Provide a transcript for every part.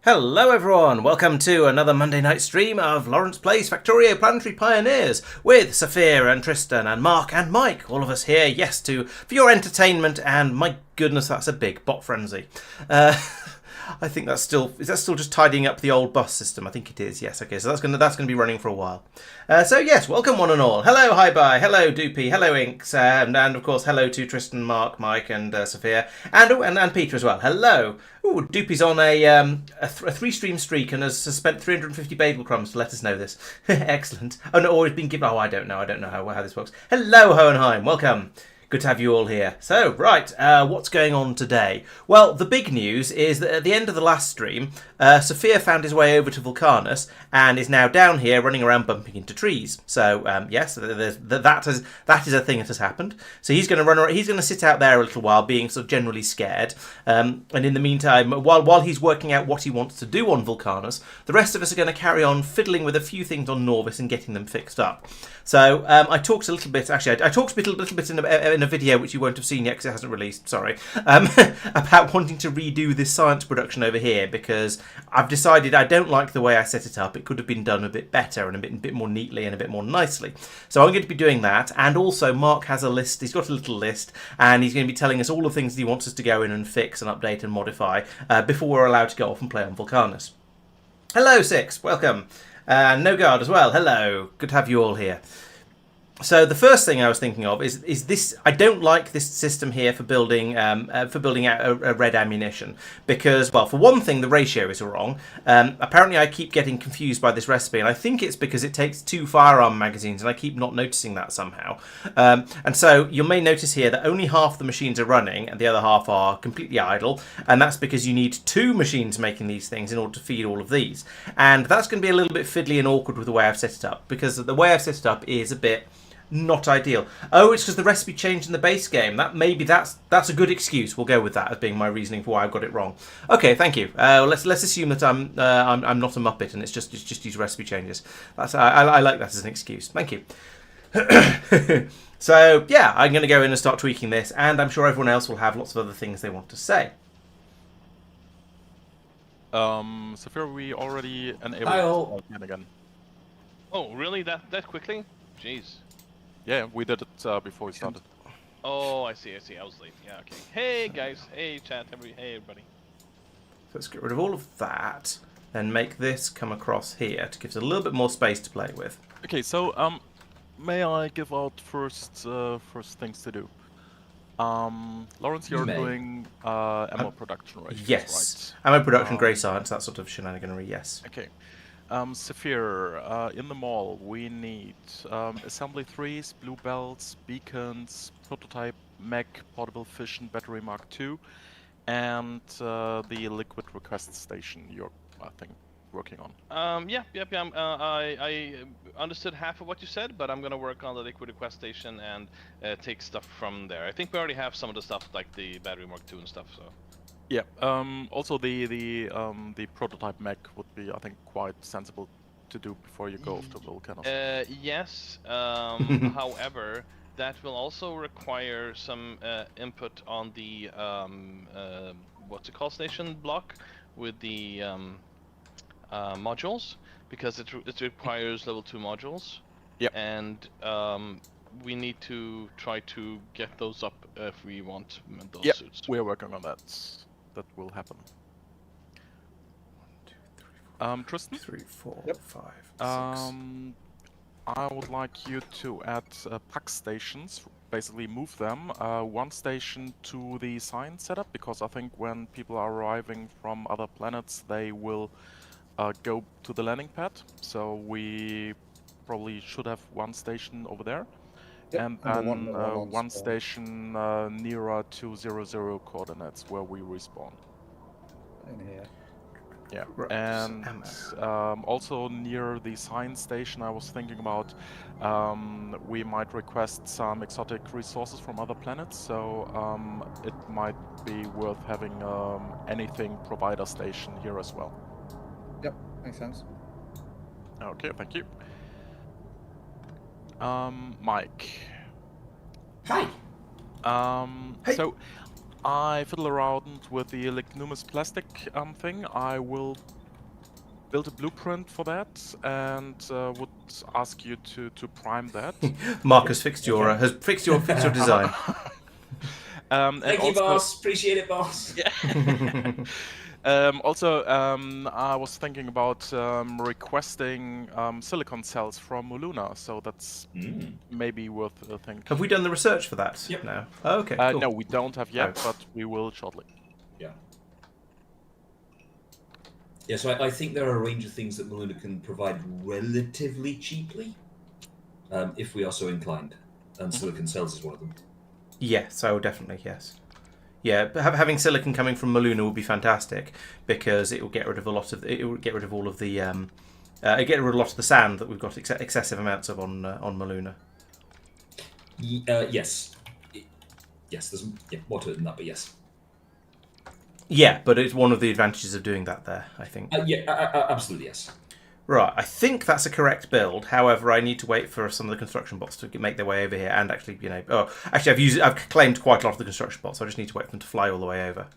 Hello everyone, welcome to another Monday night stream of Laurence Plays Factorio Planetary Pioneers with Safir and Tristan and Marc and Mike, all of us here, yes, for your entertainment, and my goodness, that's a big bot frenzy. I think is that still just tidying up the old bus system? I think it is, yes, okay, so that's gonna be running for a while. So yes, welcome one and all. Hello, hi-bye, hello Doopy, hello Inks, and of course hello to Tristan, Marc, Mike and Safir, and Peter as well. Hello. Ooh, Doopy's on a three-stream streak and has spent 350 bagel crumbs to let us know this. Excellent. Oh no, or he's been given. Oh, I don't know how this works. Hello, Hohenheim. Welcome. Good to have you all here. So, right, what's going on today? Well, the big news is that at the end of the last stream, Safir found his way over to Vulcanus and is now down here running around bumping into trees. So, yes, that is a thing that has happened. So he's going to run. He's going to sit out there a little while, being sort of generally scared. And in the meantime, while he's working out what he wants to do on Vulcanus, the rest of us are going to carry on fiddling with a few things on Nauvis and getting them fixed up. So I talked a little bit. Actually, I talked a little bit in a video which you won't have seen yet because it hasn't released. Sorry, about wanting to redo this science production over here because I've decided I don't like the way I set it up. It could have been done a bit better and a bit more neatly and a bit more nicely. So I'm going to be doing that. And also, Marc has a list. He's got a little list, and he's going to be telling us all the things he wants us to go in and fix and update and modify before we're allowed to go off and play on Vulcanus. Hello, Six. Welcome. No Guard as well. Hello. Good to have you all here. So the first thing I was thinking of is this. I don't like this system here for building out a red ammunition because, well, for one thing, the ratio is wrong. Apparently, I keep getting confused by this recipe, and I think it's because it takes 2 firearm magazines, and I keep not noticing that somehow. And so you may notice here that only half the machines are running, and the other half are completely idle, and that's because you need 2 machines making these things in order to feed all of these, and that's going to be a little bit fiddly and awkward with the way I've set it up because the way I've set it up is a bit not ideal. Oh, it's because the recipe changed in the base game. That's a good excuse. We'll go with that as being my reasoning for why I've got it wrong. Okay, thank you. Let's assume that I'm not a muppet and it's just these recipe changes. I like that as an excuse. Thank you. So yeah, I'm going to go in and start tweaking this, and I'm sure everyone else will have lots of other things they want to say. Safir, we already enabled again. Oh, really? That quickly? Jeez. Yeah, we did it before we started. Oh, I see. I was late. Yeah, okay. Hey, guys. Hey, chat. Hey, everybody. So let's get rid of all of that and make this come across here to give us a little bit more space to play with. Okay, so may I give out first things to do? Laurence, you're doing ammo production, right? Yes. Right. Ammo production, grey science, that sort of shenaniganery, yes. Okay. Safir, in the mall we need assembly 3s, blue belts, beacons, prototype mech, portable fission, battery Mark II, and the liquid request station you're, I think, working on. Yep. I understood half of what you said, but I'm gonna work on the liquid request station and take stuff from there. I think we already have some of the stuff like the battery Mark II and stuff, so. Yeah. Also, the prototype mech would be, I think, quite sensible to do before you go off to Vulcanus. Yes. However, that will also require some input on the what's it called, station block with the modules, because it requires level 2 modules. Yep. And we need to try to get those up if we want those suits. We are working on that. That will happen. 1, 2, 3, 4, Tristan? 3, 4, Yep. 5, 6. I would like you to add pack stations, basically move them one station to the science setup, because I think when people are arriving from other planets, they will go to the landing pad. So we probably should have one station over there. Yep, and then one station nearer to 00 coordinates where we respawn. In here. Yeah, Right. and also near the science station I was thinking about we might request some exotic resources from other planets, so it might be worth having anything provider station here as well. Yep, makes sense. Okay, thank you. Mike. Hi. Hey. So I fiddle around with the lignumus plastic thing. I will build a blueprint for that and would ask you to prime that. Marc has fixed your fixed your design. And Thank you, also, boss. Appreciate it, boss. Also, I was thinking about requesting silicon cells from Muluna, so that's maybe worth a thing. Have we done the research for that? Yep. No. Oh, okay. Cool. No, we don't have yet, Oh. but we will shortly. Yeah. Yeah, so I think there are a range of things that Muluna can provide relatively cheaply, if we are so inclined. And silicon cells is one of them. Yes, I would definitely, yes. Yeah, but having silicon coming from Muluna would be fantastic because it will get rid of a lot of it will get rid of all of the get rid of a lot of the sand that we've got excessive amounts of on Muluna. Yes. Yes, there's more to it than that, but yes. Yeah, but it's one of the advantages of doing that there, I think. Absolutely yes. Right, I think that's a correct build. However, I need to wait for some of the construction bots to make their way over here, and actually, I've claimed quite a lot of the construction bots, so I just need to wait for them to fly all the way over.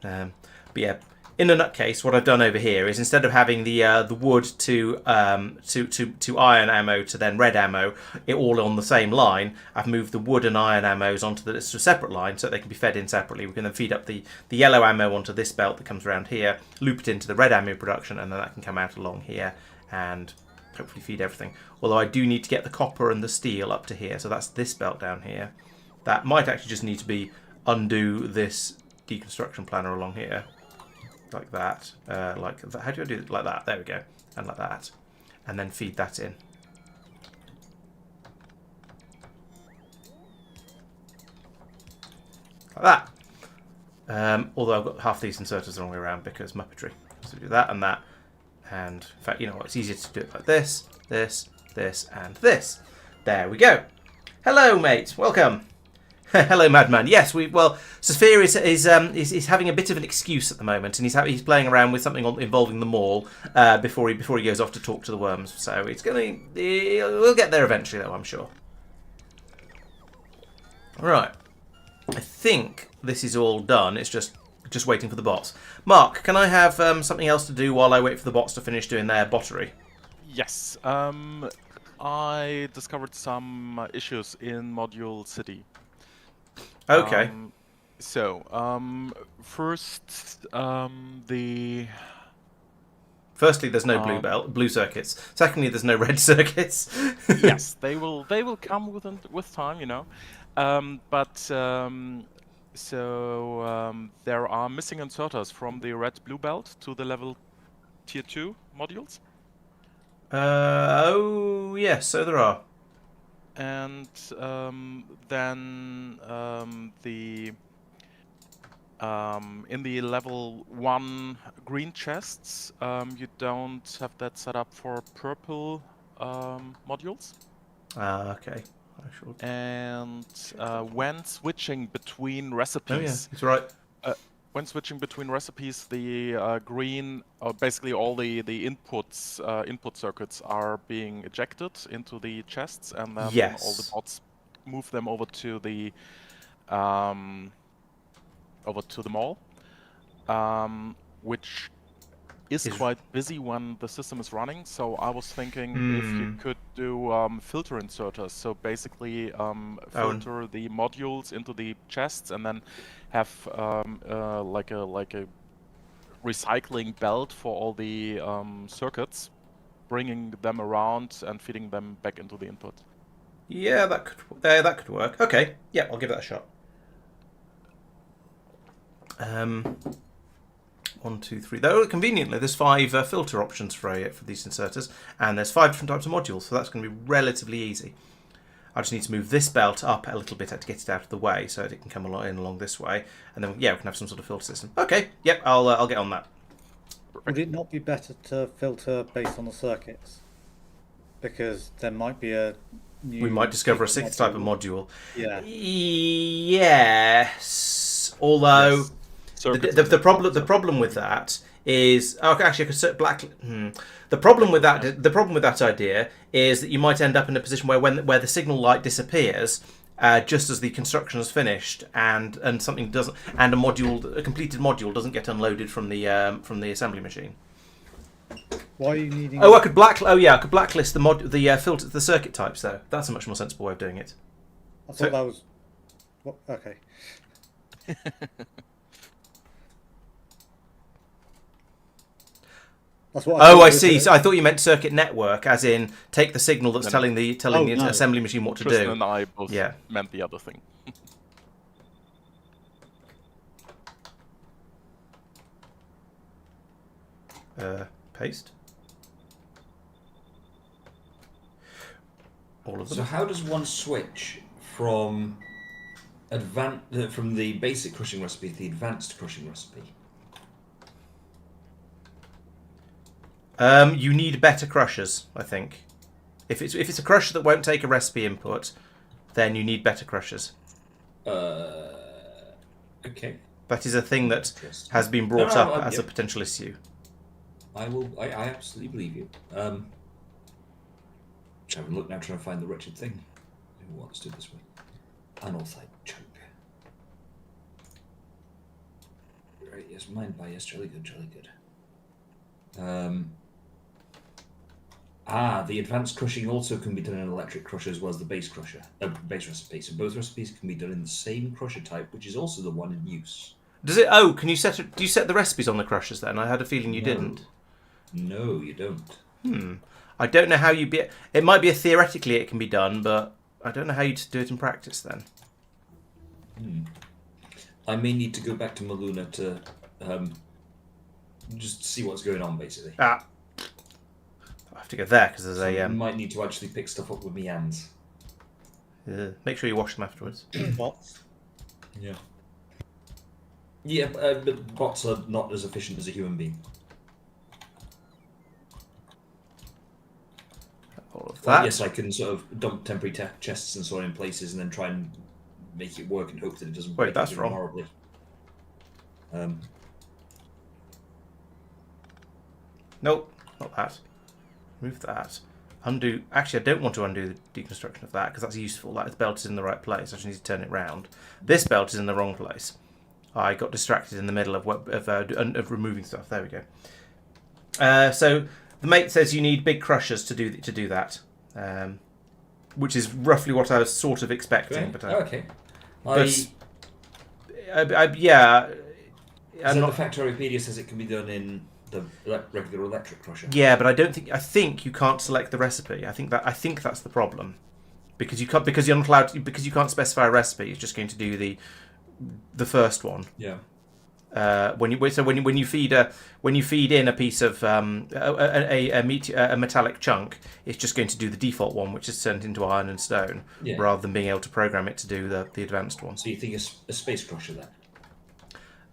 But yeah, in a nutcase, what I've done over here is instead of having the wood to iron ammo to then red ammo, it all on the same line, I've moved the wood and iron ammos onto a separate line so they can be fed in separately. We can then feed up the yellow ammo onto this belt that comes around here, loop it into the red ammo production, and then that can come out along here and hopefully feed everything. Although I do need to get the copper and the steel up to here, so that's this belt down here. That might actually just need to be undo this deconstruction planner along here. Like that, like that. How do I do it? Like that. There we go, and like that, and then feed that in. Like that. Although I've got half these inserters the wrong way around because muppetry. So do that and that, and in fact, you know what? It's easier to do it like this, this, this, and this. There we go. Hello, mate. Welcome. Hello, madman. Yes, Safir is having a bit of an excuse at the moment, and he's playing around with something involving the mall before he goes off to talk to the worms. So we'll get there eventually, though, I'm sure. Right, I think this is all done. It's just waiting for the bots. Marc, can I have something else to do while I wait for the bots to finish doing their bottery? Yes. I discovered some issues in Module City. Okay. Firstly, there's no blue circuits. Secondly, there's no red circuits. Yes, they will come with time, you know. There are missing inserters from the red-blue belt to the level tier 2 modules. Oh yes, so there are. And then in the level 1 green chests, you don't have that set up for purple modules. Okay. And when switching between recipes, oh yeah, that's right. When switching between recipes, the green, basically all the input circuits are being ejected into the chests, and then all the bots move them over to the mall, which is quite busy when the system is running. So I was thinking if you could do filter inserters, so basically filter the modules into the chests and then have like a recycling belt for all the circuits, bringing them around and feeding them back into the input. Yeah, that could work. Okay, yeah, I'll give that a shot. 1, 2, 3. Though conveniently, there's 5 filter options for these inserters, and there's 5 different types of modules, so that's going to be relatively easy. I just need to move this belt up a little bit to get it out of the way, so that it can come along this way, and then we can have some sort of filter system. Okay, yep, I'll get on that. Would it not be better to filter based on the circuits? Because there might be a new... We might discover a 6th type of module. Yeah. Yes. Although the problem with that is actually I could black. The problem with that idea is that you might end up in a position where the signal light disappears just as the construction is finished, and something doesn't, and a completed module doesn't get unloaded from the assembly machine. Why are you needing? Oh, I could I could blacklist the filter, the circuit types though. That's a much more sensible way of doing it. I thought that was. What? Okay. That's what. Oh, thought I you were see. doing. So I thought you meant circuit network, as in take the signal that's No, no. telling the no. assembly machine what to Tristan do. and I both Yeah. meant the other thing. Paste. All of them. So how does one switch from from the basic crushing recipe to the advanced crushing recipe? You need better crushers, I think. If it's a crusher that won't take a recipe input, then you need better crushers. Okay. That is a thing that Interesting. has been brought No, up as yeah. a potential issue. I absolutely believe you. Just having a look now, trying to find the wretched thing. Oh, let's do it this way. Unauthorized chunk. Right, yes, mine by yes, jolly good, jolly good. The advanced crushing also can be done in an electric crusher as well as the base crusher, base recipe. So both recipes can be done in the same crusher type, which is also the one in use. Does it? Oh, can you set? Do you set the recipes on the crushers then? I had a feeling you No. didn't. No, you don't. I don't know how you be. It might be theoretically it can be done, but I don't know how you do it in practice then. I may need to go back to Maluna to just see what's going on, basically. I have to go there because there's I a. might need to actually pick stuff up with my hands. Make sure you wash them afterwards. Bots. Yeah. Yeah, but bots are not as efficient as a human being. All of Well, that. yes, I can sort of dump temporary chests and so on in places and then try and make it work and hope that it doesn't break that's even wrong. horribly. Nope, not that. Remove that. Undo. Actually, I don't want to undo the deconstruction of that because that's useful. That belt is in the right place. I just need to turn it round. This belt is in the wrong place. I got distracted in the middle of removing stuff. There we go. So the mate says you need big crushers to do that, which is roughly what I was sort of expecting. Great. But Okay. yeah, I'm So not. the Factorio says it can be done in the regular electric crusher. Yeah, but I don't think. I think you can't select the recipe. I think that's the problem, because you can't, because you're not allowed to, because you can't specify a recipe. It's just going to do the first one. Yeah. When you feed in a piece of a metallic chunk, it's just going to do the default one, which is turned into iron and stone, Yeah. rather than being able to program it to do the advanced one. So you think a space crusher then?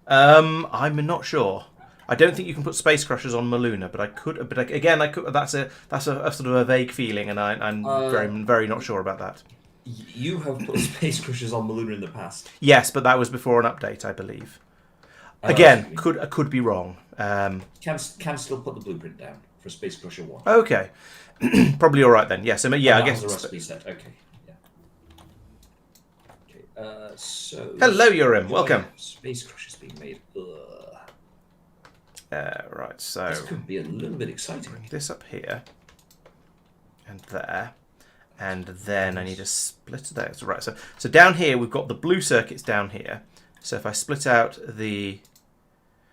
I'm not sure. I don't think you can put space crushers on Maluna, but I could. But again, I could. That's a sort of a vague feeling, and I'm very not sure about that. You have put space crushers on Maluna in the past. Yes, but that was before an update, I believe. Again, could be wrong. Can still put the blueprint down for Space Crusher 1. Okay, probably all right then. Yes, I That guess. was a recipe set. Okay. Yeah. Okay. So. Hello, Urim. Welcome. Space Crusher's being made. Ugh. Right. So This could be a little bit exciting. bring this up here, and there, and then I need to split there. So, right. So down here we've got the blue circuits down here. So if I split out the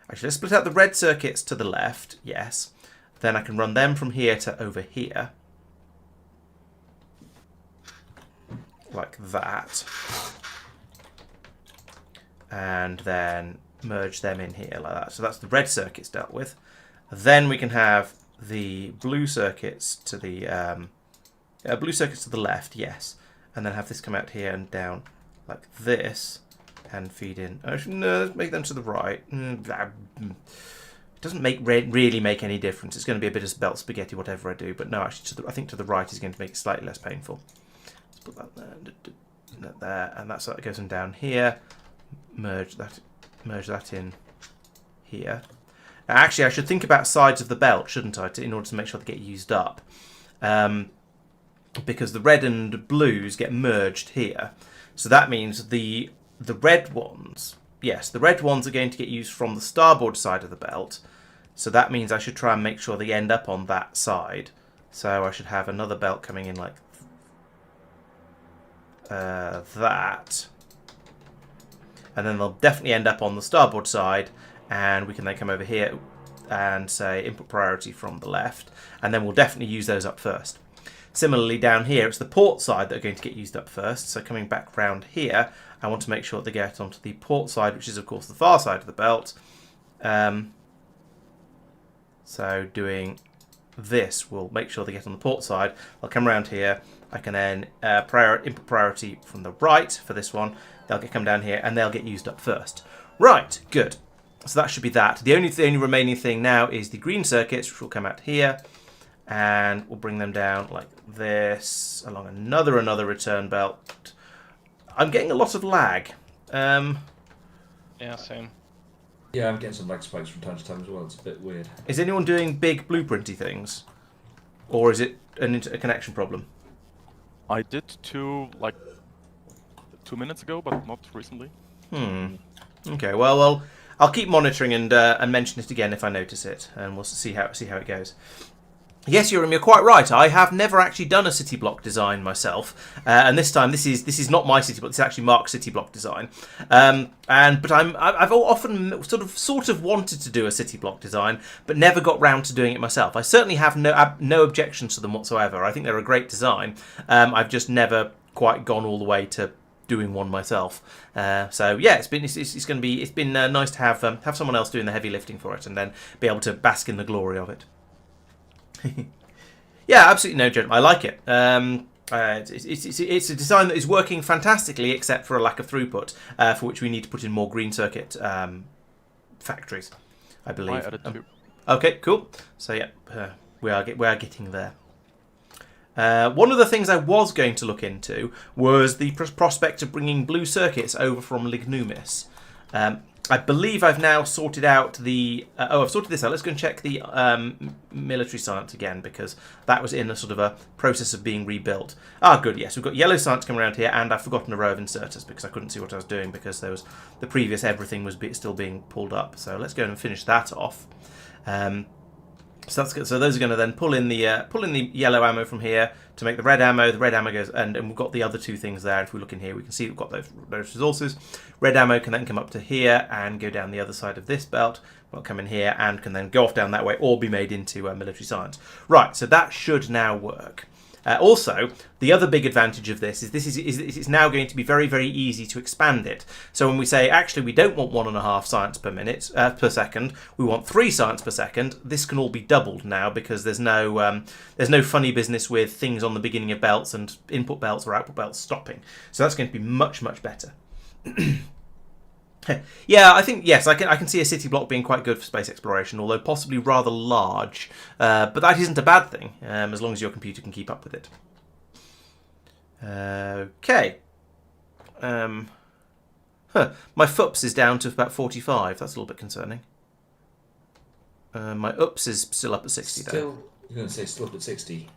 Actually, let's split out the red circuits to the left, yes. Then I can run them from here to over here. Like that. And then merge them in here like that. So that's the red circuits dealt with. Then we can have the blue circuits to the left, yes. And then have this come out here and down like this. And feed in. No, let's make them to the right. It doesn't really make any difference. It's going to be a bit of belt spaghetti, whatever I do. But no, actually, I think to the right is going to make it slightly less painful. Let's put that there, and that's that goes in down here. Merge that in here. Now, actually, I should think about sides of the belt, shouldn't I, in order to make sure they get used up, because the red and blues get merged here. So that means the red ones, yes, the red ones are going to get used from the starboard side of the belt. So that means I should try and make sure they end up on that side. So I should have another belt coming in like that. And then they'll definitely end up on the starboard side. And we can then come over here and say input priority from the left. And then we'll definitely use those up first. Similarly, down here, it's the port side that are going to get used up first. So coming back round here, I want to make sure they get onto the port side, which is, of course, the far side of the belt. So doing this will make sure they get on the port side. I'll come around here. I can then input priority from the right for this one. They'll come down here, and they'll get used up first. Right, good. So that should be that. The only remaining thing now is the green circuits, which will come out here. And we'll bring them down like this, along another return belt. I'm getting a lot of lag. Yeah, same. Yeah, I'm getting some lag spikes from time to time as well. It's a bit weird. Is anyone doing big blueprinty things? Or is it a connection problem? I did 2 minutes ago, but not recently. Okay, well, I'll keep monitoring and mention it again if I notice it, and we'll see how it goes. Yes, you're quite right. I have never actually done a city block design myself, and this time this is not my city block. This is actually Marc's city block design. But I've often sort of wanted to do a city block design, but never got round to doing it myself. I certainly have no objections to them whatsoever. I think they're a great design. I've just never quite gone all the way to doing one myself. So yeah, it's been nice to have someone else doing the heavy lifting for it, and then be able to bask in the glory of it. Yeah, absolutely no joke. I like it. It's a design that is working fantastically, except for a lack of throughput, for which we need to put in more green circuit factories, I believe. I added 2. Okay, cool. So yeah, we are getting there. One of the things I was going to look into was the prospect of bringing blue circuits over from Lignumis. I believe I've now sorted out the... I've sorted this out. Let's go and check the military science again, because that was in a sort of a process of being rebuilt. Good, yes. We've got yellow science coming around here, and I've forgotten a row of inserters because I couldn't see what I was doing because there was the previous everything was still being pulled up. So let's go and finish that off. So that's good. So those are going to then pull in the yellow ammo from here to make the red ammo. The red ammo goes, and we've got the other 2 things there. If we look in here, we can see we've got those resources. Red ammo can then come up to here and go down the other side of this belt. Will come in here and can then go off down that way or be made into military science. Right. So that should now work. Also, the other big advantage of this is it's now going to be very, very easy to expand it. So when we say, actually, we don't want 1.5 science per second, we want 3 science per second, this can all be doubled now because there's no funny business with things on the beginning of belts and input belts or output belts stopping. So that's going to be much, much better. Yeah, I think, yes, I can see a city block being quite good for space exploration, although possibly rather large. But that isn't a bad thing, as long as your computer can keep up with it. Okay. My FUPS is down to about 45. That's a little bit concerning. My UPS is still up at 60, though. You're going to say still up at 60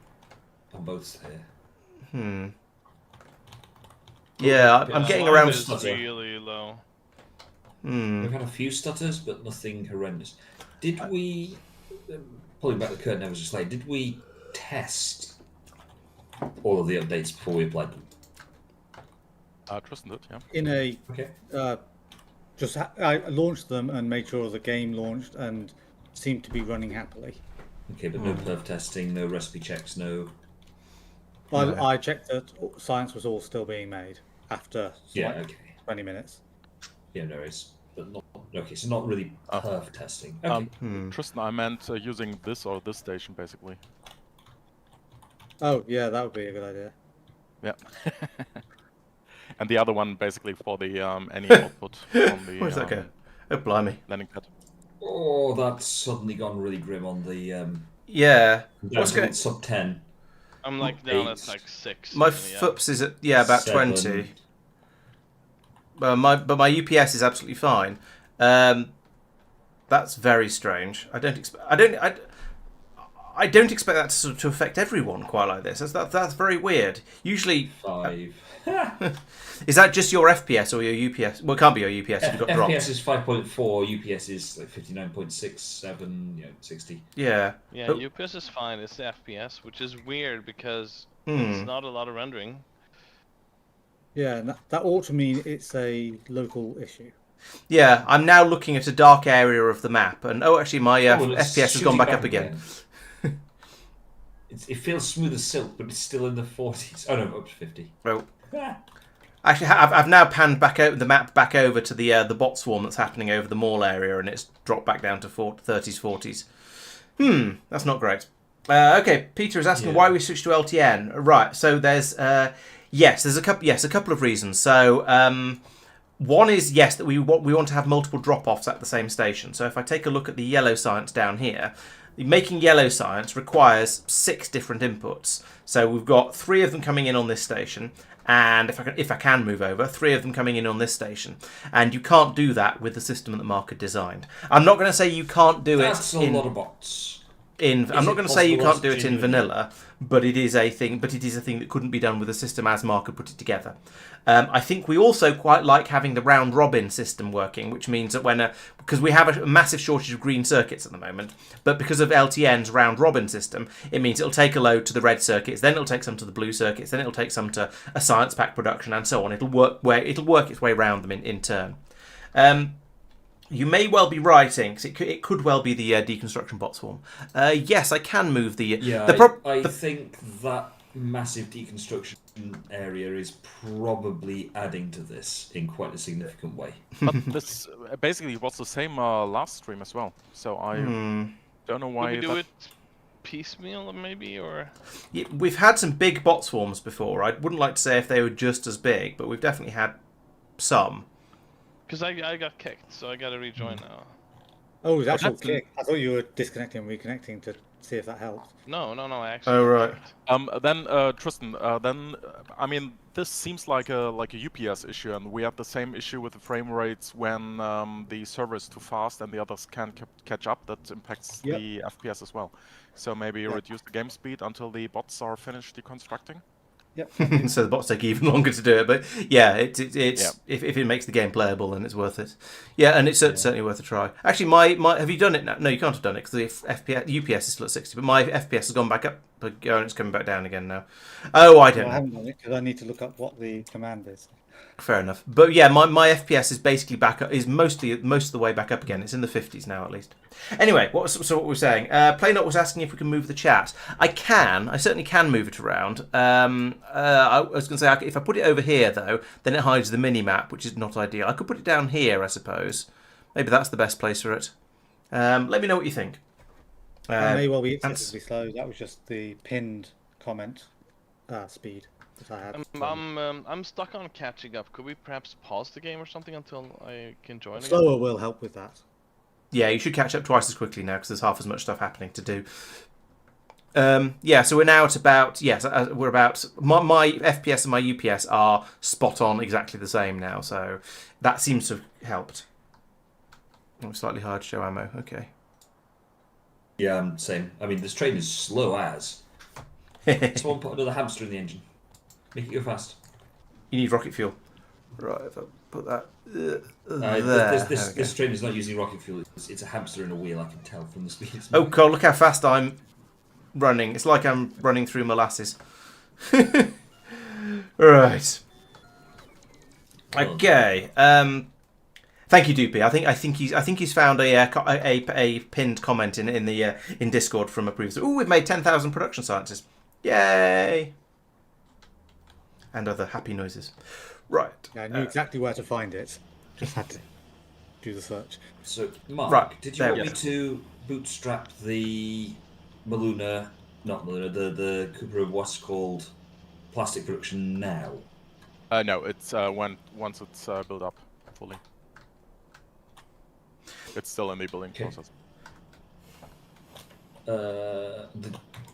on both here. Yeah, I'm getting around... It's really low. We've had a few stutters, but nothing horrendous. Did we, pulling back the curtain ever so slightly, did we test all of the updates before we applied them? Tristan did, yeah. In a Okay. I launched them and made sure the game launched and seemed to be running happily. Okay, but no perf testing, no recipe checks, no... I checked that science was all still being made after Yeah, okay. 20 minutes. Yeah, no worries. But not... Okay, so not really perf testing. Okay. Tristan, I meant using this or this station, basically. Oh, yeah, that would be a good idea. Yeah. And the other one, basically, for the any output from the Where's that go? Oh, blimey. landing pad. Oh, that's suddenly gone really grim on the... Yeah. What's going sub 10. I'm like down at like 6. My yeah. FUPS is at about 7. 20. But my UPS is absolutely fine. That's very strange. I don't expect that to affect everyone quite like this. That's very weird. Usually, 5. is that just your FPS or your UPS? Well, it can't be your UPS if you've got dropped. FPS is 5.4, UPS is like 59.67, 60. Yeah. Yeah, But- UPS is fine. It's the FPS, which is weird because Hmm. it's not a lot of rendering. Yeah, and that ought to mean it's a local issue. Yeah, I'm now looking at a dark area of the map, and actually my Oh, well, it's FPS has gone shooting back up again. It feels smooth as silk, but it's still in the 40s. Oh no, up to 50. Well, actually, I've now panned back over the map back over to the bot swarm that's happening over the mall area, and it's dropped back down to 30s, 40s. That's not great. Okay, Peter is asking why we switched to LTN. Right, so there's there's a couple of reasons. So one is that we want to have multiple drop-offs at the same station. So if I take a look at the yellow science down here, making yellow science requires 6 different inputs. So we've got 3 of them coming in on this station, and if I can move over, 3 of them coming in on this station. And you can't do that with the system that Marc had designed. I'm not going to say you can't do That's it. a lot of bots. I'm not going to say you can't do it in genuinely? vanilla, but it is a thing. But it is a thing that couldn't be done with a system as Marc had put it together. I think we also quite like having the round robin system working, which means that because we have a massive shortage of green circuits at the moment, but because of LTN's round robin system, it means it'll take a load to the red circuits, then it'll take some to the blue circuits, then it'll take some to a science pack production, and so on. It'll work its way around them in turn. You may well be right, Inks. It could well be the deconstruction bot swarm. Yes, I can move the. Yeah, I think that massive deconstruction area is probably adding to this in quite a significant way. But this basically was the same last stream as well. So I don't know why. Could we do it piecemeal, maybe, or? Yeah, we've had some big bot swarms before. I wouldn't like to say if they were just as big, but we've definitely had some. Because I got kicked, so I got to rejoin now. Oh, it was actual that's- kick. I thought you were disconnecting and reconnecting to see if that helped. No, I actually. Oh, right. kicked. Then Tristan, I mean, this seems like a UPS issue, and we have the same issue with the frame rates when the server is too fast and the others can't catch up. That impacts the FPS as well. So maybe reduce the game speed until the bots are finished deconstructing. Yep. So the bots take even longer to do it, but yeah, it's if it makes the game playable, then it's worth it. Yeah, and it's certainly worth a try. Actually, my have you done it now? No, you can't have done it because the UPS is still at 60, but my FPS has gone back up, and it's coming back down again now. Oh, I don't I know. haven't done it because I need to look up what the command is. Fair enough. But yeah, my FPS is basically back up, is most of the way back up again. It's in the 50s now at least. Anyway, what we're saying. Playnot was asking if we can move the chat. I certainly can move it around. I was going to say, if I put it over here though, then it hides the mini map, which is not ideal. I could put it down here, I suppose. Maybe that's the best place for it. Let me know what you think. It may well be excessively slow. That was just the pinned comment speed that I had. I'm stuck on catching up. Could we perhaps pause the game or something until I can join again? Slower will help with that. Yeah, you should catch up twice as quickly now because there's half as much stuff happening to do. So we're now at about we're about my FPS and my UPS are spot on exactly the same now, so that seems to have helped. Oh, slightly hard to show ammo. Okay. Yeah, same. I mean, this train is slow as. Someone put another hamster in the engine. Make it go fast. You need rocket fuel. Right, if I put that there. This train is not using rocket fuel. It's a hamster in a wheel. I can tell from the speed. It's Oh moving. God! Look how fast I'm running. It's like I'm running through molasses. Right. Okay. Thank you, Doopy. I think he's found a pinned comment in Discord from a previous. Oh, we've made 10,000 production scientists. Yay! And other happy noises. Right. Yeah, I knew exactly where to find it. Just had to do the search. So, Mark, Right, did you there want we me to bootstrap the the Cooper, what's called plastic production now? No, it's once it's built up fully. It's still in the building process.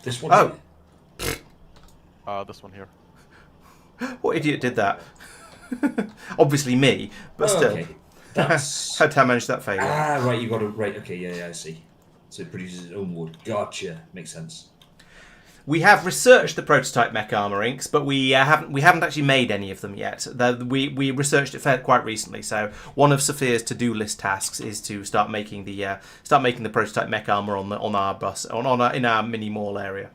This one. Oh. here? This one here. What idiot did that? Obviously me, but Oh, still. okay. That's How did I manage that failure? right. You got it right. Okay, yeah, I see. So it produces its own wood. Gotcha. Makes sense. We have researched the prototype mech armor inks, but we haven't actually made any of them yet. We researched it quite recently. So one of Safir's to-do list tasks is to start making the prototype mech armor in our mini mall area.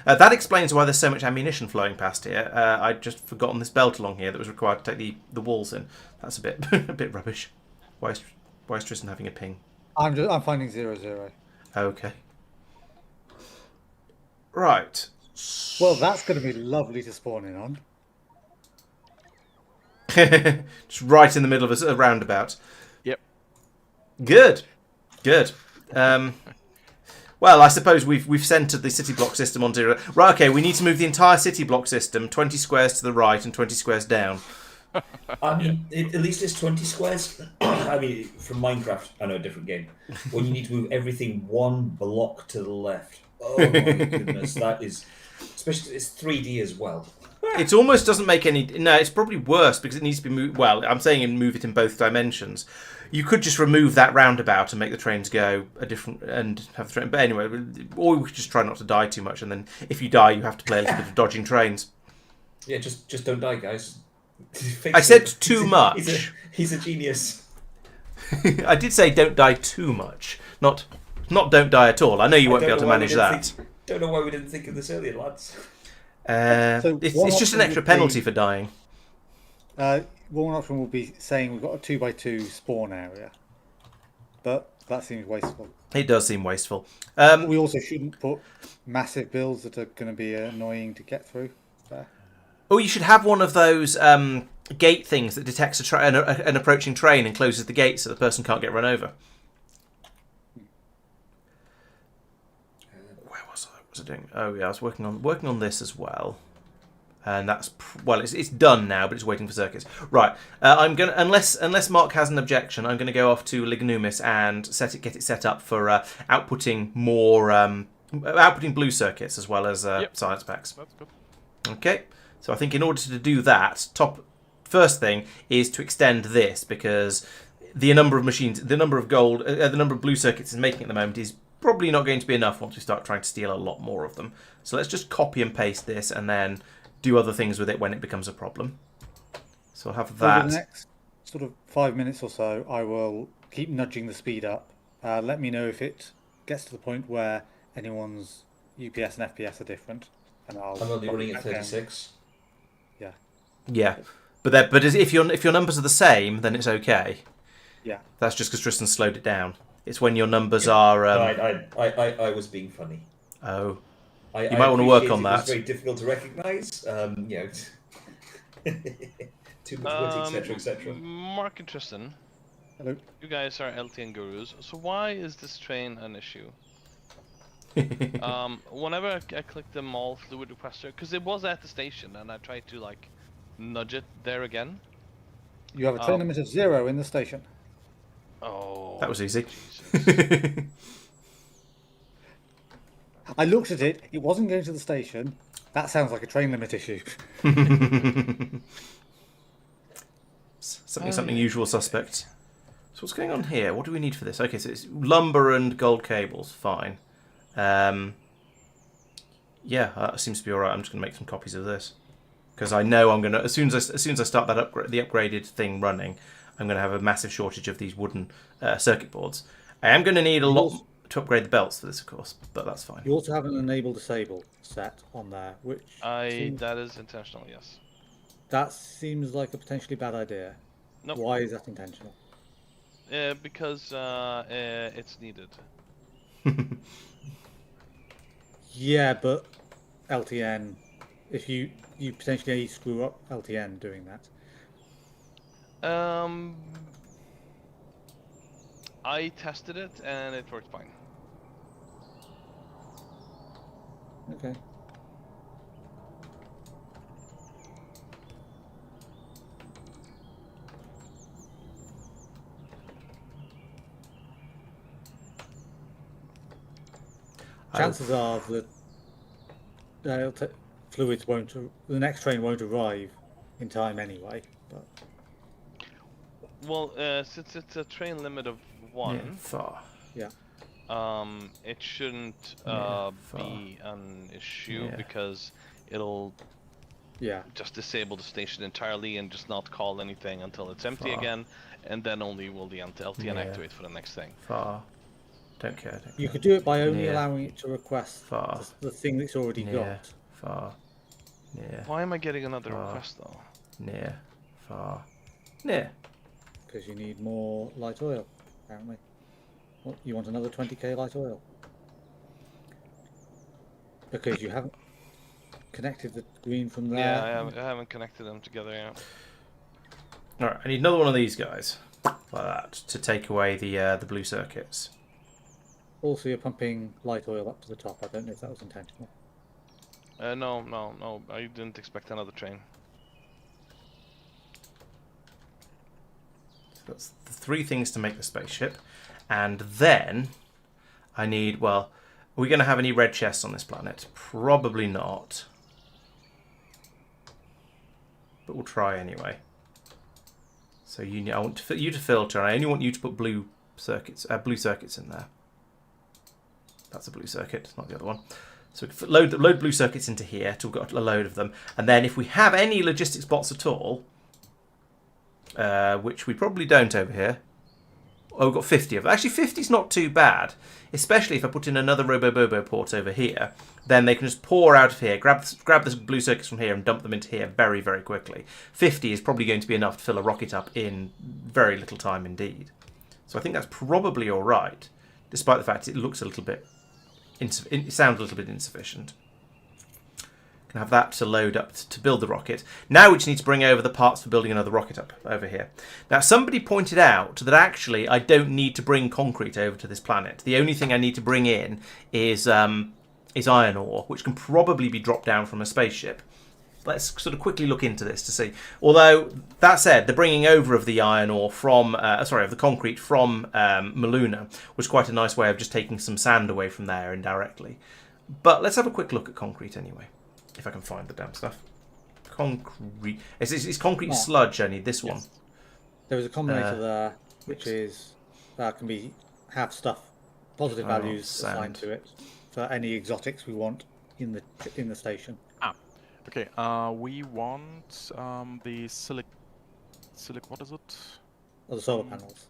That explains why there's so much ammunition flowing past here. I'd just forgotten this belt along here that was required to take the walls in. That's a bit a bit rubbish. Why is Tristan having a ping? I'm finding 0-0. Okay. Right. Well, that's going to be lovely to spawn in on. Just right in the middle of a roundabout. Yep. Good. Well, I suppose we've centered the city block system onto... Right, okay, we need to move the entire city block system 20 squares to the right and 20 squares down. I mean, at least it's 20 squares. I mean, from Minecraft, I know, a different game, when you need to move everything one block to the left. Oh my goodness, that is... Especially, it's 3D as well. It almost doesn't make any... No, it's probably worse because it needs to be moved... Well, I'm saying move it in both dimensions. You could just remove that roundabout and make the trains go a different... and have the train... But anyway, or we could just try not to die too much, and then if you die, you have to play a little bit of dodging trains. Yeah, just don't die, guys. I said too much. He's a genius. I did say don't die too much, not don't die at all. I know you won't be able to manage that. Don't know why we didn't think of this earlier, lads. It's just an extra penalty for dying. One option will be saying we've got a 2x2 spawn area, but that seems wasteful. It does seem wasteful. We also shouldn't put massive builds that are going to be annoying to get through there. Oh, you should have one of those gate things that detects an approaching train and closes the gate so the person can't get run over. Where was I? What was I doing? Oh yeah, I was working on this as well, and that's it's done now, but it's waiting for circuits. Right, I'm gonna unless Marc has an objection, I'm gonna go off to Lignumis and get it set up for outputting more outputting blue circuits as well as science packs. That's good. Okay. So I think in order to do that, first thing is to extend this because the number of machines, the number of blue circuits it's making at the moment is probably not going to be enough once we start trying to steal a lot more of them. So let's just copy and paste this and then do other things with it when it becomes a problem. So I'll have that. For the next sort of 5 minutes or so, I will keep nudging the speed up. Let me know if it gets to the point where anyone's UPS and FPS are different, and I'm only running at 36. Yeah, but if your numbers are the same, then it's okay. Yeah, that's just because Tristan slowed it down. It's when your numbers are. I was being funny. Oh, you might want to work on that. It's very difficult to recognise. Too much words, etc., etc. Marc and Tristan. Hello. You guys are LTN gurus. So why is this train an issue? Whenever I click the mall fluid requester, because it was at the station, and I tried to nudge it there again. You have a train limit of 0 in the station. Oh, that was easy. I looked at it. It wasn't going to the station. That sounds like a train limit issue. Something usual suspect. So what's going on here? What do we need for this? Okay, so it's lumber and gold cables. Fine. Yeah, that seems to be all right. I'm just going to make some copies of this because I know I'm going to as soon as I start the upgraded thing running, I'm going to have a massive shortage of these wooden circuit boards. I am going to need a lot to upgrade the belts for this, of course, but that's fine. You also have an enable disable set on there, which that is intentional. Yes. That seems like a potentially bad idea. Nope. Why is that intentional? Because it's needed. Yeah, but LTN, if you potentially screw up LTN doing that. I tested it and it worked fine. Okay. Chances are that fluids won't. The next train won't arrive in time anyway. But well, since it's a train limit of 1. Yeah, far. Yeah. it shouldn't far. be an issue Yeah. because it'll Yeah. just disable the station entirely and just not call anything until it's empty Far. again, and then only will the LTN Yeah. activate for the next thing. Far. Don't care. You could do it by only Near. allowing it to request Far. the thing that's already Near. got. Far. Near. Why am I getting another Far. request though? Near. Far. Near. Because you need more light oil, apparently. Well, you want another 20k light oil. Because you haven't connected the green from there. Yeah, I haven't connected them together yet. Alright, I need another one of these guys. Like that. To take away the blue circuits. Also, you're pumping light oil up to the top. I don't know if that was intentional. No. I didn't expect another train. So that's the 3 things to make the spaceship. And then I need, well, are we going to have any red chests on this planet? Probably not. But we'll try anyway. So I want you to filter. I only want you to put blue circuits in there. That's a blue circuit, not the other one. So we can load blue circuits into here till we've got a load of them. And then if we have any logistics bots at all, which we probably don't over here. Oh, we've got 50 of them. Actually, 50 is not too bad. Especially if I put in another Robo-Bobo port over here. Then they can just pour out of here, grab the blue circuits from here and dump them into here very, very quickly. 50 is probably going to be enough to fill a rocket up in very little time indeed. So I think that's probably all right. Despite the fact it looks a little bit... it sounds a little bit insufficient. Can have that to load up to build the rocket. Now we just need to bring over the parts for building another rocket up over here. Now somebody pointed out that actually I don't need to bring concrete over to this planet. The only thing I need to bring in is iron ore, which can probably be dropped down from a spaceship. Let's sort of quickly look into this to see. Although, that said, the bringing over of the iron ore from, of the concrete from Maluna was quite a nice way of just taking some sand away from there indirectly. But let's have a quick look at concrete anyway, if I can find the damn stuff. Concrete. It's concrete sludge. I need this one. There is a combinator there, which is can have stuff, positive values assigned to it for any exotics we want in the station. Okay, we want the silic. What is it? Or the solar panels.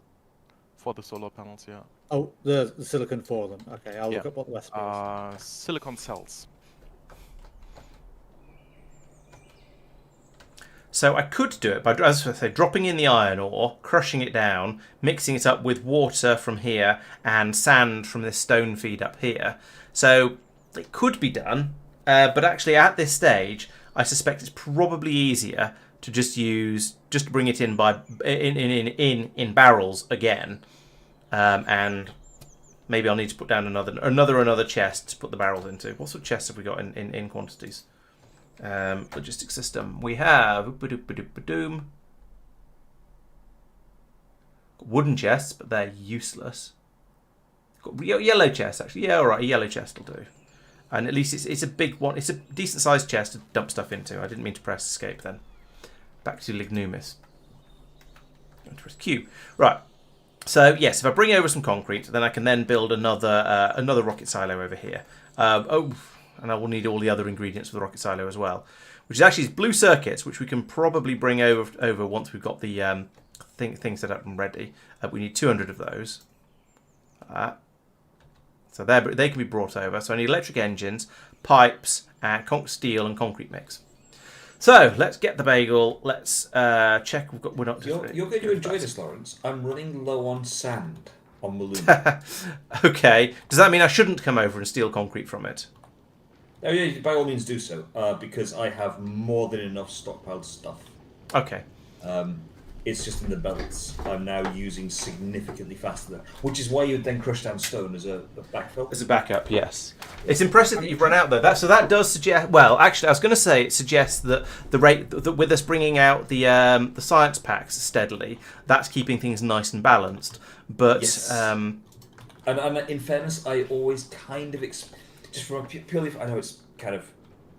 For the solar panels, yeah. Oh, the silicon for them. Okay, I'll look up what the recipe is. Silicon cells. So I could do it by, as I say, dropping in the iron ore, crushing it down, mixing it up with water from here and sand from this stone feed up here. So it could be done, but actually at this stage, I suspect it's probably easier to just bring it in by in barrels again, and maybe I'll need to put down another chest to put the barrels into. What sort of chests have we got in quantities? Logistics system. We have wooden chests, but they're useless. Got yellow chests, actually. Yeah, all right, a yellow chest will do. And at least it's a big one. It's a decent sized chest to dump stuff into. I didn't mean to press escape then. Back to Lignumis. Press Q. Right. So yes, if I bring over some concrete, then I can then build another rocket silo over here. And I will need all the other ingredients for the rocket silo as well, which is actually blue circuits, which we can probably bring over once we've got the thing set up and ready. We need 200 of those. So they can be brought over. So I need electric engines, pipes, and steel and concrete mix. So let's get the bagel. Let's check. We're not. You're going to enjoy this, Laurence. I'm running low on sand on Maluna. Okay. Does that mean I shouldn't come over and steal concrete from it? Oh yeah, by all means do so, because I have more than enough stockpiled stuff. Okay. It's just in the belts. I'm now using significantly faster, which is why you'd then crush down stone as a backfill. As a backup, yes. It's impressive that you've run out though. That does suggest. Well, actually, I was going to say it suggests that the rate that with us bringing out the science packs steadily, that's keeping things nice and balanced. But yes. And in fairness, I always kind of just from a purely, I know it's kind of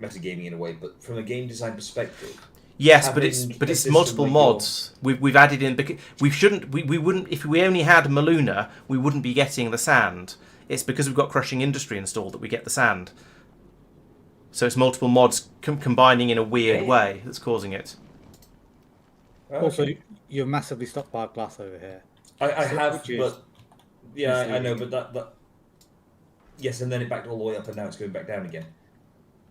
metagaming in a way, but from a game design perspective. Yes, but it's multiple mods. We've added in because we wouldn't if we only had Maluna, we wouldn't be getting the sand. It's because we've got crushing industry installed that we get the sand. So it's multiple mods combining in a weird way that's causing it. Also, you've massively stockpiled glass over here. I So- have, which is but yeah, I know, misleading. but that yes, and then it backed all the way up, and now it's going back down again.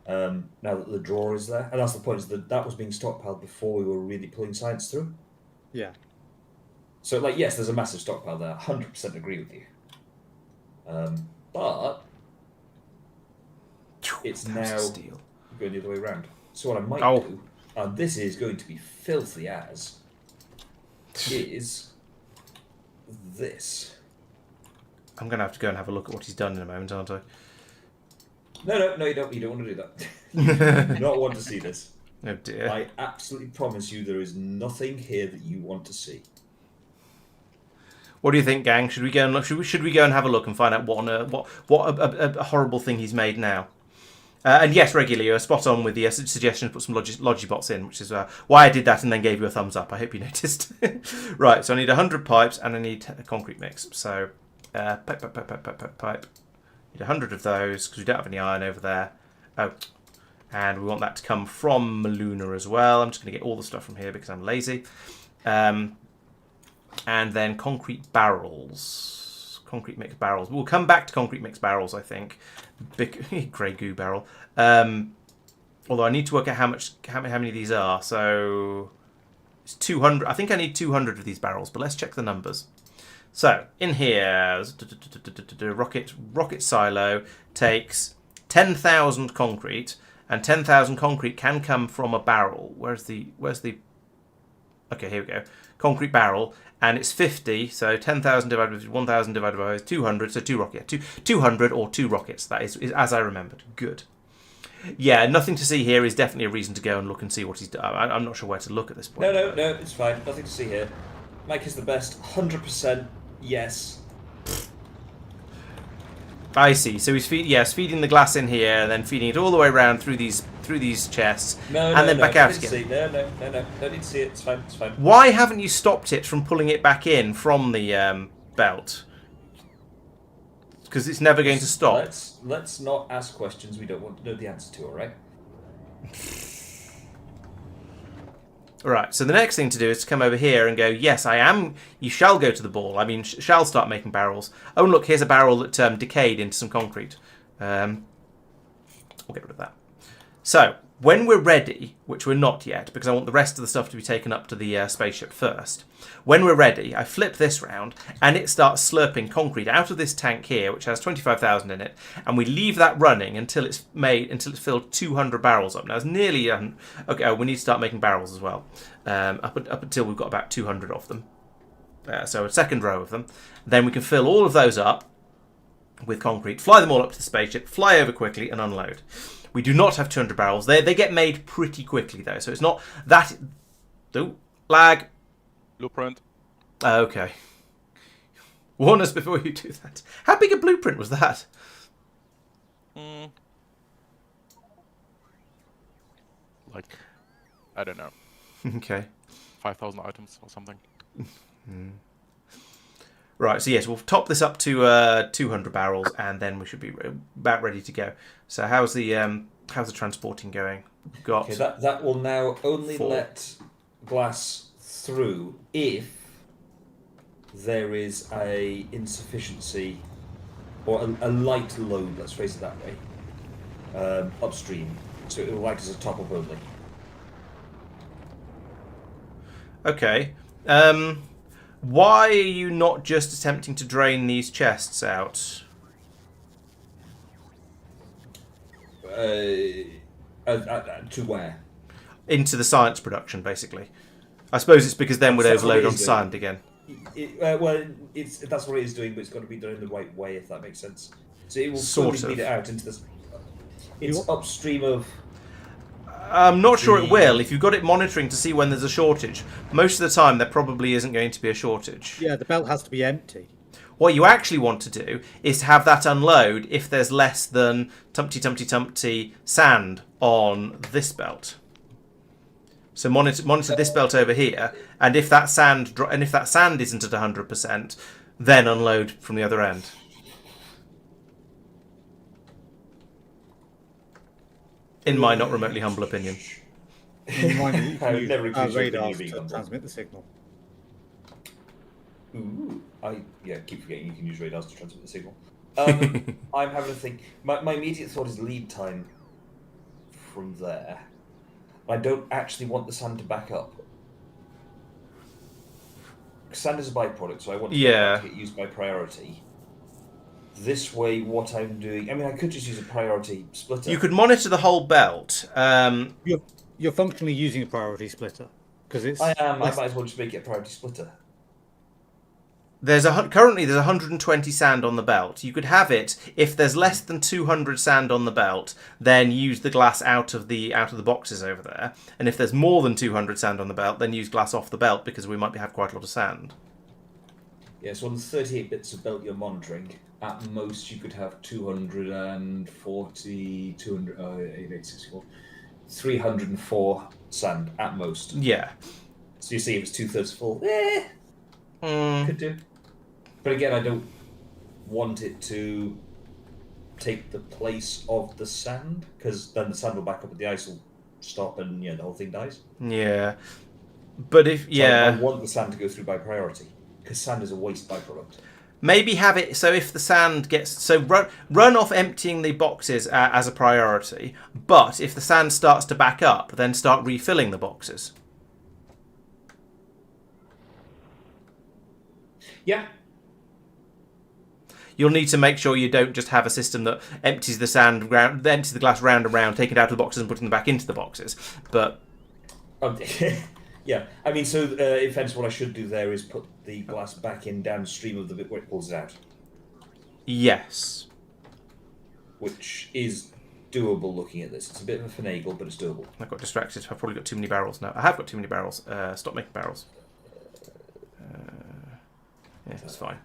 Now that the drawer is there, and that's the point, is that was being stockpiled before we were really pulling science through. Yeah. So, like, yes, there's a massive stockpile there. 100% agree with you. But it's now Steel. going the other way around. So what I might do, and this is going to be filthy as, is this. I'm going to have to go and have a look at what he's done in a moment, aren't I? No, you don't. You don't want to do that. You do not want to see this. Oh dear. I absolutely promise you, there is nothing here that you want to see. What do you think, gang? Should we go and look? Should we go and have a look and find out what a horrible thing he's made now? And yes, regularly, you're spot on with the suggestion to put some Logibots in, which is why I did that and then gave you a thumbs up. I hope you noticed. Right, so I need 100 pipes and I need a concrete mix. So pipe. Need 100 of those because we don't have any iron over there. Oh, and we want that to come from Luna as well. I'm just going to get all the stuff from here because I'm lazy. And then concrete barrels. Concrete mix barrels. We'll come back to concrete mix barrels, I think. Big grey goo barrel. Although I need to work out how many of these are. So it's 200. I think I need 200 of these barrels, but let's check the numbers. So in here, rocket silo takes 10,000 concrete, and 10,000 concrete can come from a barrel. Where's the? Okay, here we go. Concrete barrel, and it's 50. So 10,000 divided by 1,000 divided by 200. So 200 or 2 rockets. That is as I remembered. Good. Yeah, nothing to see here is definitely a reason to go and look and see what he's done. I'm not sure where to look at this point. No, it's fine. Nothing to see here. Mike is the best. 100%. Yes. I see. So he's feeding the glass in here, and then feeding it all the way around through these chests, and then back out again. No. Don't need to see it. It's fine. Why haven't you stopped it from pulling it back in from the belt? Because it's never going to stop. Let's not ask questions we don't want to know the answer to. All right. Right, so the next thing to do is to come over here and go, yes, I am, you shall go to the ball. I mean, shall start making barrels. Oh, look, here's a barrel that decayed into some concrete. We'll get rid of that. So, when we're ready, which we're not yet, because I want the rest of the stuff to be taken up to the spaceship first. When we're ready, I flip this round, and it starts slurping concrete out of this tank here, which has 25,000 in it, and we leave that running until it's filled 200 barrels up. Now, it's nearly... okay, we need to start making barrels as well, up until we've got about 200 of them. So a second row of them. Then we can fill all of those up with concrete, fly them all up to the spaceship, fly over quickly, and unload. We do not have 200 barrels. They get made pretty quickly, though, so it's not that... Oh, lag. Blueprint. Okay. Warn us before you do that. How big a blueprint was that? Like, I don't know, Okay. 5,000 items or something. Right, so yes, we'll top this up to 200 barrels, and then we should be about ready to go. So how's the transporting going? We've got Okay, that will now only 4. let glass through if there is a insufficiency or a light load. Let's phrase it that way. Upstream, so it will act as a top up only. Okay. Why are you not just attempting to drain these chests out? To where? Into the science production, basically. I suppose it's because then we'd That's what overload it on is, sand again. That's what it is doing, but it's got to be done in the right way, if that makes sense. So it will Sort slowly of. feed it out into this. It's upstream of. I'm not sure it will. If you've got it monitoring to see when there's a shortage, most of the time there probably isn't going to be a shortage. Yeah, the belt has to be empty. What you actually want to do is to have that unload if there's less than tumpty sand on this belt. So monitor this belt over here, and if that sand isn't at 100%, then unload from the other end. In my not remotely humble opinion. Remind you, you I can would use never accuse you of radars being to humble. transmit the signal. Ooh, keep forgetting you can use radars to transmit the signal. I'm having to think. My immediate thought is lead time from there. I don't actually want the sand to back up. Sand is a byproduct, so I want to get used by priority. This way, what I'm doing... I mean, I could just use a priority splitter. You could monitor the whole belt. You're functionally using a priority splitter. Because it's... I am. I might as well just make it a priority splitter. Currently there's 120 sand on the belt. You could have it if there's less than 200 sand on the belt, then use the glass out of the boxes over there. And if there's more than 200 sand on the belt, then use glass off the belt because we might have quite a lot of sand. Yeah, so on the 38 bits of belt you're monitoring, at most you could have 240, 200, 8864, 304 sand at most. Yeah. So you see if it's 2/3 full, could do. But again, I don't want it to take the place of the sand, because then the sand will back up and the ice will stop and the whole thing dies. Yeah. But if, I want the sand to go through by priority, because sand is a waste byproduct. Maybe have it so if the sand gets... So run off emptying the boxes as a priority, but if the sand starts to back up, then start refilling the boxes. Yeah. You'll need to make sure you don't just have a system that empties the empties the glass round and round, taking it out of the boxes and putting them back into the boxes. But yeah, I mean, so in fact, what I should do there is put the glass back in downstream of the bit where it pulls it out. Yes. Which is doable looking at this. It's a bit of a finagle, but it's doable. I got distracted. I've probably got too many barrels now. I have got too many barrels. Stop making barrels. Yeah, that's fine.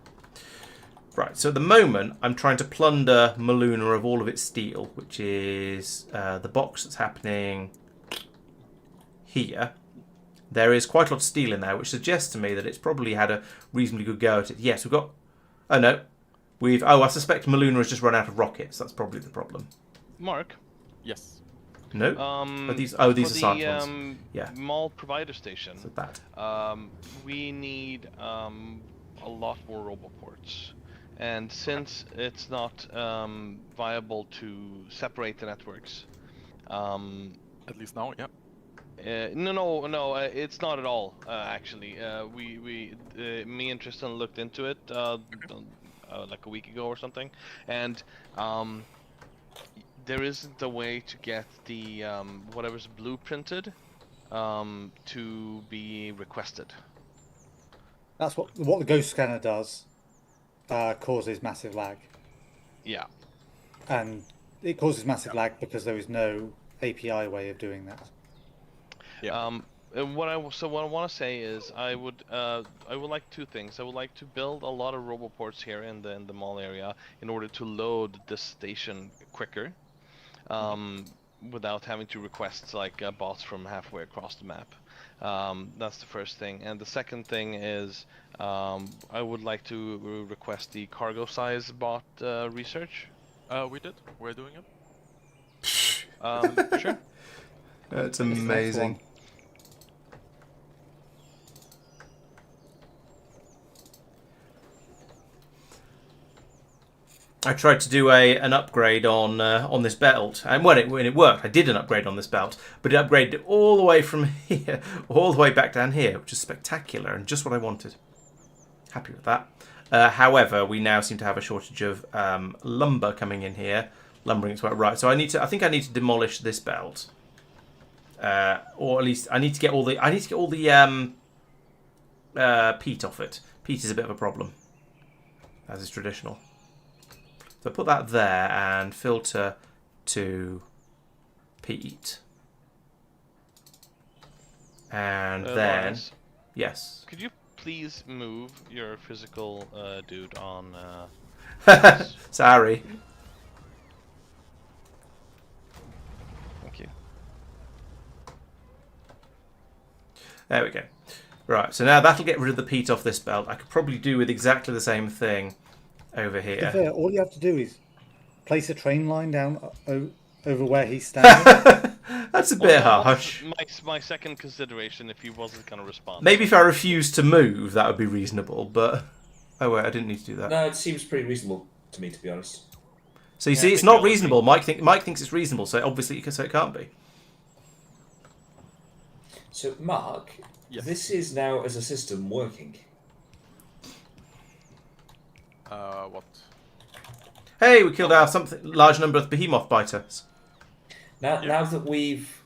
Right, so at the moment, I'm trying to plunder Maluna of all of its steel, which is the box that's happening here. There is quite a lot of steel in there, which suggests to me that it's probably had a reasonably good go at it. Yes, we've got... Oh, no. I suspect Maluna has just run out of rockets. That's probably the problem. Mark? Yes. No? These are silent ones. Yeah. Mall provider station. So that. We need a lot more roboports. And since it's not viable to separate the networks... At least now, yeah. No, it's not at all, actually. Me and Tristan looked into it like a week ago or something, and there isn't a way to get the whatever's blueprinted to be requested. That's what the ghost scanner does. Causes massive lag. Yeah. And it causes massive lag because there is no API way of doing that. Yeah. What I want to say is I would like two things. I would like to build a lot of roboports here in the mall area in order to load this station quicker, without having to request like bots from halfway across the map. That's the first thing, and the second thing is I would like to request the cargo size bot research. We did. We're doing it. Sure. That's amazing. I tried to do an upgrade on this belt, and when it worked, I did an upgrade on this belt, but it upgraded all the way from here, all the way back down here, which is spectacular and just what I wanted. Happy with that. However, we now seem to have a shortage of lumber coming in here, lumbering its way right. So I think I need to demolish this belt, or at least I need to get all the peat off it. Peat is a bit of a problem, as is traditional. So put that there and filter to peat. And then... Laurence, yes. could you please move your physical dude on... Sorry. Thank you. There we go. Right, so now that'll get rid of the peat off this belt. I could probably do with exactly the same thing over here. To be fair, all you have to do is place a train line down over where he's standing. That's a bit Well, harsh. my second consideration if he wasn't going to respond. Maybe if I refused to move, that would be reasonable, but... Oh, wait, I didn't need to do that. No, it seems pretty reasonable to me, to be honest. So you Yeah, see, I it's think not we all reasonable. Mike thinks it's reasonable, so obviously so it can't be. So, Mark, Yes. this is now as a system working. What? Hey, we killed our large number of behemoth biters. Now that we've...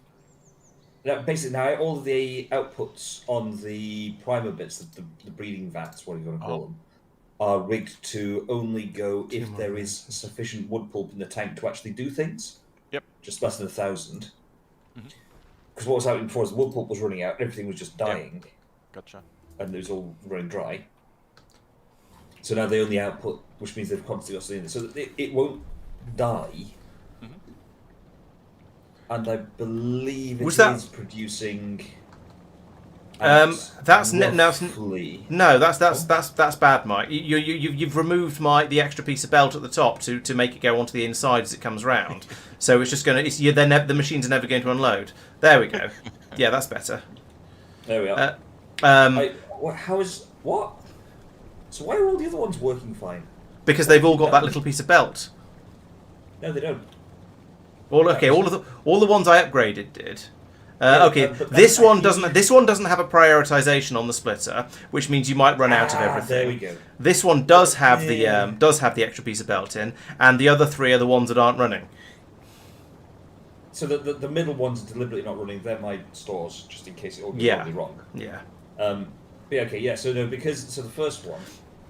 Basically, now all of the outputs on the primer bits, the breeding vats, what are you going to call them, are rigged to only go if there is sufficient wood pulp in the tank to actually do things. Yep. Just less than 1,000. Because what was happening before is the wood pulp was running out, everything was just dying, Gotcha. and it was all running dry. So now they only output, which means they've constantly got something in there. So that it won't die. And I believe it is producing. That's roughly... No, that's bad, Mike. You've removed the extra piece of belt at the top to make it go onto the inside as it comes round. So it's just going to. The machines are never going to unload. There we go. Yeah, that's better. There we are. How is what? So why are all the other ones working fine? Because they've all got that little piece of belt. No, they don't. All the ones I upgraded did. Okay, this one doesn't. This one doesn't have a prioritization on the splitter, which means you might run out of everything. There we go. This one does have the extra piece of belt in, and the other three are the ones that aren't running. So the middle ones are deliberately not running. They're my stores, just in case it all goes horribly wrong. Yeah. Okay. Yeah. So no, the first one,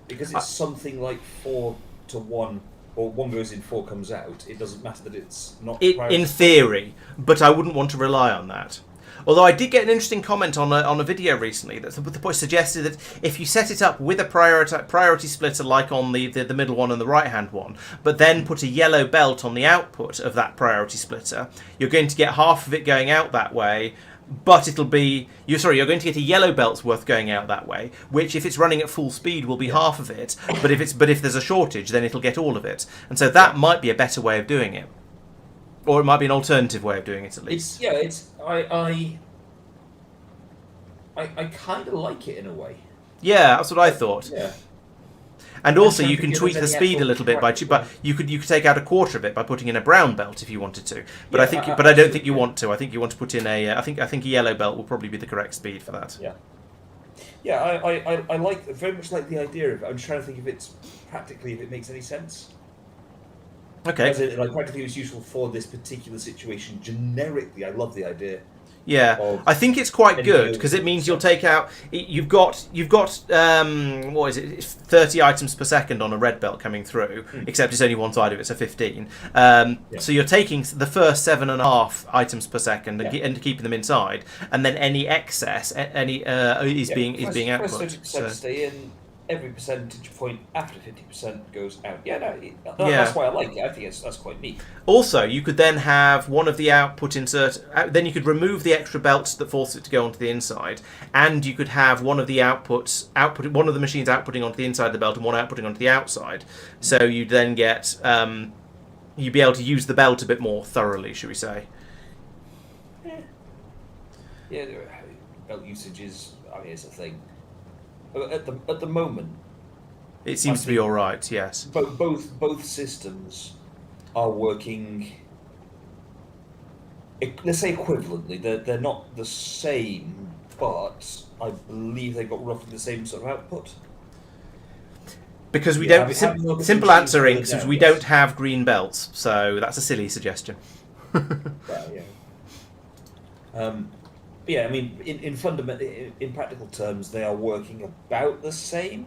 because it's something like 4-1. Or 1 goes in, 4 comes out. It doesn't matter that it's not. In theory, but I wouldn't want to rely on that. Although I did get an interesting comment on a video recently that suggested that if you set it up with a priority splitter like on the middle one and the right hand one, but then put a yellow belt on the output of that priority splitter, you're going to get half of it going out that way. But you're going to get a yellow belt's worth going out that way, which if it's running at full speed will be half of it. But if there's a shortage, then it'll get all of it. And so that might be a better way of doing it, or it might be an alternative way of doing it at least. I kind of like it in a way. Yeah, that's what I thought. Yeah. And also, you can tweak the speed a little bit but you could take out a quarter of it by putting in a brown belt if you wanted to. But I don't think you want to. I think you want to put in I think a yellow belt will probably be the correct speed for that. Yeah. Yeah, I very much like the idea of it. I'm trying to think if it makes any sense. Okay. As in, practically it's useful for this particular situation. Generically, I love the idea. Yeah, I think it's quite good because it means you'll take out. You've got what is it? It's 30 items per second on a red belt coming through, except it's only one side of it, so 15. So you're taking the first 7.5 items per second and keeping them inside, and then any excess is being output. 30% stay in. Every percentage point after 50% goes out. Yeah, no, that's why I like it. I think that's quite neat. Also, you could then have one of the output insert. Then you could remove the extra belts that force it to go onto the inside, and you could have one of the one of the machines outputting onto the inside of the belt and one outputting onto the outside. So you then get you'd be able to use the belt a bit more thoroughly, should we say? Yeah, belt usage is. It's a thing. At the moment, it seems to be all right. Yes. Both systems are working. Let's say equivalently. They're not the same, but I believe they've got roughly the same sort of output. Because we don't. Simple answer, Inks. We don't have green belts, so that's a silly suggestion. Well, yeah. Yeah, I mean, in practical terms, they are working about the same.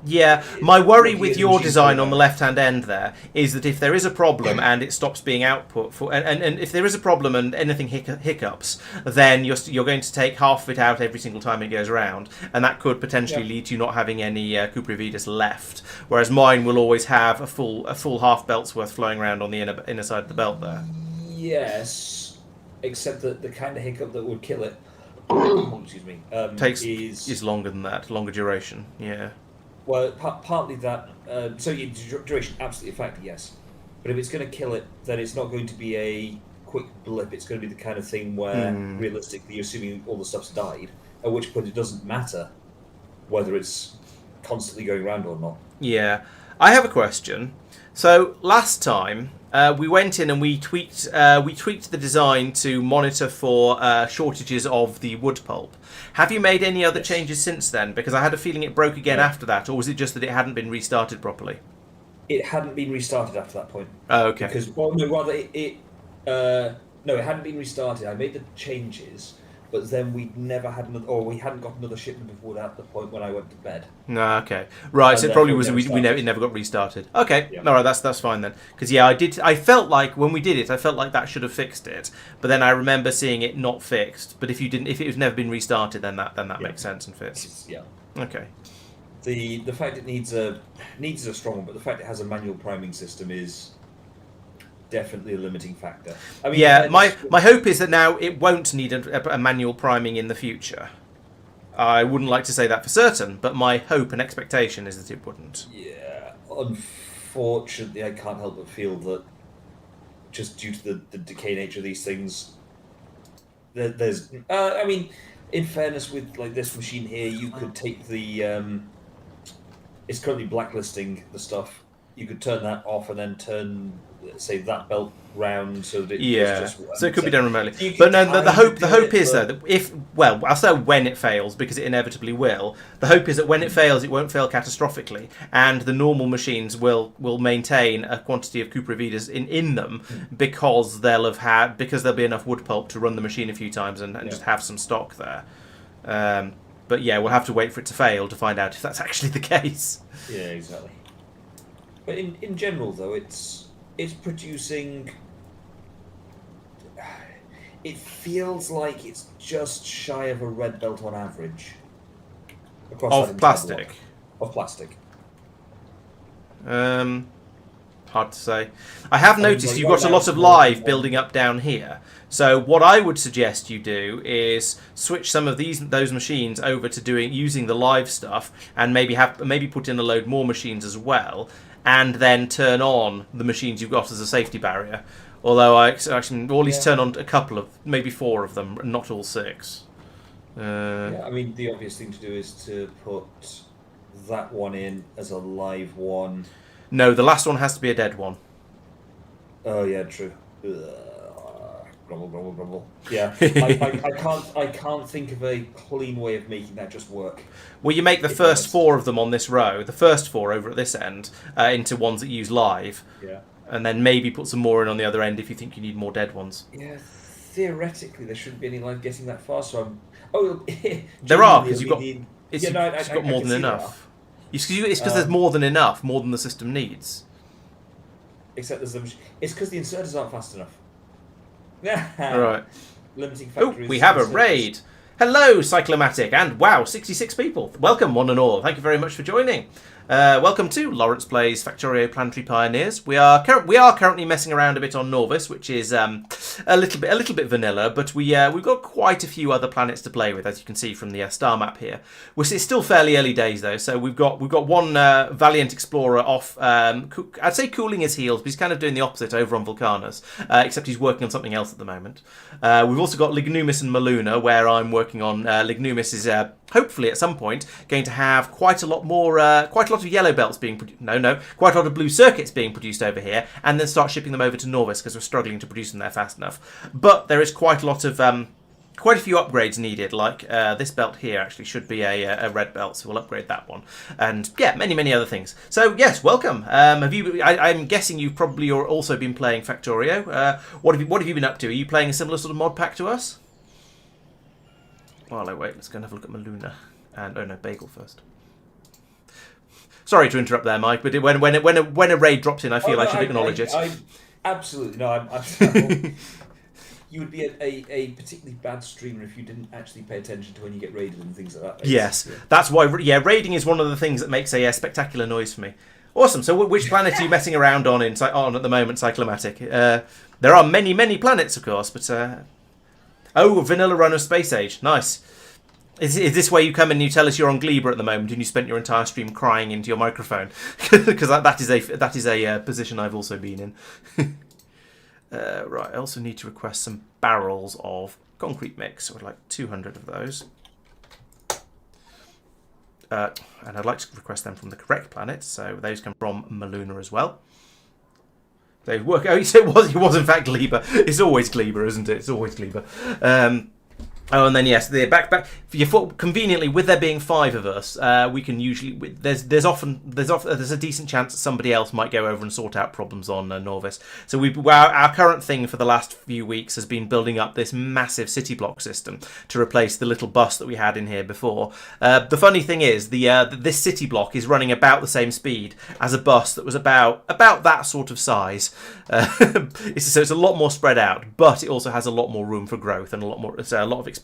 Yeah, my worry with your design on the left-hand end there is that if there is a problem and it stops being output and if there is a problem and anything hiccups, then you're going to take half of it out every single time it goes around, and that could potentially lead to you not having any Cuprividis left. Whereas mine will always have a full half belt's worth flowing around on the inner side of the belt there. Yes. Except that the kind of hiccup that would kill it, excuse me, is longer than that, longer duration. Yeah. Well, partly that. So duration, absolutely a factor, yes. But if it's going to kill it, then it's not going to be a quick blip. It's going to be the kind of thing where, realistically, you're assuming all the stuff's died, at which point it doesn't matter whether it's constantly going around or not. Yeah. I have a question. So last time we went in and we tweaked the design to monitor for shortages of the wood pulp. Have you made any other changes since then? Because I had a feeling it broke again after that, or was it just that it hadn't been restarted properly? It hadn't been restarted after that point. Oh, okay. Because, well, no, rather no, it hadn't been restarted. I made the changes, but then we hadn't got another shipment of wood at the point when I went to bed. No, okay, right. And So it probably was it never got restarted. Okay, Yeah. all right, that's fine then. Because yeah, I felt like when we did it, I felt like that should have fixed it. But then I remember seeing it not fixed. But if it was never been restarted, then that makes sense and fits. Yeah. Okay. The fact it needs a strong one, but the fact it has a manual priming system is definitely a limiting factor. I mean, Yeah, my hope is that now it won't need a manual priming in the future. I wouldn't like to say that for certain, but my hope and expectation is that it wouldn't. Yeah, unfortunately, I can't help but feel that just due to the decay nature of these things, there's. I mean, in fairness, with like this machine here, you could take the. It's currently blacklisting the stuff. You could turn that off and then turn, say, that belt round so that it's just one. So it could be done remotely. You But can no, the kind of hope do it, is though that I'll say when it fails because it inevitably will. The hope is that when it fails, it won't fail catastrophically, and the normal machines will maintain a quantity of Cupravidas in them because there'll be enough wood pulp to run the machine a few times and just have some stock there. But yeah, we'll have to wait for it to fail to find out if that's actually the case. Yeah, exactly. But in general, though, it's producing. It feels like it's just shy of a red belt on average. Across Of plastic. Of plastic. Hard to say. I have noticed you've got a lot of live building up down here. So what I would suggest you do is switch some of those machines over to using the live stuff, and maybe put in a load more machines as well, and then turn on the machines you've got as a safety barrier. Although I actually at least turn on a couple of, maybe 4 of them, not all 6. Yeah, I mean the obvious thing to do is to put that one in as a live one. No, the last one has to be a dead one. Oh yeah, true. Grumble, grumble, grumble. Yeah, I can't think of a clean way of making that just work. Well, you make the first 4 of them on this row, the first 4 over at this end, into ones that use live. Yeah. And then maybe put some more in on the other end if you think you need more dead ones. Yeah, theoretically there shouldn't be any live getting that far. So I'm. There are because it's I got more can than see enough. It's because there's more than enough, more than the system needs. Except it's because the inserters aren't fast enough. Right. Limiting Oh, factories. we have a raid. Hello, Cyclomatic, and wow, 66 people. Welcome, one and all. Thank you very much for joining. Welcome to Laurence Plays Factorio Planetary Pioneers. We are currently messing around a bit on Nauvis, which is a little bit vanilla, but we've got quite a few other planets to play with, as you can see from the star map here. It's still fairly early days though, so we've got one valiant explorer off. I'd say cooling his heels, but he's kind of doing the opposite over on Vulcanus, except he's working on something else at the moment. We've also got Lignumis and Maluna, where I'm working on. Lignumis is hopefully at some point going to have quite a lot of yellow belts being produced. Quite a lot of blue circuits being produced over here, and then start shipping them over to Nauvis because we're struggling to produce them there fast enough. But there is quite a few upgrades needed. Like this belt here actually should be a red belt, so we'll upgrade that one, and yeah, many other things. So yes, welcome. I'm guessing you've probably also been playing Factorio. What have you been up to? Are you playing a similar sort of mod pack to us? While I wait, let's go and have a look at Maluna. And Bagel first. Sorry to interrupt there, Mike, but when a raid drops in, I feel I should acknowledge it. Absolutely no. I'm you would be a particularly bad streamer if you didn't actually pay attention to when you get raided and things like that. Yes, that's why. Yeah, raiding is one of the things that makes a spectacular noise for me. Awesome. So, which planet are you messing around on at the moment, Cyclomatic? There are many planets, of course, but vanilla run of Space Age, nice. Is this where you come in and you tell us you're on Gleber at the moment and you spent your entire stream crying into your microphone? Because that is a position I've also been in. Right, I also need to request some barrels of concrete mix. I would like 200 of those. And I'd like to request them from the correct planet, so those come from Maluna as well. They work. Oh, so it was in fact Gleber. It's always Gleber, isn't it? It's always Gleber. Oh, and then yes, the back. Conveniently, with there being 5 of us, we can usually there's a decent chance that somebody else might go over and sort out problems on Nauvis. So our current thing for the last few weeks has been building up this massive city block system to replace the little bus that we had in here before. The funny thing is, this city block is running about the same speed as a bus that was about that sort of size. So it's a lot more spread out, but it also has a lot more room for growth and a lot of expansion.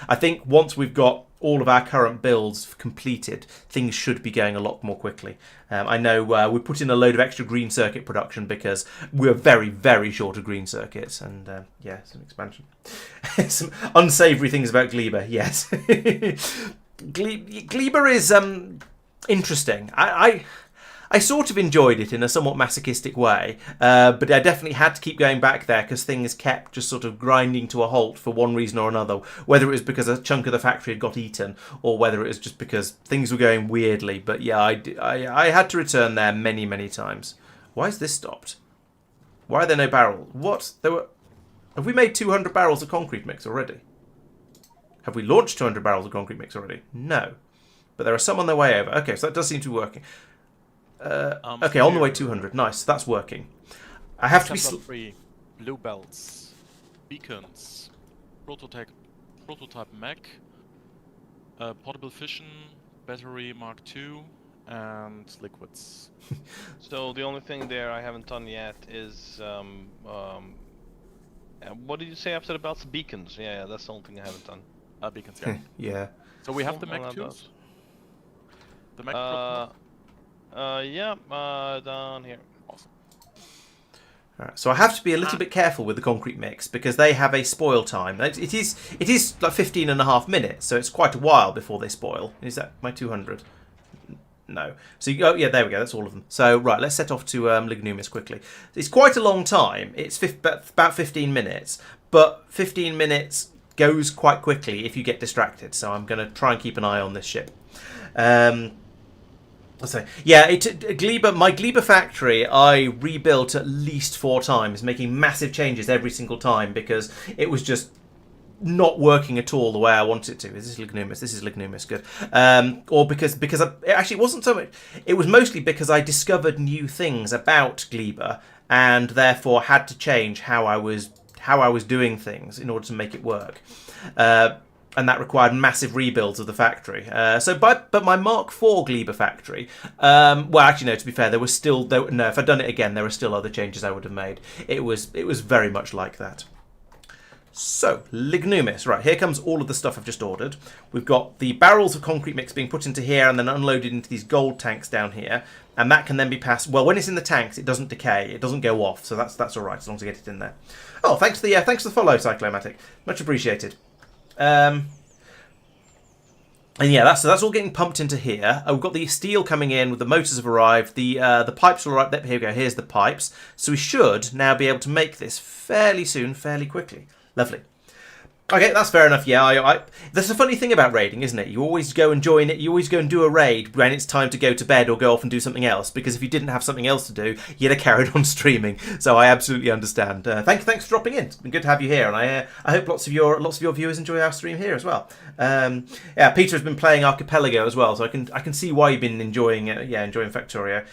I think once we've got all of our current builds completed, things should be going a lot more quickly. I know we put in a load of extra green circuit production because we're very, very short of green circuits, and yeah, some expansion. Some unsavoury things about Gleber, yes. Gleber is interesting. I sort of enjoyed it in a somewhat masochistic way, but I definitely had to keep going back there because things kept just sort of grinding to a halt for one reason or another, whether it was because a chunk of the factory had got eaten or whether it was just because things were going weirdly. But yeah, I had to return there many, many times. Why is this stopped? Why are there no barrels? What? Have we made 200 barrels of concrete mix already? Have we launched 200 barrels of concrete mix already? No. But there are some on their way over. Okay, so that does seem to be working. Okay, on the way 200. Nice, that's working. I have to be... Free blue belts, beacons, prototype mech, portable fission, battery Mark II, and liquids. So the only thing there I haven't done yet is what did you say after the belts? Beacons. Yeah, that's the only thing I haven't done. Beacons, yeah. Yeah. So we have the mech tools. The mech. Down here. Awesome. Alright, so I have to be a little bit careful with the concrete mix because they have a spoil time. It is like 15.5 minutes, so it's quite a while before they spoil. Is that my 200? No. So yeah, there we go. That's all of them. So right, let's set off to Lignumis quickly. It's quite a long time. It's about 15 minutes, but 15 minutes goes quite quickly if you get distracted. So I'm going to try and keep an eye on this ship. So, yeah, my Gleber factory I rebuilt at least 4 times, making massive changes every single time because it was just not working at all the way I wanted it to. Is this Lignumis? This is Lignumis, good. Or because it wasn't so much. It was mostly because I discovered new things about Gleber and therefore had to change how I was doing things in order to make it work. And that required massive rebuilds of the factory. But my Mark IV Gleber factory, well, actually, no, to be fair, if I'd done it again, there were still other changes I would have made. It was very much like that. So, Lignumis. Right, here comes all of the stuff I've just ordered. We've got the barrels of concrete mix being put into here and then unloaded into these gold tanks down here. And that can then be passed... Well, when it's in the tanks, it doesn't decay. It doesn't go off, so that's all right, as long as I get it in there. Oh, thanks for the follow, Cyclomatic. Much appreciated. And yeah, that's all getting pumped into here. We've got the steel coming in, with the motors have arrived. The pipes will arrive. Here we go. Here's the pipes. So we should now be able to make this fairly soon, fairly quickly. Lovely. Okay, that's fair enough. Yeah, that's the funny thing about raiding, isn't it? You always go and join it. You always go and do a raid when it's time to go to bed or go off and do something else. Because if you didn't have something else to do, you'd have carried on streaming. So I absolutely understand. Thanks for dropping in. It's been good to have you here, and I hope lots of your viewers enjoy our stream here as well. Yeah, Peter has been playing Archipelago as well, so I can see why you've been enjoying it. Yeah, enjoying Factorio.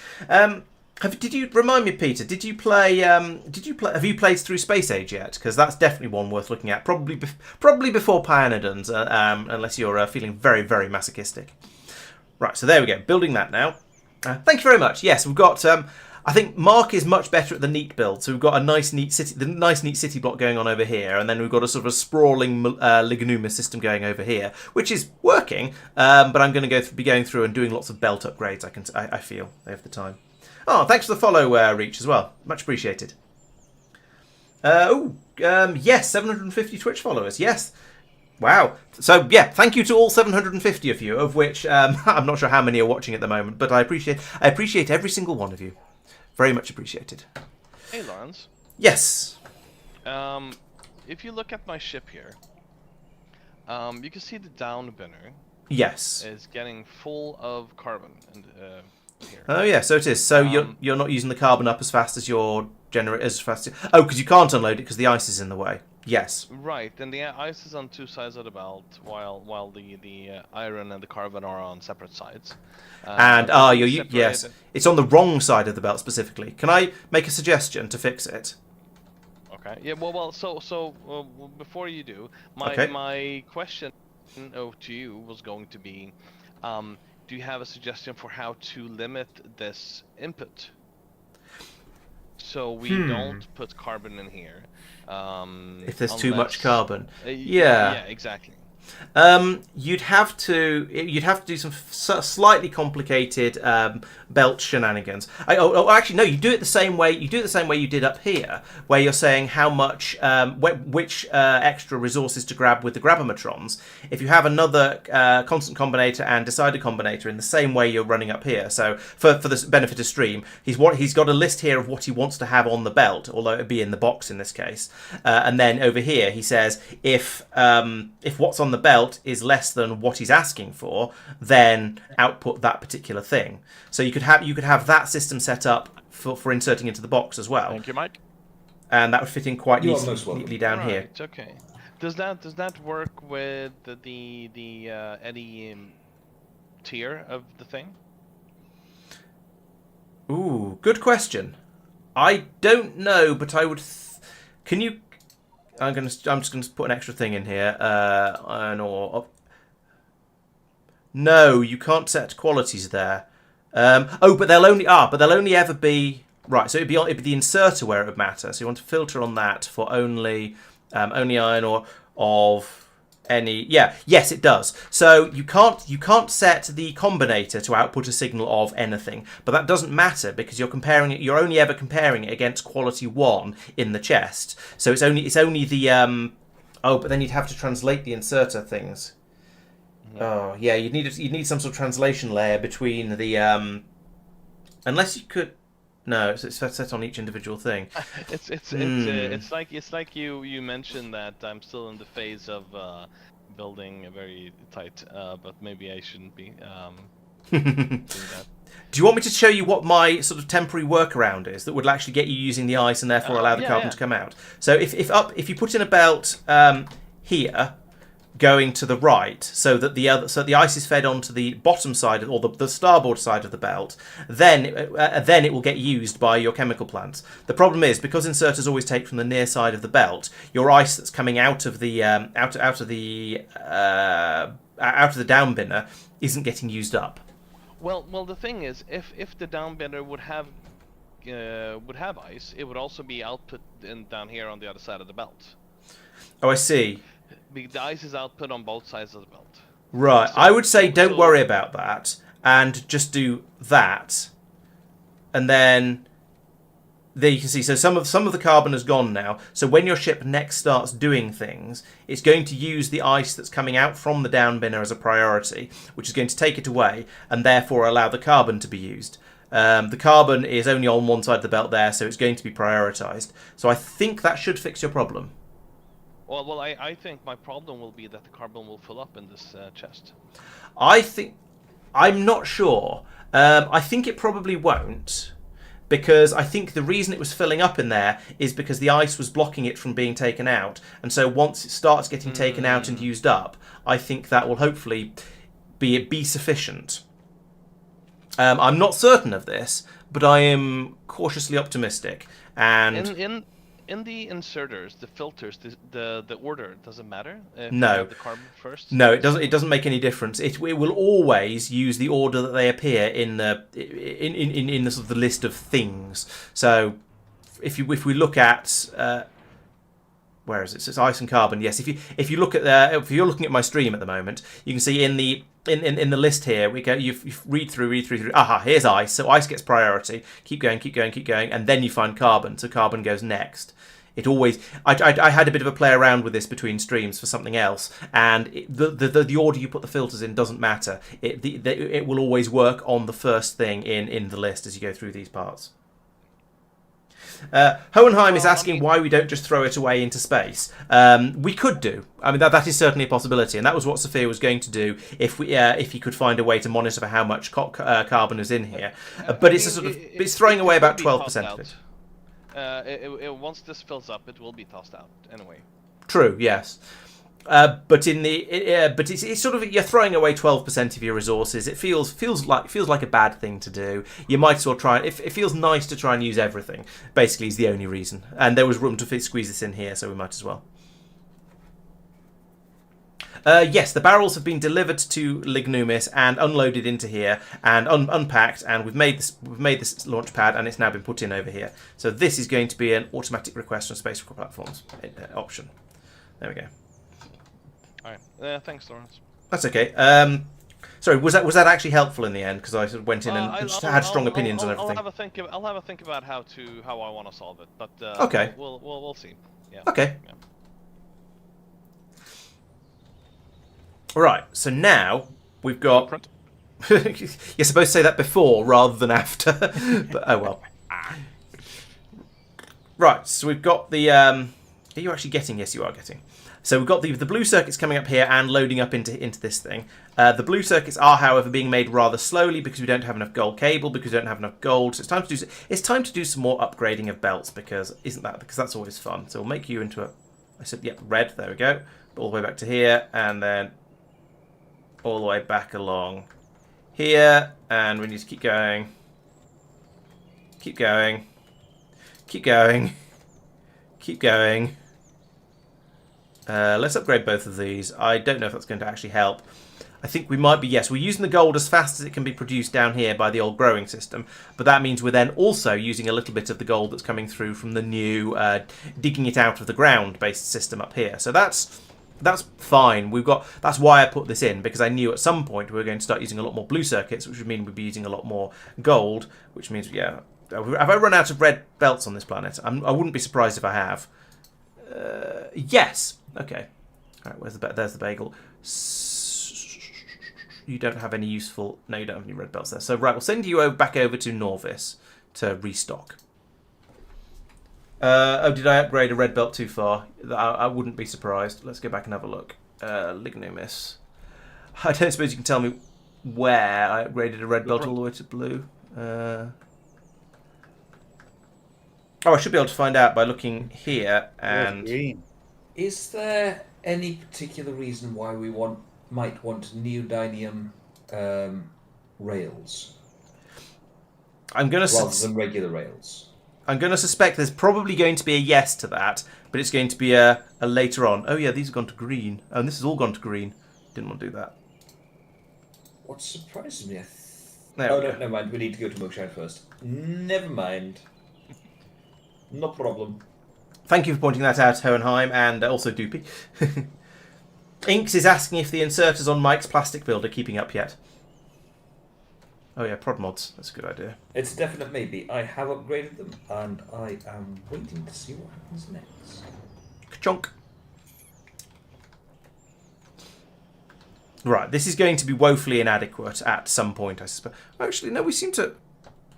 Did you remind me, Peter? Did you play? Have you played through Space Age yet? Because that's definitely one worth looking at. Probably before Pioneers, unless you're feeling very, very masochistic. Right. So there we go. Building that now. Thank you very much. Yes, we've got. I think Marc is much better at the neat build. So we've got a nice neat city block going on over here, and then we've got a sort of a sprawling Lignumis system going over here, which is working. But I'm going to be going through and doing lots of belt upgrades. I feel over the time. Oh, thanks for the follow, Reach, as well. Much appreciated. Yes, 750 Twitch followers. Yes. Wow. So, yeah, thank you to all 750 of you, of which I'm not sure how many are watching at the moment, but I appreciate every single one of you. Very much appreciated. Hey, Laurence. Yes. If you look at my ship here, you can see the down binner Yes. is getting full of carbon here. Oh, yeah, so it is. So you're not using the carbon up as fast as your generator, Oh, because you can't unload it because the ice is in the way. Yes. Right, and the ice is on two sides of the belt, while the iron and the carbon are on separate sides. And yes, separated. it's on the wrong side of the belt specifically. Can I make a suggestion to fix it? Okay. Yeah. Well. So before you do, Okay. my question to you was going to be, do you have a suggestion for how to limit this input? So we don't put carbon in here. If there's too much carbon. Yeah, exactly. You'd have to do some slightly complicated belt shenanigans. Actually, no. You do it the same way. You do it the same way you did up here, where you're saying how much, which extra resources to grab with the grabometrons. If you have another constant combinator and decider combinator in the same way you're running up here. So for the benefit of stream, he's got a list here of what he wants to have on the belt, although it'd be in the box in this case. And then over here he says if what's on the belt is less than what he's asking for, then output that particular thing. So you could have that system set up for inserting into the box as well. Thank you, Mike. And that would fit in quite neatly down here. Okay. Does that work with the any tier of the thing? Ooh, good question. I don't know, but I would. Can you? I'm just going to put an extra thing in here. No, you can't set qualities there. But they'll only ever be right. So it'd be the inserter where it would matter. So you want to filter on that for only iron ore of any. Yeah, yes, it does. So you can't set the combinator to output a signal of anything, but that doesn't matter because you're comparing it. You're only ever comparing it against quality 1 in the chest. So it's only the but then you'd have to translate the inserter things. Oh yeah, you'd need some sort of translation layer between the unless you could. No, it's set on each individual thing. It's like you mentioned that I'm still in the phase of building a very tight, but maybe I shouldn't be doing that. Do you want me to show you what my sort of temporary workaround is that would actually get you using the ice and therefore allow the carbon to come out? So if you put in a belt here, going to the right, so that the ice is fed onto the bottom side or the starboard side of the belt, then it will get used by your chemical plants. The problem is because inserters always take from the near side of the belt, your ice that's coming out of the out of the down binner isn't getting used up. Well, the thing is, if the down binner would have ice, it would also be output down here on the other side of the belt. Oh, I see. The ice is output on both sides of the belt. Right. I would say don't worry about that and just do that. And then there you can see, so some of the carbon has gone now. So when your ship next starts doing things, it's going to use the ice that's coming out from the down binner as a priority, which is going to take it away and therefore allow the carbon to be used. The carbon is only on one side of the belt there, so it's going to be prioritized. So I think that should fix your problem. Well, I think my problem will be that the carbon will fill up in this chest. I'm not sure. I think it probably won't, because I think the reason it was filling up in there is because the ice was blocking it from being taken out. And so once it starts getting taken out and used up, I think that will hopefully be sufficient. I'm not certain of this, but I am cautiously optimistic. And in the inserters, the filters, the order doesn't matter. If No. you have the carbon first. No, it doesn't. It doesn't make any difference. It will always use the order that they appear in the sort of the list of things. So, if we look at where is it? So it's ice and carbon. Yes. If you look at if you're looking at my stream at the moment, you can see in the list here we go. You read through. Aha, here's ice. So ice gets priority. Keep going, and then you find carbon. So carbon goes next It always. I had a bit of a play around with this between streams for something else, and the order you put the filters in doesn't matter. It will always work on the first thing in the list as you go through these parts. Hohenheim is asking why we don't just throw it away into space. We could do. I mean, that is certainly a possibility, and that was what Safir was going to do if he could find a way to monitor how much carbon is in here. But it's throwing away about 12% of it. Once this fills up, it will be tossed out anyway. True. Yes. But it's sort of, you're throwing away 12% of your resources. It feels like a bad thing to do. You might as well try. It feels nice to try and use everything. Basically, is the only reason. And there was room to squeeze this in here, so we might as well. Yes, the barrels have been delivered to Lignumis and unloaded into here and unpacked, and we've made this launch pad, and it's now been put in over here. So this is going to be an automatic request from space platforms option. There we go. Alright, thanks, Laurence. That's okay. Sorry, was that actually helpful in the end? Because I sort of went in and had strong opinions on everything. I'll have a think about how I want to solve it, but okay. We'll see. Yeah. Okay. Yeah. Right. So now we've got. You're supposed to say that before rather than after, but oh well. Right. So we've got the. Are you actually getting? Yes, you are getting. So we've got the blue circuits coming up here and loading up into this thing. The blue circuits are, however, being made rather slowly because we don't have enough gold cable, because we don't have enough gold. So it's time to do some more upgrading of belts, because that's always fun. So we'll make you into red. There we go. All the way back to here, and then all the way back along here, and we need to keep going. Keep going. Keep going. Keep going. Let's upgrade both of these. I don't know if that's going to actually help. I think we might be, yes, we're using the gold as fast as it can be produced down here by the old growing system, but that means we're then also using a little bit of the gold that's coming through from the new digging it out of the ground based system up here. So that's fine. That's why I put this in, because I knew at some point we were going to start using a lot more blue circuits, which would mean we'd be using a lot more gold, which means, yeah. Have I run out of red belts on this planet? I wouldn't be surprised if I have. Yes. Okay. All right. There's the bagel. You don't have any useful. No, you don't have any red belts there. So right, we'll send you back over to Nauvis to restock. Did I upgrade a red belt too far? I wouldn't be surprised. Let's go back and have a look. Lignumis. I don't suppose you can tell me where I upgraded a red belt all the way to blue. I should be able to find out by looking here and. Green. Is there any particular reason why we might want neodymium rails? Rather than regular rails. I'm going to suspect there's probably going to be a yes to that, but it's going to be a later on. Oh yeah, these have gone to green. Oh, and this has all gone to green. Didn't want to do that. What surprises me? No, never mind. We need to go to Mookshine first. Never mind. No problem. Thank you for pointing that out, Hohenheim, and also Doopy. Inks is asking if the inserters on Mike's plastic build are keeping up yet. Oh yeah, prod mods. That's a good idea. It's a definite maybe. I have upgraded them, and I am waiting to see what happens next. Ka-chonk. Right, this is going to be woefully inadequate at some point, I suspect. Actually, no, we seem to...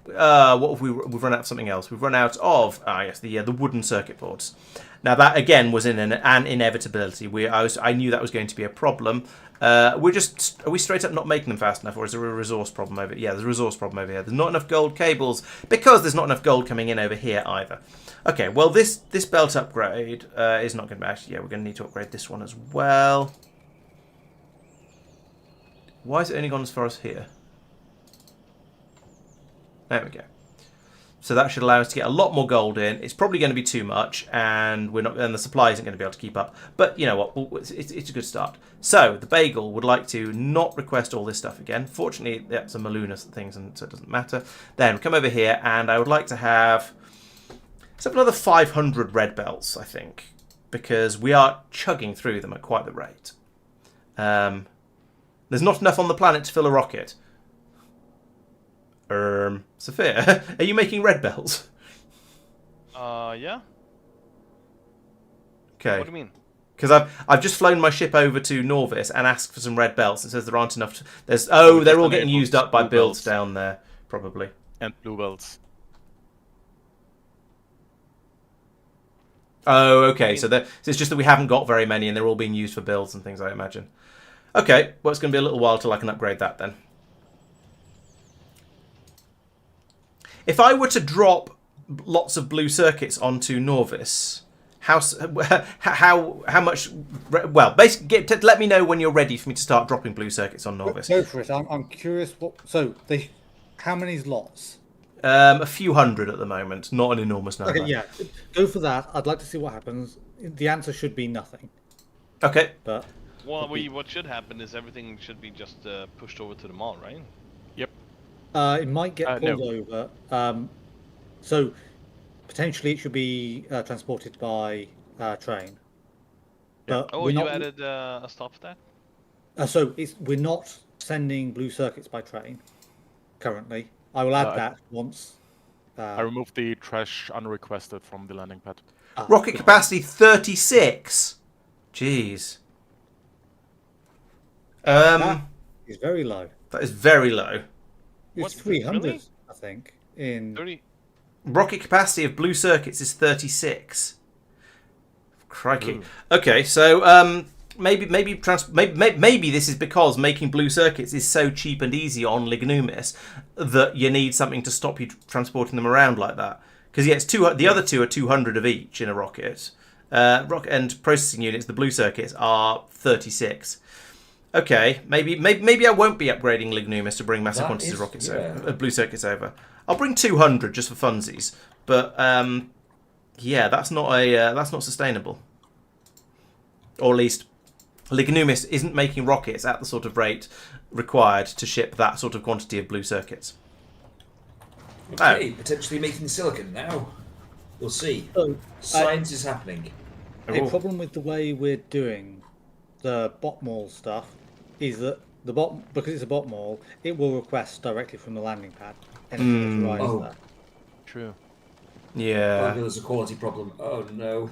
what have we've run out of something else. We've run out of the wooden circuit boards. Now that again was an inevitability. I knew that was going to be a problem. Are we straight up not making them fast enough, or is there a resource problem over here? Yeah, there's a resource problem over here. There's not enough gold cables because there's not enough gold coming in over here either. Okay, well this belt upgrade is not going to be actually. Yeah, we're going to need to upgrade this one as well. Why is it only gone as far as here? There we go. So that should allow us to get a lot more gold in. It's probably going to be too much, and the supply isn't going to be able to keep up. But you know what? It's a good start. So the bagel would like to not request all this stuff again. Fortunately, that's a Maluna things, and so it doesn't matter. Then we come over here, and I would like to have another 500 red belts, I think, because we are chugging through them at quite the rate. There's not enough on the planet to fill a rocket. Safir, are you making red belts? Yeah. Okay. What do you mean? Because I've just flown my ship over to Nauvis and asked for some red belts. It says there aren't enough. They're just all getting used enabled up by blue builds belts. down there, probably. And blue belts. Oh, okay. So it's just that we haven't got very many, and they're all being used for builds and things, I imagine. Okay, well, it's going to be a little while till I can upgrade that then. If I were to drop lots of blue circuits onto Nauvis, how much? Well, basically, let me know when you're ready for me to start dropping blue circuits on Nauvis. Go for it. I'm curious. How many lots? A few hundred at the moment, not an enormous number. Okay, yeah, go for that. I'd like to see what happens. The answer should be nothing. Okay. But Well, what should happen is everything should be just pushed over to the mall, right? Yep. it might get pulled over. So potentially it should be transported by train. But Oh, we're you not, added a stop for that? So we're not sending blue circuits by train currently. I will add that once. I removed the trash unrequested from the landing pad. Rocket capacity 36. Jeez. That is very low. That is very low. It's What, 300, really? I think. In 30. Rocket capacity of blue circuits is 36. Crikey. Ooh. Okay, so maybe this is because making blue circuits is so cheap and easy on Lignumis that you need something to stop you transporting them around like that. Because yeah, the other two are 200 of each in a rocket. Rocket and processing units, the blue circuits are 36. Okay, maybe I won't be upgrading Lignumis to bring massive quantities of rockets over, blue circuits over. I'll bring 200 just for funsies, but yeah, that's not sustainable. Or at least Lignumis isn't making rockets at the sort of rate required to ship that sort of quantity of blue circuits. Okay, potentially making silicon now. We'll see. Science is happening. A problem with the way we're doing the bot mall stuff is that because it's a bot mall, it will request directly from the landing pad. Anything that's rise there. True. Yeah. There's a quality problem. Oh no.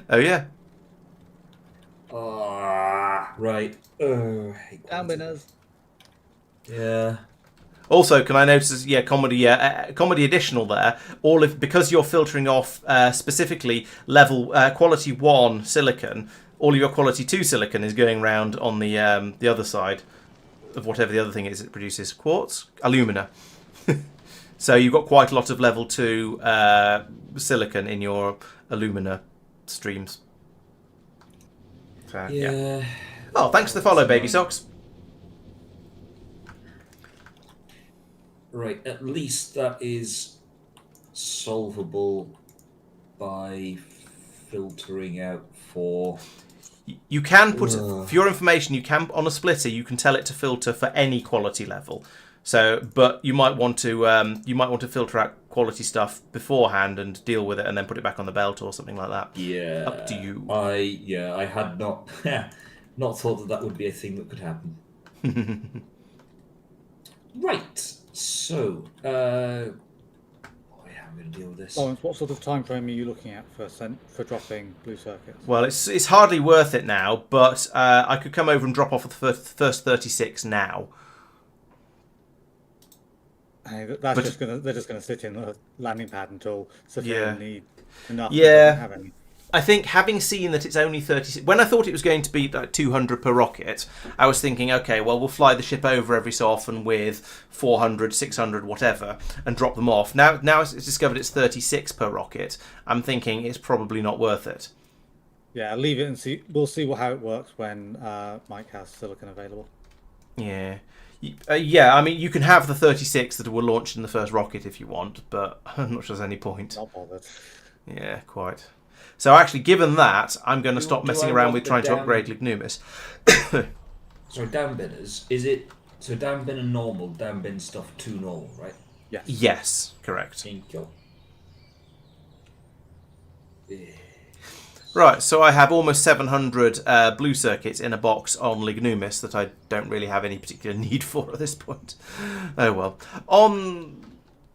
Oh yeah. Right. Oh, I hate Down quality. binners. Yeah. Also, can I notice? Yeah, comedy additional there. Because you're filtering off specifically level quality 1 silicon. All of your quality 2 silicon is going round on the other side of whatever the other thing is it produces. Quartz, alumina. So you've got quite a lot of level 2 silicon in your alumina streams. So, yeah. Oh, thanks for the follow, Baby Socks. Right, at least that is solvable by filtering out for... You can put, for your information, you can, on a splitter, you can tell it to filter for any quality level. So, but you might want to filter out quality stuff beforehand and deal with it, and then put it back on the belt or something like that. Yeah. Up to you. I had not not thought that would be a thing that could happen. Right. So, I'm going to deal with this. Laurence, what sort of time frame are you looking at for dropping blue circuits? Well, it's hardly worth it now, but I could come over and drop off the first 36 now. Hey, they're just gonna sit in the landing pad until Safir need enough. Yeah. Have any. I think having seen that it's only 36... When I thought it was going to be like 200 per rocket, I was thinking, okay, well, we'll fly the ship over every so often with 400, 600, whatever, and drop them off. Now it's discovered it's 36 per rocket. I'm thinking it's probably not worth it. Yeah, leave it and see. We'll see how it works when Mike has silicon available. Yeah. Yeah, I mean, you can have the 36 that were launched in the first rocket if you want, but I'm not sure there's any point. Not bothered. Yeah, quite. So actually, given that, I'm going to stop messing around with trying to upgrade Lignumis. Sorry, down binners. Is it so down bin and normal? Down bin stuff to normal, right? Yes. Yes, correct. Thank you. Right, so I have almost 700 blue circuits in a box on Lignumis that I don't really have any particular need for at this point. Oh well. On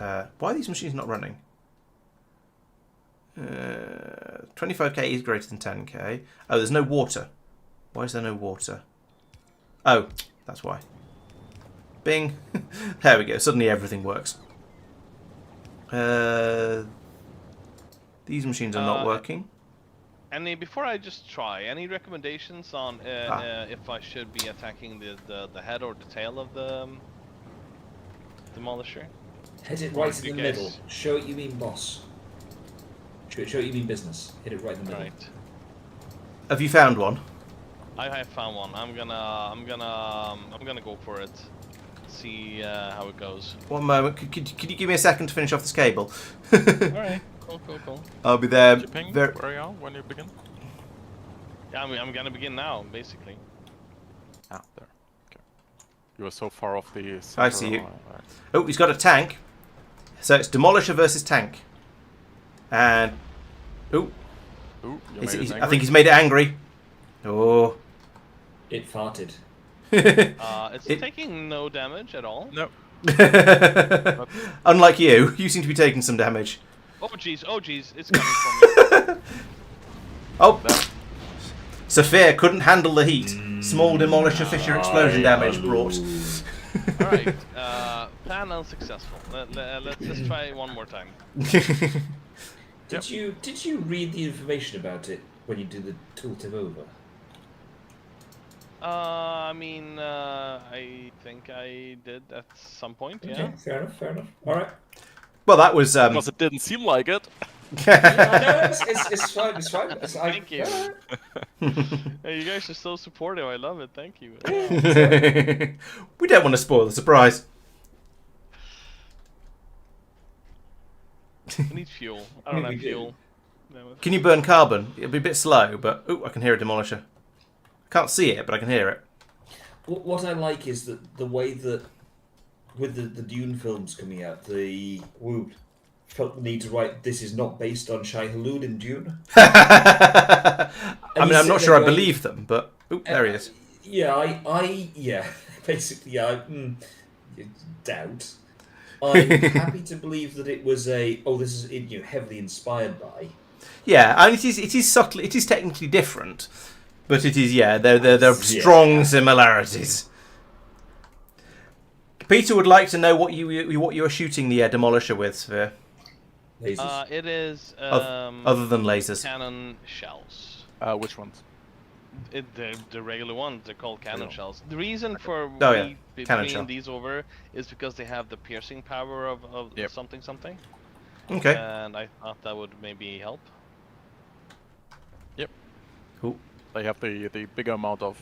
Why are these machines not running? 25k is greater than 10k. Oh, there's no water. Why is there no water? Oh, that's why. Bing. There we go. Suddenly everything works. These machines are not working. Before I just try, any recommendations on if I should be attacking the head or the tail of the demolisher? Hit it right in the middle. Show it you mean boss. Show it you mean business. Hit it right in the middle. Right. Have you found one? I have found one. I'm gonna go for it. See how it goes. One moment. Could you give me a second to finish off this cable? All right. Cool. I'll be there. Did you ping Very... where you are when you begin? Yeah, I'm gonna begin now, basically. Ah, there. Okay. You were so far off the center. I see you. Oh, he's got a tank. So it's Demolisher versus tank. And... Ooh. Ooh, I think he's made it angry. Oh. It farted. It's taking no damage at all. No. Unlike you seem to be taking some damage. Oh jeez, it's coming for me. Oh. Safir couldn't handle the heat. Small Demolisher Fisher explosion damage brought. Alright, plan unsuccessful. Let's try one more time. Did you read the information about it when you did the tooltip over? I think I did at some point, yeah. Okay, fair enough. Alright. Well, that was... Because it didn't seem like it. It's fine. Thank you. Hey, you guys are so supportive. I love it. Thank you. We don't want to spoil the surprise. I need fuel. I don't have fuel. Can you burn carbon? It'll be a bit slow, but... Ooh, I can hear a Demolisher. I can't see it, but I can hear it. What I like is that the way that, with the Dune films coming out, the Wood felt the need to write, this is not based on Shai Hulud in Dune. I'm not sure I believe them, but... Ooh, there he is. Yeah, basically, doubt. I'm happy to believe that it was this is heavily inspired by. Yeah, I mean, it is subtly, it is technically different, but it is, there are strong similarities. Peter would like to know what you are shooting the Demolisher with, Safir. Lasers. It is other than lasers. Cannon shells. Which ones? The regular ones, they're called cannon shells. The reason for bringing these over is because they have the piercing power of something. Okay. And I thought that would maybe help. Yep. Cool. They have the bigger amount of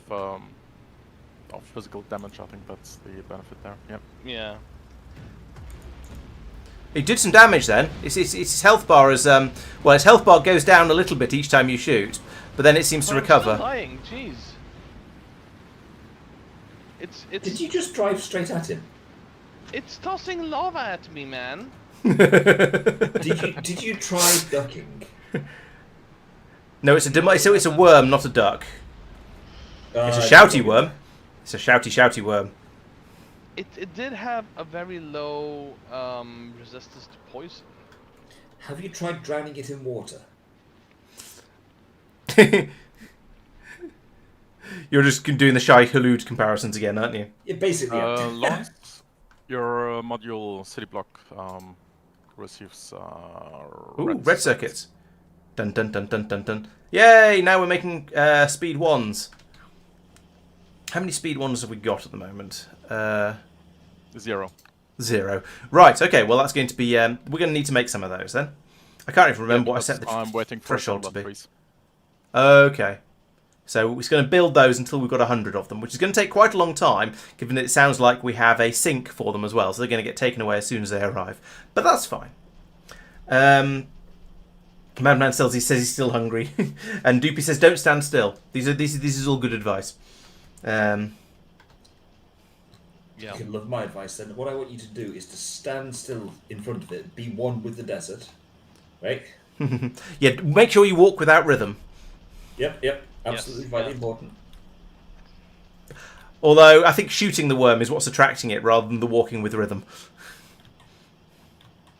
physical damage. I think that's the benefit there. Yep. Yeah. It did some damage then. Its health bar is its health bar goes down a little bit each time you shoot, but then it seems to recover. I'm still dying. Jeez. It's. Did you just drive straight at him? It's tossing lava at me, man. Did you try ducking? No, it's a worm, not a duck. It's a shouty worm. It's a shouty worm. It did have a very low resistance to poison. Have you tried drowning it in water? You're just doing the Shai Hulud comparisons again, aren't you? Yeah, basically. Laurence, your module city block receives red circuits. Dun dun dun dun dun dun. Yay! Now we're making speed ones. How many speed ones have we got at the moment? 0. 0. Right. Okay. Well, that's going to be. We're going to need to make some of those then. I can't even remember what I set the I'm waiting for threshold to be. Trees. Okay. So we're going to build those until we've got 100 of them, which is going to take quite a long time, given that it sounds like we have a sink for them as well. So they're going to get taken away as soon as they arrive. But that's fine. Madman Selzy says he's still hungry, and Doopy says don't stand still. This is all good advice. Yeah. You can love my advice then. What I want you to do is to stand still in front of it, be one with the desert, right? Yeah, make sure you walk without rhythm. Yep. Absolutely vitally important. Although I think shooting the worm is what's attracting it rather than the walking with rhythm.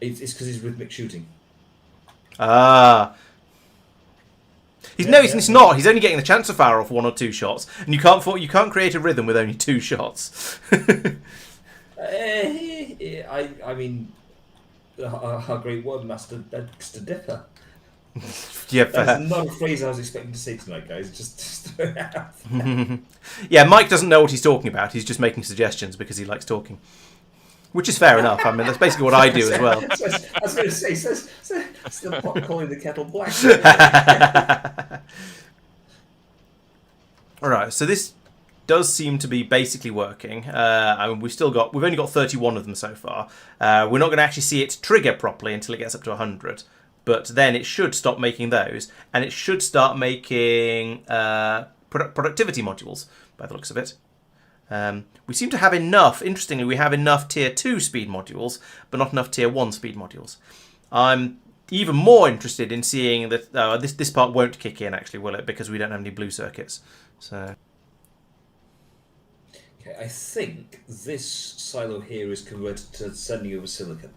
It's because he's rhythmic shooting. Ah. He's not. He's only getting the chance to fire off 1 or 2 shots, and you can't create a rhythm with only 2 shots. I mean, our great one master begs to differ. Yeah, That's not a phrase I was expecting to say tonight, guys. Just throw it out. yeah. Mike doesn't know what he's talking about. He's just making suggestions because he likes talking, which is fair enough. I mean, that's basically what I do as well. I was going to say, so it's the pot calling the kettle black. All right, so this does seem to be basically working. I mean, we've only got 31 of them so far. We're not going to actually see it trigger properly until it gets up to 100. But then it should stop making those, and it should start making productivity modules, by the looks of it. We seem to have enough, interestingly, we have enough tier 2 speed modules, but not enough tier 1 speed modules. I'm even more interested in seeing that this part won't kick in, actually, will it? Because we don't have any blue circuits. So, Okay, I think this silo here is converted to sending over silicon.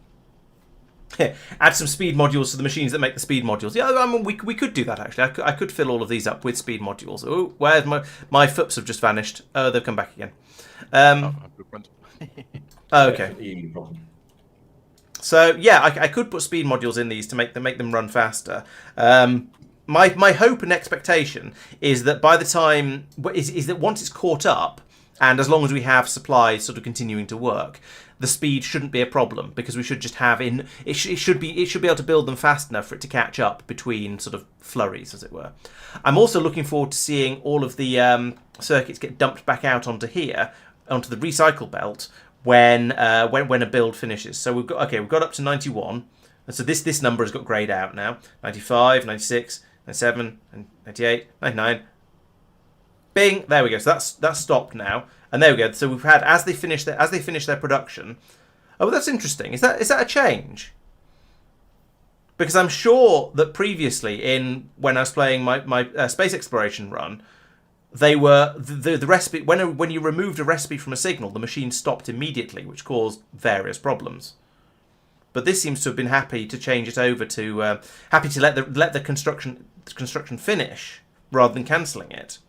add some speed modules to the machines that make the speed modules. Yeah, I mean, we could do that, actually. I could fill all of these up with speed modules. Oh, where's my foots have just vanished. Oh, they've come back again. Okay. So, yeah, I could put speed modules in these to make them run faster. My hope and expectation is that by the time... is that once it's caught up, and as long as we have supplies sort of continuing to work, the speed shouldn't be a problem, because we should just have it should be able to build them fast enough for it to catch up between sort of flurries, as it were. I'm also looking forward to seeing all of the circuits get dumped back out onto here, onto the recycle belt, when a build finishes. So we've got up to 91, and so this number has got grayed out now. 95, 96, 97, 98, 99. Bing, there we go. So that's stopped now, and there we go. So we've had as they finish their production. Oh, that's interesting. Is that a change? Because I'm sure that previously, when I was playing my space exploration run, they were the recipe when you removed a recipe from a signal, the machine stopped immediately, which caused various problems. But this seems to have been happy to change it over to happy to let the construction finish rather than cancelling it.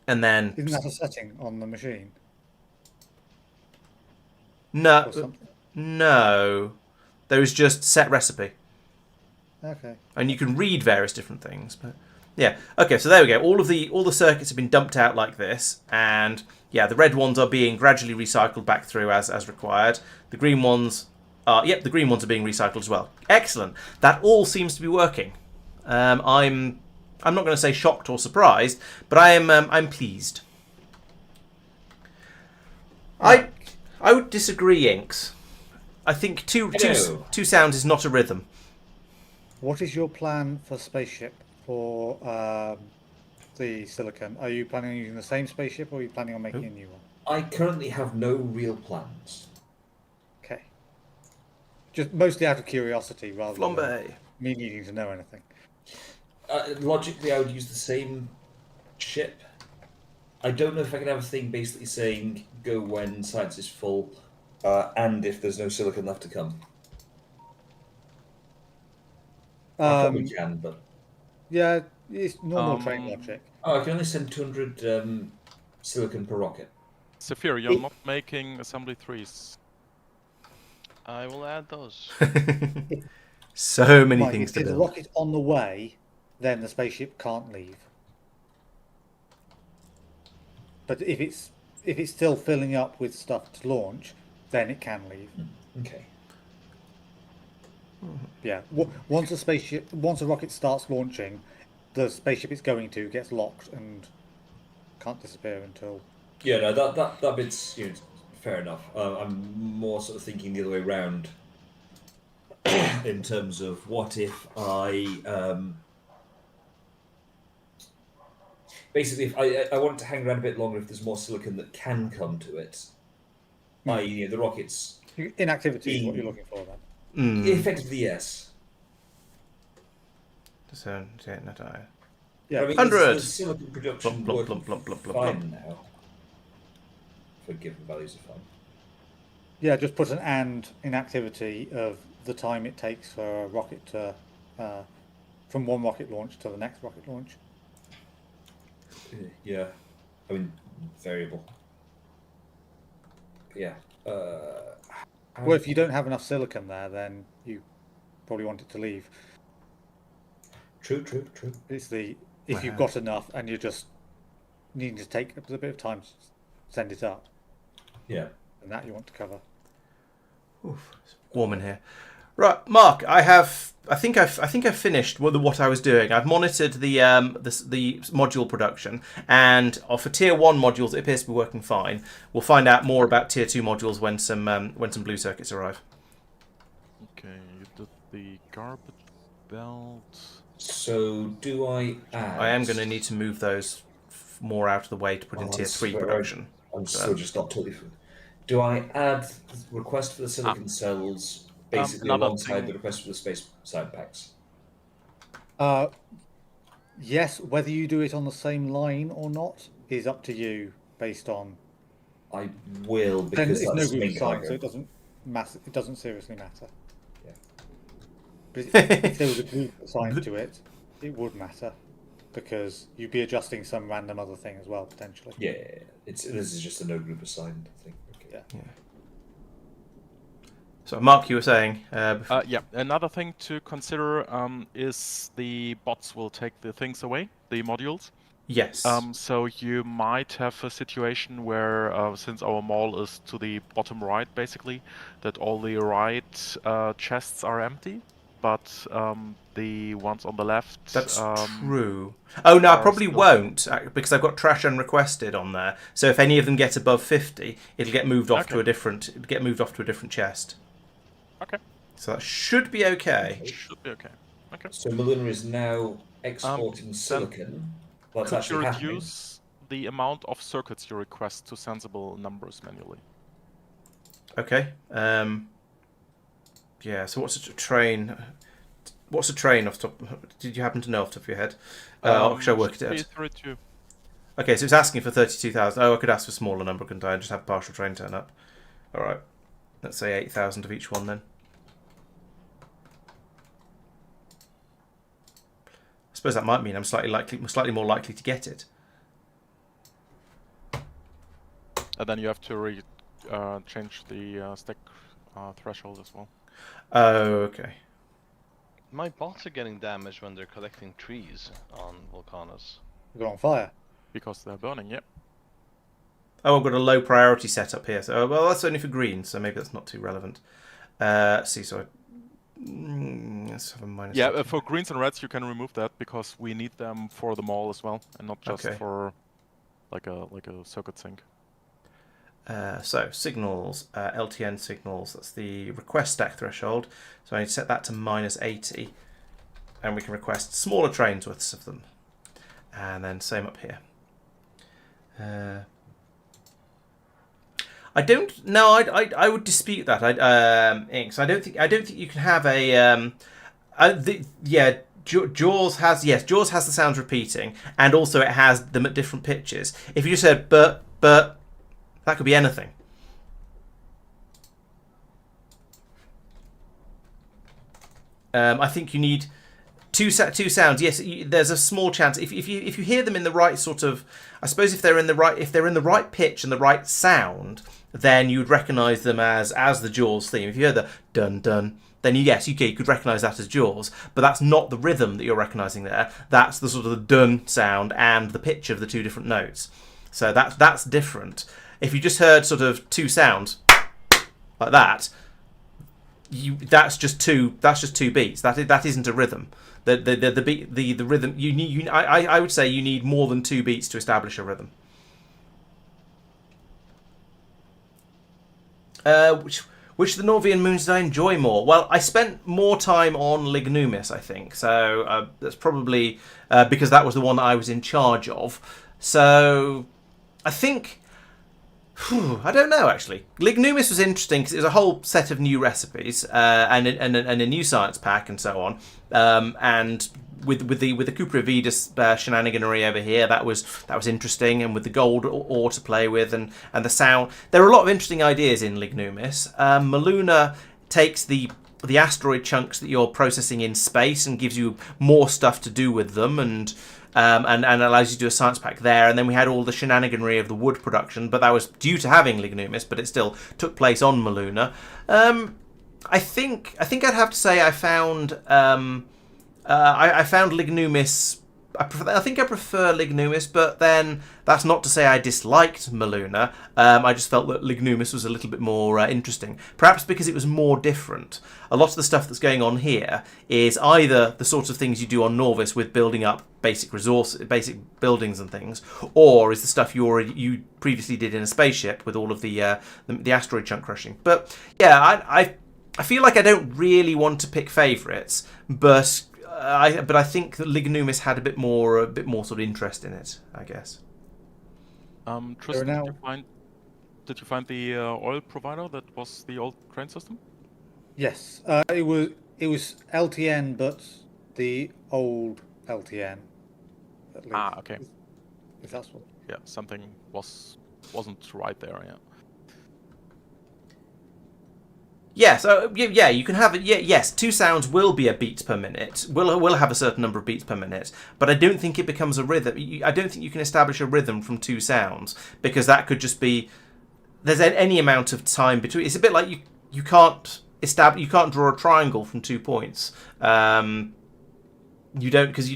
And then Isn't that a setting on the machine? No. There is just set recipe. Okay. And you can read various different things, but yeah. Okay, so there we go. All the circuits have been dumped out like this, and yeah, the red ones are being gradually recycled back through as required. The green ones are the green ones are being recycled as well. Excellent. That all seems to be working. I'm not going to say shocked or surprised, but I'm pleased. I would disagree, Inks. I think two sounds is not a rhythm. What is your plan for spaceship for the silicon? Are you planning on using the same spaceship, or are you planning on making a new one? I currently have no real plans. Okay. Just mostly out of curiosity, rather Flambe. than me needing to know anything. Logically, I would use the same ship. I don't know if I can have a thing basically saying go when science is full, and if there's no silicon left to come. I probably can, but yeah, it's normal train logic. I can only send 200 silicon per rocket. Safir, you're not making assembly 3s. I will add those. So many Mike, things to if the build. rocket on the way, then the spaceship can't leave. But if it's still filling up with stuff to launch, then it can leave. Okay. Yeah. Once a rocket starts launching, the spaceship it's going to gets locked and can't disappear until. Yeah, no, that bit's fair enough. I'm more sort of thinking the other way round. In terms of what if I basically if I want it to hang around a bit longer if there's more silicon that can come to it. I.e., the rockets. Inactivity is what you're looking for then. Effectively, yes. So, Yeah. I mean, 100. the silicon production Blump, blump, blump, blump, blump, fine blump. now. For given values are fine. Yeah, just put an and in activity of the time it takes for a rocket to from one rocket launch to the next rocket launch. Yeah, I mean variable. Yeah. Well, if you don't have enough silicon there, then you probably want it to leave. True. It's the if you've got enough and you're just needing to take a bit of time to send it up, Yeah. and that you want to cover. Oof, it's warm in here. Right, Mark. I think I've finished what I was doing. I've monitored the module production, and for tier 1 modules, it appears to be working fine. We'll find out more about tier 2 modules when some blue circuits arrive. Okay, you did the garbage belt. So do I add? I am going to need to move those more out of the way to put in tier 3 production. I'm still just not totally. Do I add request for the silicon cells basically alongside the request for the space side packs? Yes, whether you do it on the same line or not is up to you, based on. I will, because It's no that's group main assigned, cargo. so it doesn't matter. It doesn't seriously matter. Yeah. But if there was a group assigned to it, it would matter, because you'd be adjusting some random other thing as well potentially. Yeah. This is just a no group assigned thing. Okay. Yeah. So, Mark, you were saying. Yeah, another thing to consider is the bots will take the things away, the modules. Yes. So you might have a situation where, since our mall is to the bottom right, basically, that all the right chests are empty, but the ones on the left. That's true. Oh no, I probably still... won't, because I've got trash unrequested on there. So if any of them get above 50, it'll get moved off to a different. It'll get moved off to a different chest. Okay. So that should be okay. Should be okay. Okay. So Melina is now exporting silicon. That's could actually you happening. reduce the amount of circuits you request to sensible numbers manually? Okay. Yeah. So what's a train? What's a train off the top? Did you happen to know off the top of your head? Shall I work it out? 32. Okay, so it's asking for 32,000. Oh, I could ask for a smaller number, couldn't I? And just have a partial train turn up. All right. Let's say 8,000 of each one then. I suppose that might mean I'm slightly more likely to get it. And then you have to change the stack threshold as well. Oh, okay. My bots are getting damaged when they're collecting trees on Vulcanus. They're on fire. Because they're burning, yep. Oh, I've got a low priority set up here. So, well, that's only for green, so maybe that's not too relevant. See, so let's have a minus. Yeah, for greens and reds you can remove that because we need them for the mall as well, and not just Okay. for like a circuit sync. So signals, LTN signals. That's the request stack threshold. So I need to set that to minus 80, and we can request smaller trains worths of them. And then same up here. I don't. No, I would dispute that. Inks. I don't think you can have a. Jaws has the sounds repeating, and also it has them at different pitches. If you just said but, that could be anything. I think you need two sounds. Yes, there's a small chance if you hear them in the right sort of. I suppose if they're in the right pitch and the right sound, then you'd recognise them as the Jaws theme. If you hear the dun dun, then you could recognise that as Jaws. But that's not the rhythm that you're recognising there. That's the sort of the dun sound and the pitch of the two different notes. So that's different. If you just heard sort of two sounds like that, that's just two beats. That isn't a rhythm. The beat, the rhythm. I would say you need more than 2 beats to establish a rhythm. Which of the Norvian moons did I enjoy more? Well, I spent more time on Lignumis, I think. So that's probably because that was the one that I was in charge of. So I think. I don't know, actually. Lignumis was interesting because it was a whole set of new recipes and a new science pack and so on. And with the Cupra Vidas shenaniganery over here, that was interesting, and with the gold ore to play with, and the sound. There are a lot of interesting ideas in Lignumis. Maluna takes the asteroid chunks that you're processing in space and gives you more stuff to do with them, and allows you to do a science pack there. And then we had all the shenaniganery of the wood production, but that was due to having Lignumis, but it still took place on Maluna. I think I'd have to say I found I found Lignumis. I think I prefer Lignumis, but then that's not to say I disliked Maluna. I just felt that Lignumis was a little bit more interesting, perhaps because it was more different. A lot of the stuff that's going on here is either the sorts of things you do on Nauvis with building up basic buildings and things, or is the stuff you previously did in a spaceship with all of the asteroid chunk crushing. But yeah, I feel like I don't really want to pick favourites, but I think that Lignumis had a bit more sort of interest in it, I guess. Tristan, did you find the oil provider that was the old train system? Yes, it was LTN, but the old LTN. At least. Ah, okay. If that's what. Yeah, something wasn't right there. Yeah. Yeah, so yeah, you can have it. Yeah, yes, 2 sounds will be a beat per minute. Will have a certain number of beats per minute, but I don't think it becomes a rhythm. I don't think you can establish a rhythm from 2 sounds, because that could just be there's any amount of time between. It's a bit like you can't draw a triangle from 2 points. You don't because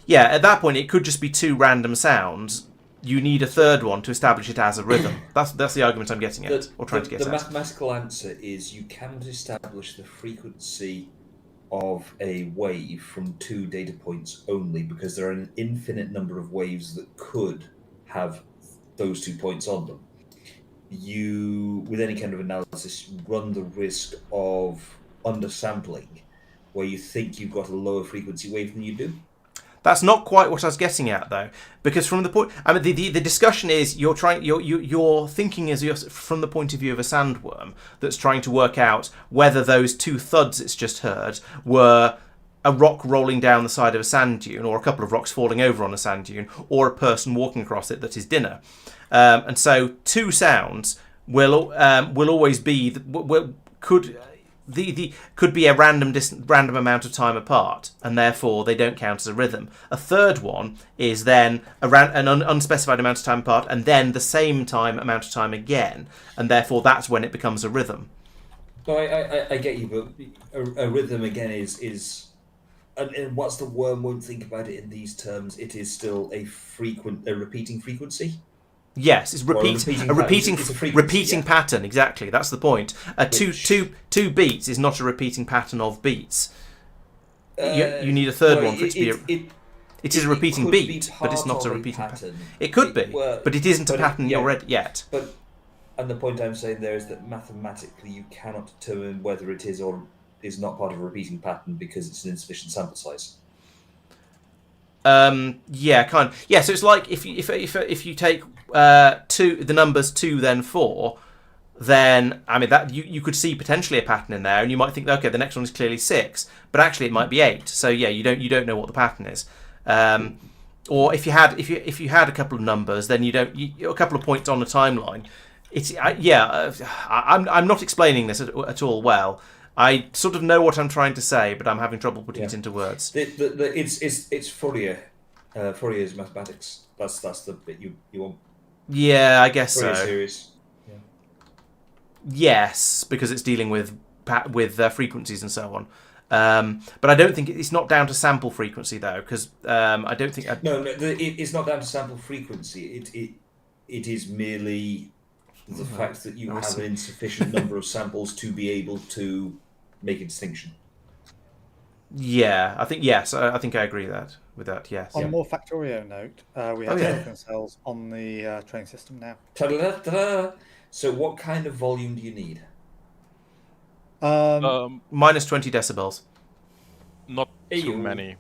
at that point it could just be 2 random sounds. You need a third one to establish it as a rhythm. That's the argument I'm getting at, or trying to get at. The mathematical answer is you cannot establish the frequency of a wave from 2 data points only, because there are an infinite number of waves that could have those 2 points on them. You, with any kind of analysis, run the risk of undersampling, where you think you've got a lower frequency wave than you do. That's not quite what I was getting at, though, because from the point, I mean, the discussion is you're thinking from the point of view of a sandworm that's trying to work out whether those 2 thuds it's just heard were a rock rolling down the side of a sand dune, or a couple of rocks falling over on a sand dune, or a person walking across it that is dinner. And so 2 sounds will always be could be a random amount of time apart, and therefore they don't count as a rhythm. A third one is then an unspecified amount of time apart, and then the same amount of time again, and therefore that's when it becomes a rhythm. No, I get you, but a rhythm again is and whilst the worm won't think about it in these terms, it is still a repeating frequency. Yes, it's repeating pattern. Exactly, that's the point. Two beats is not a repeating pattern of beats. You need a third one for it to be. It is a repeating beat, but it's not a repeating pattern. It could be, but it isn't a pattern yet. And the point I'm saying there is that mathematically you cannot determine whether it is or is not part of a repeating pattern because it's an insufficient sample size. So it's like if you take the numbers 2 then 4, then I mean that you could see potentially a pattern in there, and you might think, okay, the next one is clearly 6, but actually it might be 8. So yeah, you don't know what the pattern is. Or if you had a couple of numbers, then a couple of points on the timeline. I'm not explaining this at all well. I sort of know what I'm trying to say, but I'm having trouble putting it into words. It's Fourier's mathematics. That's the bit you want. Yeah, I guess Fourier so. series. Yeah. Yes, because it's dealing with frequencies and so on. But I don't think it's not down to sample frequency though, because I don't think. It's not down to sample frequency. It is merely the fact that you have an insufficient number of samples to be able to make a distinction. Yeah, I think yes. I think I agree with that. Yes. On a more Factorio note, we have silicon cells on the train system now. Ta-da-da-da-da. So, what kind of volume do you need? Minus 20 decibels. Not too many.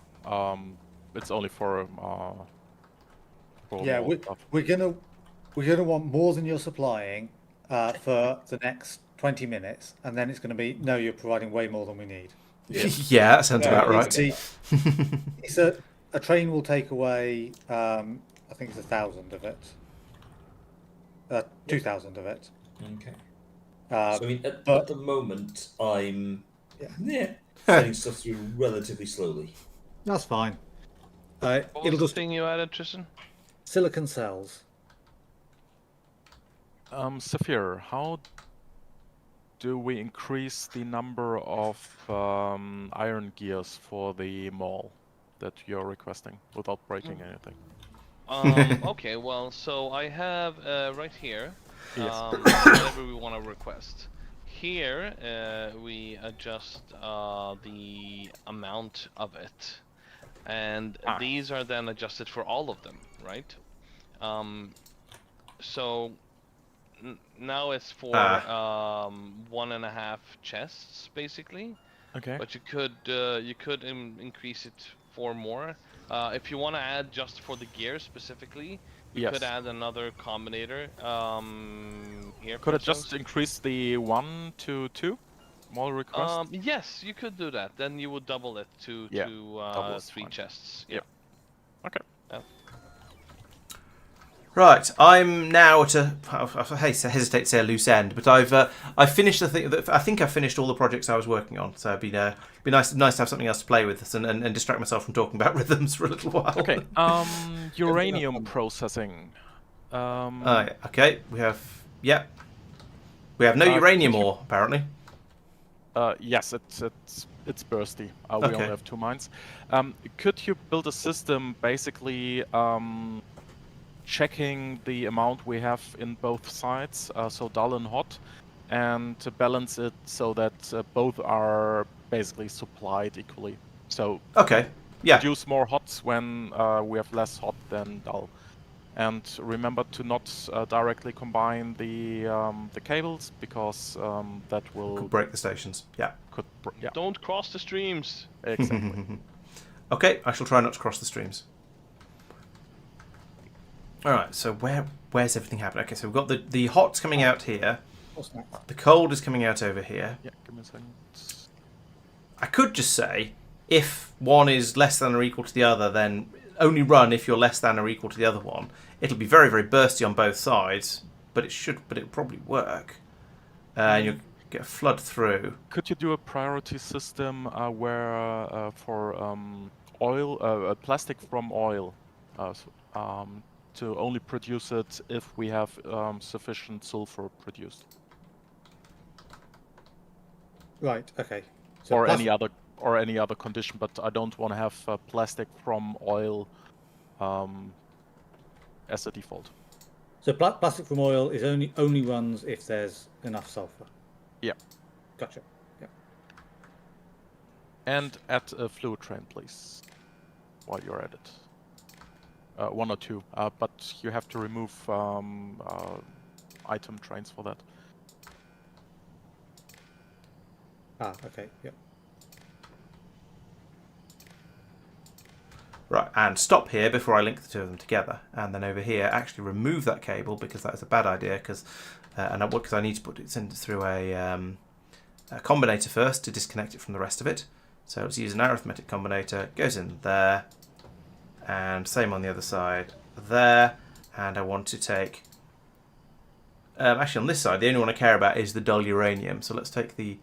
It's only for we're gonna want more than you're supplying for the next 20 minutes, and then it's going to be no, you're providing way more than we need. Yeah. Yeah, that sounds No, about it's right. It's a train will take away. I think it's 1,000 of it. 2,000 of it. Okay. Uh, So I mean, at but the moment, I'm yeah, sending stuff through relatively slowly. that's fine. What was It'll the just thing you added, Tristan? silicon cells. Safir, how do we increase the number of iron gears for the mall that you're requesting without breaking anything? Okay, well, so I have right here Yes. whatever we want to request. Here we adjust the amount of it, and these are then adjusted for all of them, right? So now it's for 1.5 chests basically. Okay. But you could increase it for more. If you want to add just for the gear specifically, we could add another combinator. Here. Could it just increase the 1 to 2 mall request? Yes, you could do that. Then you would double it to double is 3 fine. chests. Yeah. Okay. Right, I'm now at a. I hesitate to say a loose end, but I've finished the thing. I think I've finished all the projects I was working on. So it'd be nice to have something else to play with and distract myself from talking about rhythms for a little while. Okay. Uranium processing. Okay, we have no uranium ore apparently. Yes, it's bursty. We Okay. only have 2 mines. Could you build a system basically checking the amount we have in both sides, so dull and hot, and to balance it so that both are basically supplied equally? So Okay, yeah. produce more hot when we have less hot than dull. And remember to not directly combine the cables, because that will Could break the stations. Yeah. Yeah, Don't cross the streams. exactly. Okay, I shall try not to cross the streams. All right, so where's everything happening? Okay, so we've got the hot's coming out here. The cold is coming out over here. Yeah, give me a second. I could just say, if one is less than or equal to the other, then only run if you're less than or equal to the other one. It'll be very, very bursty on both sides, but it'll probably work. And you'll get a flood through. Could you do a priority system where for oil, plastic from oil, to only produce it if we have sufficient sulfur produced, Right. Okay. or any other condition? But I don't want to have plastic from oil as a default. So plastic from oil is only runs if there's enough sulfur. Yeah. Gotcha. Yeah. And add a fluid train, please, while you're at it. 1 or 2, but you have to remove item trains for that. Okay. Yeah. Right, and stop here before I link the two of them together. And then over here, actually remove that cable, because that is a bad idea, because I need to send it through a combinator first to disconnect it from the rest of it. So let's use an arithmetic combinator, goes in there, and same on the other side there. And I want to take, actually on this side, the only one I care about is the dull uranium. So let's take the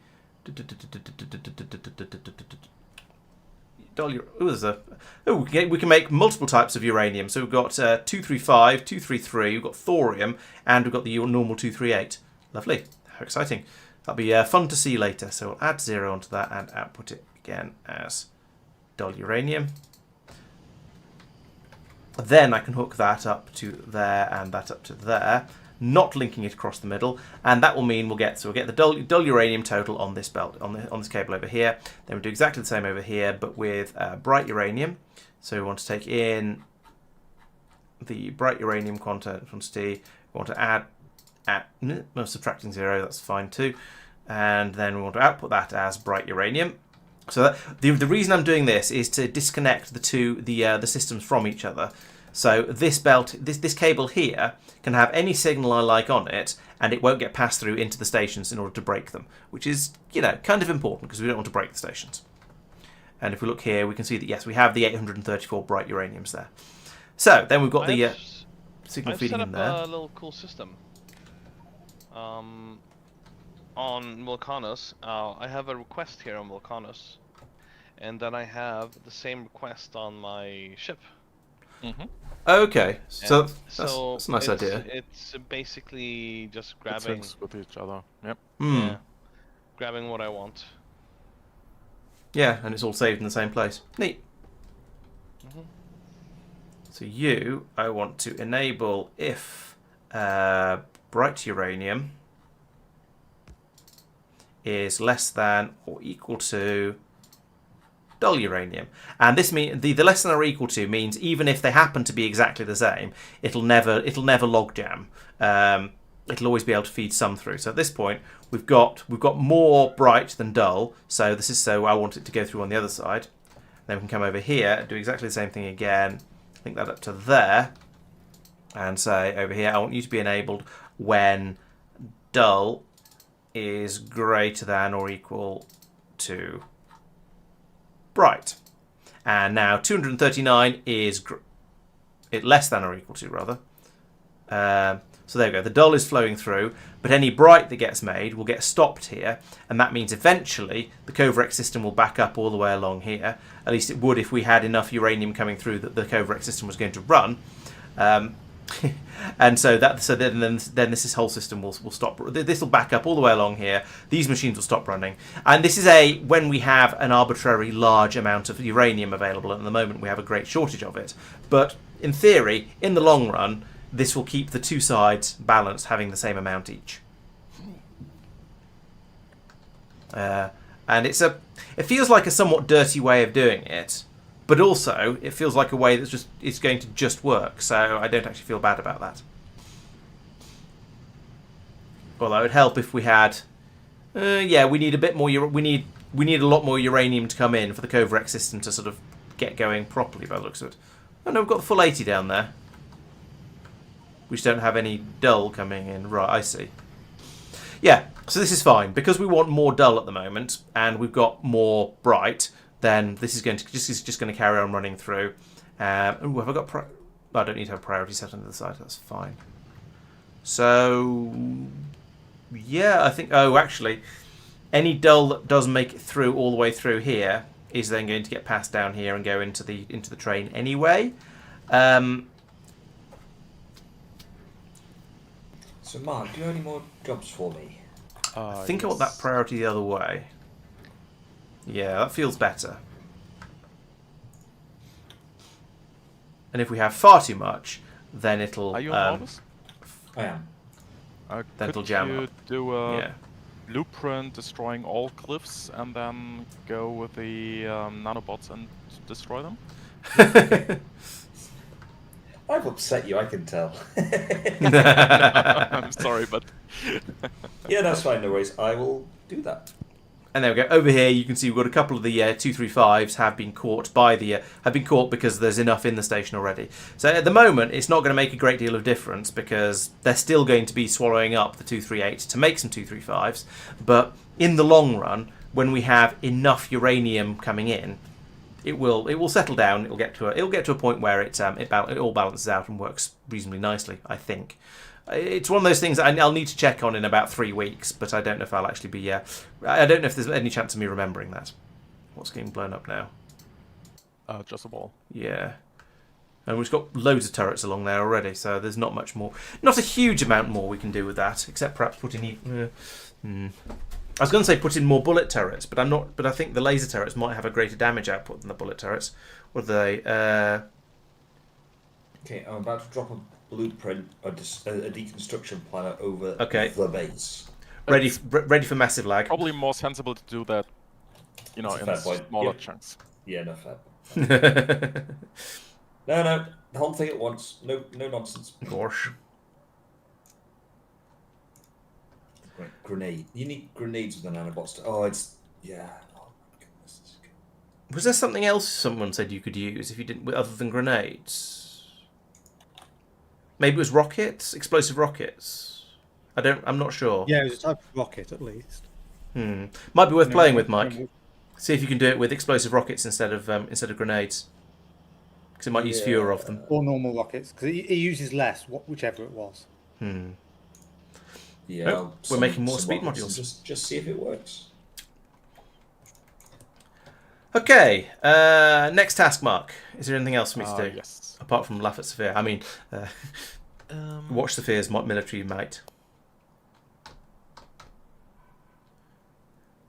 we can make multiple types of uranium. So we've got 235, 233, we've got thorium, and we've got the normal 238. Lovely. How exciting. That'll be fun to see later. So we'll add 0 onto that and output it again as dull uranium. Then I can hook that up to there and that up to there, not linking it across the middle, and that will mean we'll get the dull uranium total on this belt, on this cable over here. Then we'll do exactly the same over here, but with bright uranium. So we want to take in the bright uranium quantity. We want to add subtracting 0. That's fine too, and then we want to output that as bright uranium. So the reason I'm doing this is to disconnect the systems from each other. So this belt, this cable here, can have any signal I like on it, and it won't get passed through into the stations in order to break them, which is, kind of important, because we don't want to break the stations. And if we look here, we can see that, yes, we have the 834 bright uraniums there. So then we've got the signal I've feeding set in up there. a little cool system. On Vulcanus, I have a request here on Vulcanus, and then I have the same request on my ship. Mm-hmm. Okay, so And that's a nice idea. It's basically just It grabbing, syncs with each other. Yep. yeah, grabbing what I want. Yeah, and it's all saved in the same place. Neat. Mhm. So I want to enable if bright uranium is less than or equal to dull uranium, and this means the less than or equal to means even if they happen to be exactly the same, it'll never log jam. It'll always be able to feed some through. So at this point, we've got more bright than dull. So this is so I want it to go through on the other side. Then we can come over here and do exactly the same thing again. Link that up to there, and say over here, I want you to be enabled when dull is greater than or equal to bright. And now 239 is less than or equal to, rather. So there we go. The dull is flowing through, but any bright that gets made will get stopped here, and that means eventually the Covarex system will back up all the way along here. At least it would if we had enough uranium coming through that the Covarex system was going to run. And so then this whole system will stop. This will back up all the way along here. These machines will stop running, and this is when we have an arbitrary large amount of uranium available. And at the moment, we have a great shortage of it. But in theory, in the long run, this will keep the two sides balanced, having the same amount each. And it feels like a somewhat dirty way of doing it. But also, it feels like a way it's going to just work, so I don't actually feel bad about that. Although it would help if we had, we need a bit more. We need a lot more uranium to come in for the Covarex system to sort of get going properly. By the looks of it. Oh no, we've got the full 80 down there. We just don't have any dull coming in. Right, I see. Yeah, so this is fine because we want more dull at the moment, and we've got more bright. Then this is just going to carry on running through. Have I got? I don't need to have priority set on the other side. That's fine. So yeah, I think. Oh, actually, any dull that does make it through all the way through here is then going to get passed down here and go into the train anyway. So Mark, do you have any more jobs for me? I think I want that priority the other way. Yeah, that feels better. And if we have far too much, then it'll... Are you on Nauvis? I am. Then it'll Could jam you up. do a Yeah. blueprint destroying all cliffs and then go with the nanobots and destroy them? I've upset you, I can tell. I'm sorry, but... Yeah, that's fine, no worries. I will do that. And there we go. Over here, you can see we've got a couple of the 235s have been caught because there's enough in the station already. So at the moment, it's not going to make a great deal of difference because they're still going to be swallowing up the 238s to make some 235s. But in the long run, when we have enough uranium coming in, it will settle down. It'll get to a point where it all balances out and works reasonably nicely, I think. It's one of those things that I'll need to check on in about 3 weeks, but I don't know if I'll actually be... I don't know if there's any chance of me remembering that. What's getting blown up now? Just a ball. Yeah. And we've got loads of turrets along there already, so there's not much more. Not a huge amount more we can do with that, except perhaps put in... I was going to say put in more bullet turrets, but I'm not. But I think the laser turrets might have a greater damage output than the bullet turrets. Or they... Okay, I'm about to drop a blueprint, a deconstruction planner over Okay. the base. ready for massive lag. Probably more sensible to do that, you know, That's a in fair point. smaller Yep. chunks. Yeah, no fair. No, the whole thing at once. No nonsense. Gosh. Right, grenade. You need grenades with the nanobots. Oh, it's... Yeah. Oh, my goodness. Was there something else someone said you could use if you didn't, other than grenades? Maybe it was rockets, explosive rockets. I'm not sure. Yeah, it was a type of rocket at least. Might be worth playing with, Mike. See if you can do it with explosive rockets instead of grenades, because it might use fewer of them. Or normal rockets, because it uses less, whichever it was. Yeah, Oh, we're making more speed rockets and modules. Just see if it works. Okay, next task, Mark. Is there anything else for me to do? Yes. Apart from laugh at Safir. I mean, watch Safir's military might.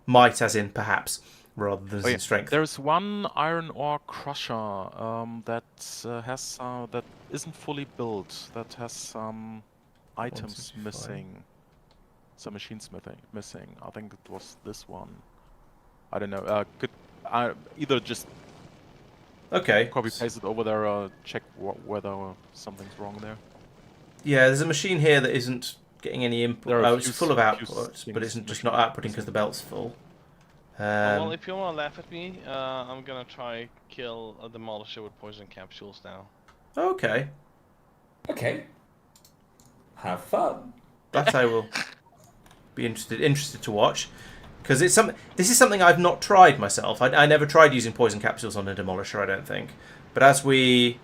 Might as in perhaps, rather than as in strength. There's one iron ore crusher that has that isn't fully built. That has some items 165. missing. Some machines missing. I think it was this one. I don't know. Could I either just Okay. copy paste it over there or check whether something's wrong there? Yeah, there's a machine here that isn't getting any input. There are Oh, a it's few full of few output, but things isn't just machine not outputting missing. because the belt's full. Well, if you want to laugh at me, I'm gonna try kill a demolisher with poison capsules now. Okay, Okay. Have fun. that I will be interested to watch, because it's some. This is something I've not tried myself. I never tried using poison capsules on a demolisher. I don't think, but as we.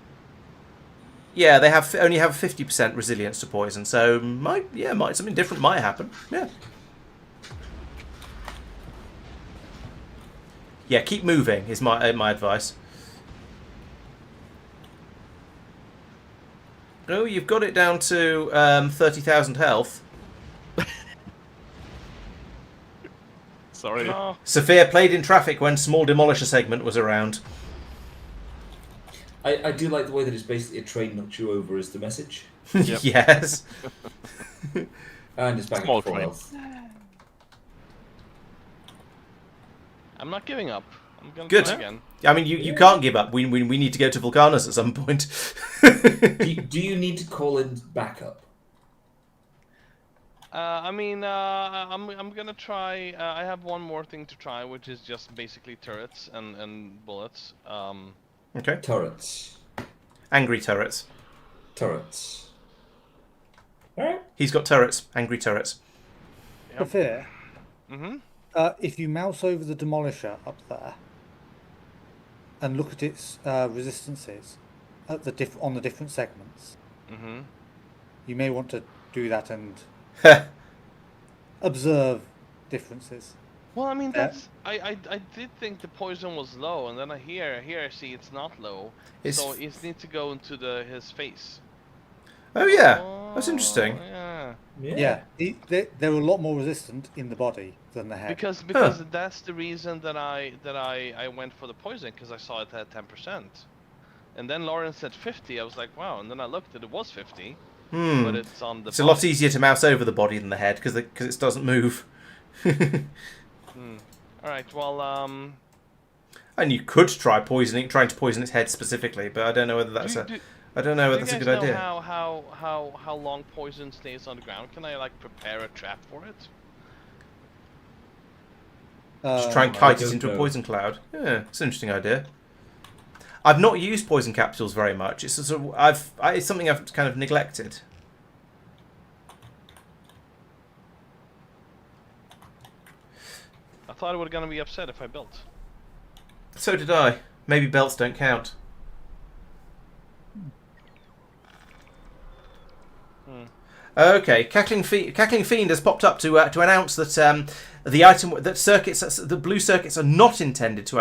Yeah, they only have 50% resilience to poison, so might something different might happen. Yeah. Yeah, keep moving is my advice. Oh, you've got it down to 30,000 health. Sorry. No. Safir played in traffic when small demolisher segment was around. I do like the way that it's basically a train knocks you over as the message. Yep. Yes. And it's back Small at full train. health. I'm not giving up. I'm gonna Good. try again. I mean, you can't give up. We need to go to Vulcanus at some point. Do you need to call in backup? I'm gonna try. I have one more thing to try, which is just basically turrets and bullets. Okay. Turrets. Angry turrets. Turrets. Alright. He's got turrets. Angry turrets. Yep. Safir, Mm-hmm. if you mouse over the demolisher up there and look at its resistances at on the different segments, Mm-hmm. you may want to do that and observe differences. Well, I mean, that's I did think the poison was low, and then here I see it's not low. So it needs to go into his face. Oh yeah, that's interesting. Yeah. Yeah, they're a lot more resistant in the body than the head. Because that's the reason that I went for the poison, because I saw it had 10%, and then Laurence said 50. I was like, wow, and then I looked and it was 50, but it's on the. It's a lot easier to mouse over the body than the head because it doesn't move. All right. Well, And you could trying to poison its head specifically, but I don't know whether that's I don't know whether that's a good do you guys idea. know how long poison stays on the ground? Can I like prepare a trap for it? Just try and kite it don't into a know. poison cloud. Yeah, it's an interesting idea. I've not used poison capsules very much. It's sort of, it's something I've kind of neglected. I thought it was gonna be upset if I built. So did I. Maybe belts don't count. Okay, Cackling Fiend has popped up to announce that the item the blue circuits are not intended to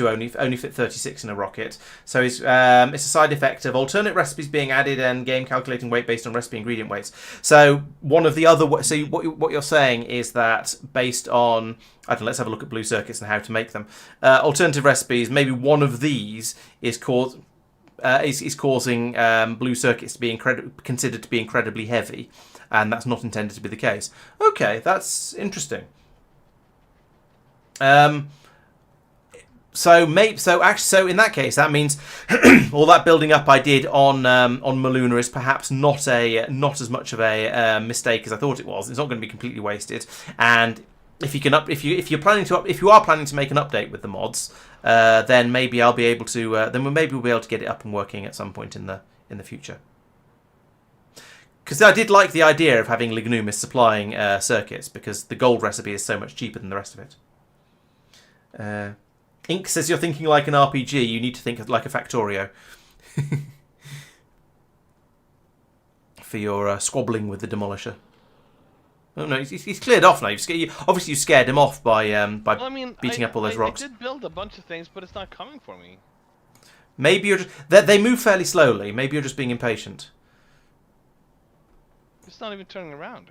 only fit 36 in a rocket. So it's a side effect of alternate recipes being added and game calculating weight based on recipe ingredient weights. So one of the other what you're saying is that based on let's have a look at blue circuits and how to make them. Alternative recipes, maybe one of these is causing blue circuits to be considered to be incredibly heavy, and that's not intended to be the case. Okay, that's interesting. So in that case, that means all that building up I did on Maluna is perhaps not as much of a mistake as I thought it was. It's not going to be completely wasted, and if you are planning to make an update with the mods, then maybe I'll be able to. We'll be able to get it up and working at some point in the future. Because I did like the idea of having Lignumis supplying circuits, because the gold recipe is so much cheaper than the rest of it. Ink says you're thinking like an RPG. You need to think like a Factorio. For your squabbling with the Demolisher. Oh no, he's cleared off now. Obviously, you scared him off by Well, I mean, beating up all those rocks. I did build a bunch of things, but it's not coming for me. Maybe you're just... They move fairly slowly. Maybe you're just being impatient. It's not even turning around.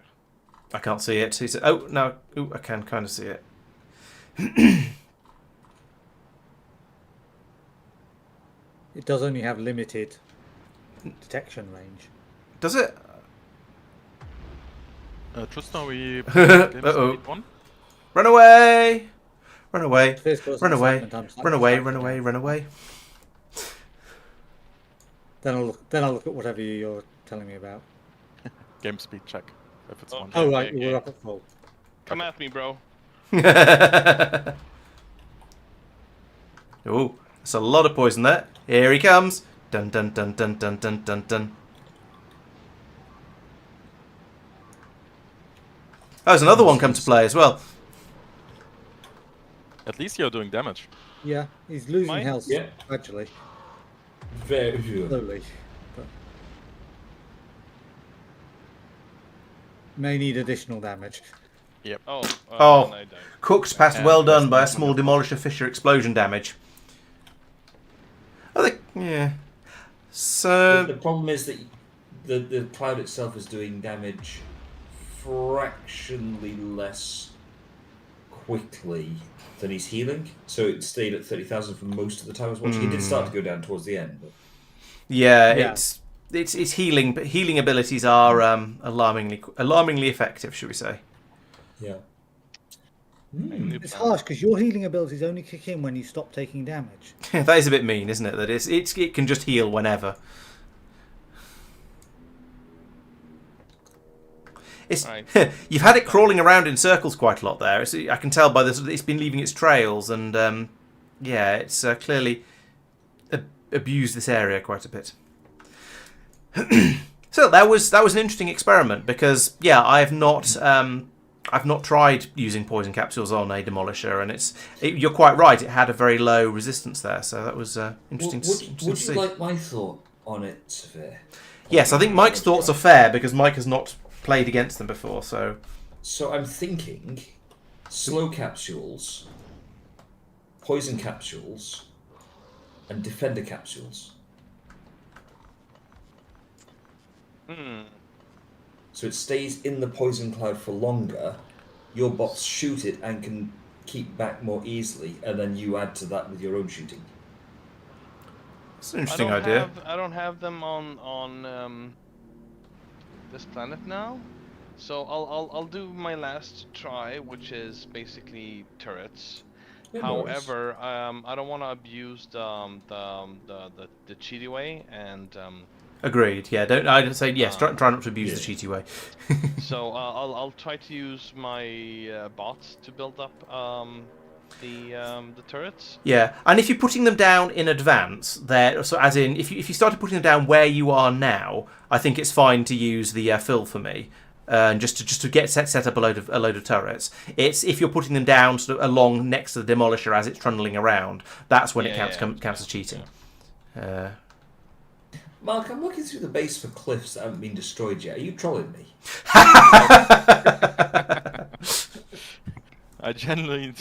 I can't see it. Oh, no. Ooh, I can kind of see it. It does only have limited detection range. Does it? Tristan, we Uh-oh. one. Run away! Run away! First person Run away! assignment, I'm Run away! slightly Run away! down. Run away! Then I'll look at whatever you're telling me about. Game speed check. If it's one. Oh right, okay. we're up at full. Come at me, bro. Oh, that's a lot of poison there. Here he comes. Dun dun dun dun dun dun dun dun. Oh, there's another one come to play as well. At least you're doing damage. Yeah, he's losing Mine? health Yeah. gradually, Very good. slowly. But may need additional damage. Yep. Oh. Oh. then I died. Cooked past And well done that's by a not small wonderful. Demolisher Fisher explosion damage. I think, yeah. So, The problem is that the cloud itself is doing damage fractionally less quickly than he's healing. So it stayed at 30,000 for most of the time I was watching. He did start to go down towards the end. But... yeah, Yeah. it's healing, but healing abilities are alarmingly effective, should we say? Yeah. New It's plan. harsh because your healing abilities only kick in when you stop taking damage. That is a bit mean, isn't it? That it can just heal whenever. It's Right. You've had it crawling around in circles quite a lot there. I can tell by this. It's been leaving its trails, and yeah, it's clearly abused this area quite a bit. So that was an interesting experiment because yeah, I've not tried using poison capsules on a Demolisher, and you're quite right. It had a very low resistance there, so that was interesting. Would to you see. like my thought on it, Safir? Yes, I think Mike's thoughts are fair because Mike has not played against them before. So I'm thinking slow capsules, poison capsules, and defender capsules. So it stays in the poison cloud for longer. Your bots shoot it and can keep back more easily, and then you add to that with your own shooting. it's an interesting idea. I don't have them on this planet now, so I'll do my last try, which is basically turrets. Yeah, no worries. However, I don't want to abuse the cheaty way, and Agreed. Yeah, I'd say yes. Try not to abuse the Yeah. cheaty way. so I'll try to use my bots to build up the turrets. Yeah, and if you're putting them down in advance, so as in if you started putting them down where you are now, I think it's fine to use the fill for me, just to get set up a load of turrets. It's if you're putting them down sort of along next to the Demolisher as it's trundling around, that's when it counts as cheating. Mark, I'm looking through the base for cliffs that haven't been destroyed yet. Are you trolling me? I genuinely.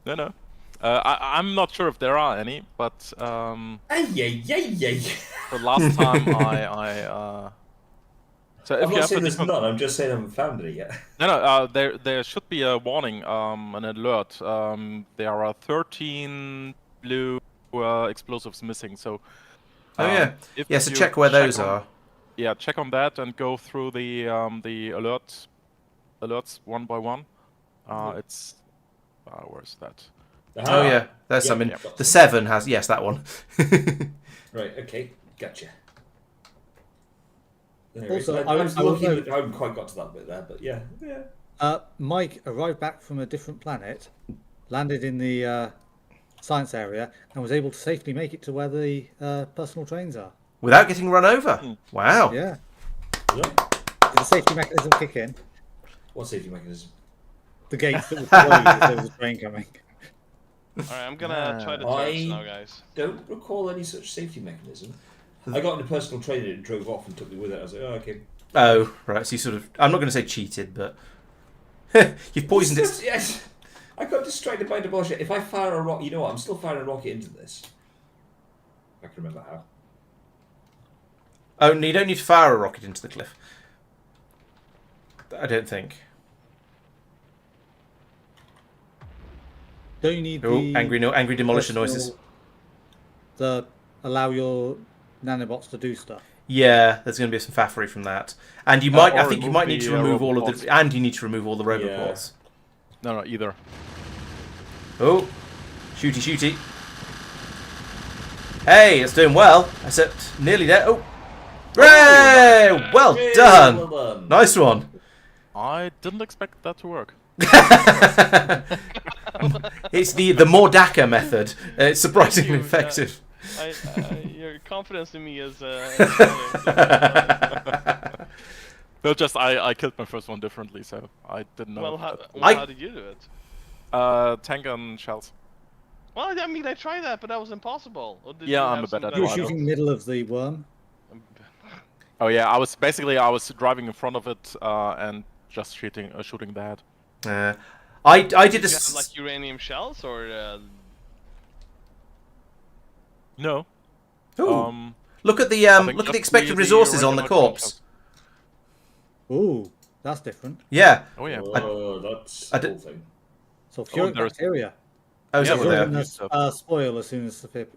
No. I'm not sure if there are any, but the last time I. So if I'm you not have saying a there's different... none. I'm just saying I haven't found any yet. No. There should be a warning, an alert. There are 13 blue explosives missing. So. Oh yeah, if yeah. So you check where those on- are. Yeah, check on that and go through the alerts one by one. It's where's that? Oh yeah, there's Yeah, some in yeah. the 7 has that one. Right. Okay. Gotcha. Also, I I was will looking. note- I haven't quite got to that bit there, but yeah. Mike arrived back from a different planet, landed in the science area, and was able to safely make it to where the personal trains are. Without getting run over. Wow. Yeah. Yeah. Did the safety mechanism kick in? What safety mechanism? The gates that would close if there was a train coming. Alright, I'm gonna try the turrets now, guys. Don't recall any such safety mechanism. I got into personal training and drove off and took me with it. I was like, oh, okay. Oh, right. So you sort of... I'm not going to say cheated, but... You've poisoned it. Yes. I got distracted by Demolisher. If I fire a rocket... You know what? I'm still firing a rocket into this. I can remember how. Oh, no, you don't need to fire a rocket into the cliff. I don't think. Don't you need Oh, the angry demolisher personal- noises. to allow your nanobots to do stuff? Yeah, there's going to be some faffery from that, and you might. I or think you remove might need to the, remove all of robots. the, and you need to remove all the roboports. No, either. Oh, shooty. Hey, it's doing well, except nearly there. Oh, hooray! Well Yay, done. well done. Nice one. I didn't expect that to work. It's the Mordaka method. It's surprisingly Thank you, effective. Your confidence in me is. No, just I killed my first one differently, so I didn't know. How did you do it? Tank and shells. Well, I mean, I tried that, but that was impossible. Or did Yeah, you I'm have a bit some at You were Well, I shooting don't- middle of the worm. Oh yeah, I was driving in front of it and just shooting the head. I did Did a. you have like uranium shells or? No. Ooh. Look at the I think look at the just expected resources on the regular corpse. Ooh, that's different. Yeah. Oh yeah. Oh, that's I the d- whole thing. Sulfuric there's- bacteria. Oh, is Yeah, that we're what there. they are? Vulcanus spoil as soon as Safir,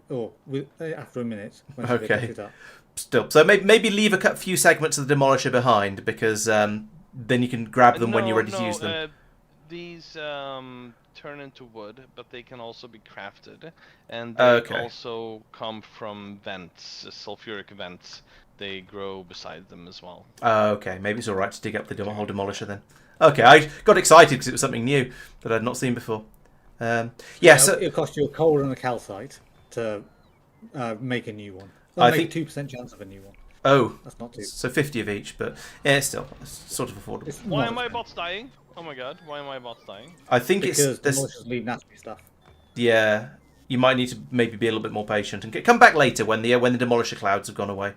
after a minute when Safir Okay. picks it up. Still, so maybe leave a few segments of the demolisher behind because then you can grab them when you're ready to use them. These turn into wood, but they can also be crafted, and they Okay. also come from vents, sulfuric vents. They grow beside them as well. Okay, maybe it's all right to dig up the whole demolisher then. Okay, I got excited because it was something new that I'd not seen before. So It'll cost you a coal and a calcite to make a new one. I Make think- a 2% chance of a new one. oh, That's not too. so 50 of each, but yeah, still it's sort of affordable. It's Why not am my expensive, bots dying? Oh my god, why am my bots dying? I think Because it's demolishers leave nasty stuff. yeah. You might need to maybe be a little bit more patient and come back later when the demolisher clouds have gone away.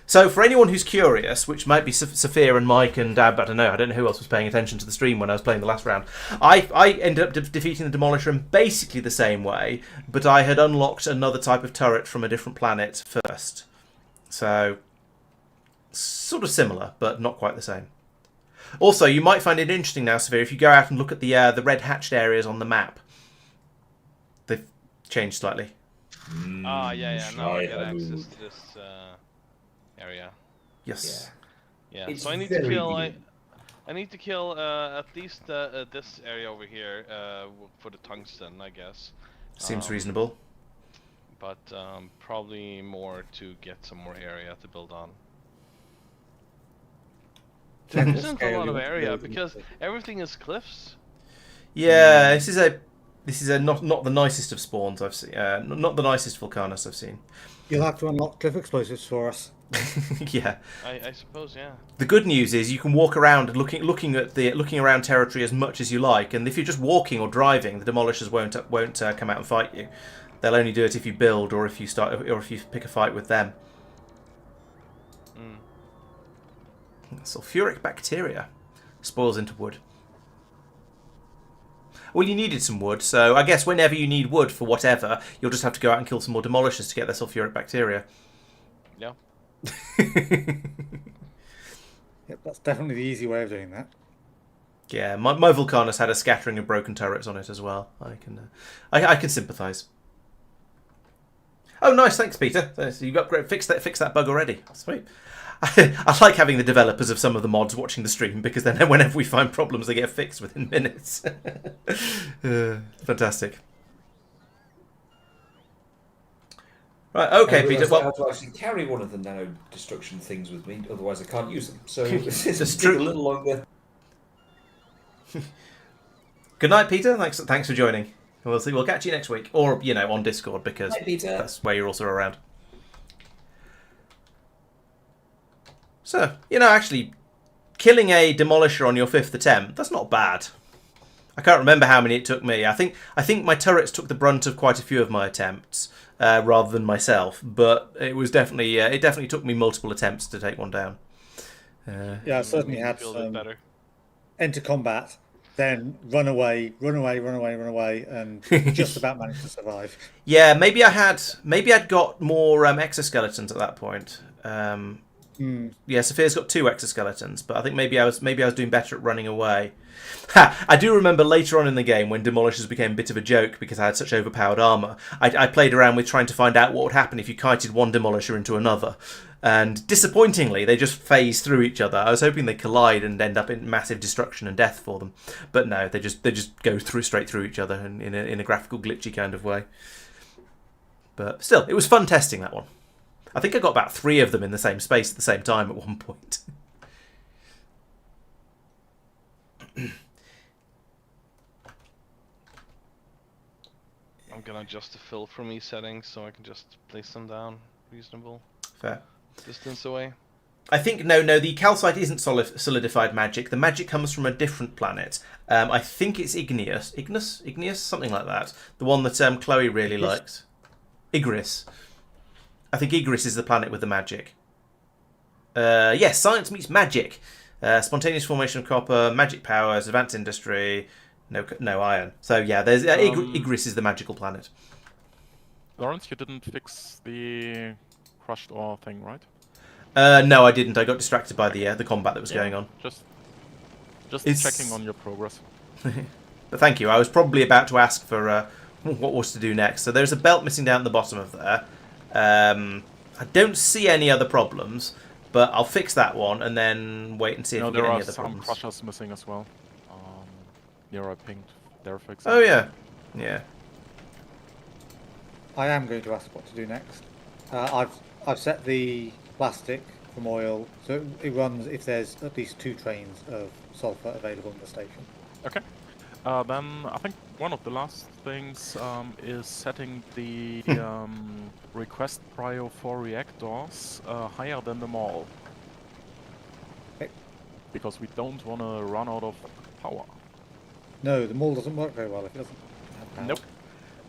So for anyone who's curious, which might be Safir and Mike and I don't know who else was paying attention to the stream when I was playing the last round. I ended up defeating the demolisher in basically the same way, but I had unlocked another type of turret from a different planet first. So sort of similar, but not quite the same. Also, you might find it interesting now, Safir, if you go out and look at the red hatched areas on the map. They've changed slightly. Yeah. Now I get access to this area. Yes. Yeah. It's So I need to very kill. good. I need to kill at least this area over here for the tungsten, I guess. Seems reasonable. But probably more to get some more area to build on. This isn't a lot of area because everything is cliffs. Yeah, this is a not the nicest of spawns I've seen. Not the nicest Vulcanus I've seen. You'll have to unlock cliff explosives for us. Yeah. I suppose, yeah. The good news is you can walk around looking around territory as much as you like, and if you're just walking or driving, the demolishers won't come out and fight you. They'll only do it if you build or if you pick a fight with them. Sulfuric bacteria spoils into wood. Well, you needed some wood, so I guess whenever you need wood for whatever, you'll just have to go out and kill some more demolishers to get their sulfuric bacteria. Yeah. Yep, that's definitely the easy way of doing that. Yeah, my Vulcanus had a scattering of broken turrets on it as well. I can sympathise. Oh, nice, thanks, Peter. So you got fixed that bug already. Sweet. I like having the developers of some of the mods watching the stream because then whenever we find problems, they get fixed within minutes. Fantastic. Right, okay, Peter. I Well, have to actually carry one of the nano destruction things with me, otherwise I can't use them. So That's it's true. a little longer. good night, Peter. Thanks for joining. We'll catch you next week, or on Discord because Hi, Peter. that's where you're also around. So, actually, killing a demolisher on your 5th attempt, that's not bad. I can't remember how many it took me. I think my turrets took the brunt of quite a few of my attempts, rather than myself. But it was definitely it definitely took me multiple attempts to take one down. Yeah, I certainly had Feel a bit better. enter combat, then run away, and just about managed to survive. Yeah, maybe I'd got more exoskeletons at that point. Yeah, Safir's got 2 exoskeletons, but I think maybe I was doing better at running away. I do remember later on in the game when demolishers became a bit of a joke because I had such overpowered armour. I played around with trying to find out what would happen if you kited one demolisher into another, and disappointingly they just phase through each other. I was hoping they collide and end up in massive destruction and death for them, but no, they just go straight through each other in a graphical glitchy kind of way. But still, it was fun testing that one. I think I got about 3 of them in the same space at the same time at one point. I'm gonna adjust the fill for me settings so I can just place them down reasonable Fair. distance away. I think no, the calcite isn't solidified magic. The magic comes from a different planet. I think it's Igneous, something like that. The one that Chloe really likes. Igris. I think Igris is the planet with the magic. Yes, science meets magic. Spontaneous formation of copper, magic powers, advanced industry, no iron. So yeah, there's Igris is the magical planet. Laurence, you didn't fix the crushed ore thing, right? No, I didn't. I got distracted by the combat that was going on. Just It's- checking on your progress. But thank you. I was probably about to ask for what was to do next. So there's a belt missing down at the bottom of there. I don't see any other problems, but I'll fix that one and then wait and see if we get there any are other some problems. crushers missing as well. Here I pinged there, for Oh example. yeah. I am going to ask what to do next. I've set the plastic from oil so it runs if there's at least 2 trains of sulfur available in the station. Okay. Then I think one of the last things is setting the request prio for reactors higher than the mall. Okay. Because we don't want to run out of power. No, the mall doesn't work very well if it doesn't have power. Nope.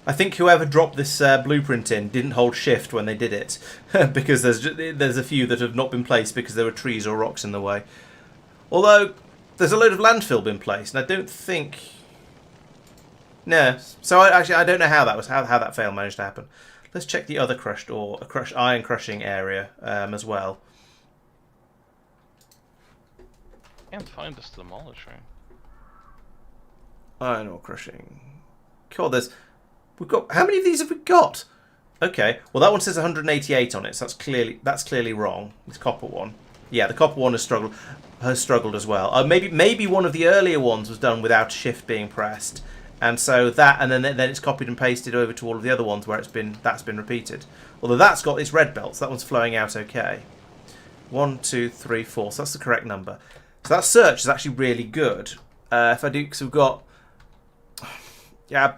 I think whoever dropped this blueprint in didn't hold shift when they did it, because there's a few that have not been placed because there were trees or rocks in the way. Although there's a load of landfill been placed, and I don't think. No, so I don't know how that was how that fail managed to happen. Let's check the other crushed iron crushing area as well. Can't find this demolisher. Iron ore crushing. God, we've got how many of these have we got? Okay, well that one says 188 on it, so that's clearly wrong. This copper one, yeah, the copper one has struggled as well. Maybe one of the earlier ones was done without shift being pressed, and so that, and then it's copied and pasted over to all of the other ones where that's been repeated. Although that's got its red belts, that one's flowing out okay. 1, 2, 3, 4. So that's the correct number. So that search is actually really good. If I do, because we've got, yeah,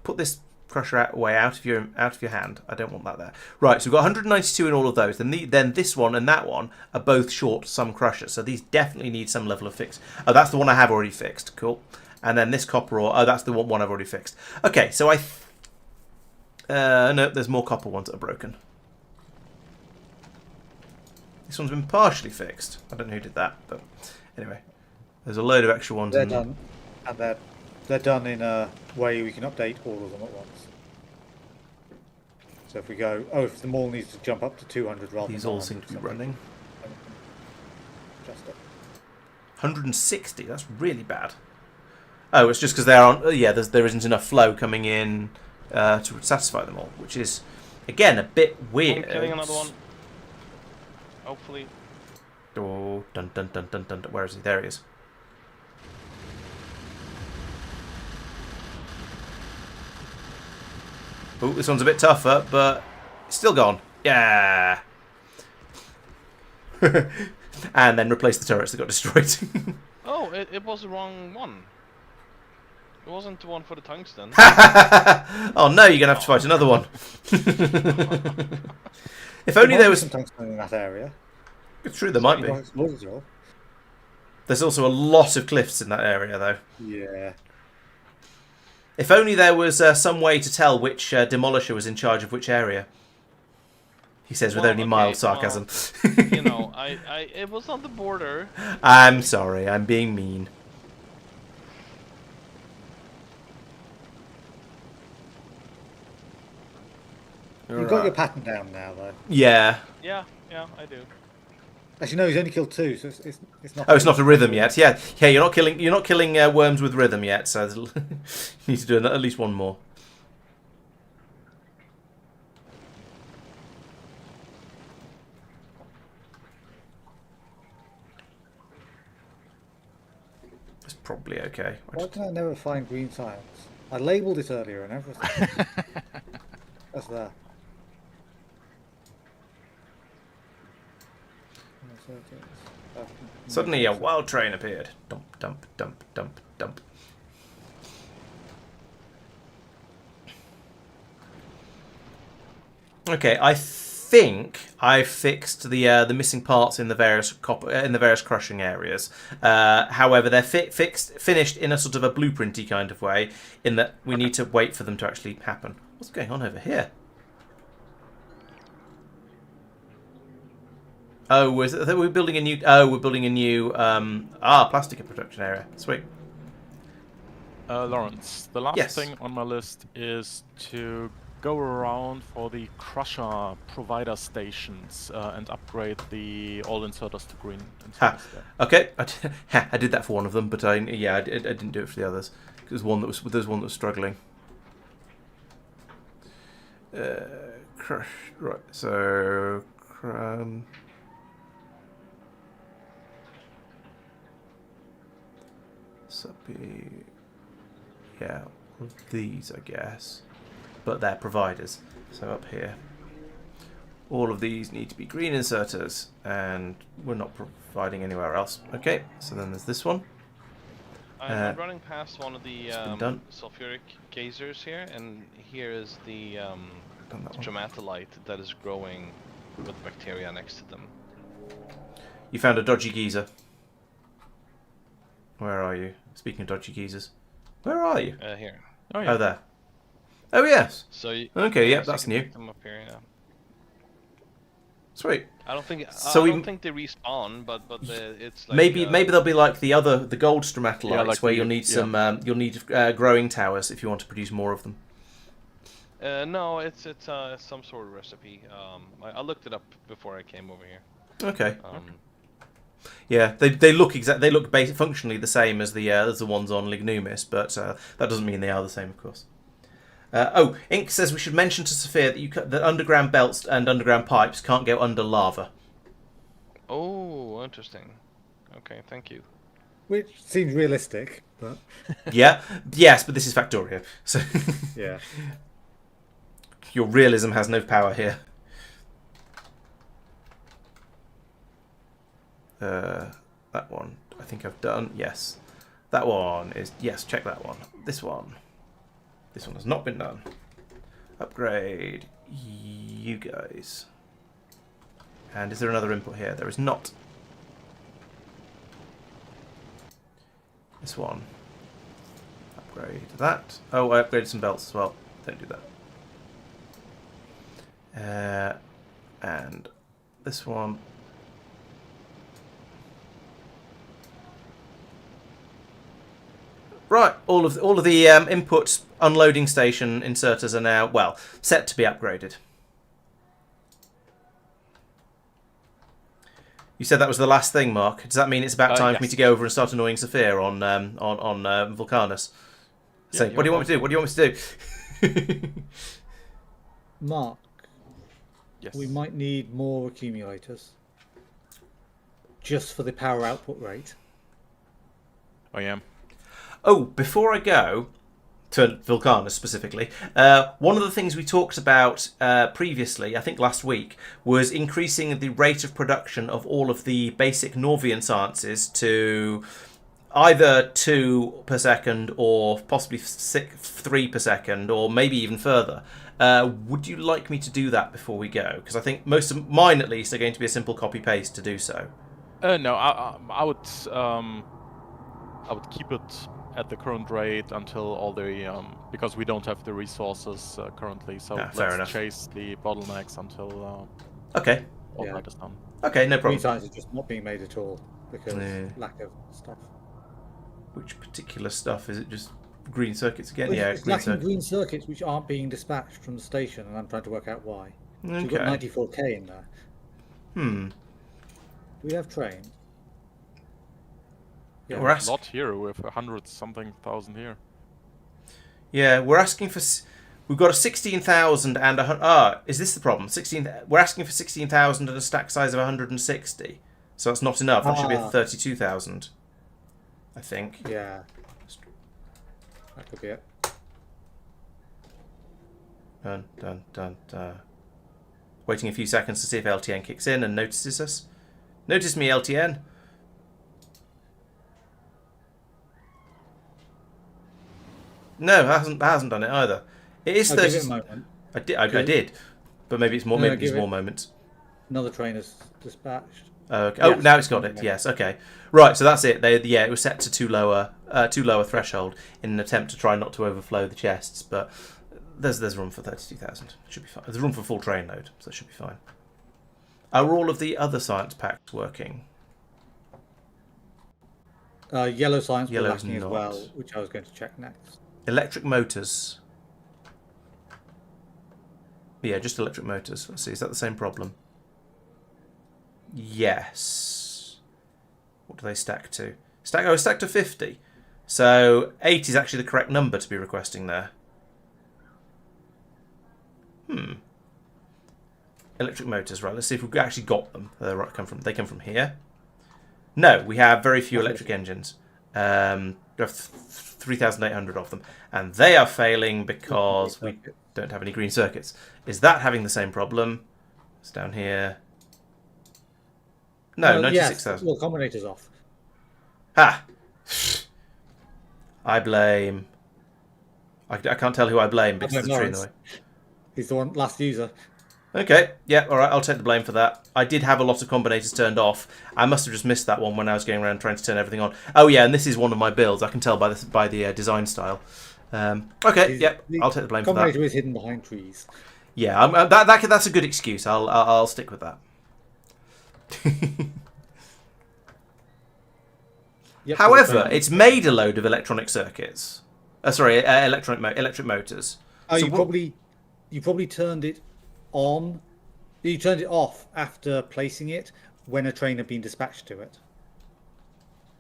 put this crusher away out of your hand. I don't want that there. Right, so we've got 192 in all of those. Then this one and that one are both short some crushers. So these definitely need some level of fix. Oh, that's the one I have already fixed. Cool. And then this copper ore. Oh, that's the one I've already fixed. Okay, so no, there's more copper ones that are broken. This one's been partially fixed. I don't know who did that, but anyway, there's a load of extra ones. They're done, and they're done in a way we can update all of them at once. So if we go, if the mall needs to jump up to 200 rather These than all seem to be running. Adjust it. 160. That's really bad. Oh, it's just because there aren't. Yeah, there isn't enough flow coming in to satisfy them all, which is again a bit weird. I'm killing another one. Hopefully. Oh, dun dun dun dun dun. Where is he? There he is. Oh, this one's a bit tougher, but it's still gone. Yeah. And then replace the turrets that got destroyed. Oh, it was the wrong one. It wasn't the one for the tungsten. Oh no, you're going to have to fight another one. If only there was some tungsten in that area. It's true, there might be. Well. There's also a lot of cliffs in that area, though. Yeah. If only there was some way to tell which demolisher was in charge of which area. He says with only mild sarcasm. Well, it was on the border. I'm sorry, I'm being mean. You've got your pattern down now, though. Yeah. Yeah, I do. Actually, no, he's only killed 2, so it's not. Oh, it's not a rhythm yet. Yeah, you're not killing worms with rhythm yet. So you need to do at least one more. It's probably okay. Why can I never find green science? I labelled it earlier and everything. That's there. Suddenly a wild train appeared. Dump, dump, dump, dump, dump. Okay, I think I fixed the missing parts in the various crushing areas. However, they're finished in a sort of a blueprinty kind of way, in that we need to wait for them to actually happen. What's going on over here? Oh, we're building a new. Oh, we're building a new. Plastic production area. Sweet. Lawrence, the last thing on my list is to go around for the crusher provider stations and upgrade all inserters to green inserters. Okay, I did that for one of them, but I didn't do it for the others. There's one that was struggling. Crush. Right. So. Yeah, these I guess, but they're providers. So up here, all of these need to be green inserters, and we're not providing anywhere else. Okay, so then there's this one. I'm running past one of the sulfuric geysers here, and here is the stromatolite that is growing with bacteria next to them. You found a dodgy geyser. Where are you? Speaking of dodgy geysers, where are you? Here. Oh, yeah. Oh, there. Oh, yes. So okay, yeah, that's new. Them up here, yeah. Sweet. I don't think. So I don't think they respawn, but it's like, maybe they'll be like the gold stromatolites, like where you'll need growing towers if you want to produce more of them. No, it's some sort of recipe. I looked it up before I came over here. Okay. Yeah, they look functionally the same as the ones on Lignumis, but that doesn't mean they are the same, of course. Ink says we should mention to Safir that underground belts and underground pipes can't go under lava. Oh, interesting. Okay, thank you. Which seems realistic, but yes, but this is Factorio, so yeah, your realism has no power here. That one, I think I've done. Yes, that one is check that one. This one has not been done. Upgrade you guys. And is there another input here? There is not. This one. Upgrade that. Oh, I upgraded some belts as well. Don't do that. And this one. Right, all of the input unloading station inserters are now set to be upgraded. You said that was the last thing, Mark. Does that mean it's about time for me to go over and start annoying Safir on Vulcanus? So, what do you want me to do? What do you want me to do? Mark. Yes. We might need more accumulators, just for the power output rate. I am. Oh, before I go to Vulcanus specifically, one of the things we talked about previously, I think last week, was increasing the rate of production of all of the basic Nauvian sciences to either 2 per second or possibly 3 per second, or maybe even further. Would you like me to do that before we go? Because I think most of mine, at least, are going to be a simple copy-paste to do so. No, I would keep it at the current rate until all the because we don't have the resources currently. So fair let's enough. chase the bottlenecks until Okay. all Yeah. that is done. Okay, no Green problem. science is just not being made at all because Yeah. lack of stuff. Which particular stuff? Is it just green circuits again? Well, Yeah, it's green lacking circuits. green circuits which aren't being dispatched from the station, and I'm trying to work out why. So we've got Okay. 94k in there. Hmm. Do we have trains? Yeah, We're A asking. lot here with 100-something thousand here. Yeah, we're asking for. We've got a 16,000 and a. Is this the problem? 16. We're asking for 16,000 and a stack size of 160. So that's not enough. That should be a 32,000. I think. Yeah. That could be it. Dun dun dun dun. Waiting a few seconds to see if LTN kicks in and notices us. Notice me, LTN. No, hasn't done it either. It is I'll 30. give it a moment. I did, but maybe it's more. No, Maybe give it's more it- moments. Another train is dispatched. Okay. Oh, Yes, now it's got it. okay. Yes. Okay. Right. So that's it. It was set to too lower threshold in an attempt to try not to overflow the chests. But there's room for 32,000. Should be fine. There's room for full train load, so it should be fine. Are all of the other science packs working? Yellow science was Yellow's lacking as not. well, which I was going to check next. Electric motors. Yeah, just electric motors. Let's see. Is that the same problem? Yes. What do they stack to? Stack to 50. So 8 is actually the correct number to be requesting there. Electric motors, right? Let's see if we've actually got them. They come from here. No, we have very few electric engines. We have 3,800 of them, and they are failing because we don't have any green circuits. Is that having the same problem? It's down here. No, 96,000. Well, combinator's off. Ah! I blame. I can't tell who I blame because I it's blame the tree in the Laurence. way. He's the one last user. Okay, yeah, alright, I'll take the blame for that. I did have a lot of combinators turned off. I must have just missed that one when I was going around trying to turn everything on. Oh yeah, and this is one of my builds. I can tell by the design style. Okay, yep, I'll take the blame for that. Combinator is hidden behind trees. Yeah, that's a good excuse. I'll stick with that. Yep, However, it's made a load of electronic circuits. Electric motors. Oh, So you probably turned it on. You turned it off after placing it when a train had been dispatched to it.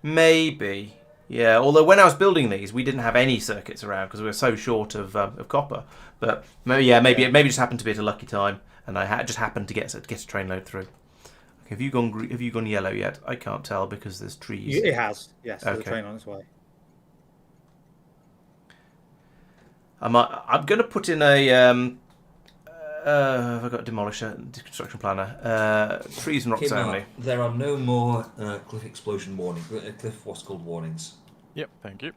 Maybe. Yeah, although when I was building these, we didn't have any circuits around because we were so short of copper. But maybe it just happened to be at a lucky time, and I just happened to get a train load through. Okay, have you gone yellow yet? I can't tell because there's trees. It has, yes. There's Okay. a train on its way. I'm going to put in a. Have I got a demolisher, construction planner? Trees and rocks Okay, only. Marc, there are no more cliff explosion warnings, cliff what's called warnings. Yep, thank you.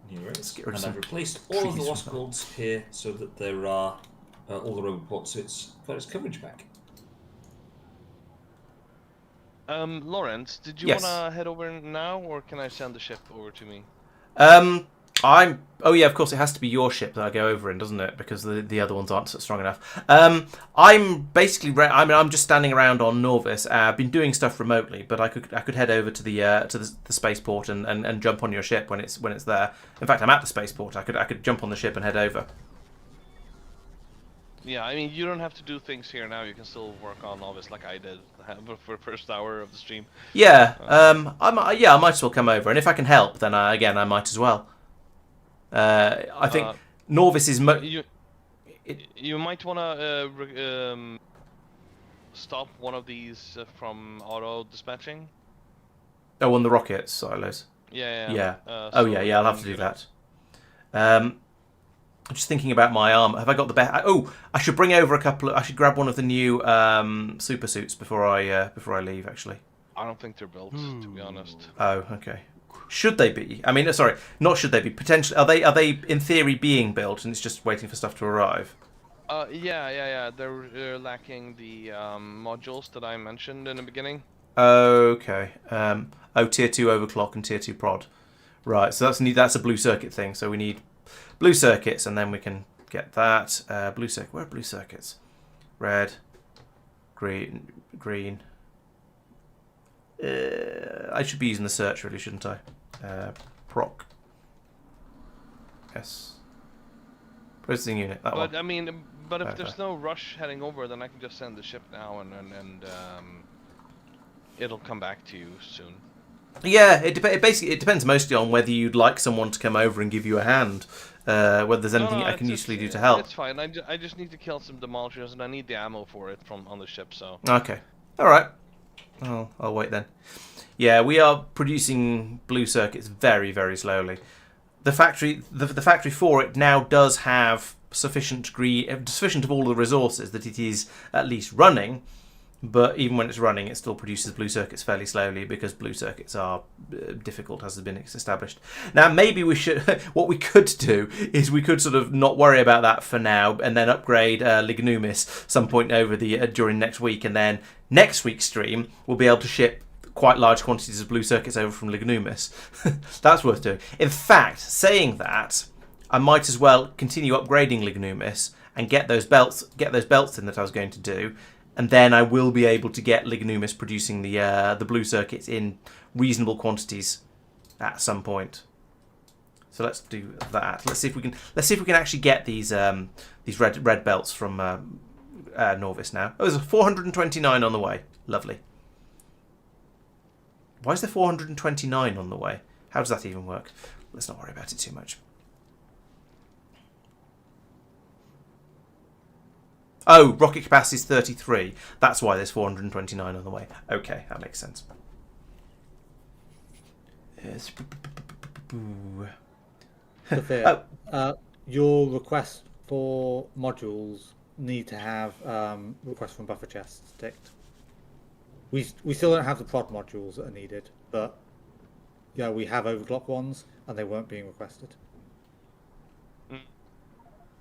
Here it is. get rid of And some I've replaced all of the trees lost from golds here so that there are all the robot ports, so it's got its coverage back. Laurence, did you Yes. wanna head over now, or can I send the ship over to me? Oh yeah, of course it has to be your ship that I go over in, doesn't it? Because the other ones aren't strong enough. I'm basically, I'm just standing around on Nauvis. I've been doing stuff remotely, but I could head over to the spaceport and jump on your ship when it's there. In fact, I'm at the spaceport. I could jump on the ship and head over. Yeah, I mean, you don't have to do things here now. You can still work on Nauvis like I did for the first hour of the stream. Yeah, I might as well come over, and if I can help, then I might as well. I think Nauvis is. You might wanna stop one of these from auto dispatching. Oh, on the rocket silos. Yeah. Oh yeah, I'll have to do that. I'm just thinking about my armor. Have I got the best? Oh, I should bring over a couple. I should grab one of the new super suits before I leave. Actually. I don't think they're built, to be honest. Oh, okay. Should they be? I mean, sorry, not should they be. Potentially, are they in theory being built, and it's just waiting for stuff to arrive? Yeah. They're lacking the modules that I mentioned in the beginning. Okay. Tier 2 overclock and tier 2 prod. Right, so that's a blue circuit thing. So we need blue circuits, and then we can get that. Blue circuit. Where are blue circuits? Red, green. I should be using the search, really, shouldn't I? Proc. Yes. Processing unit. That one. But I mean, but if there's no rush heading over, then I can just send the ship now, and it'll come back to you soon. Yeah, it depends mostly on whether you'd like someone to come over and give you a hand. Whether there's anything I can usefully do to help. It's fine. I just need to kill some demolishers, and I need the ammo for it on the ship. So. Okay. All right. I'll wait then. Yeah, we are producing blue circuits very, very slowly. The factory for it now does have sufficient of all the resources that it is at least running. But even when it's running, it still produces blue circuits fairly slowly because blue circuits are difficult, as has been established. Now, maybe we should. What we could do is we could sort of not worry about that for now, and then upgrade Lignumis some point over during next week, and then next week's stream we'll be able to ship quite large quantities of blue circuits over from Lignumis. That's worth doing. In fact, saying that, I might as well continue upgrading Lignumis and get those belts in that I was going to do. And then I will be able to get Lignumis producing the blue circuits in reasonable quantities at some point. So let's do that. Let's see if we can actually get these red belts from Nauvis now. Oh, there's a 429 on the way. Lovely. Why is there 429 on the way? How does that even work? Let's not worry about it too much. Oh, rocket capacity is 33. That's why there's 429 on the way. Okay, that makes sense. Yes. Safir, your request for modules need to have requests from buffer chests ticked. We still don't have the prod modules that are needed, but yeah, we have overclock ones, and they weren't being requested.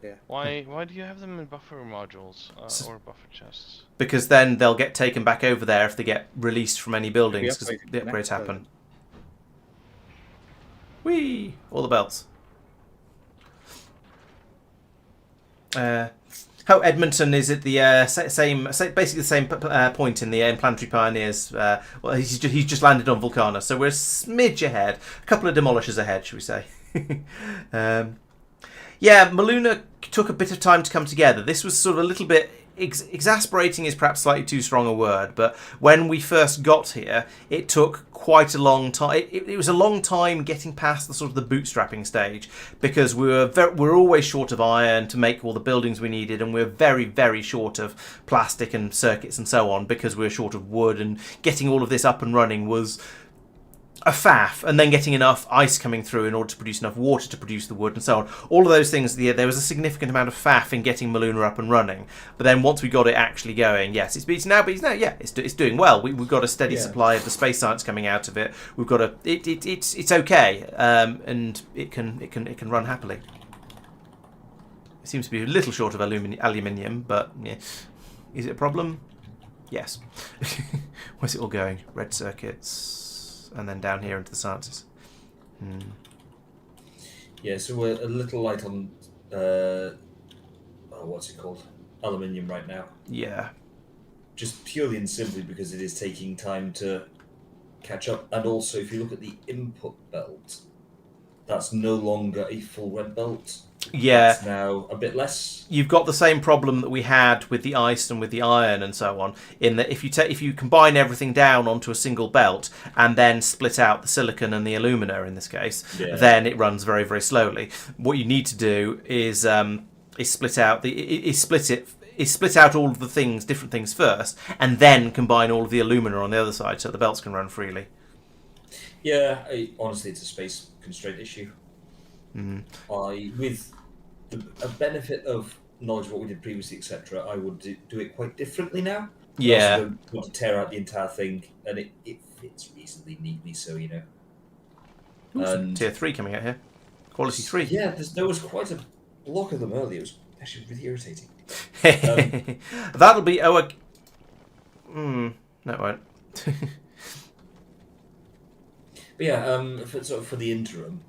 Yeah. Why do you have them in buffer modules or buffer chests? Because then they'll get taken back over there if they get released from any buildings, because the upgrades happen. Whee! All the belts. Edmonton is at the basically the same point in the Planetary Pioneers. Well, he's just landed on Vulcanus, so we're a smidge ahead, a couple of demolishers ahead, should we say? Yeah, Maluna took a bit of time to come together. This was sort of a little bit exasperating is perhaps slightly too strong a word, but when we first got here, it took quite a long time. It was a long time getting past the sort of the bootstrapping stage, because we were always short of iron to make all the buildings we needed, and we were very, very short of plastic and circuits and so on, because we were short of wood, and getting all of this up and running was a faff, and then getting enough ice coming through in order to produce enough water to produce the wood and so on. All of those things, there was a significant amount of faff in getting Maluna up and running. But then once we got it actually going, yes, it's doing well. We've got a steady supply of the space science coming out of it. We've got it's okay, and it can run happily. It seems to be a little short of aluminium, but yeah. Is it a problem? Yes. Where's it all going? Red circuits. And then down here into the sciences. Yeah, so we're a little light on what's it called? Aluminium right now. Yeah. Just purely and simply because it is taking time to catch up. And also, if you look at the input belt, that's no longer a full red belt. Yeah. It's now a bit less. You've got the same problem that we had with the ice and with the iron and so on, in that if you combine everything down onto a single belt and then split out the silicon and the alumina in this case, then it runs very, very slowly. What you need to do is split out all of the things, different things first, and then combine all of the alumina on the other side so the belts can run freely. Yeah, honestly, it's a space constraint issue. With a benefit of knowledge of what we did previously, etc., I would do it quite differently now. Yeah. I also want to tear out the entire thing, and it fits reasonably neatly, so you know. And Tier 3 coming out here. Quality 3. Yeah, there was quite a block of them earlier. It was actually really irritating. That'll be... no, it won't. But yeah, for the interim,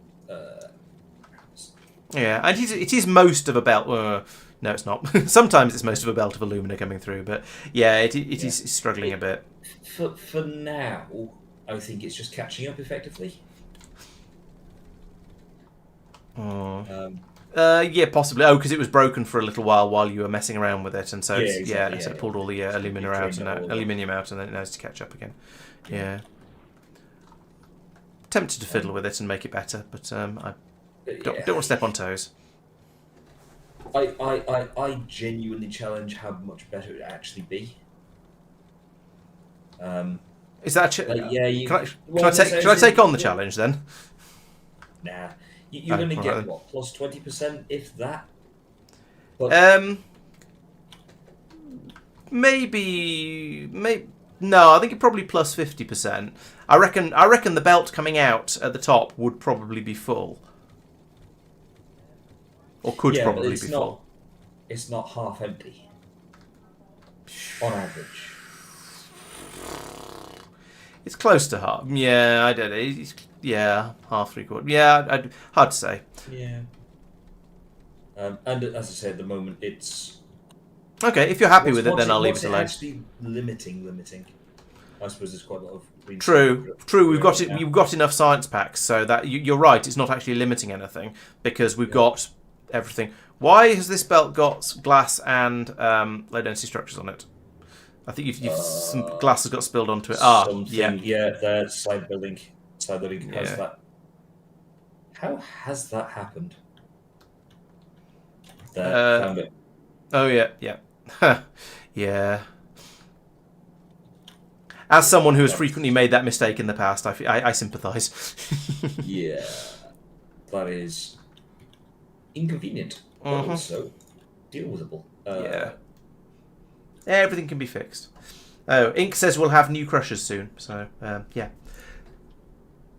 Yeah, and it is most of a belt. No, it's not. Sometimes it's most of a belt of alumina coming through, but yeah, it is struggling a bit. For now, I think it's just catching up effectively. Oh. Yeah, possibly. Oh, because it was broken for a little while you were messing around with it, and so so it pulled all the alumina out and aluminium out, and then it knows to catch up again. Yeah. Tempted to fiddle with it and make it better, but I don't want to step on toes. I genuinely challenge how much better it actually be. Is that can I take on the challenge then? Nah, you're going to get what, plus 20%, if that. But maybe no. I think it probably plus 50%. I reckon the belt coming out at the top would probably be full, or could probably be full. It's not half empty on average. It's close to half. Yeah, I don't know. Half, 3/4. Yeah, hard to say. Yeah. And as I said, at the moment it's okay. If you're happy with it, then I'll leave it alone. Actually, limiting. I suppose there's quite a lot of. True. We've got it. You've got enough science packs, so that you're right. It's not actually limiting anything because we've got everything. Why has this belt got glass and low density structures on it? I think some glass has got spilled onto it. The side building has that. How has that happened? Found it. Oh yeah. Yeah. As someone who has frequently made that mistake in the past, I sympathise. Yeah, that is inconvenient, but also dealable. Yeah. Everything can be fixed. Oh, Ink says we'll have new crushers soon. So yeah.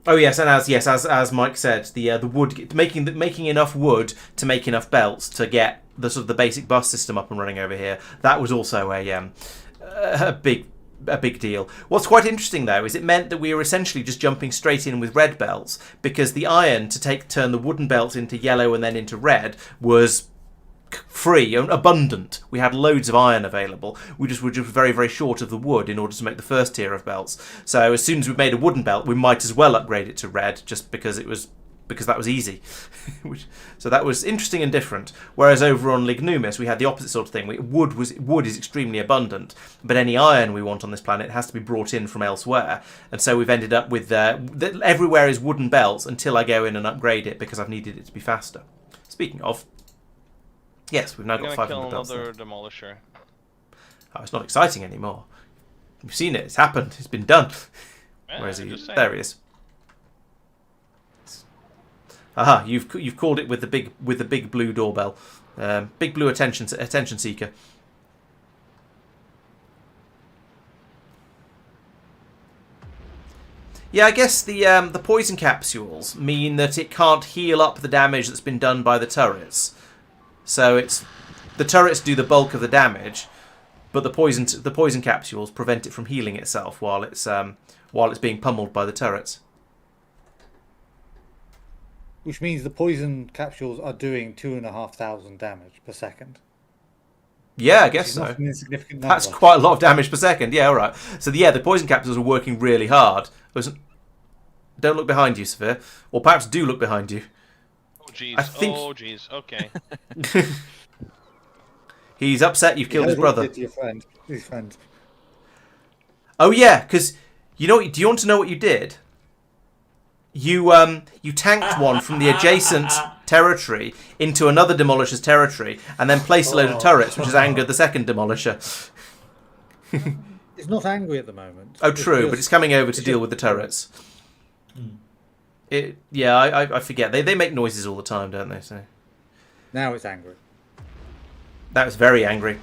Oh yes, and as Mike said, the wood making enough wood to make enough belts to get the sort of the basic bus system up and running over here. That was also a big deal. What's quite interesting though is it meant that we were essentially just jumping straight in with red belts because the iron to turn the wooden belts into yellow and then into red was free and abundant. We had loads of iron available. We were just very, very short of the wood in order to make the first tier of belts. So as soon as we made a wooden belt, we might as well upgrade it to red just because that was easy. So that was interesting and different. Whereas over on Lignumis, we had the opposite sort of thing. Wood is extremely abundant, but any iron we want on this planet has to be brought in from elsewhere. And so we've ended up with everywhere is wooden belts until I go in and upgrade it because I've needed it to be faster. Speaking of, yes, we've now got 500 belts. Another demolisher. Oh, it's not exciting anymore. We've seen it. It's happened. It's been done. Yeah, Where is he? There he is. Aha! You've called it with the big blue doorbell, big blue attention seeker. Yeah, I guess the poison capsules mean that it can't heal up the damage that's been done by the turrets. So the turrets do the bulk of the damage, but the poison capsules prevent it from healing itself while it's being pummeled by the turrets. Which means the poison capsules are doing 2,500 damage per second. Yeah, I guess so. Not an insignificant number. That's quite a lot of damage per second. Yeah, all right. So the poison capsules are working really hard. Don't look behind you, Safir, or perhaps do look behind you. Oh jeez. Okay. He's upset you've killed his brother. To your friend, his friend. Oh yeah, because do you want to know what you did? You tanked one from the adjacent territory into another demolisher's territory, and then placed a load of turrets, which has angered the second demolisher. It's not angry at the moment. Oh, true, but it's coming over to deal with the turrets. I forget. They make noises all the time, don't they? So now it's angry. That was very angry.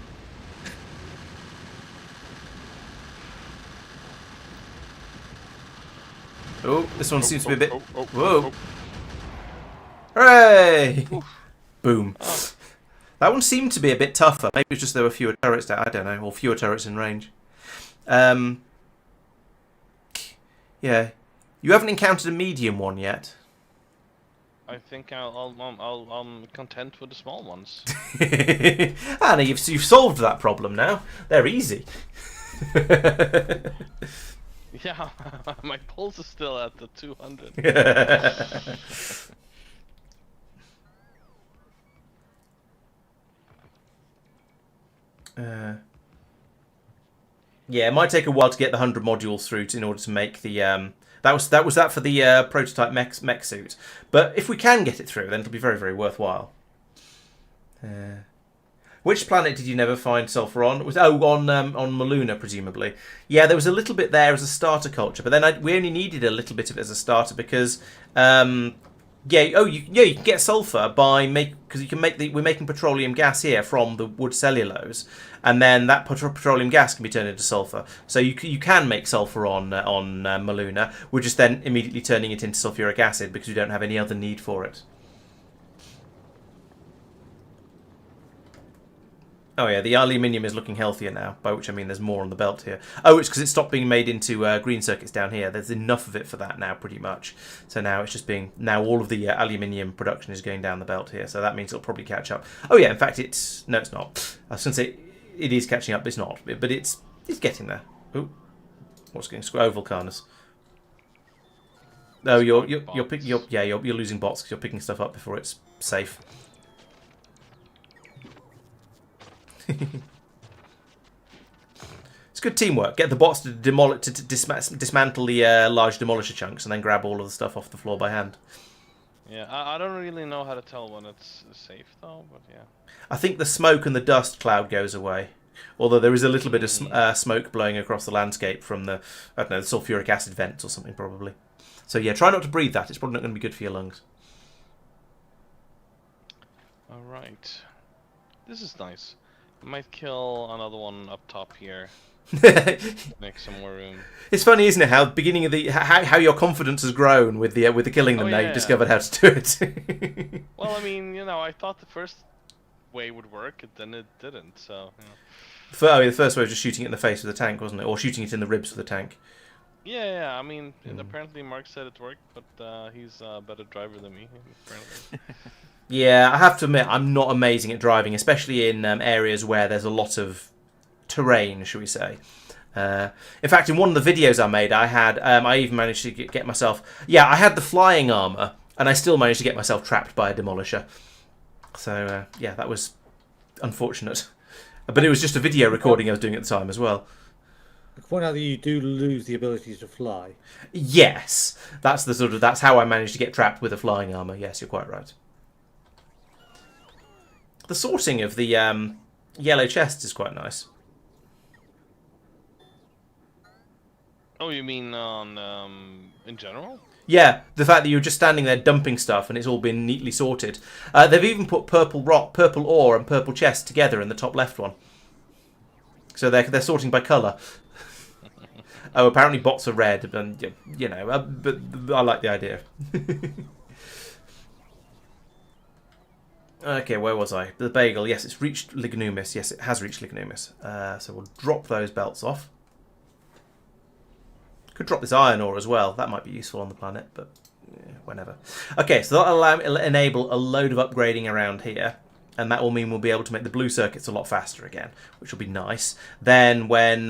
Oh, this one seems to be a bit... Whoa. Hooray! Boom. That one seemed to be a bit tougher. Maybe it's just there were fewer turrets there. I don't know. Or fewer turrets in range. Yeah. You haven't encountered a medium one yet. I think I'm content with the small ones. Anna, you've solved that problem now. They're easy. Yeah, my pulse is still at the 200. Yeah, it might take a while to get the 100 modules through in order to make the that was that for the prototype mech suit. But if we can get it through, then it'll be very, very worthwhile. Which planet did you never find sulfur on? It was on Maluna, presumably. Yeah, there was a little bit there as a starter culture, but then we only needed a little bit of it as a starter because you can get sulfur because you can make we're making petroleum gas here from the wood cellulose, and then that petroleum gas can be turned into sulfur. So you can make sulfur on Maluna. We're just then immediately turning it into sulfuric acid because we don't have any other need for it. Oh yeah, the aluminium is looking healthier now, by which I mean there's more on the belt here. Oh, it's because it stopped being made into green circuits down here. There's enough of it for that now, pretty much. So now it's just now all of the aluminium production is going down the belt here, so that means it'll probably catch up. Oh yeah, in fact no, it's not. I was going to say it is catching up, but it's not. But it's getting there. Oh, what's going to Vulcanus? Oh, you're losing bots because you're picking stuff up before it's safe. It's good teamwork. Get the bots to dismantle the large demolisher chunks and then grab all of the stuff off the floor by hand. Yeah, I don't really know how to tell when it's safe though, but yeah. I think the smoke and the dust cloud goes away. Although there is a little bit of smoke blowing across the landscape from the sulfuric acid vents or something probably. So yeah, try not to breathe that. It's probably not going to be good for your lungs. Alright. This is nice. I might kill another one up top here. Make some more room. It's funny, isn't it? How beginning of how your confidence has grown with the killing them. Now you've discovered how to do it. Well, I mean, I thought the first way would work, and then it didn't. So. The first way was just shooting it in the face with a tank, wasn't it, or shooting it in the ribs with a tank? Yeah. I mean, apparently Marc said it worked, but he's a better driver than me. Apparently. Yeah, I have to admit, I'm not amazing at driving, especially in areas where there's a lot of terrain, shall we say. In fact, in one of the videos I made, I even managed to get myself... Yeah, I had the flying armour, and I still managed to get myself trapped by a demolisher. So, yeah, that was unfortunate. But it was just a video recording I was doing at the time as well. I can point out that you do lose the ability to fly. Yes, that's how I managed to get trapped with a flying armour. Yes, you're quite right. The sorting of the yellow chests is quite nice. Oh, you mean on in general? Yeah, the fact that you're just standing there dumping stuff and it's all been neatly sorted. They've even put purple rock, purple ore, and purple chests together in the top left one. So they're sorting by colour. Oh, apparently bots are red, and but I like the idea. Okay, where was I? The bagel. Yes, it's reached Lignumis. Yes, it has reached Lignumis. So we'll drop those belts off. Could drop this iron ore as well. That might be useful on the planet, but whenever. Okay, so that'll enable a load of upgrading around here. And that will mean we'll be able to make the blue circuits a lot faster again, which will be nice. Then when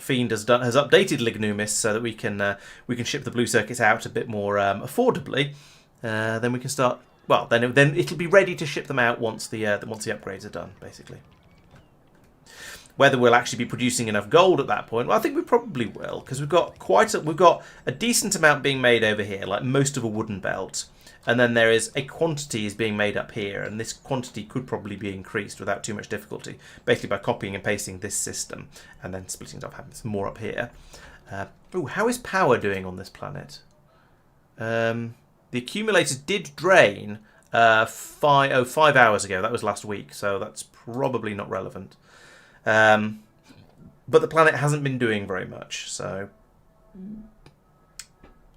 Fiend has updated Lignumis so that we can ship the blue circuits out a bit more affordably, then we can start... Well, then it'll be ready to ship them out once the upgrades are done, basically. Whether we'll actually be producing enough gold at that point, well, I think we probably will, because we've got a decent amount being made over here, like most of a wooden belt, and then there is a quantity is being made up here, and this quantity could probably be increased without too much difficulty, basically by copying and pasting this system and then splitting it up, having some more up here. How is power doing on this planet? The accumulators did drain 5 hours ago. That was last week, so that's probably not relevant. But the planet hasn't been doing very much, so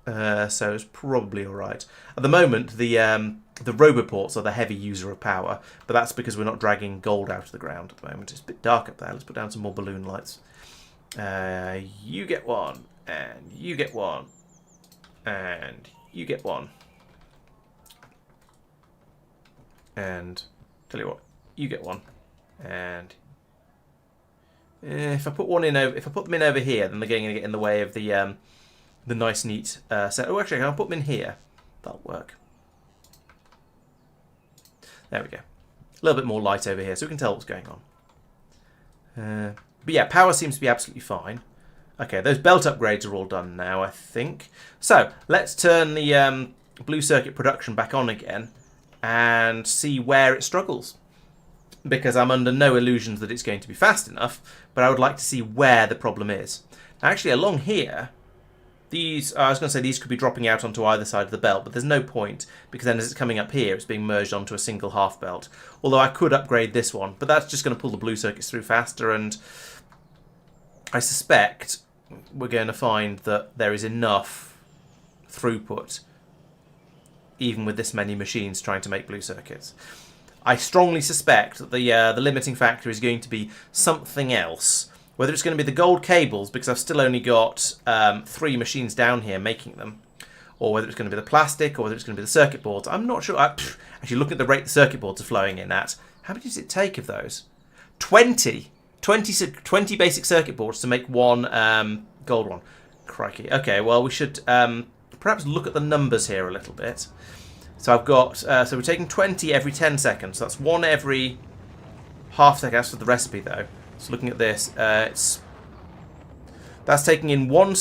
it's probably all right. At the moment, the roboports are the heavy user of power, but that's because we're not dragging gold out of the ground at the moment. It's a bit dark up there. Let's put down some more balloon lights. You get one, and you get one. And you get one. And tell you what, you get one. And if I put one in over, if I put them in over here, then they're going to get in the way of the nice, neat set. Oh, actually, I'll put them in here. That'll work. There we go. A little bit more light over here, so we can tell what's going on. But yeah, power seems to be absolutely fine. Okay, those belt upgrades are all done now, I think. So let's turn the blue circuit production back on again and see where it struggles. Because I'm under no illusions that it's going to be fast enough, but I would like to see where the problem is. Now, actually, along here, these, I was going to say these could be dropping out onto either side of the belt, but there's no point, because then as it's coming up here, it's being merged onto a single half belt. Although I could upgrade this one, but that's just going to pull the blue circuits through faster, and I suspect we're going to find that there is enough throughput, even with this many machines trying to make blue circuits. I strongly suspect that the limiting factor is going to be something else. Whether it's going to be the gold cables, because I've still only got 3 machines down here making them, or whether it's going to be the plastic, or whether it's going to be the circuit boards. I'm not sure. Actually, look at the rate the circuit boards are flowing in at. How many does it take of those? 20 basic circuit boards to make one gold one. Crikey. Okay, well, we should perhaps look at the numbers here a little bit. So I've got, so we're taking 20 every 10 seconds. So that's 1 every half second. That's for the recipe, though. So looking at this, that's taking in one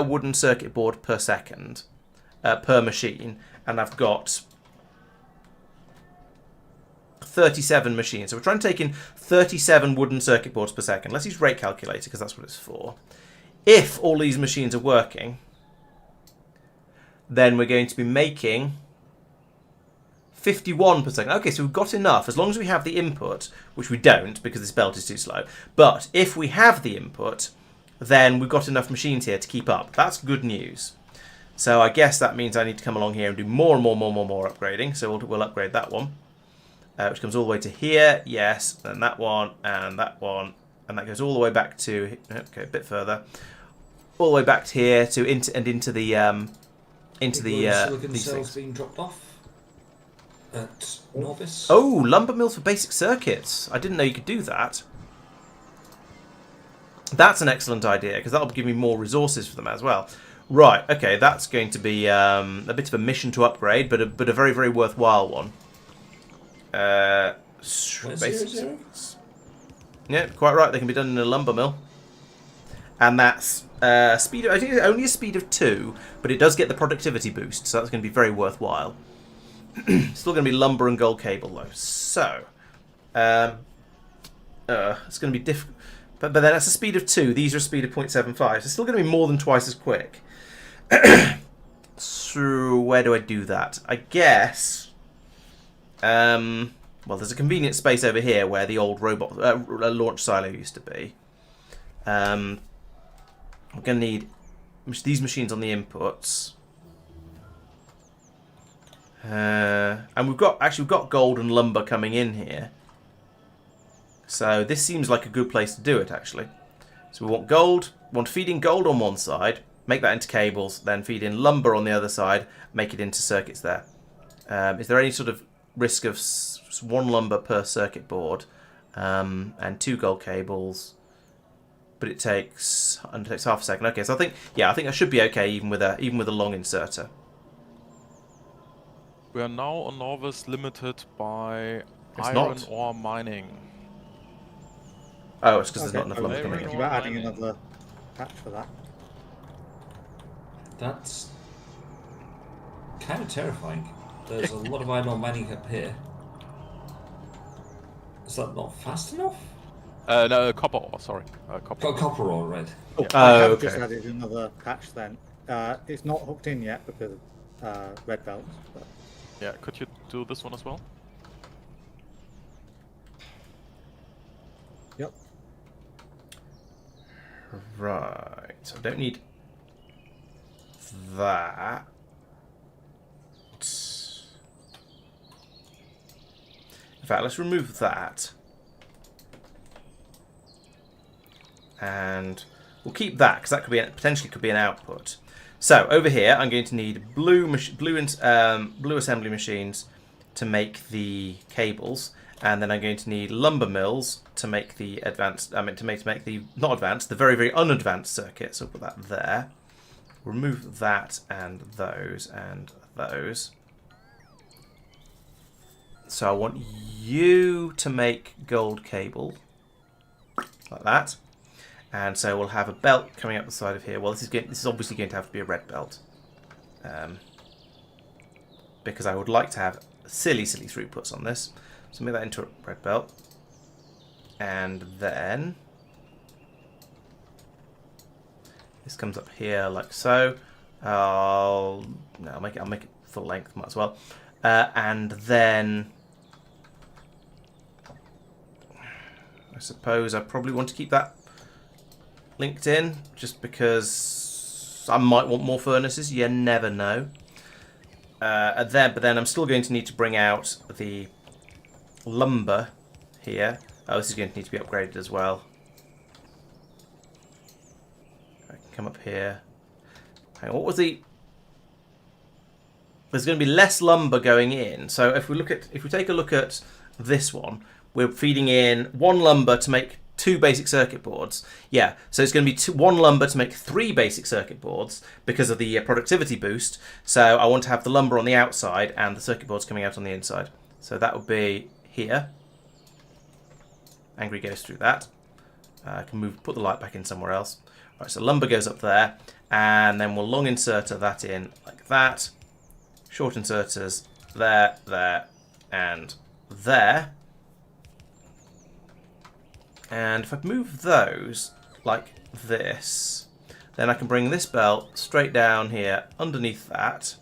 wooden circuit board per second, per machine. And I've got 37 machines. So we're trying to take in 37 wooden circuit boards per second. Let's use rate calculator, because that's what it's for. If all these machines are working, then we're going to be making 51 per second. Okay, so we've got enough, as long as we have the input, which we don't because this belt is too slow. But if we have the input, then we've got enough machines here to keep up. That's good news. So I guess that means I need to come along here and do more upgrading. So we'll upgrade that one, which comes all the way to here. Yes, and that one, and that one, and that goes all the way back to, okay, a bit further, all the way back to here to into the silicon these cells things being dropped off at Nauvis. Oh, lumber mills for basic circuits. I didn't know you could do that. That's an excellent idea, because that'll give me more resources for them as well. Right, okay, that's going to be a bit of a mission to upgrade, but a very, very worthwhile one. Basic circuits. Yeah, quite right. They can be done in a lumber mill. And that's speed. I think it's only a speed of 2, but it does get the productivity boost, so that's going to be very worthwhile. Still going to be lumber and gold cable though. So it's going to be difficult. But then that's a speed of 2. These are a speed of 0.75. So it's still going to be more than twice as quick. So where do I do that? I guess. Well, there's a convenient space over here where the old robot launch silo used to be. We're going to need these machines on the inputs. And we've got gold and lumber coming in here. So this seems like a good place to do it, actually. So we want gold, we want to feed in gold on one side, make that into cables, then feed in lumber on the other side, make it into circuits there. Is there any sort of risk of 1 lumber per circuit board and 2 gold cables? But it takes half a second. Okay, so I think that should be okay even with a long inserter. We are now on Nauvis limited by It's iron not. ore mining. Oh, it's because there's not enough lumber Very coming Thinking in. about adding another patch for that. That's kind of terrifying. There's a lot of iron ore mining up here. Is that not fast enough? No, copper ore, sorry. Copper. Got copper ore, right? Oh, Oh, I have okay. just added another patch then. It's not hooked in yet because of red belts. But Yeah, could you do this one as well? yep. Right. So I don't need that. In fact, let's remove that. And we'll keep that, because that could be potentially could be an output. So over here, I'm going to need blue assembly machines to make the cables, and then I'm going to need lumber mills to make the advanced. I mean, to make the not advanced, the very unadvanced circuit. So I'll put that there. Remove that and those and those. So I want you to make gold cable like that. And so we'll have a belt coming up the side of here. Well, this is obviously going to have to be a red belt. Because I would like to have silly throughputs on this. So make that into a red belt. And then this comes up here like so. I'll make it full length, might as well. And then I suppose I probably want to keep that linked in, just because I might want more furnaces. You never know. But then I'm still going to need to bring out the lumber here. Oh, this is going to need to be upgraded as well. I can come up here. Hang on, what was the? There's going to be less lumber going in. So if we take a look at this one, we're feeding in 1 lumber to make 2 basic circuit boards. Yeah, so it's going to be 1 lumber to make 3 basic circuit boards because of the productivity boost. So I want to have the lumber on the outside and the circuit boards coming out on the inside. So that would be here. Angry goes through that. I can put the light back in somewhere else. Right, so lumber goes up there, and then we'll long inserter that in like that. Short inserters there, there, and there. And if I move those like this, then I can bring this belt straight down here underneath that.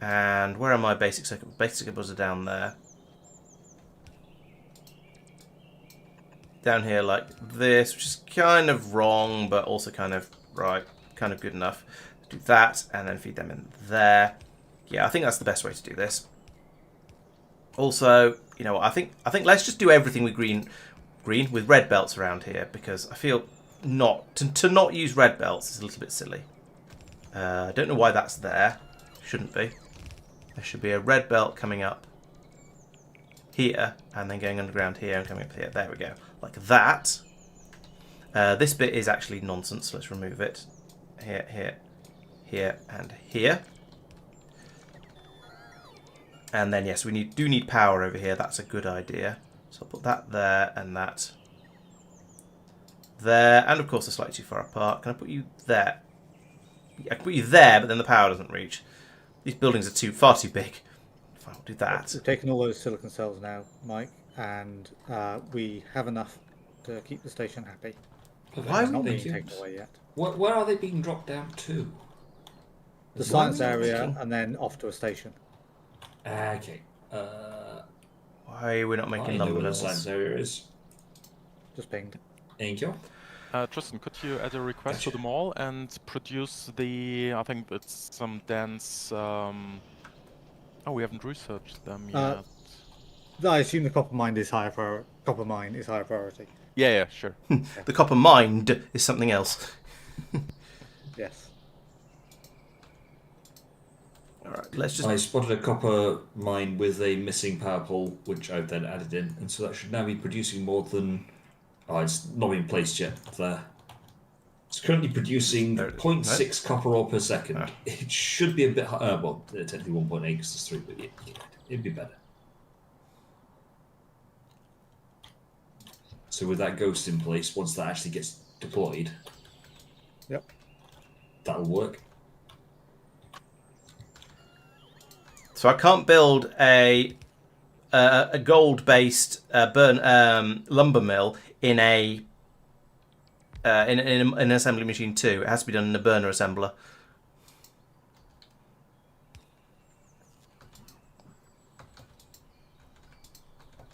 And where are my basic circuit? Basic circuit boards are down there. Down here like this, which is kind of wrong, but also kind of right, kind of good enough. Do that, and then feed them in there. Yeah, I think that's the best way to do this. Also, you know what? I think let's just do everything with green with red belts around here, because I feel to not use red belts is a little bit silly. I don't know why that's there. Shouldn't be. There should be a red belt coming up here, and then going underground here and coming up here. There we go. Like that. This bit is actually nonsense. Let's remove it. Here, here, here, and here. And then, yes, we do need power over here. That's a good idea. So I'll put that there and that there. And, of course, they're slightly too far apart. Can I put you there? I can put you there, but then the power doesn't reach. These buildings are far too big. Fine, we'll do that. We've taken all those silicon cells now, Mike, and we have enough to keep the station happy. Why They're not being taken away yet. Where are they being dropped down to? The science area, and then off to a station. Okay. Why are we not making lumber the levels? science area is. Just pinged. Thank you. Tristan, could you add a request to them all and produce I think it's some dense... Oh, we haven't researched them yet. I assume the copper mine is higher priority. Yeah, sure. The copper mined is something else. Yes. Alright, let's just... I spotted a copper mine with a missing power pole, which I've then added in, and so that should now be producing more than... Oh, it's not been placed yet there. It's currently producing 0.6 copper ore per second. It should be a bit higher. Well, technically 1.8 because it's 3, but yeah, it'd be better. So with that ghost in place, once that actually gets deployed, yep, that'll work. So I can't build a gold-based lumber mill in an assembly machine 2. It has to be done in a burner assembler.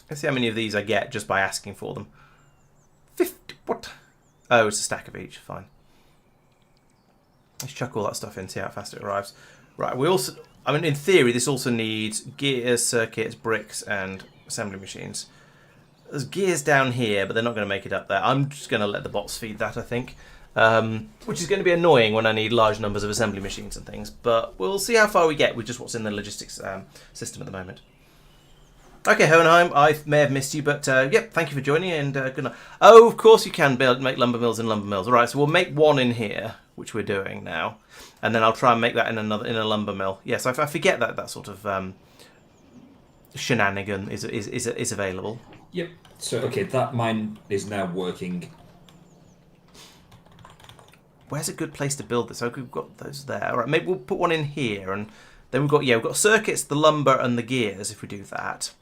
Let's see how many of these I get just by asking for them. 50. What? Oh, it's a stack of each. Fine. Let's chuck all that stuff in, see how fast it arrives. Right, we also... I mean, in theory, this also needs gears, circuits, bricks, and assembly machines. There's gears down here, but they're not going to make it up there. I'm just going to let the bots feed that, I think. which is going to be annoying when I need large numbers of assembly machines and things. But we'll see how far we get with just what's in the logistics system at the moment. Okay, Hohenheim, I may have missed you, but yep, thank you for joining and good night. Oh, of course you can make lumber mills in lumber mills. All right, so we'll make one in here, which we're doing now, and then I'll try and make that in a lumber mill. Yes, I forget that sort of shenanigan is available. Yep. So okay, that mine is now working. Where's a good place to build this? Okay, we've got those there. All right, maybe we'll put one in here, and then we've got circuits, the lumber, and the gears. If we do that.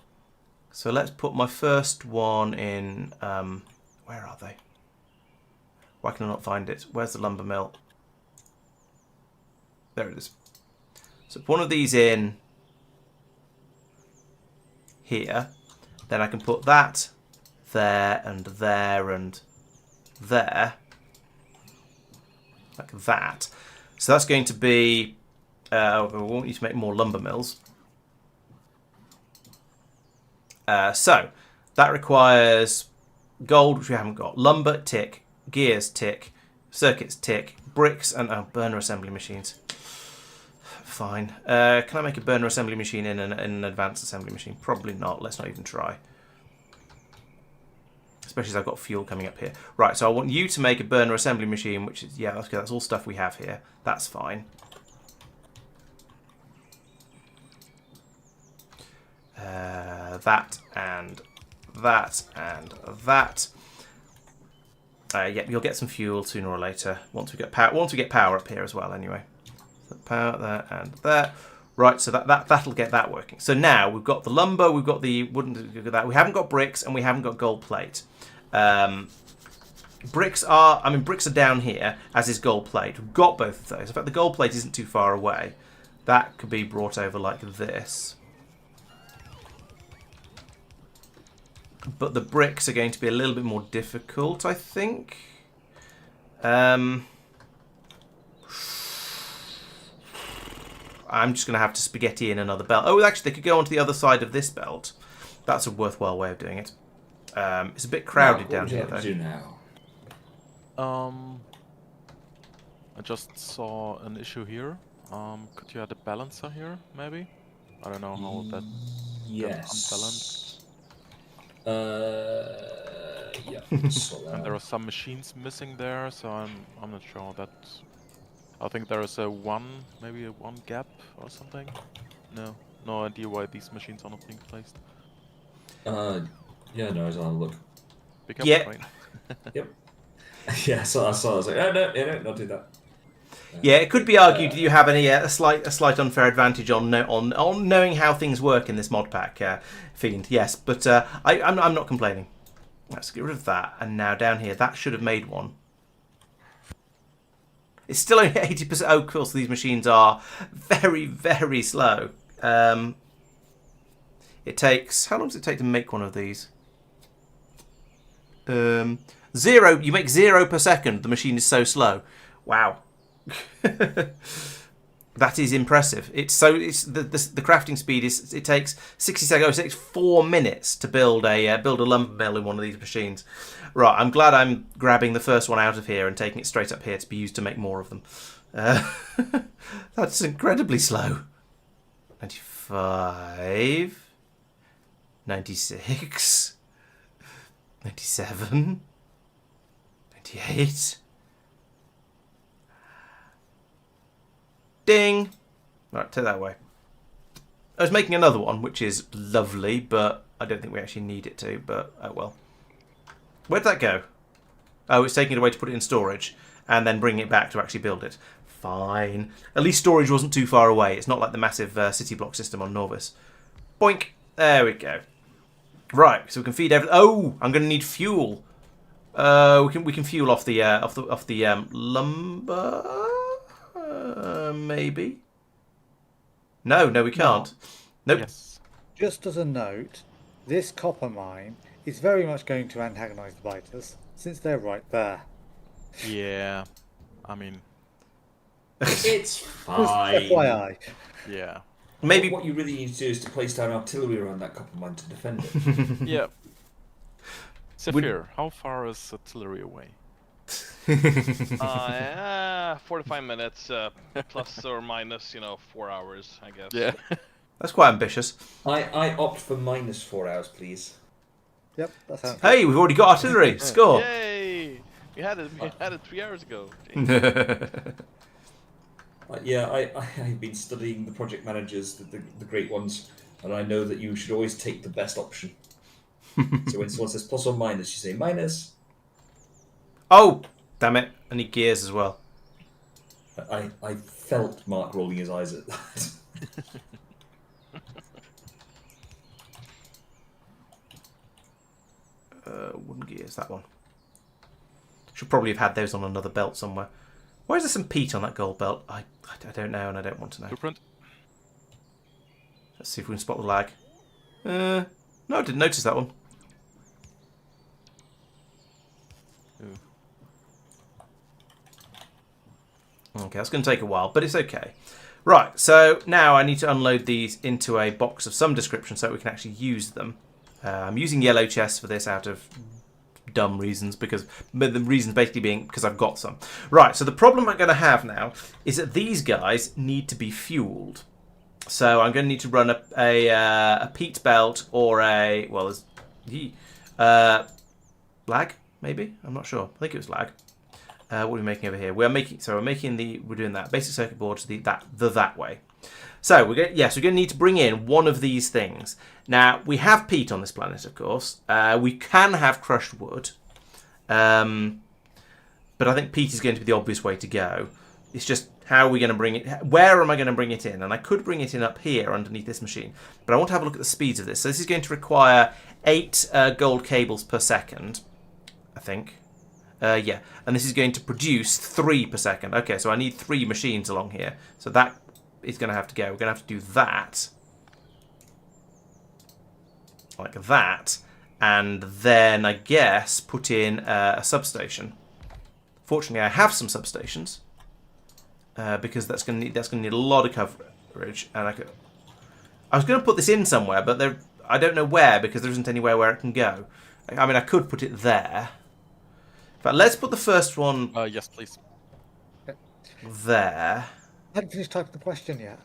So let's put my first one in, where are they? Why can I not find it? Where's the lumber mill? There it is. So put one of these in here. Then I can put that there and there and there. Like that. So that's going to be, we want you to make more lumber mills. So that requires gold, which we haven't got. Lumber, tick. Gears, tick. Circuits, tick. Bricks and burner assembly machines. Fine. Can I make a burner assembly machine in an advanced assembly machine? Probably not. Let's not even try. Especially as I've got fuel coming up here. Right, so I want you to make a burner assembly machine, which is, yeah, okay, that's all stuff we have here. That's fine. That and that and that. Yep, you'll get some fuel sooner or later once we get power up here as well. Anyway, so power there and there. Right, so that'll get that working. So now we've got the lumber, we've got the wooden. That we haven't got bricks and we haven't got gold plate. Bricks are down here, as is gold plate. We've got both of those. In fact, the gold plate isn't too far away. That could be brought over like this. But the bricks are going to be a little bit more difficult, I think. I'm just going to have to spaghetti in another belt. Oh, actually, they could go onto the other side of this belt. That's a worthwhile way of doing it. It's a bit crowded down here, though. What would you like to do now? I just saw an issue here. Could you add a balancer here, maybe? I don't know how that Yes. unbalanced. Yeah. And there are some machines missing there, so I'm not sure that. I think there is maybe a one gap or something. No idea why these machines are not being placed. Yeah, no, I'll have a look. Pick up, Yeah. right? Yep. Yeah, so I saw. I was like, oh no, not do that. Yeah, it could be argued that you have a slight unfair advantage on knowing how things work in this mod pack, Fiend. Yes, but I'm not complaining. Let's get rid of that, and now down here, that should have made one. It's still only 80%. Oh, of course, these machines are very, very slow. It takes, how long does it take to make one of these? 0. You make 0 per second. The machine is so slow. Wow. That is impressive. The crafting speed is, it takes 60 seconds. It takes 4 minutes to build a lumber mill in one of these machines. Right, I'm glad I'm grabbing the first one out of here and taking it straight up here to be used to make more of them. That's incredibly slow. 95, 96, 97, 98. Ding! Right, take that away. I was making another one, which is lovely, but I don't think we actually need it to, but oh well. Where'd that go? Oh, it's taking it away to put it in storage, and then bringing it back to actually build it. Fine. At least storage wasn't too far away. It's not like the massive city block system on Nauvis. Boink! There we go. Right, so we can feed everything. Oh, I'm going to need fuel. We can fuel off the lumber. Maybe. No, we can't. Nope. Yes. Just as a note, this copper mine is very much going to antagonise the biters, since they're right there. Yeah. I mean, It's Just fine. FYI. yeah. Maybe. What you really need to do is to place down artillery around that copper mine to defend it. Yeah. Safir, how far is artillery away? Yeah, 45 minutes, plus or minus, 4 hours, I guess. Yeah. That's quite ambitious. I opt for -4 hours, please. Yep, that sounds good. Hey, we've already got artillery. Score. Yay! We had it 3 hours ago. Yeah, I've been studying the project managers, the great ones, and I know that you should always take the best option. So when someone says plus or minus, you say minus. Oh, damn it! I need gears as well. I felt Mark rolling his eyes at that. Wooden gears, that one. Should probably have had those on another belt somewhere. Why is there some peat on that gold belt? I don't know, and I don't want to know. Blueprint. Let's see if we can spot the lag. No, I didn't notice that one. Ooh. Okay, that's going to take a while, but it's okay. Right, so now I need to unload these into a box of some description so we can actually use them. I'm using yellow chests for this out of dumb reasons, but the reasons basically being because I've got some. Right, so the problem I'm going to have now is that these guys need to be fueled. So I'm going to need to run a peat belt or a, well, lag, maybe? I'm not sure. I think it was lag. What are we making over here? We're doing that basic circuit board to that way. So we're going to need to bring in one of these things. Now we have peat on this planet, of course. We can have crushed wood, but I think peat is going to be the obvious way to go. It's just how are we going to bring it? Where am I going to bring it in? And I could bring it in up here underneath this machine, but I want to have a look at the speeds of this. So this is going to require 8 gold cables per second, I think. Yeah, and this is going to produce 3 per second. Okay, so I need 3 machines along here. So that is going to have to go. We're going to have to do that. Like that. And then, I guess, put in a substation. Fortunately, I have some substations. Because that's going to need a lot of coverage. And I was going to put this in somewhere, but I don't know where, because there isn't anywhere where it can go. I mean, I could put it there. But let's put the first one Yes, please. there. I haven't finished typing the question yet.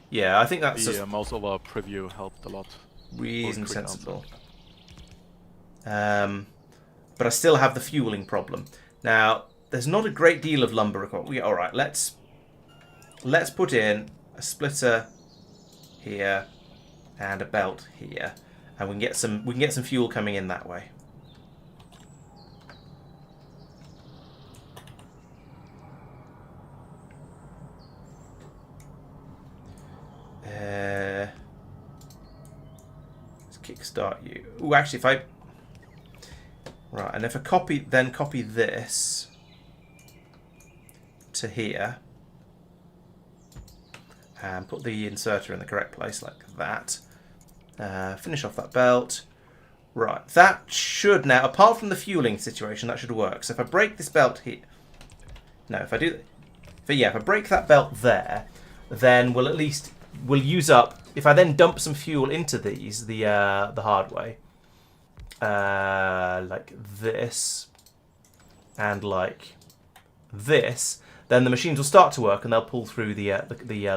Yeah, I think that's The most of our preview helped a lot. reason sensible. But I still have the fueling problem. Now, there's not a great deal of lumber required. All right, let's put in a splitter here and a belt here, and we can get some fuel coming in that way. Let's kickstart you. Oh, actually, right, and if I copy this to here and put the inserter in the correct place like that. Finish off that belt. Right, that should now, apart from the fueling situation, that should work. So if I break this belt here, no, if I break that belt there, then we'll use up. If I then dump some fuel into these, the hard way, like this, and like this, then the machines will start to work and they'll pull through the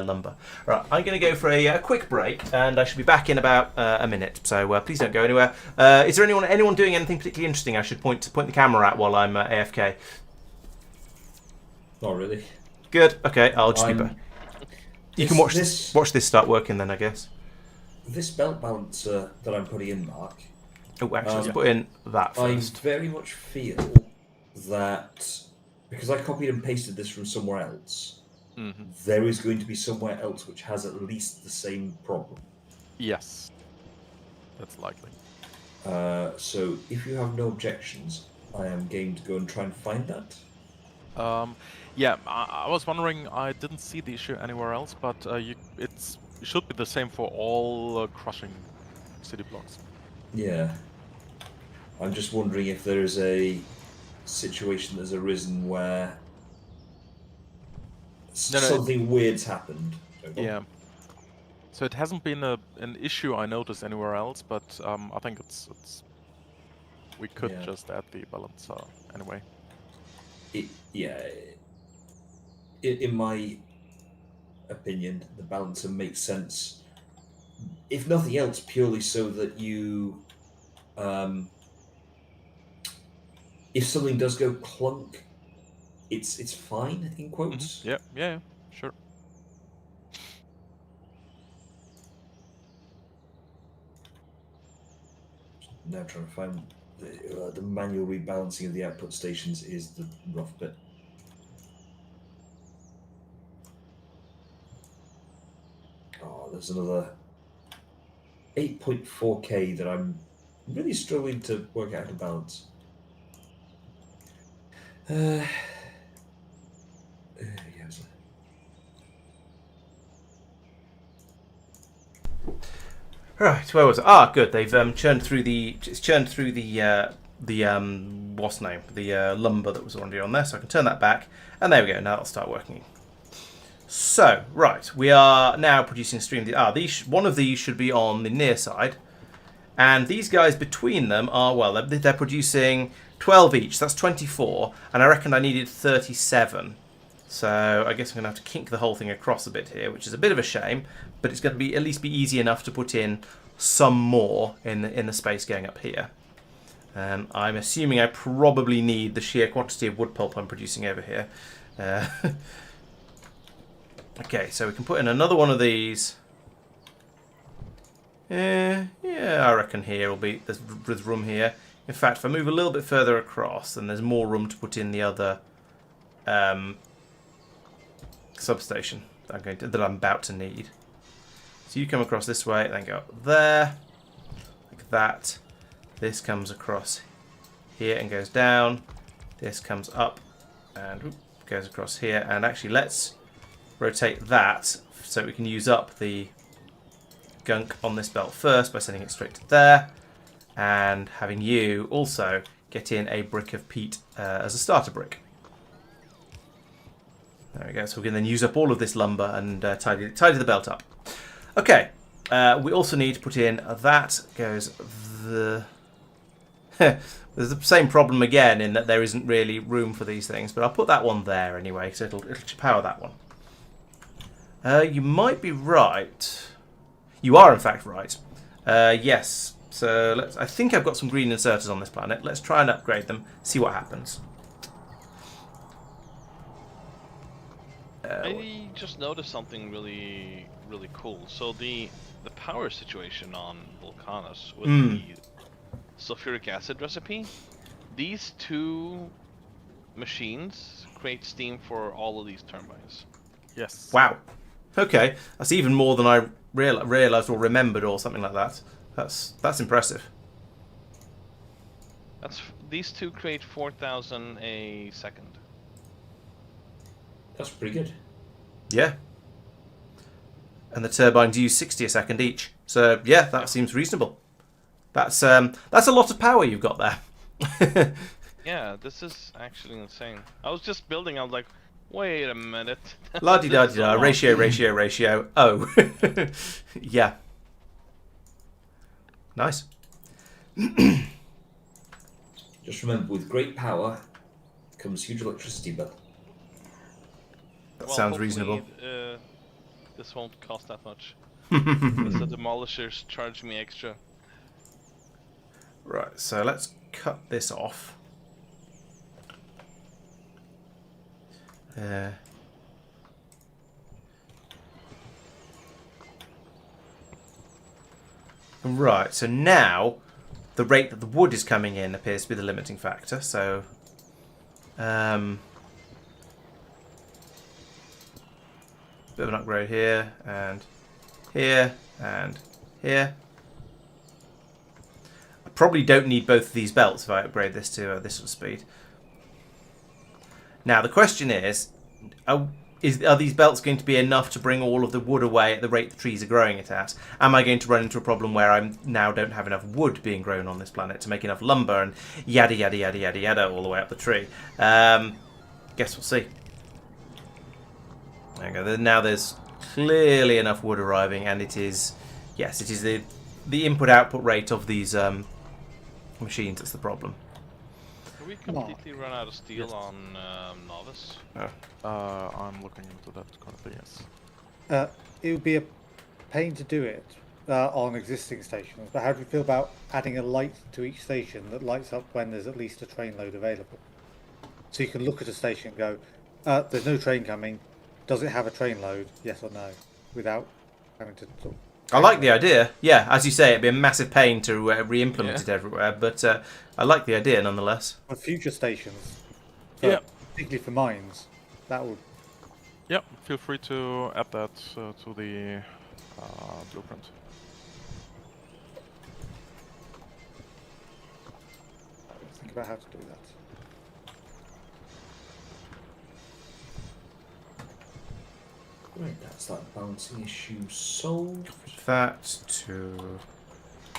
lumber. Right, I'm going to go for a quick break, and I should be back in about a minute. So please don't go anywhere. Is there anyone doing anything particularly interesting I should point the camera at while I'm AFK? Not really. Good. Okay, I'll just be back. You can watch this start working then, I guess. This belt balancer that I'm putting in, Mark. Oh, actually, let's put in that first. I very much feel that because I copied and pasted this from somewhere else, there is going to be somewhere else which has at least the same problem. Yes, that's likely. So if you have no objections, I am game to go and try and find that. Yeah, I was wondering, I didn't see the issue anywhere else, but it should be the same for all crushing city blocks. Yeah. I'm just wondering if there is a situation that's arisen where something weird's happened. Yeah. So it hasn't been an issue I noticed anywhere else, but I think it's we could Yeah. just add the balancer anyway. In my opinion, the balancer makes sense, if nothing else, purely so that you, if something does go clunk, it's fine in quotes. Yeah, sure. Now trying to find the manual rebalancing of the output stations is the rough bit. Oh, there's another 8.4K that I'm really struggling to work out how to balance. Yes. Right, where was it? Ah, good. They've churned through the what's name? The lumber that was already on there, so I can turn that back, and there we go. Now it'll start working. So, right, we are now producing a stream. One of these should be on the near side, and these guys between them are, well, they're producing 12 each. That's 24, and I reckon I needed 37. So I guess I'm going to have to kink the whole thing across a bit here, which is a bit of a shame, but it's going to be at least be easy enough to put in some more in the space going up here. I'm assuming I probably need the sheer quantity of wood pulp I'm producing over here. Okay, so we can put in another one of these. Yeah, I reckon here will be there's room here. In fact, if I move a little bit further across, then there's more room to put in the other substation that I'm about to need. So you come across this way, then go up there, like that. This comes across here and goes down. This comes up and goes across here. And actually, let's rotate that so we can use up the gunk on this belt first by sending it straight to there, and having you also get in a brick of peat as a starter brick. There we go. So we can then use up all of this lumber and tidy the belt up. Okay. We also need to put in that goes the. There's the same problem again in that there isn't really room for these things, but I'll put that one there anyway, so it'll power that one. You might be right. You are in fact right. Yes. So I think I've got some green inserters on this planet. Let's try and upgrade them. See what happens. I just noticed something really, really cool. So the power situation on Vulcanus with the sulfuric acid recipe, these two machines create steam for all of these turbines. Yes. Wow. Okay, that's even more than I realised or remembered or something like that. That's impressive. These two create 4,000 a second. That's pretty good. Yeah. And the turbines use 60 a second each. So yeah, that seems reasonable. That's a lot of power you've got there. Yeah, this is actually insane. I was just building, I was like, wait a minute. La-di-da-di-da, ratio. Oh. Yeah. Nice. Just remember, with great power comes huge electricity bill. That Well, sounds hopefully, reasonable. This won't cost that much. Because the demolishers charge me extra. Right, so let's cut this off. Right, so now the rate that the wood is coming in appears to be the limiting factor. So, bit of an upgrade here and here and here. I probably don't need both of these belts if I upgrade this to this sort of speed. Now the question is, are these belts going to be enough to bring all of the wood away at the rate the trees are growing it at? Am I going to run into a problem where I now don't have enough wood being grown on this planet to make enough lumber and yada yada yada yada yada all the way up the tree? Guess we'll see. There we go. Now there's clearly enough wood arriving, and it is, yes, it is the input-output rate of these machines that's the problem. Can we completely run out of steel on Nauvis? I'm looking into that currently, yes. It would be a pain to do it on existing stations, but how do you feel about adding a light to each station that lights up when there's at least a train load available? So you can look at a station and go, there's no train coming, does it have a train load, yes or no, without having to sort of... I like the idea. Yeah, as you say, it'd be a massive pain to re-implement it everywhere, but I like the idea nonetheless. For future stations, Yeah. particularly for mines, that would... Yeah, feel free to add that to the blueprint. Think about how to do that. Right, that's that balancing issue solved. That to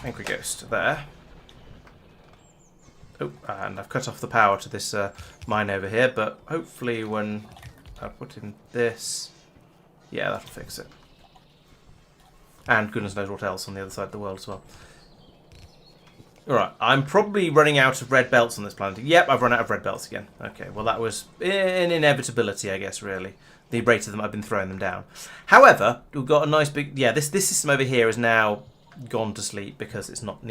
Angry Ghost there. Oh, and I've cut off the power to this mine over here, but hopefully when I put in this, yeah, that'll fix it. And goodness knows what else on the other side of the world as well. Alright, I'm probably running out of red belts on this planet. Yep, I've run out of red belts again. Okay, well that was an inevitability, I guess, really. The rate of them, I've been throwing them down. However, we've got a nice big... Yeah, this system over here is now gone to sleep because it's not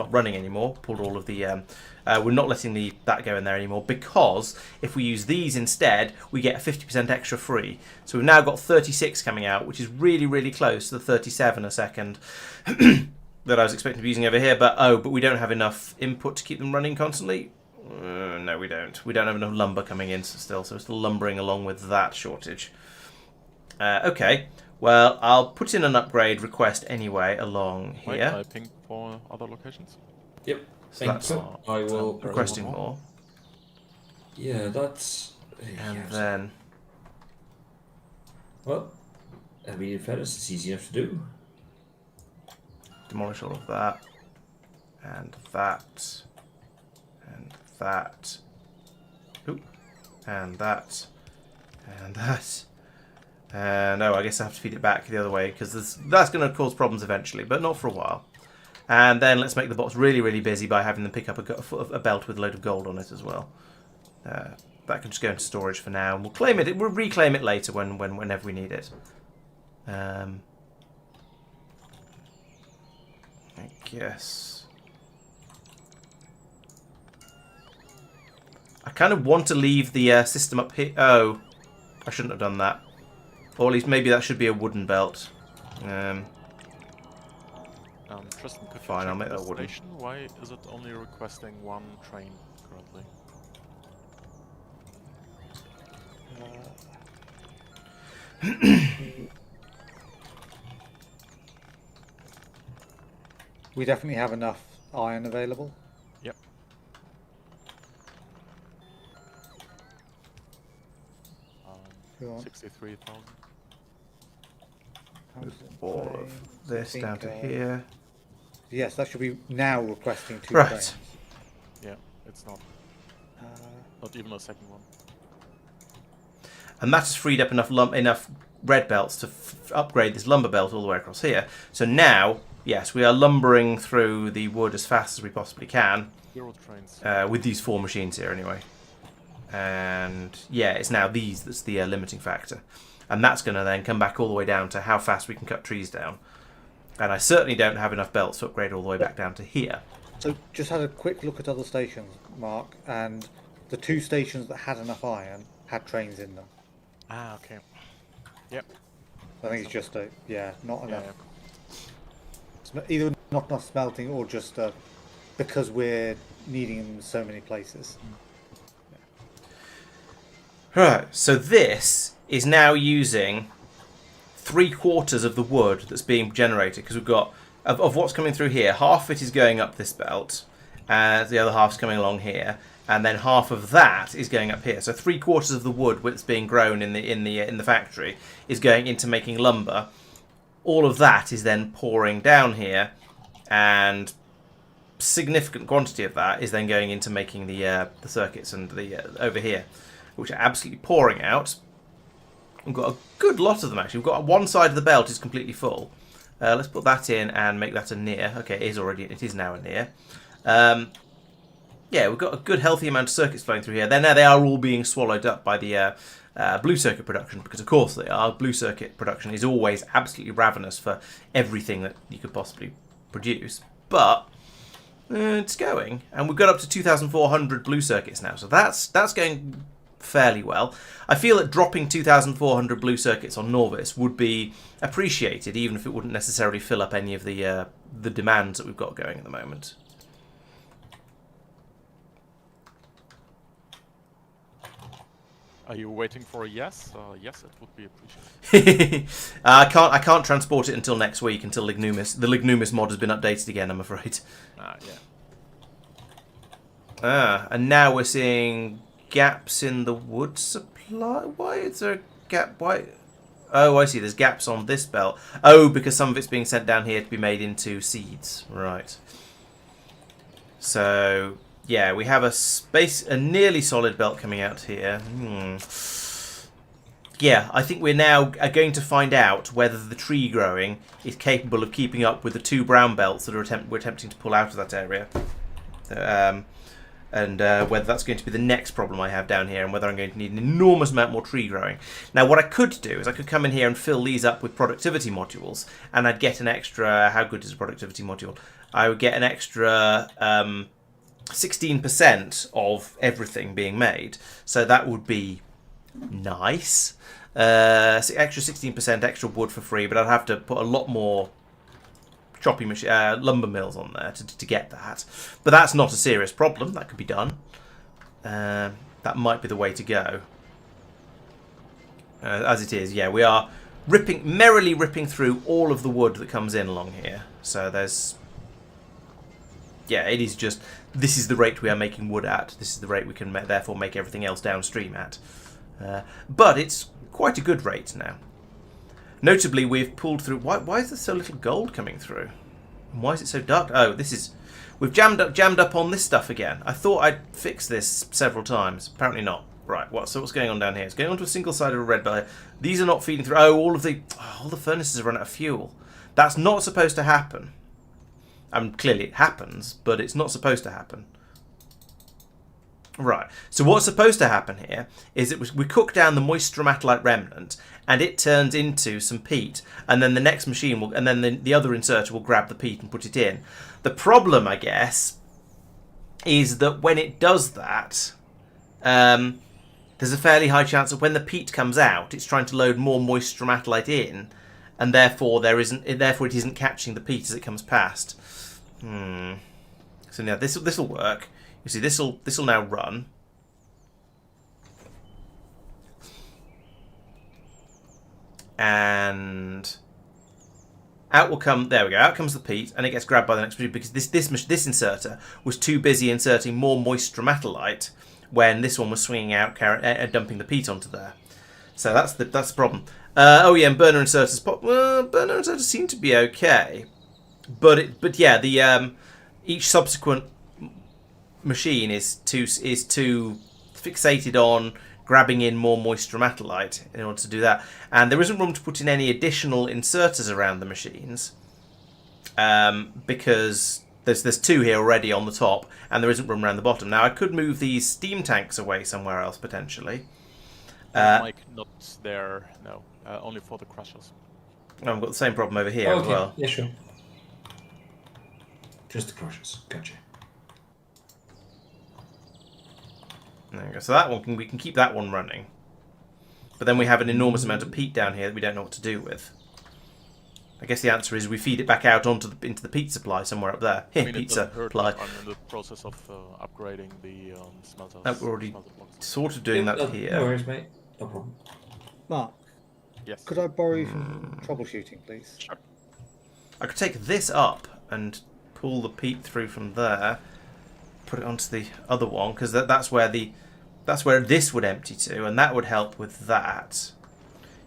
running anymore. Pulled all of the... we're not letting that go in there anymore because if we use these instead, we get a 50% extra free. So we've now got 36 coming out, which is really, really close to the 37 a second that I was expecting to be using over here. But we don't have enough input to keep them running constantly. No, we don't. We don't have enough lumber coming in still, so we're still lumbering along with that shortage. Okay, well, I'll put in an upgrade request anyway along here. I ping for other locations. Yep. So Thank that's you. I will requesting more. Yeah, that's. And yes. then... Well, I mean, in fairness, it's easy enough to do. demolish all of that. And that. And that. Oop. And that. And that. And oh, I guess I have to feed it back the other way because that's going to cause problems eventually, but not for a while. And then let's make the bots really, really busy by having them pick up a belt with a load of gold on it as well. That can just go into storage for now, and we'll claim it. We'll reclaim it later whenever we need it. I guess I kind of want to leave the system up here. Oh, I shouldn't have done that. Or at least maybe that should be a wooden belt. Tristan, could Fine, you I'll check make the that wooden. station? Why is it only requesting one train currently? We definitely have enough iron available. Yep. If you want. 63,000. All of this down to here. Yes, that should be now requesting 2 Right. trains. Yeah, it's not even a second one. And that has freed up enough red belts to upgrade this lumber belt all the way across here. So now, yes, we are lumbering through the wood as fast as we possibly can. 0 trains. With these 4 machines here anyway. And yeah, it's now these that's the limiting factor. And that's going to then come back all the way down to how fast we can cut trees down. And I certainly don't have enough belts to upgrade all the way back down to here. So just had a quick look at other stations, Mark, and the 2 stations that had enough iron had trains in them. Ah, okay. Yep. I think it's just not enough. Yeah. Either not enough smelting or just because we're needing them in so many places. Right, so this is now using 3/4 of the wood that's being generated because we've got of what's coming through here. Half of it is going up this belt, and the other half's coming along here, and then half of that is going up here. So 3/4 of the wood that's being grown in the factory is going into making lumber. All of that is then pouring down here, and significant quantity of that is then going into making the circuits and the over here, which are absolutely pouring out. We've got a good lot of them, actually. We've got one side of the belt is completely full. Let's put that in and make that a near. Okay, it is now a near. Yeah, we've got a good healthy amount of circuits flowing through here. Now they are all being swallowed up by the blue circuit production, because of course they are. Blue circuit production is always absolutely ravenous for everything that you could possibly produce. But it's going, and we've got up to 2,400 blue circuits now, so that's going fairly well. I feel that dropping 2,400 blue circuits on Nauvis would be appreciated, even if it wouldn't necessarily fill up any of the demands that we've got going at the moment. Are you waiting for a yes? Yes, it would be appreciated. I can't transport it until next week, until Lignumis. The Lignumis mod has been updated again, I'm afraid. Yeah. And now we're seeing gaps in the wood supply. Why is there a gap? Why? Oh, I see. There's gaps on this belt. Oh, because some of it's being sent down here to be made into seeds. Right. So yeah, we have a nearly solid belt coming out here. Yeah, I think we're now going to find out whether the tree growing is capable of keeping up with the 2 brown belts that we're attempting to pull out of that area. And whether that's going to be the next problem I have down here, and whether I'm going to need an enormous amount more tree growing. Now, what I could do is I could come in here and fill these up with productivity modules, and I'd get an extra... How good is a productivity module? I would get an extra 16% of everything being made, so that would be nice. Extra 16% extra wood for free, but I'd have to put a lot more chopping machine, lumber mills on there to get that. But that's not a serious problem. That could be done. That might be the way to go. As it is, yeah, we are merrily ripping through all of the wood that comes in along here. So there's... Yeah, it is just... This is the rate we are making wood at. This is the rate we can therefore make everything else downstream at. But it's quite a good rate now. Notably, we've pulled through... Why is there so little gold coming through? And why is it so dark? Oh, this is... We've jammed up on this stuff again. I thought I'd fixed this several times. Apparently not. Right, so what's going on down here? It's going onto a single side of a red bar. These are not feeding through... Oh, all the furnaces have run out of fuel. That's not supposed to happen. I mean, clearly it happens, but it's not supposed to happen. Right, so what's supposed to happen here is that we cook down the moist stromatolite remnant, and it turns into some peat, and then the next machine will, and then the other inserter will grab the peat and put it in. The problem, I guess, is that when it does that, there's a fairly high chance that when the peat comes out, it's trying to load more moist stromatolite in, and therefore it isn't catching the peat as it comes past. So now this will work. You see, this will now run. And out will come. There we go. Out comes the peat, and it gets grabbed by the next machine because this inserter was too busy inserting more moist stromatolite when this one was swinging out, dumping the peat onto there. So that's the problem. Oh yeah, and burner inserters burner inserters seem to be okay, but yeah, the each subsequent machine is too fixated on grabbing in more moist stromatolite in order to do that, and there isn't room to put in any additional inserters around the machines because there's 2 here already on the top, and there isn't room around the bottom. Now I could move these steam tanks away somewhere else potentially. Mike, not there. No, only for the crushers. Oh, I've got the same problem over here as well. Yeah, sure. Just the crushers. Gotcha. There we go. So that one we can keep that one running, but then we have an enormous amount of peat down here that we don't know what to do with. I guess the answer is we feed it back out into the peat supply somewhere up there. Here, pizza supply. I'm in the process of upgrading the smelter. We're already sort of doing that here. No worries, mate. No problem. Mark, Yes. could I borrow you from troubleshooting, please? Sure. I could take this up and pull the peat through from there, put it onto the other one, because that's where this would empty to, and that would help with that.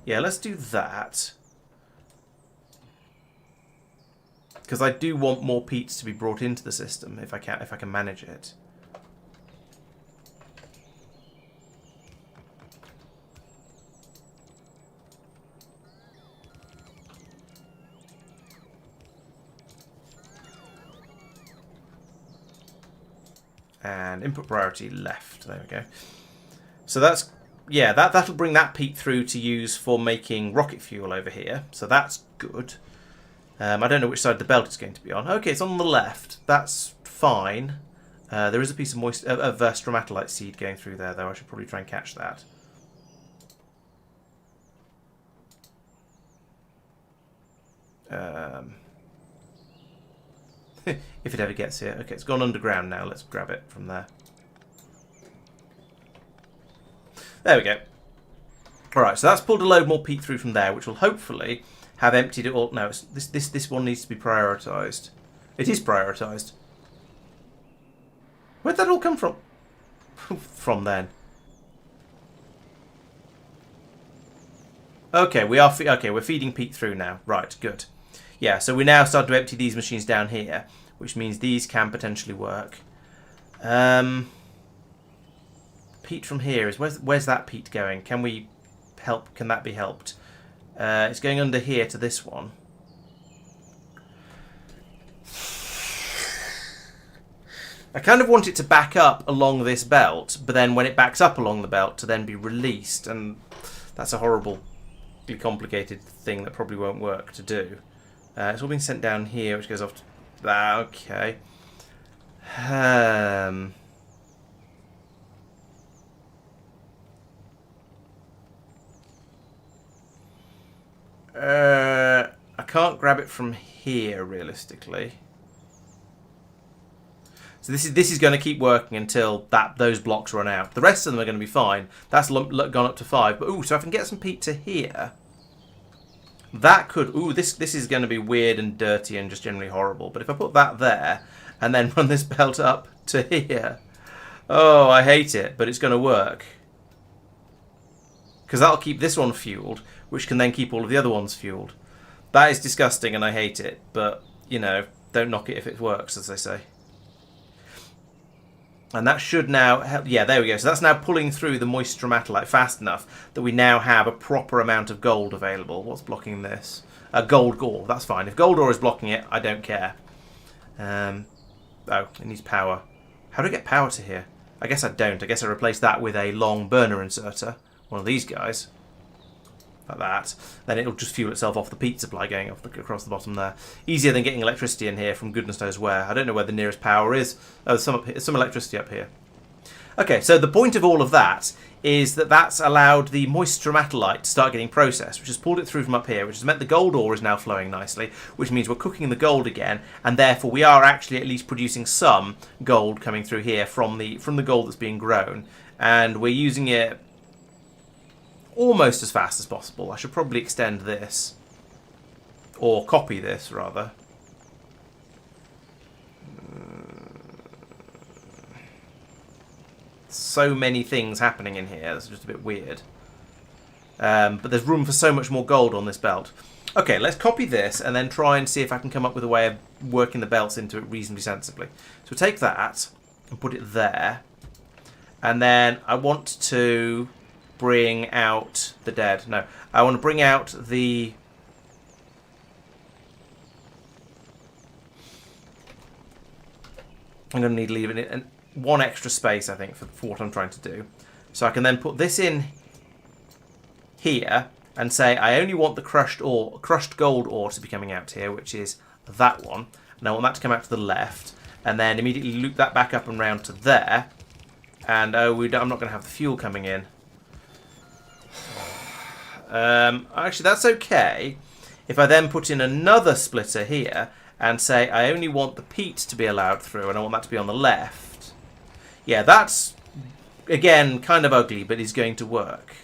Yeah, let's do that. Because I do want more peats to be brought into the system if I can manage it. And input priority left. There we go. So that's, yeah, that'll bring that peat through to use for making rocket fuel over here. So that's good. I don't know which side of the belt it's going to be on. Okay, it's on the left. That's fine. There is a piece of stromatolite seed going through there, though. I should probably try and catch that. If it ever gets here. Okay, it's gone underground now. Let's grab it from there. There we go. Alright, so that's pulled a load more peat through from there, which will hopefully have emptied it all. No, it's, this one needs to be prioritised. It is prioritised. Where'd that all come from? From then. Okay, we're feeding peat through now. Right, good. Yeah, so we now start to empty these machines down here, which means these can potentially work. Peat from here is where's that peat going? Can we help? Can that be helped? It's going under here to this one. I kind of want it to back up along this belt, but then when it backs up along the belt to then be released, and that's a horribly complicated thing that probably won't work to do. It's all being sent down here, which goes off to that. Okay. I can't grab it from here realistically. So this is going to keep working until those blocks run out. The rest of them are going to be fine. That's gone up to 5. But ooh, so if I can get some peat to here, that could. Ooh, this is going to be weird and dirty and just generally horrible. But if I put that there and then run this belt up to here, oh, I hate it, but it's going to work because that'll keep this one fueled, which can then keep all of the other ones fueled. That is disgusting, and I hate it. But you know, don't knock it if it works, as they say. And that should now help. Yeah, there we go. So that's now pulling through the moist stromatolite fast enough that we now have a proper amount of gold available. What's blocking this? Gold ore. That's fine. If gold ore is blocking it, I don't care. Oh, it needs power. How do I get power to here? I guess I don't. I guess I replace that with a long burner inserter. One of these guys. Like that. Then it'll just fuel itself off the peat supply going across the bottom there. Easier than getting electricity in here from goodness knows where. I don't know where the nearest power is. Oh, there's some electricity up here. Okay, so the point of all of that is that that's allowed the moist stromatolite to start getting processed, which has pulled it through from up here, which has meant the gold ore is now flowing nicely, which means we're cooking the gold again, and therefore we are actually at least producing some gold coming through here from the gold that's being grown, and we're using it almost as fast as possible. I should probably extend this. Or copy this, rather. So many things happening in here. That's just a bit weird. But there's room for so much more gold on this belt. Okay, let's copy this and then try and see if I can come up with a way of working the belts into it reasonably sensibly. So take that and put it there. And then I want to bring out the dead. No, I want to bring out the... I'm going to need to leave it one extra space, I think, for what I'm trying to do. So I can then put this in here and say I only want the crushed gold ore to be coming out here, which is that one. And I want that to come out to the left. And then immediately loop that back up and round to there. And I'm not going to have the fuel coming in. Actually, that's okay. If I then put in another splitter here and say I only want the peat to be allowed through and I want that to be on the left. Yeah, that's, again, kind of ugly, but is going to work.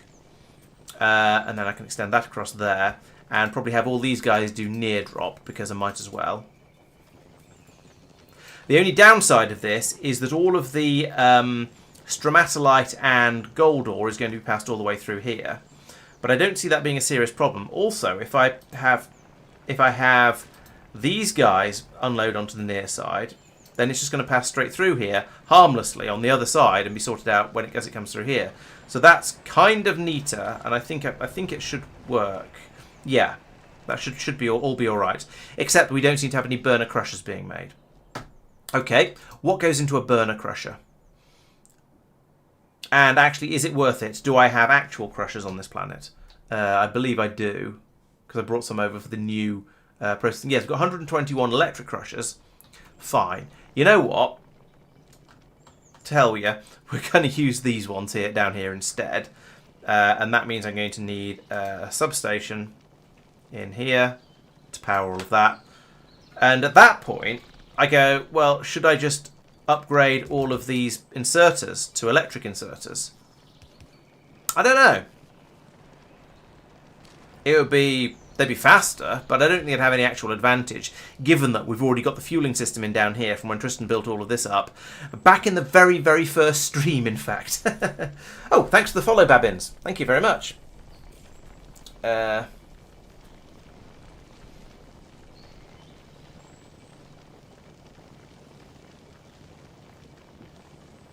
And then I can extend that across there and probably have all these guys do near drop because I might as well. The only downside of this is that all of the stromatolite and gold ore is going to be passed all the way through here. But I don't see that being a serious problem. Also, if I have these guys unload onto the near side, then it's just going to pass straight through here, harmlessly, on the other side, and be sorted out as it comes through here. So that's kind of neater, and I think it should work. Yeah, that should be all be all right. Except we don't seem to have any burner crushers being made. Okay, what goes into a burner crusher? And actually, is it worth it? Do I have actual crushers on this planet? I believe I do, because I brought some over for the new processing. Yes, we've got 121 electric crushers. Fine. You know what? To hell with you. We're going to use these ones here down here instead. And that means I'm going to need a substation in here to power all of that. And at that point, I go, well, should I just upgrade all of these inserters to electric inserters? I don't know. They'd be faster, but I don't think they'd have any actual advantage, given that we've already got the fueling system in down here from when Tristan built all of this up. Back in the very, very first stream, in fact. Oh, thanks for the follow, Babbins. Thank you very much.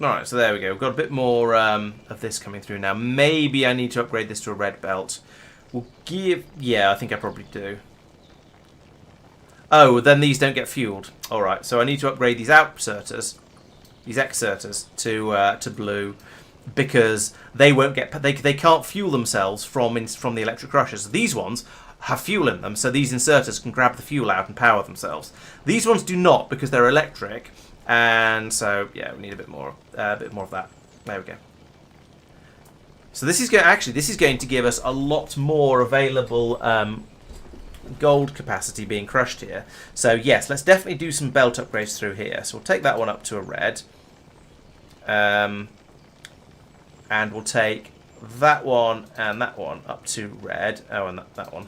Alright, so there we go. We've got a bit more of this coming through now. Maybe I need to upgrade this to a red belt. We'll give... Yeah, I think I probably do. Oh, then these don't get fueled. Alright, so I need to upgrade these outserters, these exerters, to blue, because they won't get... They can't fuel themselves from the electric crushers. These ones have fuel in them, so these inserters can grab the fuel out and power themselves. These ones do not, because they're electric. And so, yeah, we need a bit more of that. There we go. So this is going to give us a lot more available gold capacity being crushed here. So yes, let's definitely do some belt upgrades through here. So we'll take that one up to a red, and we'll take that one and that one up to red. Oh, and that one.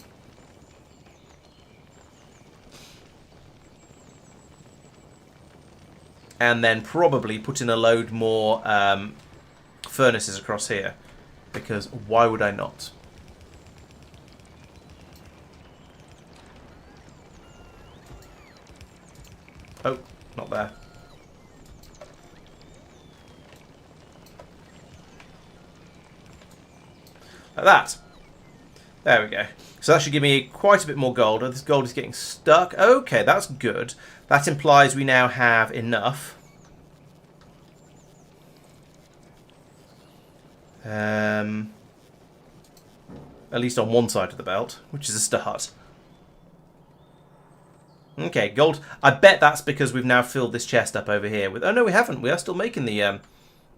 And then probably put in a load more furnaces across here, because why would I not? Oh, not there. Like that. There we go. So that should give me quite a bit more gold. Oh, this gold is getting stuck. Okay, that's good. That implies we now have enough. At least on one side of the belt, which is a start. Okay, gold. I bet that's because we've now filled this chest up over here with... Oh, no, we haven't. We are still making the...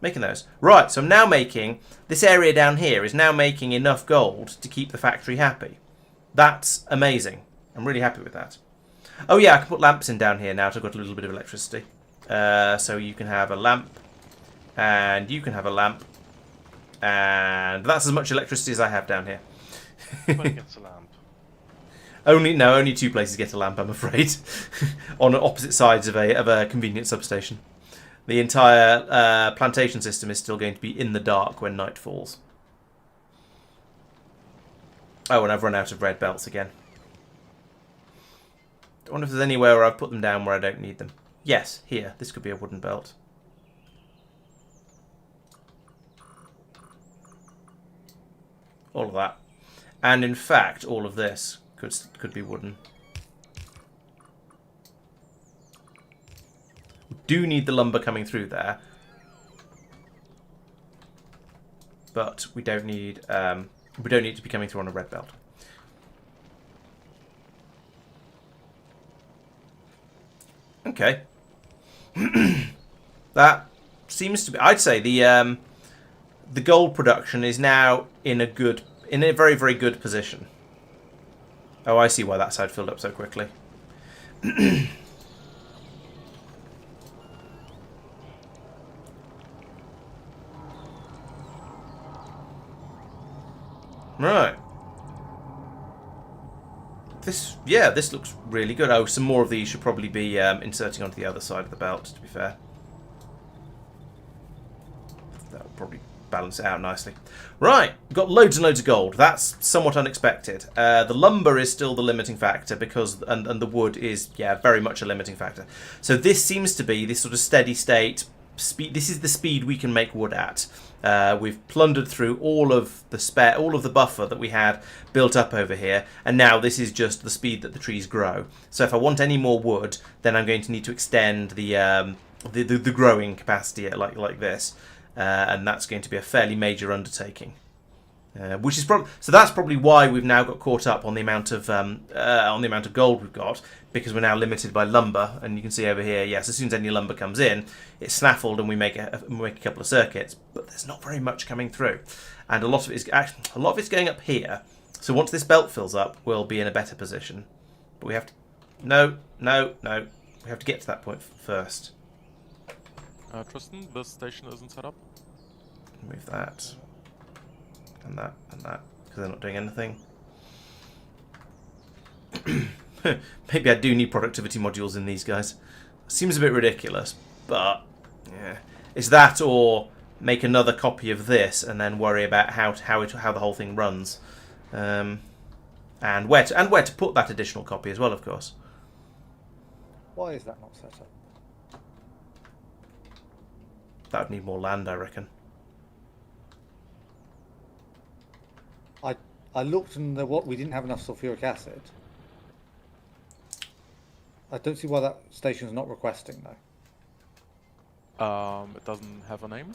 making those. Right, so I'm now making... This area down here is now making enough gold to keep the factory happy. That's amazing. I'm really happy with that. Oh yeah, I can put lamps in down here now to get a little bit of electricity. So you can have a lamp. And you can have a lamp. And that's as much electricity as I have down here. Everybody gets a lamp. Only two places get a lamp, I'm afraid. On opposite sides of a convenient substation. The entire plantation system is still going to be in the dark when night falls. Oh, and I've run out of red belts again. I wonder if there's anywhere where I've put them down where I don't need them. Yes, here. This could be a wooden belt. All of that. And in fact, all of this could be wooden. We do need the lumber coming through there. But we don't need it to be coming through on a red belt. Okay. That seems to be... I'd say the gold production is now in a very, very good position. Oh, I see why that side filled up so quickly. Right. This looks really good. Oh, some more of these should probably be inserting onto the other side of the belt, to be fair. That'll probably balance it out nicely. Right, we've got loads and loads of gold. That's somewhat unexpected. The lumber is still the limiting factor because, and the wood is, very much a limiting factor. So this seems to be this sort of steady state speed. This is the speed we can make wood at. We've plundered through all of the buffer that we had built up over here, and now this is just the speed that the trees grow. So if I want any more wood, then I'm going to need to extend the growing capacity like this. and that's going to be a fairly major undertaking. Which is so that's probably why we've now got caught up on the amount of gold we've got, because we're now limited by lumber. And you can see over here, yes, as soon as any lumber comes in, it's snaffled and we make a couple of circuits, but there's not very much coming through, and a lot of it's going up here. So once this belt fills up, we'll be in a better position. But we have to no, we have to get to that point first. Tristan, this station isn't set up. Move that. And that, because they're not doing anything. Maybe I do need productivity modules in these guys. Seems a bit ridiculous, but yeah, it's that or make another copy of this and then worry about how the whole thing runs, and where to put that additional copy as well, of course. Why is that not set up? That would need more land, I reckon. I looked and we didn't have enough sulfuric acid. I don't see why that station's not requesting though. It doesn't have a name,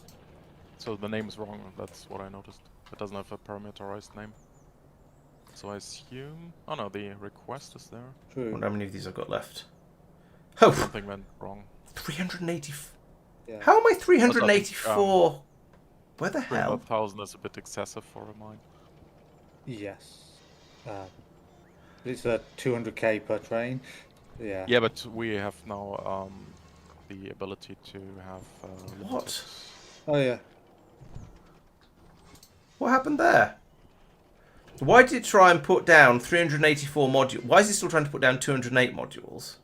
so the name is wrong. That's what I noticed. It doesn't have a parameterized name. So I assume. Oh no, the request is there. I True. wonder how many of these I've got left. Something went wrong. 380. Yeah. How am I 384? Where the hell? 300,000 is a bit excessive for mine. Yes. It's a 200k per train. Yeah. Yeah, but we have now the ability to have. What? Oh yeah. What happened there? Why did it try and put down 384 modules? Why is it still trying to put down 208 modules?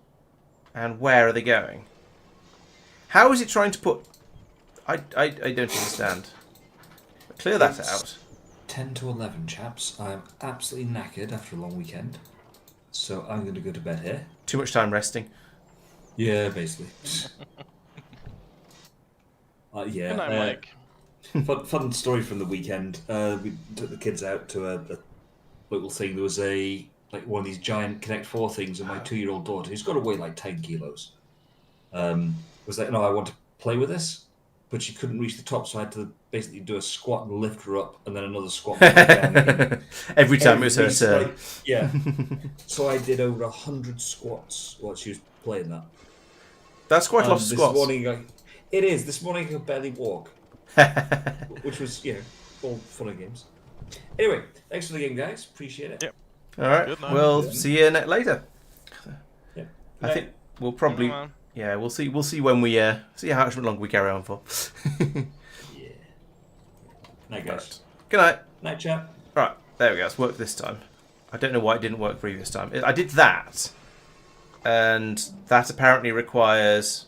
And where are they going? How is it trying to put... I don't understand. Clear that out. 10 to 11, chaps. I'm absolutely knackered after a long weekend, so I'm going to go to bed here. Too much time resting. Yeah, basically. Yeah. Good night, Mike. Fun story from the weekend. We took the kids out to a local thing. There was one of these giant Connect 4 things, and my 2-year-old daughter, who's got to weigh like 10 kilos, was like, no, I want to play with this. But she couldn't reach the top, so I had to basically do a squat and lift her up, and then another squat and lift her down again. Every time it was her turn. Like, yeah. So I did over 100 squats while she was playing that. That's quite a lot of This squats. morning, it is. This morning I could barely walk, which was, all fun and games. Anyway, thanks for the game, guys. Appreciate it. Yep. All right. Good night. We'll see you later. Yeah. I think we'll probably... Man. Yeah, we'll see when we... see how much longer we carry on for. Yeah. Night, guys. Good night. Night, chat. Right, there we go. It's worked this time. I don't know why it didn't work previous time. I did that, and that apparently requires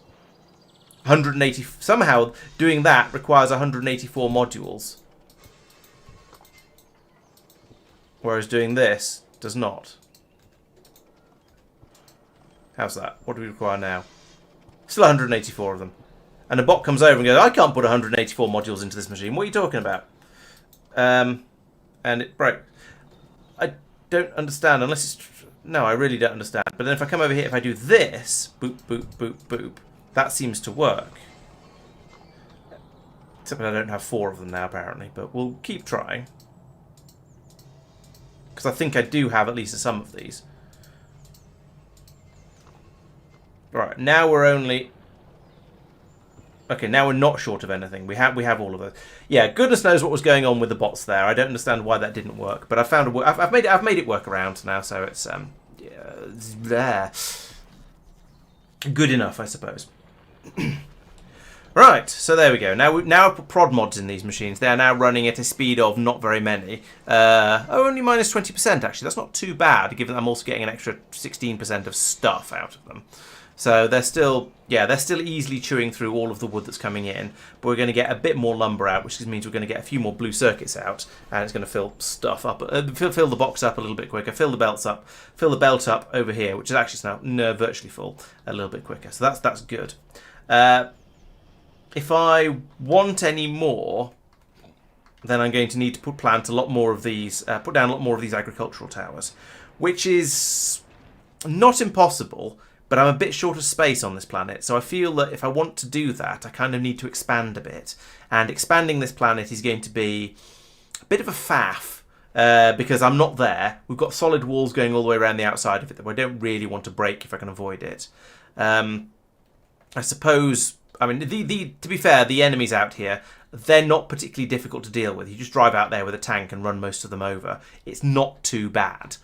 180. Somehow doing that requires 184 modules, whereas doing this does not. How's that? What do we require now? Still 184 of them. And a bot comes over and goes, I can't put 184 modules into this machine. What are you talking about? And it broke. I don't understand unless it's... No, I really don't understand. But then if I come over here, if I do this, boop, boop, boop, boop, that seems to work. Except I don't have 4 of them now, apparently. But we'll keep trying. Because I think I do have at least some of these. Right, now we're only... Okay, now we're not short of anything. We have all of those. Yeah, goodness knows what was going on with the bots there. I don't understand why that didn't work, but I found I've made it work around now, so it's there. Good enough, I suppose. Right, so there we go. Now I put prod mods in these machines. They are now running at a speed of not very many. Only minus 20% actually. That's not too bad, given that I'm also getting an extra 16% of stuff out of them. So they're still easily chewing through all of the wood that's coming in, but we're going to get a bit more lumber out, which means we're going to get a few more blue circuits out, and it's going to fill stuff up, fill the box up a little bit quicker, fill the belt up over here, which is actually now virtually full, a little bit quicker. So that's good. If I want any more, then I'm going to need to put down a lot more of these agricultural towers, which is not impossible. but I'm a bit short of space on this planet, so I feel that if I want to do that, I kind of need to expand a bit. And expanding this planet is going to be a bit of a faff, because I'm not there. We've got solid walls going all the way around the outside of it that I don't really want to break if I can avoid it. I suppose, I mean, to be fair, the enemies out here, they're not particularly difficult to deal with. You just drive out there with a tank and run most of them over. It's not too bad.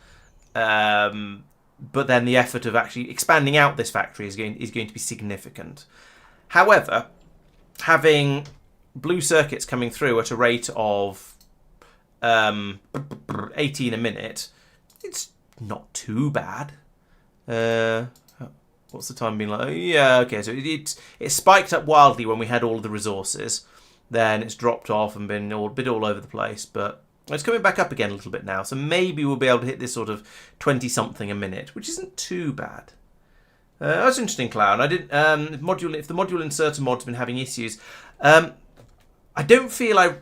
But then the effort of actually expanding out this factory is going to be significant. However, having blue circuits coming through at a rate of 18 a minute, it's not too bad. What's the time been like? Yeah, okay, so it spiked up wildly when we had all of the resources. Then it's dropped off and been a bit all over the place, but it's coming back up again a little bit now. So maybe we'll be able to hit this sort of 20-something a minute, which isn't too bad. That's interesting, Clown. I didn't if the module inserter mod's been having issues. I don't feel I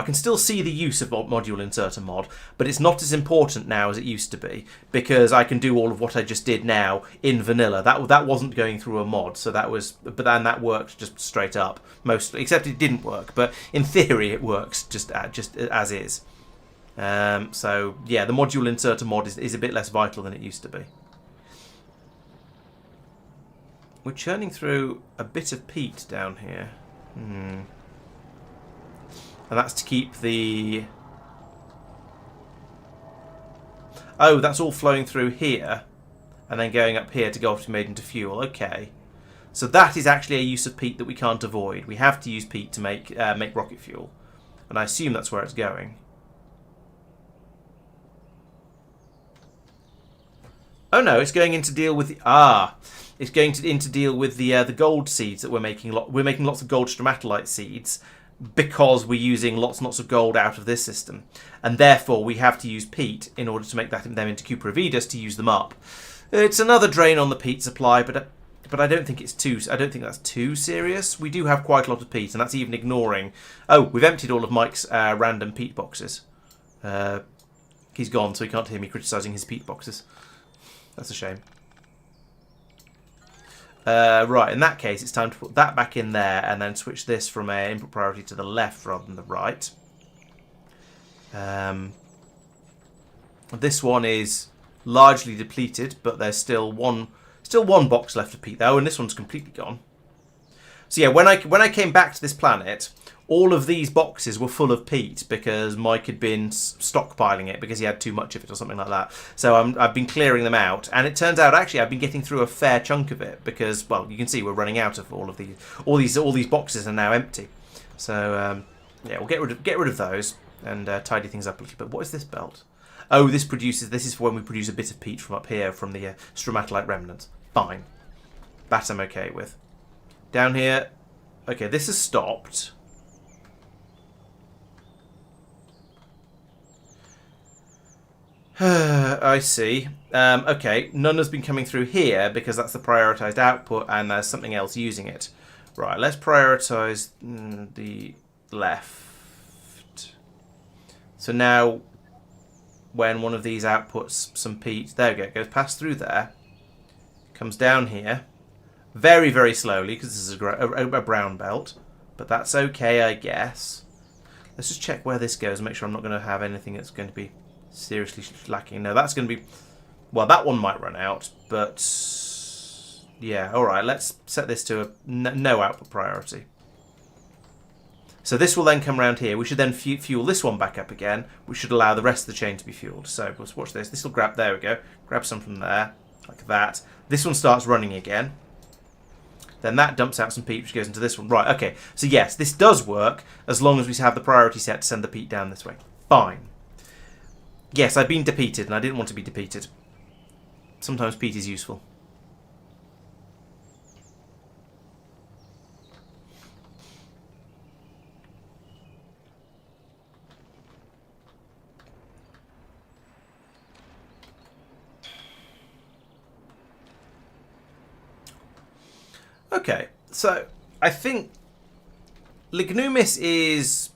can still see the use of module inserter mod, but it's not as important now as it used to be, because I can do all of what I just did now in vanilla. That wasn't going through a mod, so but then that worked just straight up mostly, except it didn't work. But in theory, it works just as is. So yeah, the module inserter mod is a bit less vital than it used to be. We're churning through a bit of peat down here. And that's to keep the... Oh, that's all flowing through here and then going up here to go off to be made into fuel. Okay. So that is actually a use of peat that we can't avoid. We have to use peat to make rocket fuel. And I assume that's where it's going. Oh no, it's going in to deal with the... It's going to deal with the gold seeds that we're making. We're making lots of gold stromatolite seeds because we're using lots and lots of gold out of this system, and therefore we have to use peat in order to make them into cupravidas to use them up. It's another drain on the peat supply, but I don't think it's too. I don't think that's too serious. We do have quite a lot of peat, and that's even ignoring. Oh, we've emptied all of Mike's random peat boxes. He's gone, so he can't hear me criticising his peat boxes. That's a shame. Right, in that case, it's time to put that back in there and then switch this from an input priority to the left rather than the right. This one is largely depleted, but there's still one box left of peat though, and this one's completely gone. So yeah, when I came back to this planet, all of these boxes were full of peat because Mike had been stockpiling it because he had too much of it or something like that. So I've been clearing them out, and it turns out actually I've been getting through a fair chunk of it because, well, you can see we're running out of all of these. All these boxes are now empty. So yeah, we'll get rid of those and tidy things up a little bit. What is this belt? Oh, this is for when we produce a bit of peat from up here from the stromatolite remnants. Fine, that I'm okay with. Down here, okay, this has stopped. I see. Okay, none has been coming through here because that's the prioritized output and there's something else using it. Right, let's prioritize the left. So now when one of these outputs some peat, there we go, it goes past through there, comes down here, very, very slowly because this is a brown belt, but that's okay, I guess. Let's just check where this goes and make sure I'm not going to have anything that's going to be seriously lacking. No, that's going to be... Well, that one might run out, but... Yeah, alright, let's set this to a no output priority. So this will then come around here. We should then fuel this one back up again, which should allow the rest of the chain to be fueled. So let's watch this. This will grab... There we go. Grab some from there, like that. This one starts running again. Then that dumps out some peat, which goes into this one. Right, okay. So yes, this does work, as long as we have the priority set to send the peat down this way. Fine. Yes, I've been depleted, and I didn't want to be depleted. Sometimes peat is useful. Okay, so I think Lignumis is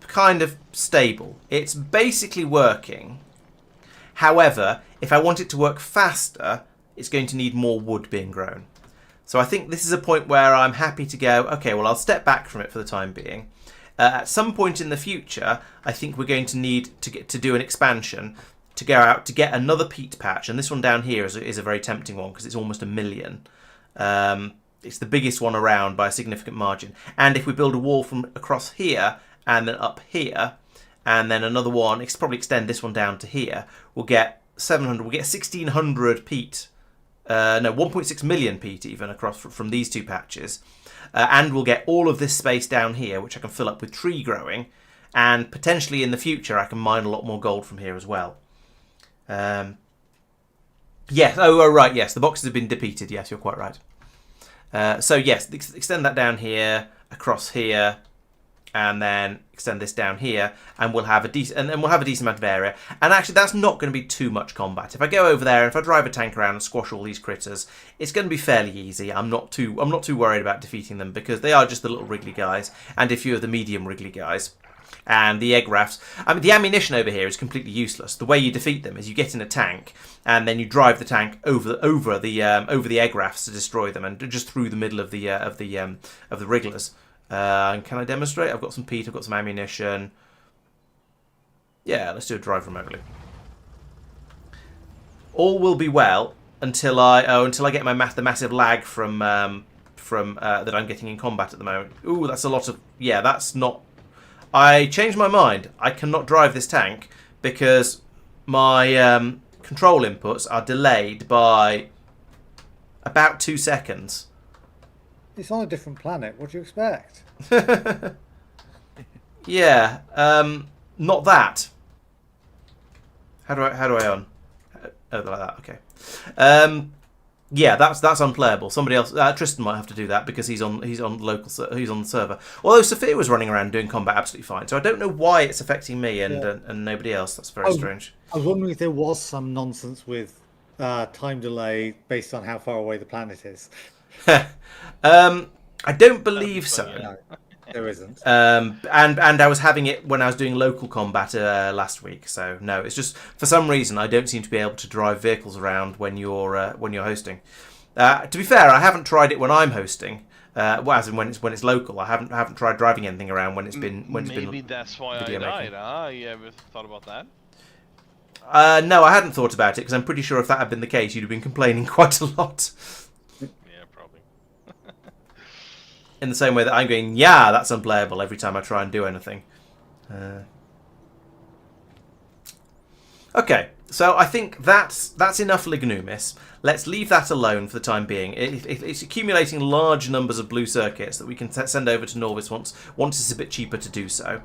kind of stable. It's basically working. However, if I want it to work faster, it's going to need more wood being grown. So I think this is a point where I'm happy to go, okay, well, I'll step back from it for the time being. At some point in the future, I think we're going to need to do an expansion to go out to get another peat patch. And this one down here is a very tempting one because it's almost 1 million. It's the biggest one around by a significant margin. And if we build a wall from across here and then up here, and then another one, probably extend this one down to here, we'll get 700, we'll get 1,600 peat. No, 1.6 million peat even across from these two patches. And we'll get all of this space down here, which I can fill up with tree growing. And potentially in the future, I can mine a lot more gold from here as well. Yes, right, yes, the boxes have been depleted. Yes, you're quite right. So yes, extend that down here, across here, and then extend this down here, and we'll have a decent amount of area. And actually, that's not going to be too much combat. If I go over there and if I drive a tank around and squash all these critters, it's going to be fairly easy. I'm not too worried about defeating them because they are just the little wriggly guys and a few of the medium wriggly guys. And the egg rafts. I mean, the ammunition over here is completely useless. The way you defeat them is you get in a tank and then you drive the tank over the egg rafts to destroy them, and just through the middle of the wrigglers. And can I demonstrate? I've got some peat. I've got some ammunition. Yeah, let's do a drive remotely. All will be well until I get the massive lag from that I'm getting in combat at the moment. Ooh, that's a lot of that's not. I changed my mind. I cannot drive this tank because my control inputs are delayed by about 2 seconds. It's on a different planet. What do you expect? Yeah, not that. How do I on? Oh, like that. Okay. Yeah, that's unplayable. Somebody else, Tristan might have to do that because he's on the server. Although Safir was running around doing combat absolutely fine, so I don't know why it's affecting me and nobody else. That's very strange. I was wondering if there was some nonsense with time delay based on how far away the planet is. I don't believe so. No, there isn't. And I was having it when I was doing local combat last week. So no, it's just for some reason I don't seem to be able to drive vehicles around when you're hosting. To be fair, I haven't tried it when I'm hosting. As in when it's local. I haven't tried driving anything around when it's been Maybe that's why I died. You ever thought about that? No, I hadn't thought about it because I'm pretty sure if that had been the case, you'd have been complaining quite a lot. Yeah, probably. In the same way that I'm going, yeah, that's unplayable every time I try and do anything. Okay, so I think that's enough Lignumis. Let's leave that alone for the time being. It's accumulating large numbers of blue circuits that we can send over to Nauvis once it's a bit cheaper to do so.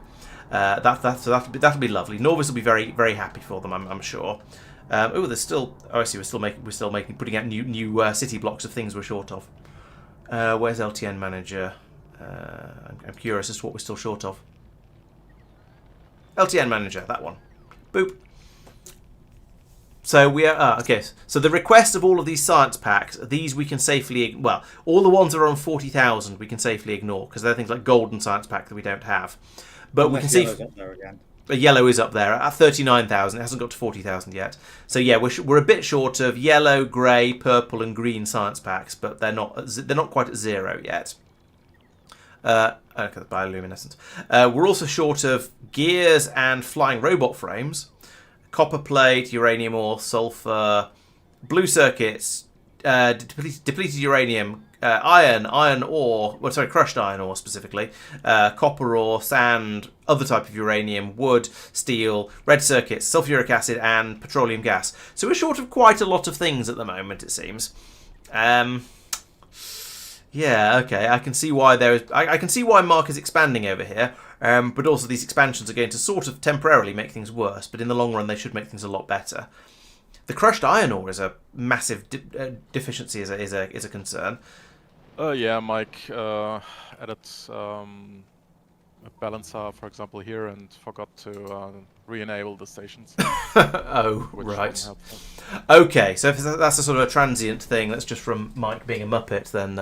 That'll be lovely. Nauvis will be very, very happy for them, I'm sure. There's still. Oh, I see. Putting out new city blocks of things we're short of. Where's LTN manager? I'm curious as to what we're still short of. LTN manager, that one. Boop. So we are okay. So the request of all of these science packs, these we can safely all the ones that are on 40,000 we can safely ignore because they're things like golden science pack that we don't have. But we can see yellow is up there at 39,000. It hasn't got to 40,000 yet. So yeah, we're a bit short of yellow, grey, purple, and green science packs, but they're not quite at 0 yet. Okay, the bioluminescence. We're also short of gears and flying robot frames, copper plate, uranium ore, sulfur, blue circuits, depleted uranium. Iron ore, crushed iron ore specifically, copper ore, sand, other type of uranium, wood, steel, red circuits, sulfuric acid, and petroleum gas. So we're short of quite a lot of things at the moment, it seems. Yeah, okay, I can see why I can see why Marc is expanding over here, but also these expansions are going to sort of temporarily make things worse, but in the long run they should make things a lot better. The crushed iron ore is a massive deficiency, is a concern. Yeah, Mike added a balancer, for example, here and forgot to re-enable the stations. Oh, right. Okay, so if that's a sort of a transient thing, that's just from Mike being a muppet, then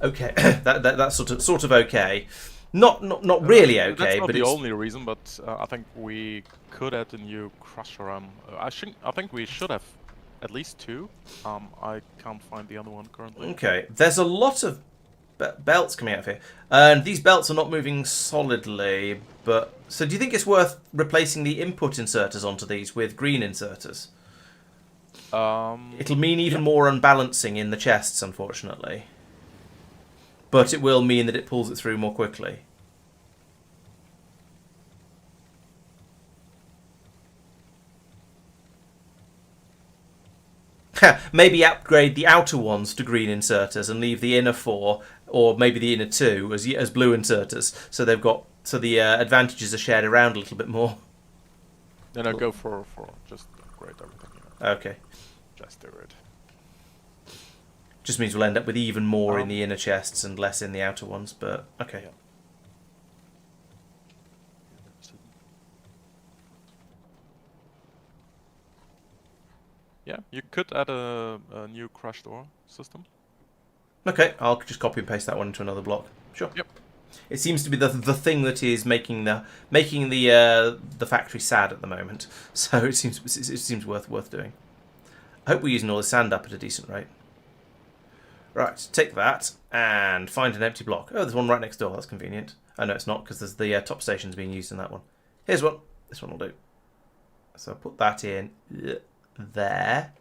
okay, that's sort of okay. Not really okay, that's not but the it's only reason. But I think we could add a new crusher. I think we should have At least 2. I can't find the other one currently. Okay, there's a lot of belts coming out of here, and these belts are not moving solidly. But so, do you think it's worth replacing the input inserters onto these with green inserters? It'll mean even more unbalancing in the chests, unfortunately. But it will mean that it pulls it through more quickly. Maybe upgrade the outer ones to green inserters and leave the inner 4, or maybe the inner 2 as blue inserters. So they've got the advantages are shared around a little bit more. Then I go for just upgrade everything. Okay. Just do it. Just means we'll end up with even more in the inner chests and less in the outer ones. But okay. Yeah. Yeah, you could add a new crushed ore system. Okay, I'll just copy and paste that one into another block. Sure. Yep. It seems to be the thing that is making the factory sad at the moment. So it seems worth doing. I hope we're using all the sand up at a decent rate. Right, take that and find an empty block. Oh, there's one right next door. That's convenient. Oh no, it's not, because there's the top station's being used in that one. Here's one. This one will do. So I'll put that in there.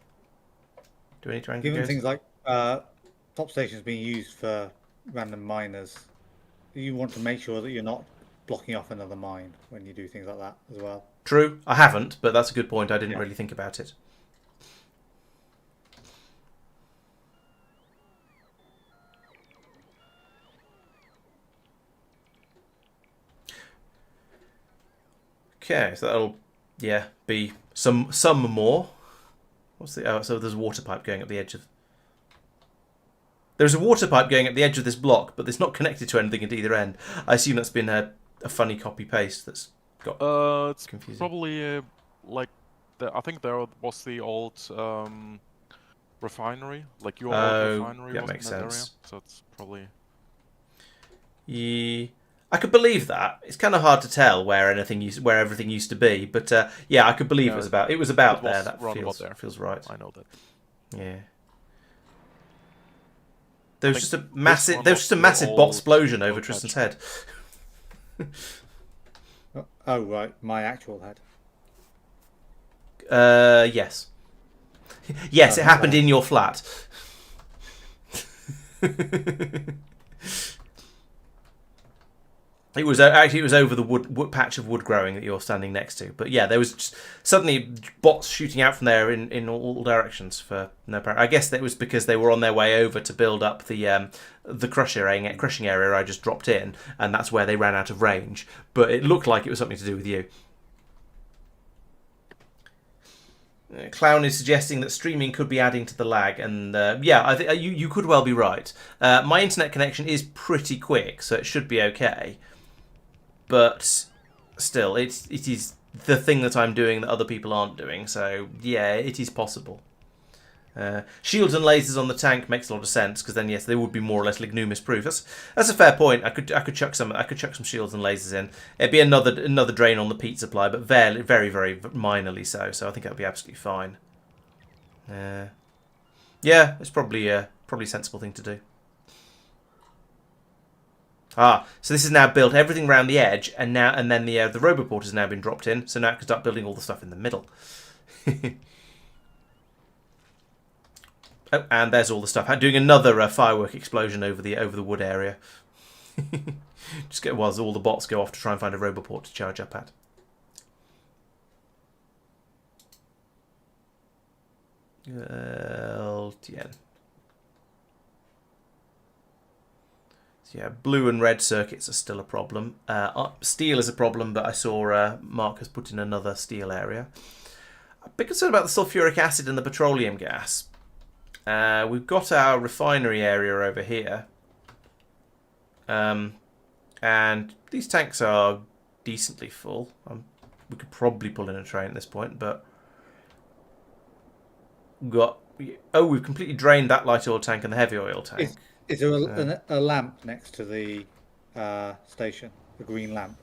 Do we need to rank Given things like top stations being used for random miners, you want to make sure that you're not blocking off another mine when you do things like that as well. True, I haven't, but that's a good point. I didn't really think about it. Okay, so that'll be some more. What's the so there's a water pipe going up the edge of. There's a water pipe going up the edge of this block, but it's not connected to anything at either end. I assume that's been a funny copy paste that's got It's confusing. probably like I think there was the old refinery, like your old refinery was makes in that area, sense. so it's probably. Yeah, I could believe that. It's kind of hard to tell where everything used to be, but I could believe it was about there. That feels right. I know that. Yeah. There was just a massive bot explosion over Tristan's head. Oh right, my actual head. Yes. Yes, it happened in your flat. It was over the wood patch of wood growing that you're standing next to. But yeah, there was just suddenly bots shooting out from there in all directions for no apparent. I guess that was because they were on their way over to build up the crushing area I just dropped in, and that's where they ran out of range. But it looked like it was something to do with you. Clown is suggesting that streaming could be adding to the lag, and I think you could well be right. My internet connection is pretty quick, so it should be okay. But still, it is the thing that I'm doing that other people aren't doing. So yeah, it is possible. Shields and lasers on the tank makes a lot of sense, because then yes, they would be more or less Lignumus proof. That's a fair point. I could chuck some shields and lasers in. It'd be another drain on the peat supply, but very very very minorly so. So I think that'd be absolutely fine. Yeah, it's probably a sensible thing to do. So this is now built everything around the edge, and then the Roboport has now been dropped in. So now I can start building all the stuff in the middle. Oh, and there's all the stuff. Doing another firework explosion over the wood area. Just get while all the bots go off to try and find a Roboport to charge up at. LTN. So yeah, blue and red circuits are still a problem. Steel is a problem, but I saw Marc has put in another steel area. I'm a bit concerned about the sulfuric acid and the petroleum gas. We've got our refinery area over here. And these tanks are decently full. We could probably pull in a train at this point, but we've completely drained that light oil tank and the heavy oil tank. Is there a lamp next to the station? A green lamp?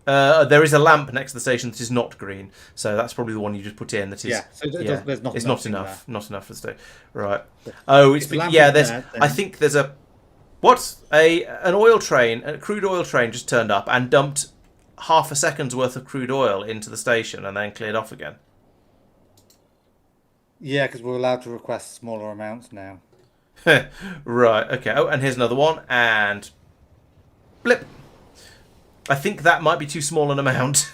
There is a lamp next to the station that is not green, so that's probably the one you just put in. That is, Yeah, so there's not it's enough not in enough. there. Not enough for the station. Right. Oh, it's If the lamp yeah. is There's. there, I then- think there's a an oil train, a crude oil train just turned up and dumped half a second's worth of crude oil into the station and then cleared off again. Yeah, because we're allowed to request smaller amounts now. Right. Okay. Oh, and here's another one, and blip. I think that might be too small an amount.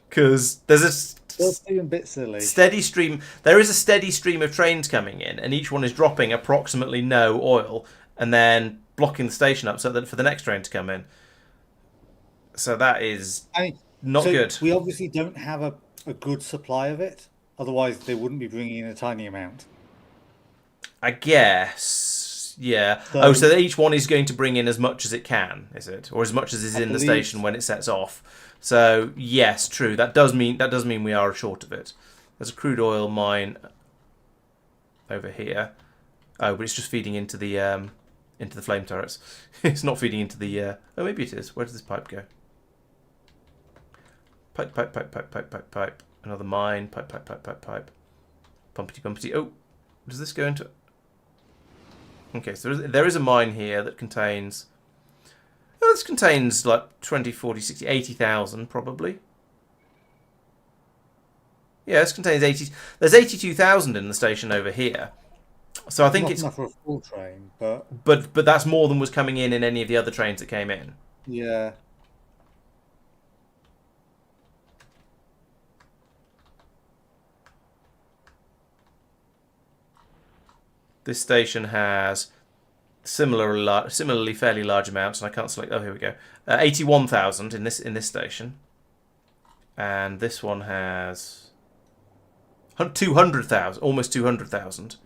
Because there's That's even a bit silly. steady stream. There is a steady stream of trains coming in, and each one is dropping approximately no oil, and then blocking the station up so that for the next train to come in. So that is I mean, not so good. We obviously don't have a good supply of it. Otherwise, they wouldn't be bringing in a tiny amount. I guess. Yeah. So- So each one is going to bring in as much as it can, is it, or as much as is I in the believe station when it sets off? So yes, true. That does mean we are short of it. There's a crude oil mine over here. Oh, but it's just feeding into the flame turrets. It's not feeding into the. Oh, maybe it is. Where does this pipe go? Pipe, pipe, pipe, pipe, pipe, pipe, pipe. Another mine. Pipe, pipe, pipe, pipe, pipe. Pumpity, pumpity. Oh, does this go into? Okay, so there is a mine here that contains. Oh, this contains like 20, 40, 60, 80,000 probably. Yeah, this contains 80. There's 82,000 in the station over here. So I think Not it's. enough for a full train, but But that's more than was coming in any of the other trains that came in. yeah. This station has similarly fairly large amounts, and I can't select. Oh, here we go. 81,000 in this station, and this one has 200,000, almost 200,000.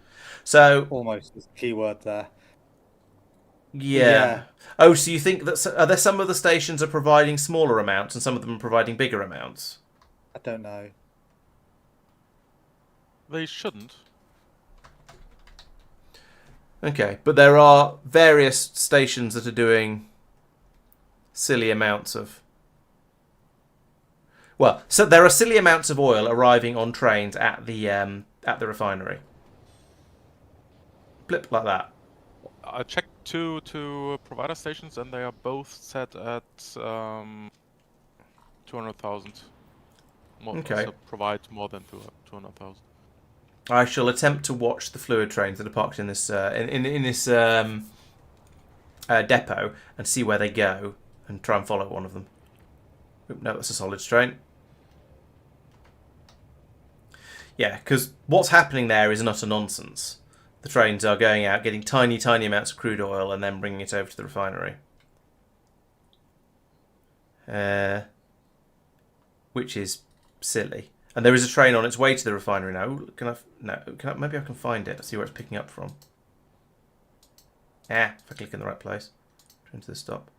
So Almost is the key word there. yeah. Oh, so you think that are there some of the stations are providing smaller amounts and some of them are providing bigger amounts? I don't know. They shouldn't. Okay, but there are various stations that are doing silly amounts of. Well, so there are silly amounts of oil arriving on trains at the refinery. Blip like that. I checked two provider stations, and they are both set at 200,000. Okay. So provide more than 200,000. I shall attempt to watch the fluid trains that are parked in this depot and see where they go and try and follow one of them. Oop, no, that's a solids train. Yeah, because what's happening there is utter nonsense. The trains are going out, getting tiny, tiny amounts of crude oil and then bringing it over to the refinery. Which is silly. And there is a train on its way to the refinery now. Ooh, maybe I can find it. See where it's picking up from. If I click in the right place. Train to the stop.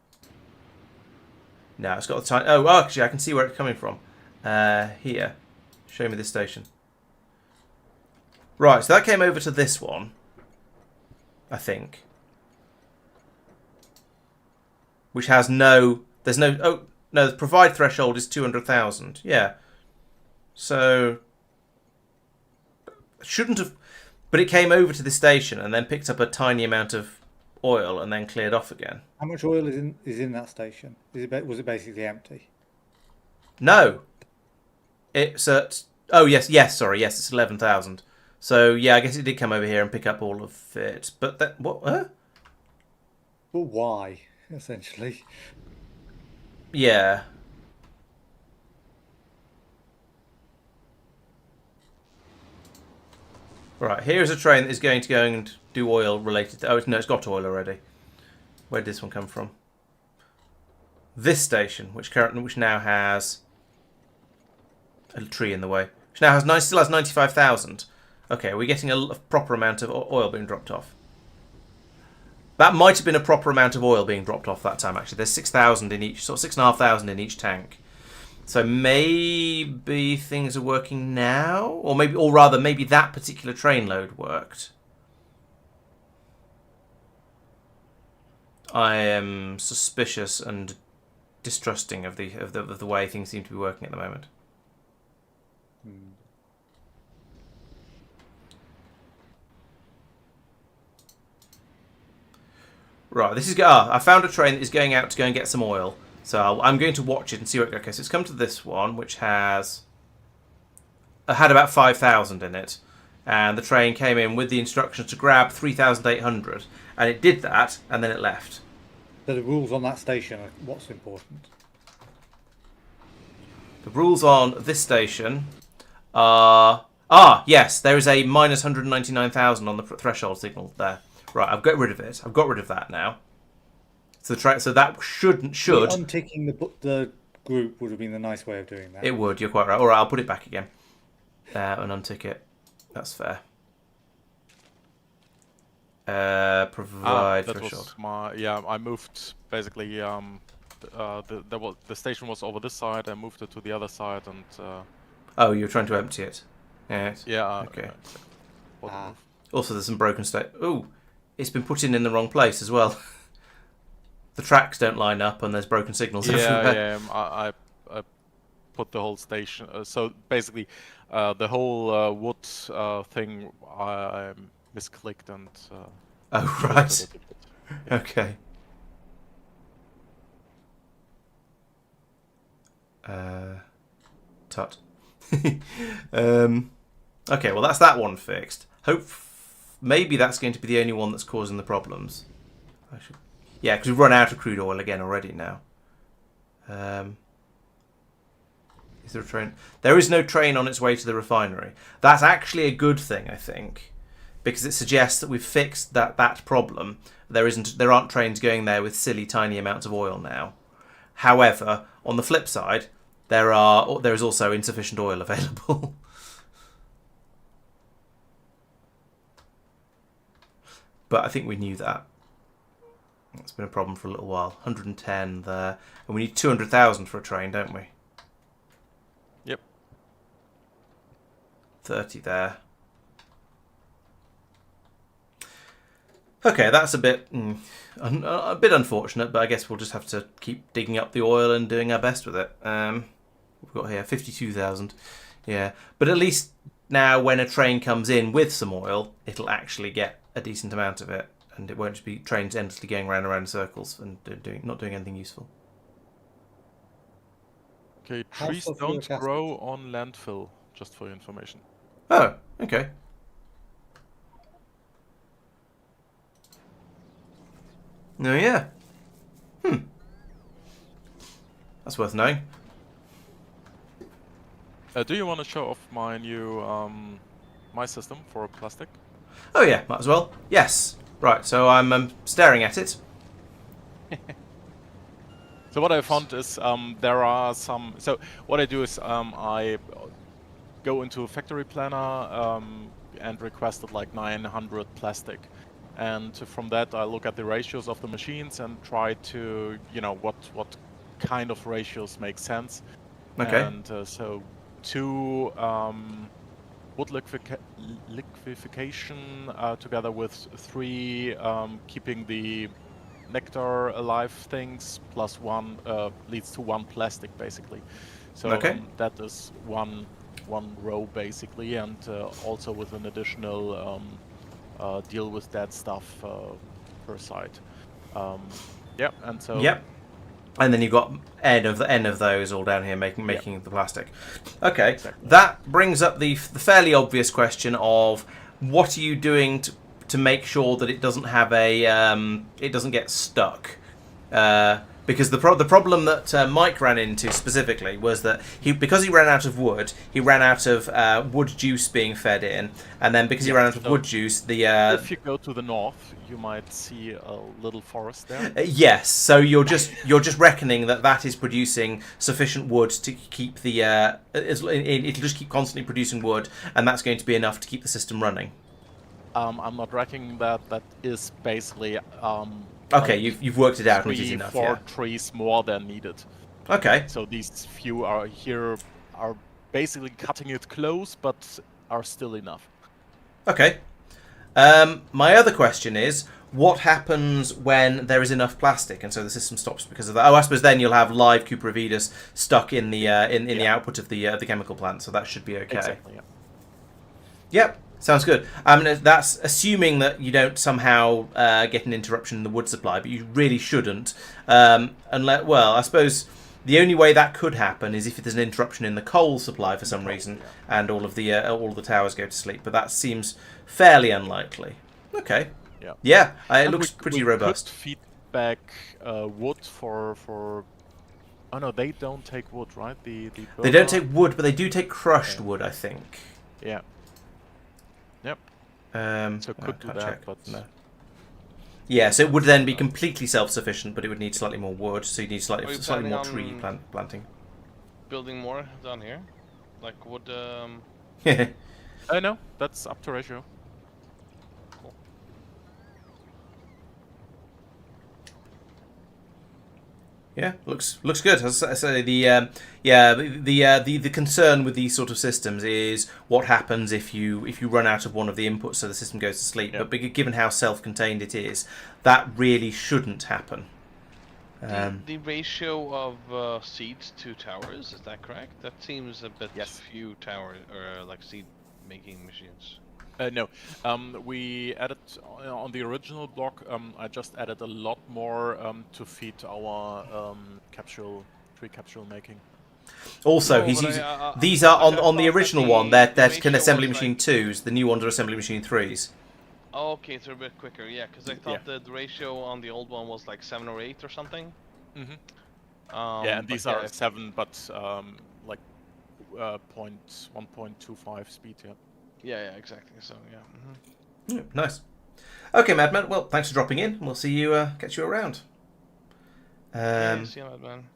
No, it's got the time. Oh, actually, I can see where it's coming from. Here. Show me this station. Right, so that came over to this one. I think. Which has no... There's no... Oh, no, the provide threshold is 200,000. Yeah. So... Shouldn't have... But it came over to the station and then picked up a tiny amount of oil and then cleared off again. How much oil is in that station? Was it basically empty? No. It's at... Oh, yes, sorry. Yes, it's 11,000. So, yeah, I guess it did come over here and pick up all of it. But that... What? Huh? Well, why, essentially? Yeah. Right, here's a train that is going to go and do oil related to... Oh, no, it's got oil already. Where did this one come from? This station, which now has a tree in the way. Which now still has 95,000. Okay, we're getting a proper amount of oil being dropped off. That might have been a proper amount of oil being dropped off that time, actually. There's 6,000 in each, sort of 6,500 in each tank. So maybe things are working now? Or rather, maybe that particular train load worked. I am suspicious and distrusting of the way things seem to be working at the moment. Right, this is. I found a train that is going out to go and get some oil. So I'm going to watch it and see what. Okay, so it's come to this one, which had about 5,000 in it, and the train came in with the instructions to grab 3,800, and it did that, and then it left. So the rules on that station are what's important. The rules on this station are... yes, there is a minus 199,000 on the threshold signal there. Right, I've got rid of it. I've got rid of that now. So that should... Unticking the group would have been the nice way of doing that. It would, you're quite right. All right, I'll put it back again. And untick it. That's fair. Provide that threshold. was I moved basically. The station was over this side. I moved it to the other side, and. Oh, you were trying to empty it. Yeah. Yeah. Okay. Move. Also, there's some broken state. Ooh, it's been put in the wrong place as well. The tracks don't line up, and there's broken signals everywhere. I put the whole station. So basically, the whole wood thing I misclicked and. Oh right. Okay. Tut. Okay, well that's that one fixed. Maybe that's going to be the only one that's causing the problems. Yeah, because we've run out of crude oil again already now. Is there a train? There is no train on its way to the refinery. That's actually a good thing, I think, because it suggests that we've fixed that problem. There aren't trains going there with silly tiny amounts of oil now. However, on the flip side, there is also insufficient oil available. But I think we knew that. It's been a problem for a little while. 110 there, and we need 200,000 for a train, don't we? Yep. 30 there. Okay, that's a bit unfortunate, but I guess we'll just have to keep digging up the oil and doing our best with it. We've got here 52,000. Yeah, but at least now when a train comes in with some oil, it'll actually get a decent amount of it, and it won't just be trains endlessly going round and round in circles and not doing anything useful. Okay, trees don't grow on landfill, just for your information. Oh, okay. Oh, yeah. That's worth knowing. Do you want to show off my new my system for plastic? Oh yeah, might as well. Yes. Right, so I'm staring at it. So what I found is there are some... So what I do is I go into a factory planner and requested like 900 plastic. And from that I look at the ratios of the machines and try to, what kind of ratios make sense. Okay. And so 2 wood liquefaction together with 3 keeping the nectar alive things plus 1 leads to 1 plastic basically. So okay. That is one row basically, and also with an additional deal with that stuff per side. Yeah, and so. Yep. And then you've got N of those all down here making the plastic. Okay, exactly. That brings up the fairly obvious question of what are you doing to make sure that it doesn't have it doesn't get stuck. Because the problem that Mike ran into specifically was that because he ran out of wood, he ran out of wood juice being fed in, and then because he ran out of wood juice, if you go to the north, you might see a little forest there. Yes, so you're just reckoning that is producing sufficient wood to keep the it'll just keep constantly producing wood, and that's going to be enough to keep the system running. I'm not reckoning that. That is basically. Okay, you've worked it out, and it is enough. 4 trees more than needed. Okay. So these few are basically cutting it close, but are still enough. Okay. My other question is, what happens when there is enough plastic and so the system stops because of that? Oh, I suppose then you'll have live cupravitas stuck in the the output of the chemical plant, so that should be okay. Exactly. Yeah. Yep, sounds good. I mean, that's assuming that you don't somehow get an interruption in the wood supply, but you really shouldn't. Unless, well, I suppose the only way that could happen is if there's an interruption in the coal supply for some reason, and all of the towers go to sleep. But that seems fairly unlikely. Okay. Yeah. Yeah, it And looks pretty we robust. could feed back wood for. Oh no, they don't take wood, right? They don't burner? take wood, but they do take crushed wood, I think. Yeah. Yep. So I could do can't that, check. but No. Yeah, so it would then be completely self-sufficient, but it would need slightly more wood, so you need Are you slightly more planning tree on- planting. Building more down here, like wood. no, that's up to ratio. Cool. Yeah, looks good. As I say, the concern with these sort of systems is what happens if you run out of one of the inputs, so the system goes to sleep. Yep. But given how self-contained it is, that really shouldn't happen. The ratio of seeds to towers, is that correct? That seems a bit Yes. few tower or like seed making machines. No, we added on the original block. I just added a lot more to feed our tree capsule making. Also, No, he's but using I- these are I on thought the that original the one. They're ratio kind of assembly was machine like- 2s. The new ones are assembly machine 3s. Oh, okay, so a bit quicker, yeah, because I thought Yeah. the ratio on the old one was like 7 or 8 or something. Mm-hmm. But Yeah, and these yeah, are 7, but like 1.25 speed. Yeah. yeah, exactly. So yeah. Yeah, nice. Okay, Madman. Well, thanks for dropping in. We'll see you. Catch you around. Yeah, see you, man.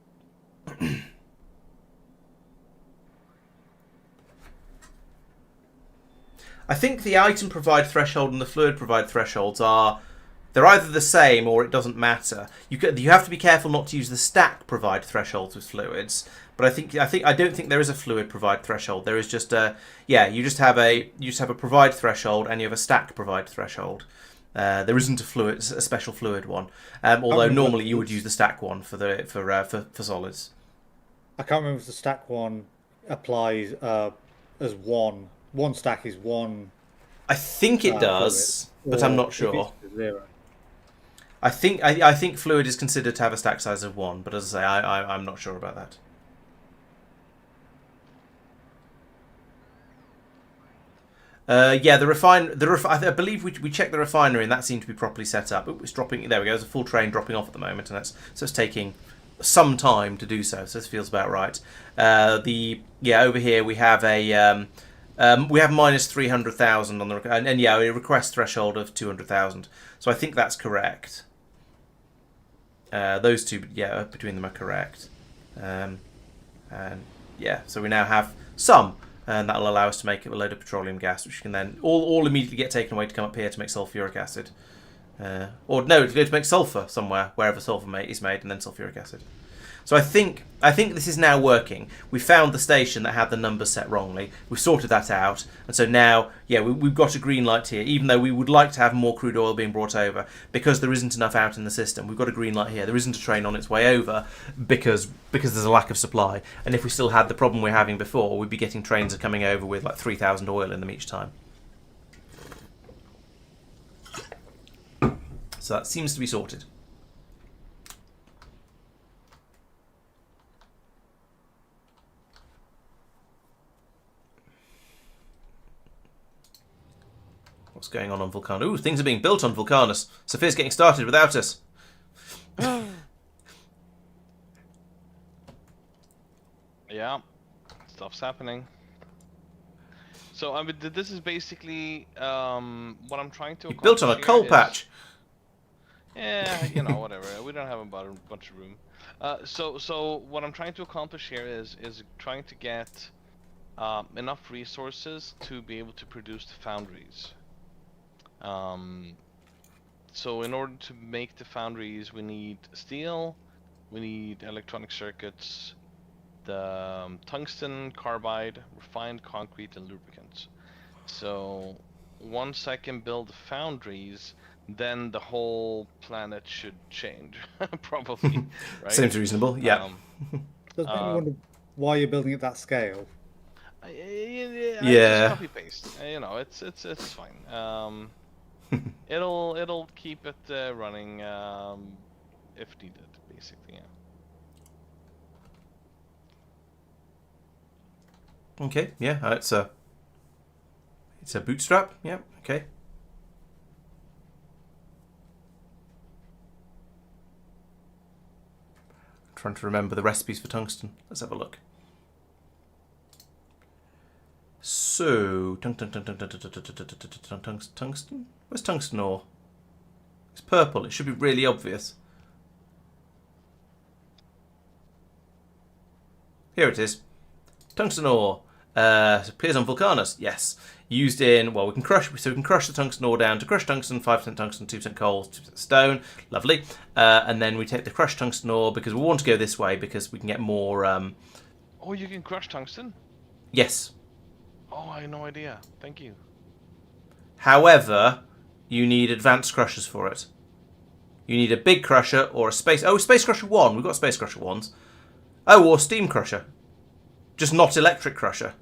I think the item provide threshold and the fluid provide thresholds they're either the same or it doesn't matter. You have to be careful not to use the stack provide thresholds with fluids. But I don't think there is a fluid provide threshold. There is just you just have a provide threshold and you have a stack provide threshold. There isn't a special fluid one. Although normally you would use the stack one for solids. I can't remember if the stack one applies as one. One stack is one. I think it does, fluid, but I'm or not if sure. it's 0. I think fluid is considered to have a stack size of 1, but as I say, I'm not sure about that. I believe we checked the refinery and that seemed to be properly set up. It's dropping. There we go. There's a full train dropping off at the moment, and it's taking some time to do so. So this feels about right. Over here we have we have minus 300,000 on the and a request threshold of 200,000. So I think that's correct. Those two, between them are correct. So we now have some. And that'll allow us to make a load of petroleum gas, which can then all immediately get taken away to come up here to make sulfuric acid. To make sulfur somewhere, wherever sulfur is made, and then sulfuric acid. So I think this is now working. We found the station that had the numbers set wrongly. We've sorted that out, and so now, we've got a green light here. Even though we would like to have more crude oil being brought over, because there isn't enough out in the system, we've got a green light here. There isn't a train on its way over because there's a lack of supply. And if we still had the problem we're having before, we'd be getting trains coming over with like 3,000 oil in them each time. So that seems to be sorted. What's going on Vulcanus? Ooh, things are being built on Vulcanus. Safir's getting started without us. Yeah, stuff's happening. So I mean, this is basically what I'm trying to. Built on a accomplish coal here patch. Yeah, whatever. We don't have a bunch of room. So what I'm trying to accomplish here is trying to get enough resources to be able to produce the foundries. So in order to make the foundries, we need steel, we need electronic circuits, the tungsten, carbide, refined concrete, and lubricants. So once I can build the foundries, then the whole planet should change, probably. Right? Seems reasonable. Yeah. Does make me wonder why you're building at that scale. I Yeah. just copy paste. It's fine. It'll keep it running if needed, basically. Yeah. Okay. Yeah. It's a bootstrap. Yeah. Okay. Trying to remember the recipes for tungsten. Let's have a look. So, tungsten? Where's tungsten ore? It's purple. It should be really obvious. Here it is. Tungsten ore. Appears on Vulcanus. Yes. Used in, well, we can crush the tungsten ore down to crushed tungsten, 5% tungsten, 2% coal, 2% stone. Lovely. And then we take the crushed tungsten ore because we want to go this way because we can get more. Oh, you can crush tungsten? Yes. Oh, I had no idea. Thank you. However, you need advanced crushers for it. You need a big crusher or a space. Oh, space crusher 1. We've got space crusher 1s. Oh, or steam crusher. Just not electric crusher.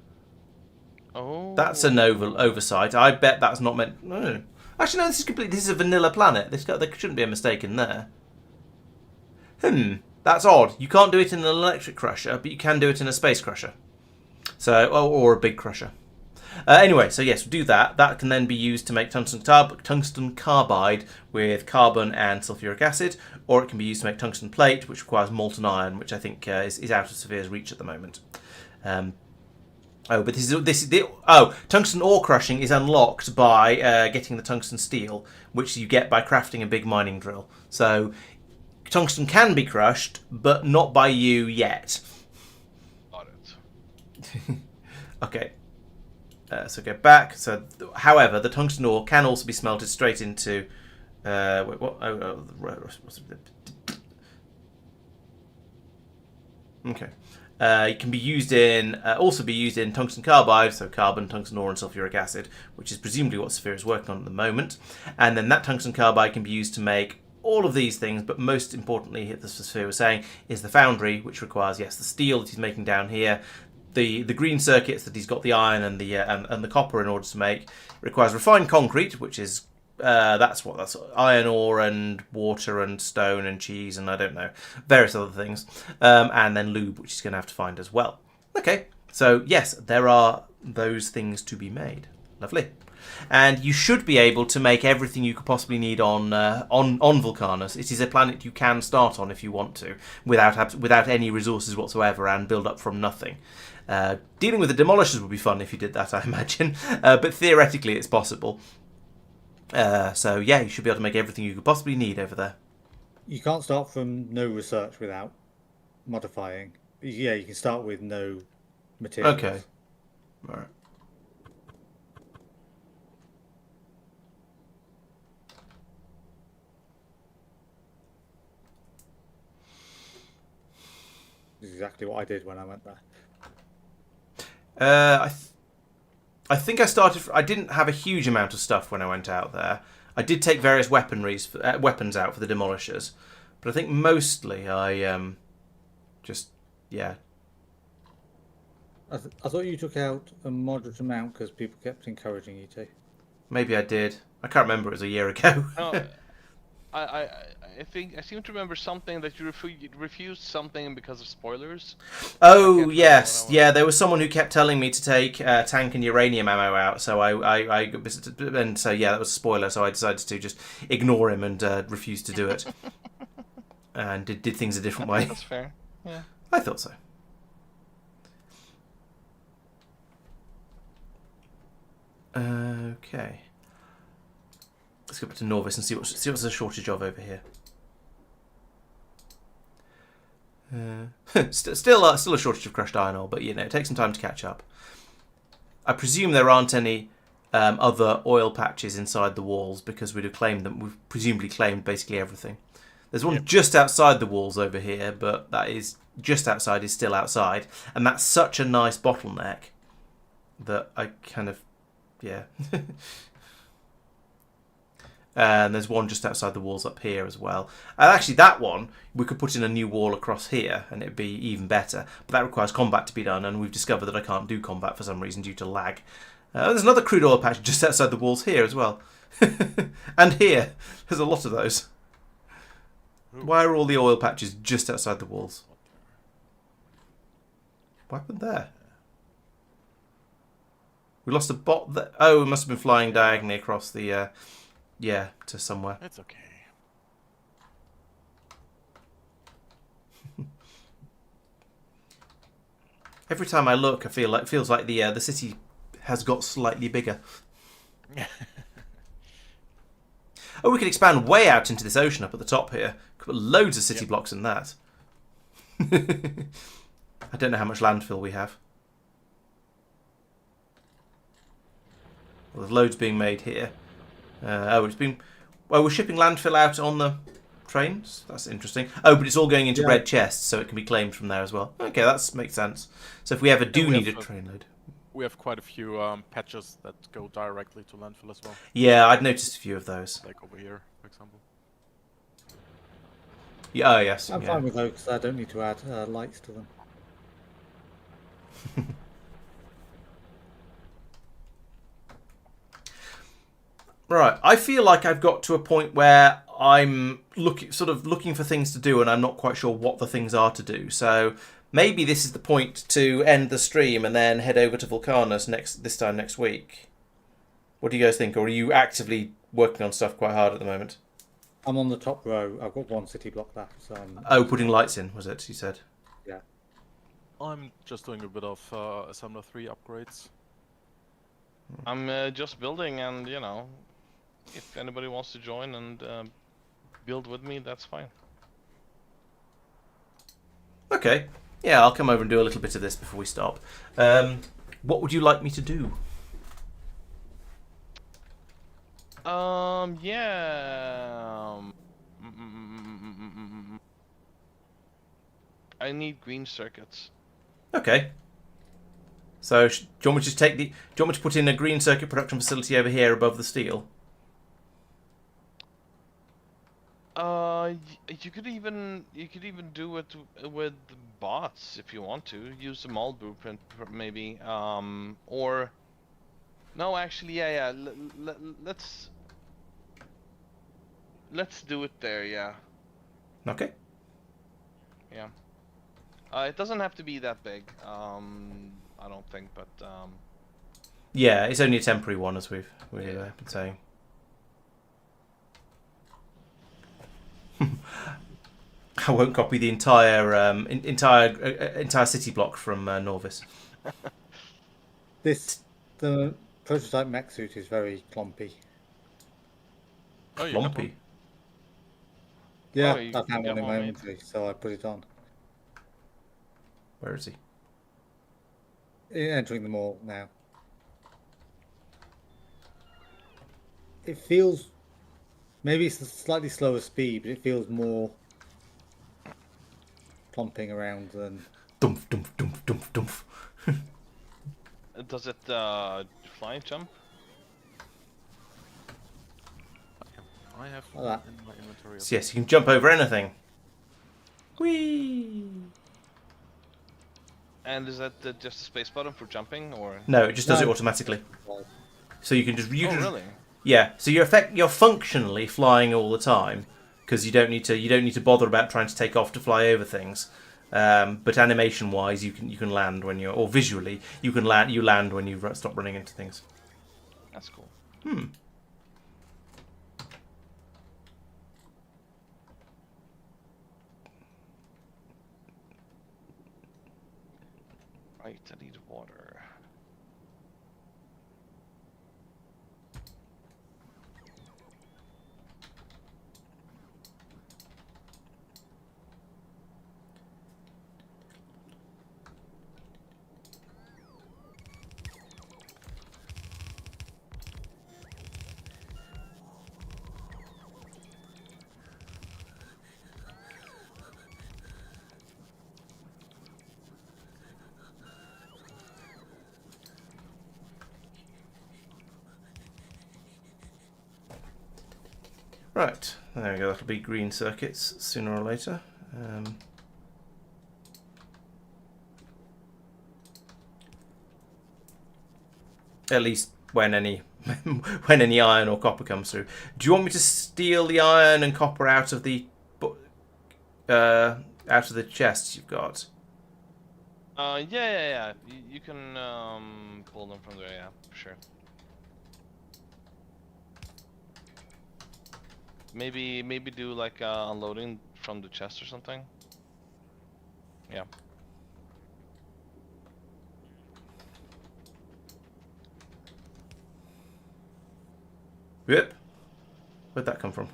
Oh. That's an oversight. I bet that's not meant. No. Actually, no. This is a vanilla planet. There shouldn't be a mistake in there. That's odd. You can't do it in an electric crusher, but you can do it in a space crusher. So, or a big crusher. Anyway, so yes, we'll do that. That can then be used to make tungsten carbide with carbon and sulfuric acid, or it can be used to make tungsten plate, which requires molten iron, which I think is out of Safir's reach at the moment. But tungsten ore crushing is unlocked by getting the tungsten steel, which you get by crafting a big mining drill. So tungsten can be crushed, but not by you yet. Got it. Okay. So go back. So, however, the tungsten ore can also be smelted straight into. Wait, what? Okay. It can be used in, also be used in tungsten carbide, so carbon, tungsten ore, and sulfuric acid, which is presumably what Safir is working on at the moment. And then that tungsten carbide can be used to make all of these things, but most importantly, as Safir was saying, is the foundry, which requires, yes, the steel that he's making down here, the green circuits that he's got the iron and the copper in order to make. It requires refined concrete, which is that's iron ore and water and stone and cheese and I don't know, various other things, and then lube, which he's going to have to find as well. Okay, so yes, there are those things to be made. Lovely. And you should be able to make everything you could possibly need on Vulcanus. It is a planet you can start on if you want to, without any resources whatsoever, and build up from nothing. Dealing with the demolishers would be fun if you did that, I imagine, but theoretically it's possible. So yeah, you should be able to make everything you could possibly need over there. You can't start from no research without modifying. Yeah, you can start with no materials. Okay. All right. This is exactly what I did when I went there. I think I started. I didn't have a huge amount of stuff when I went out there. I did take various weapons out for the demolishers, but I think mostly I just yeah. I thought you took out a moderate amount because people kept encouraging you to. Maybe I did. I can't remember. It was a year ago. No, I think I seem to remember something that you refused something because of spoilers. Oh yes, yeah. There was someone who kept telling me to take tank and uranium ammo out, so I and so yeah, that was a spoiler. So I decided to just ignore him and refuse to do it, and did things a different way. That's fair. Yeah. I thought so. Okay. Let's go back to Nauvis and see what's the shortage of over here. Still a shortage of crushed iron ore, but you know, it takes some time to catch up. I presume there aren't any other oil patches inside the walls because we'd have claimed them. We've presumably claimed basically everything. There's one just outside the walls over here, but that is just outside is still outside, and that's such a nice bottleneck that I kind of yeah. And there's one just outside the walls up here as well. And actually, that one, we could put in a new wall across here, and it'd be even better. But that requires combat to be done, and we've discovered that I can't do combat for some reason due to lag. There's another crude oil patch just outside the walls here as well. And here. There's a lot of those. Why are all the oil patches just outside the walls? What happened there? We lost a bot there. Oh, it must have been flying diagonally across the... yeah, to somewhere. It's okay. Every time I look, I feels like the city has got slightly bigger. Oh, we could expand way out into this ocean up at the top here. Could put loads of city blocks in that. I don't know how much landfill we have. Well, there's loads being made here. It's been... Well, we're shipping landfill out on the trains. That's interesting. Oh, but it's all going into red chests, so it can be claimed from there as well. Okay, that makes sense. So if we ever do need a train load... We have quite a few patches that go directly to landfill as well. Yeah, I'd noticed a few of those. Like over here, for example. Yeah, oh, yes. I'm fine with those because I don't need to add lights to them. Right, I feel like I've got to a point where I'm looking for things to do, and I'm not quite sure what the things are to do. So maybe this is the point to end the stream and then head over to Vulcanus this time next week. What do you guys think? Or are you actively working on stuff quite hard at the moment? I'm on the top row. I've got one city block left. So Oh, putting lights in, was it? You said. Yeah. I'm just doing a bit of Assembler 3 upgrades. I'm just building, and you know, if anybody wants to join and build with me, that's fine. Okay. Yeah, I'll come over and do a little bit of this before we stop. What would you like me to do? Yeah. I need green circuits. Okay. So, do you want me to just take the? Do you want me to put in a green circuit production facility over here above the steel? You could even do it with bots if you want to. Use the mold blueprint maybe. Or no, actually, yeah. Let's do it there. Yeah. Okay. Yeah. It doesn't have to be that big. I don't think, but Yeah, it's only a temporary one, as we've been saying. I won't copy the entire city block from Nauvis. The prototype mech suit is very clumpy. Oh, you got Clumpy. one? Yeah, Oh, you I found got one in one my made? inventory, so I put it on. Where is he? Entering the mall now. It feels... Maybe it's a slightly slower speed, but it feels more clumping around than... Dumph, dumph, dumph, dumph, dumph. does it fly jump? I have Like that. in my inventory. So yes, you can jump over anything. Whee! And is that just a space button for jumping, or? No, it just does No. it automatically. So you can just... Oh, really? Yeah, so you're functionally flying all the time because you don't need to bother about trying to take off to fly over things. But animation wise, you can land when you're, or visually you land when you stop running into things. That's cool. Right, I need water. Right, there we go. That'll be green circuits sooner or later. At least when any when any iron or copper comes through. Do you want me to steal the iron and copper out of the chests you've got? Yeah. You can pull them from there. Yeah, for sure. Maybe do like unloading from the chest or something. Yeah. Yep. Where'd that come from?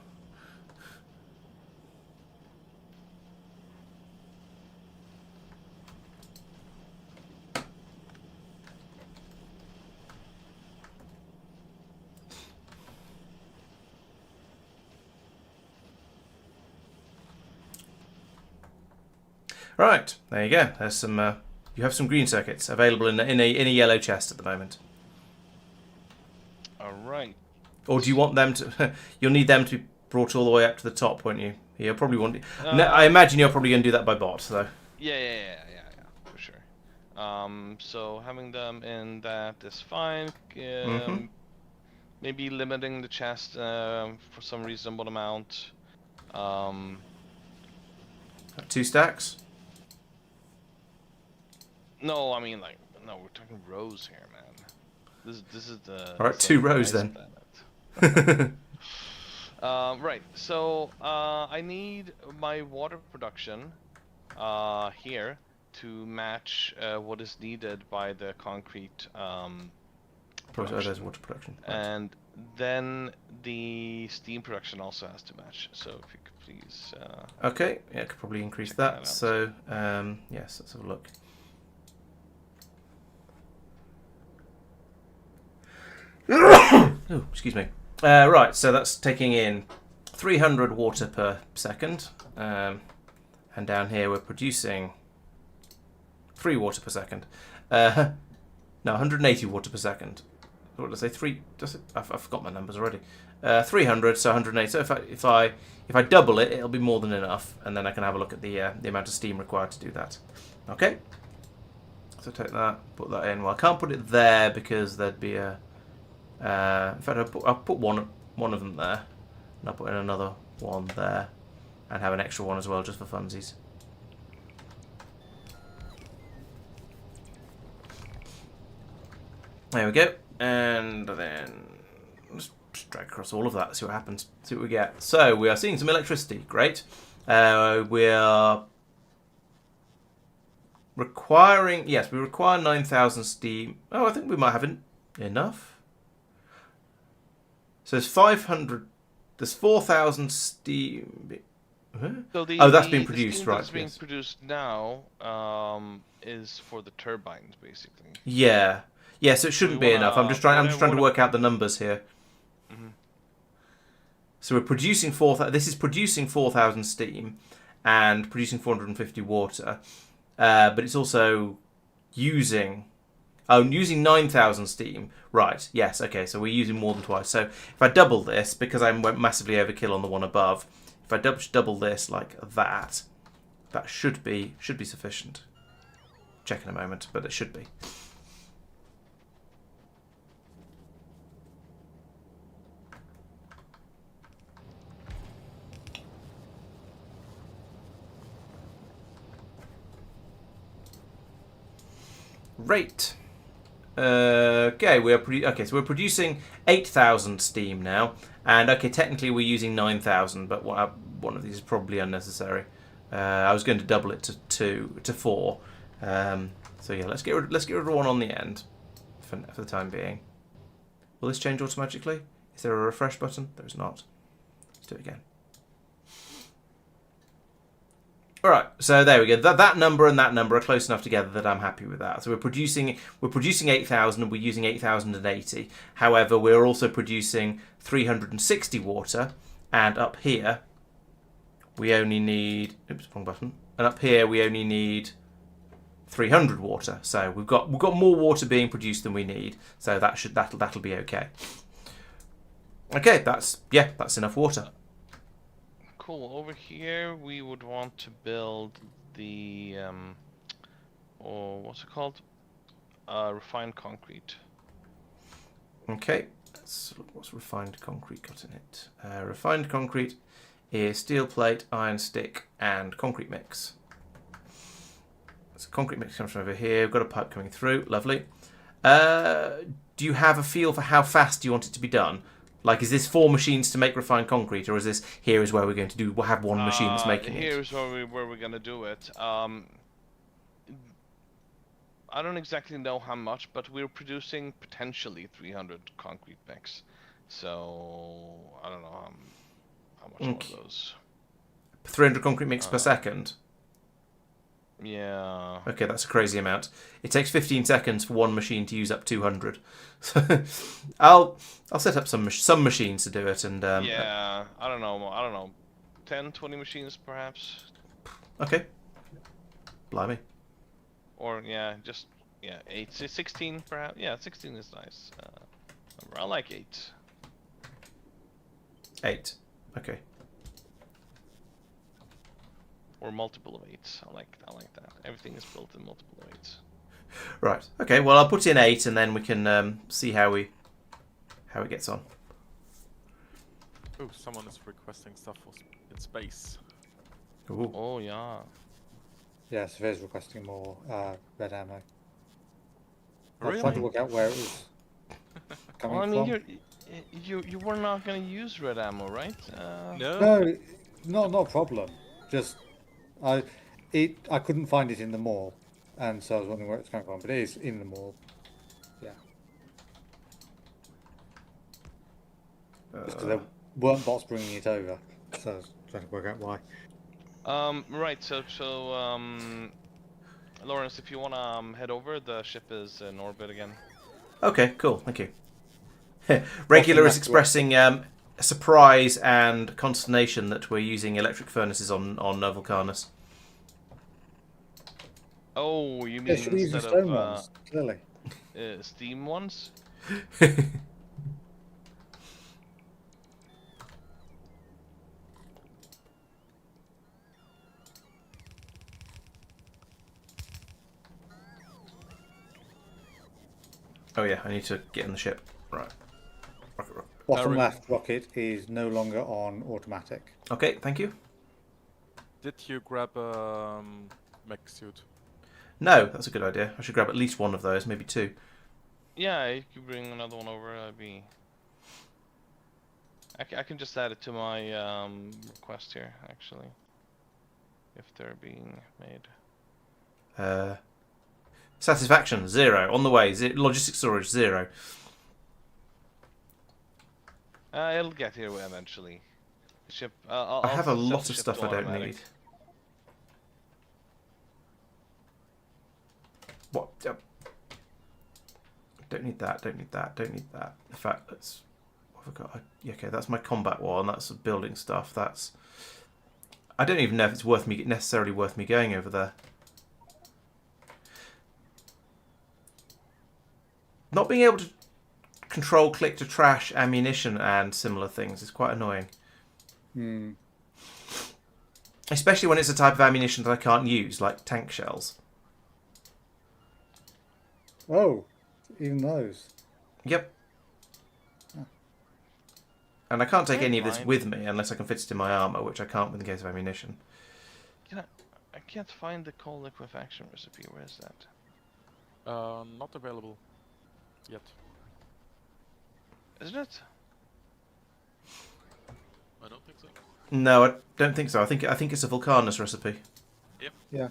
Right, there you go. There's some. You have some green circuits available in a yellow chest at the moment. All right. Or do you want them to? You'll need them to be brought all the way up to the top, won't you? You'll probably want. No, I imagine you're probably going to do that by bot, though. Yeah, for sure. So having them in that is fine. Maybe limiting the chest for some reasonable amount. 2 stacks. No, I mean no. We're talking rows here, man. This is the. All right, 2 rows then. Right. So I need my water production here to match what is needed by the concrete There's water production. Right. and then the steam production also has to match. So if you could please. Okay, yeah, I could probably increase check that. that out. So yes, let's have a look. Oh, excuse me. Right, so that's taking in 300 water per second, and down here we're producing 3 water per second. No, 180 water per second. What did I say? 3? I forgot my numbers already. 300, so 180. So if I double it, it'll be more than enough, and then I can have a look at the amount of steam required to do that. Okay. So take that, put that in. Well, I can't put it there because there'd be a. In fact, I'll put one of them there, and I'll put in another one there, and have an extra one as well, just for funsies. There we go, and then let's just drag across all of that, see what happens, see what we get. So we are seeing some electricity, great. We are requiring, yes, we require 9,000 steam. Oh, I think we might have enough. So there's 500. There's 4,000 steam. Huh? So That's being produced, the steam right? that's being Yes. produced now is for the turbines, basically. Yeah. Yeah. So it shouldn't be enough. I'm just trying to work out the numbers here. Mhm. So we're producing 4,000. This is producing 4,000 steam, and producing 450 water. But it's also using. Oh, using 9,000 steam. Right, yes, okay, so we're using more than twice. So if I double this, because I went massively overkill on the one above, if I double this like that, that should be sufficient. Check in a moment, but it should be. Right. Okay, so we're producing 8,000 steam now, and okay, technically we're using 9,000, but one of these is probably unnecessary. I was going to double it to 4. So yeah, let's get rid of one on the end for the time being. Will this change automatically? Is there a refresh button? There's not. Let's do it again. Alright, so there we go. That number and that number are close enough together that I'm happy with that. So we're producing 8,000 and we're using 8,080. However, we're also producing 360 water, and up here we only need wrong button. And up here we only need 300 water. So we've got more water being produced than we need. So that'll be okay. Okay, that's enough water. cool. Over here, we would want to build the what's it called? Refined concrete. Okay. So what's refined concrete got in it? Refined concrete is steel plate, iron stick, and concrete mix. So concrete mix comes from over here. We've got a pipe coming through. Lovely. Do you have a feel for how fast you want it to be done? Like, is this 4 machines to make refined concrete, or is this here is where we're going to do? We'll have one machine that's making it. Here's where we're gonna do it. I don't exactly know how much, but we're producing potentially 300 concrete mix. So I don't know how much of those. 300 concrete mix per second. Yeah. Okay, that's a crazy amount. It takes 15 seconds for one machine to use up 200. So I'll set up some machines to do it, and yeah, I don't know, 10, 20 machines perhaps. Okay. Blimey. Or yeah, 8, 16 perhaps. Yeah, 16 is nice. I like 8. 8. Okay. Or multiple of 8s. I like that. Everything is built in multiple of 8s. Right. Okay. Well, I'll put in 8, and then we can see how it gets on. Oh, someone is requesting stuff in space. Ooh. Oh yeah. Yeah, Safir's requesting more red ammo. I Really? was trying to work out where it was coming Well, I mean, from. you were not gonna use red ammo, right? No. No, not a problem. Just I couldn't find it in the mall, and so I was wondering where it's coming from. But it is in the mall. Yeah. Just because there weren't bots bringing it over, so I was trying to work out why. Right. So Laurence, if you wanna head over, the ship is in orbit again. Okay. Cool. Thank you. Regular is expressing surprise and consternation that we're using electric furnaces on Vulcanus. Oh, you Yeah, mean should we use the instead stone of ones? Clearly. steam ones? Oh yeah, I need to get in the ship. Right. Rocket. Bottom left rocket is no longer on automatic. Okay. Thank you. Did you grab a mech suit? No, that's a good idea. I should grab at least one of those, maybe 2. Yeah, if you bring another one over, that'd be. I can just add it to my request here, actually, if they're being made. Satisfaction 0 on the way. Logistics storage 0. It'll get here eventually. The ship. I have a lot of stuff I don't need. What? Don't need that. Don't need that. Don't need that. In fact, that's. What have I got? Yeah, okay, that's my combat one. That's building stuff. That's. I don't even know if it's necessarily worth me going over there. Not being able to control click to trash ammunition and similar things is quite annoying. Hmm. Especially when it's a type of ammunition that I can't use, like tank shells. Oh, even those. Yep. And I can't take Never any of this mind. with me unless I can fit it in my armour, which I can't in the case of ammunition. I can't find the coal liquefaction recipe. Where is that? Not available yet. Isn't it? I don't think so. No, I don't think so. I think it's a Vulcanus recipe. Yep. Yeah.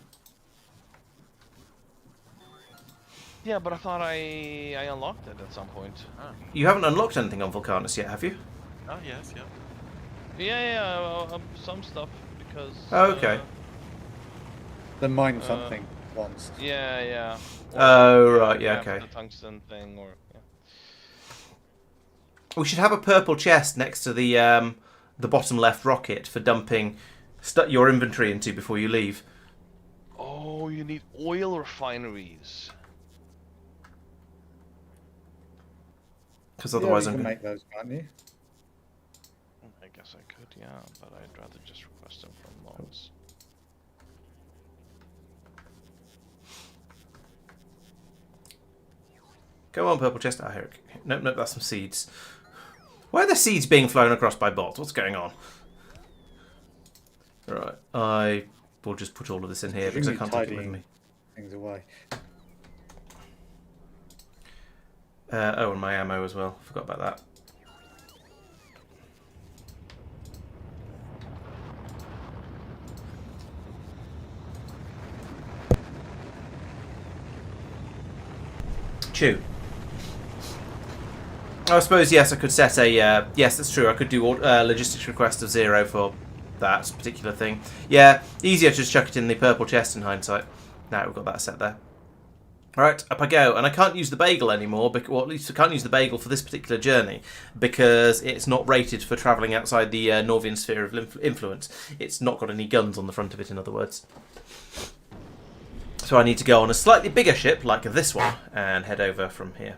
Yeah, but I thought I unlocked it at some point. Ah. You haven't unlocked anything on Vulcanus yet, have you? Ah, yes, yeah. Yeah, some stuff because. Oh, okay. The mine something once. Yeah. Oh, right, yeah, have okay. The tungsten thing, or yeah. We should have a purple chest next to the bottom left rocket for dumping your inventory into before you leave. Oh, you need oil refineries. Because otherwise you I'm can going make those, can't you? I guess I could, yeah, but I'd rather just request them from Laurence. Come on, purple chest. Ah, here. Nope, nope, that's some seeds. Why are the seeds being flown across by bots? What's going on? Right, I will just put all of this in here because I can't take it with me. Things away. Oh, and my ammo as well. Forgot about that. Chew. I suppose, yes, I could set a... yes, that's true. I could do logistics request of 0 for that particular thing. Yeah, easier to just chuck it in the purple chest in hindsight. Now we've got that set there. Alright, up I go. And I can't use the bagel anymore, or at least I can't use the bagel for this particular journey, because it's not rated for travelling outside the Nauvian sphere of influence. It's not got any guns on the front of it, in other words. So I need to go on a slightly bigger ship, like this one, and head over from here.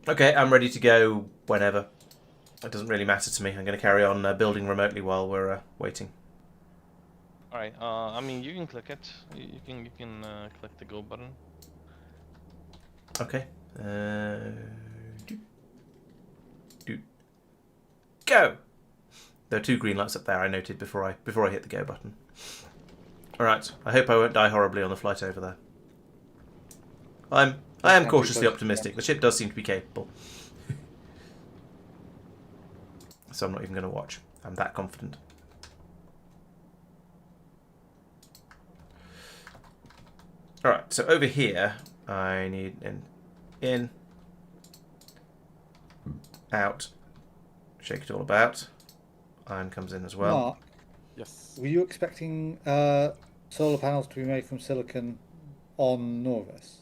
Okay, I'm ready to go whenever. It doesn't really matter to me. I'm going to carry on building remotely while we're waiting. All right. I mean, you can click it. You can click the go button. Okay. Go. There are 2 green lights up there. I noted before I hit the go button. All right. I hope I won't die horribly on the flight over there. I am cautiously optimistic. The ship does seem to be capable. So I'm not even going to watch. I'm that confident. Alright, so over here, I need an in, out, shake it all about. Iron comes in as well. Mark, Yes. were you expecting solar panels to be made from silicon on Nauvis?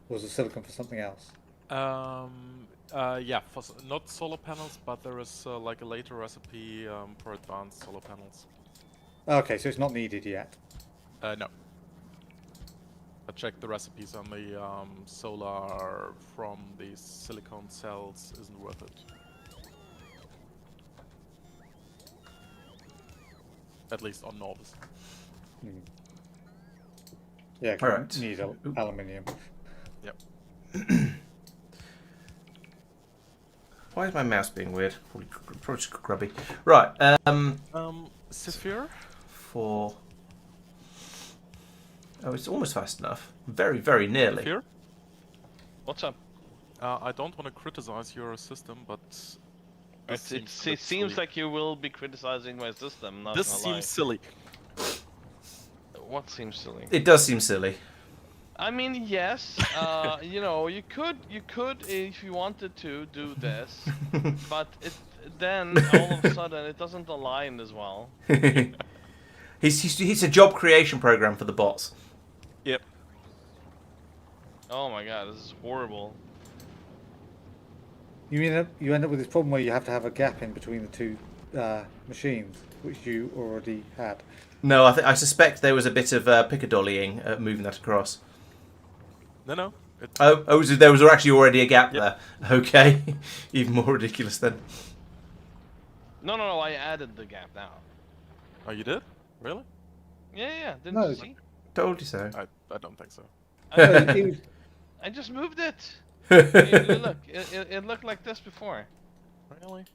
Or was it silicon for something else? Yeah, for not solar panels, but there is like a later recipe for advanced solar panels. Okay, so it's not needed yet. No. I checked the recipes on the solar from these silicone cells isn't worth it. At least on Nauvis. Yeah, All right. need aluminium. Yep. Why is my mouse being weird? Probably just grubby. Right. Safir? For... Oh, it's almost fast enough. Very, very nearly. Safir? What's up? I don't want to criticize your system, but It seems like you will be criticizing my system. Not this gonna seems lie. silly. What seems silly? It does seem silly. I mean, yes. You know, you could, if you wanted to, do this, but then all of a sudden it doesn't align as well. He's a job creation program for the bots. Yep. Oh my god, this is horrible. You end up with this problem where you have to have a gap in between the 2 machines, which you already had. No, I suspect there was a bit of pickadollying moving that across. No. Oh, so there was actually already a gap there. Okay, even more ridiculous then. No, I added the gap now. Oh, you did? Really? Yeah, didn't No. you see? Told you so. I don't think so. I just moved it. Look, it looked like this before. Really?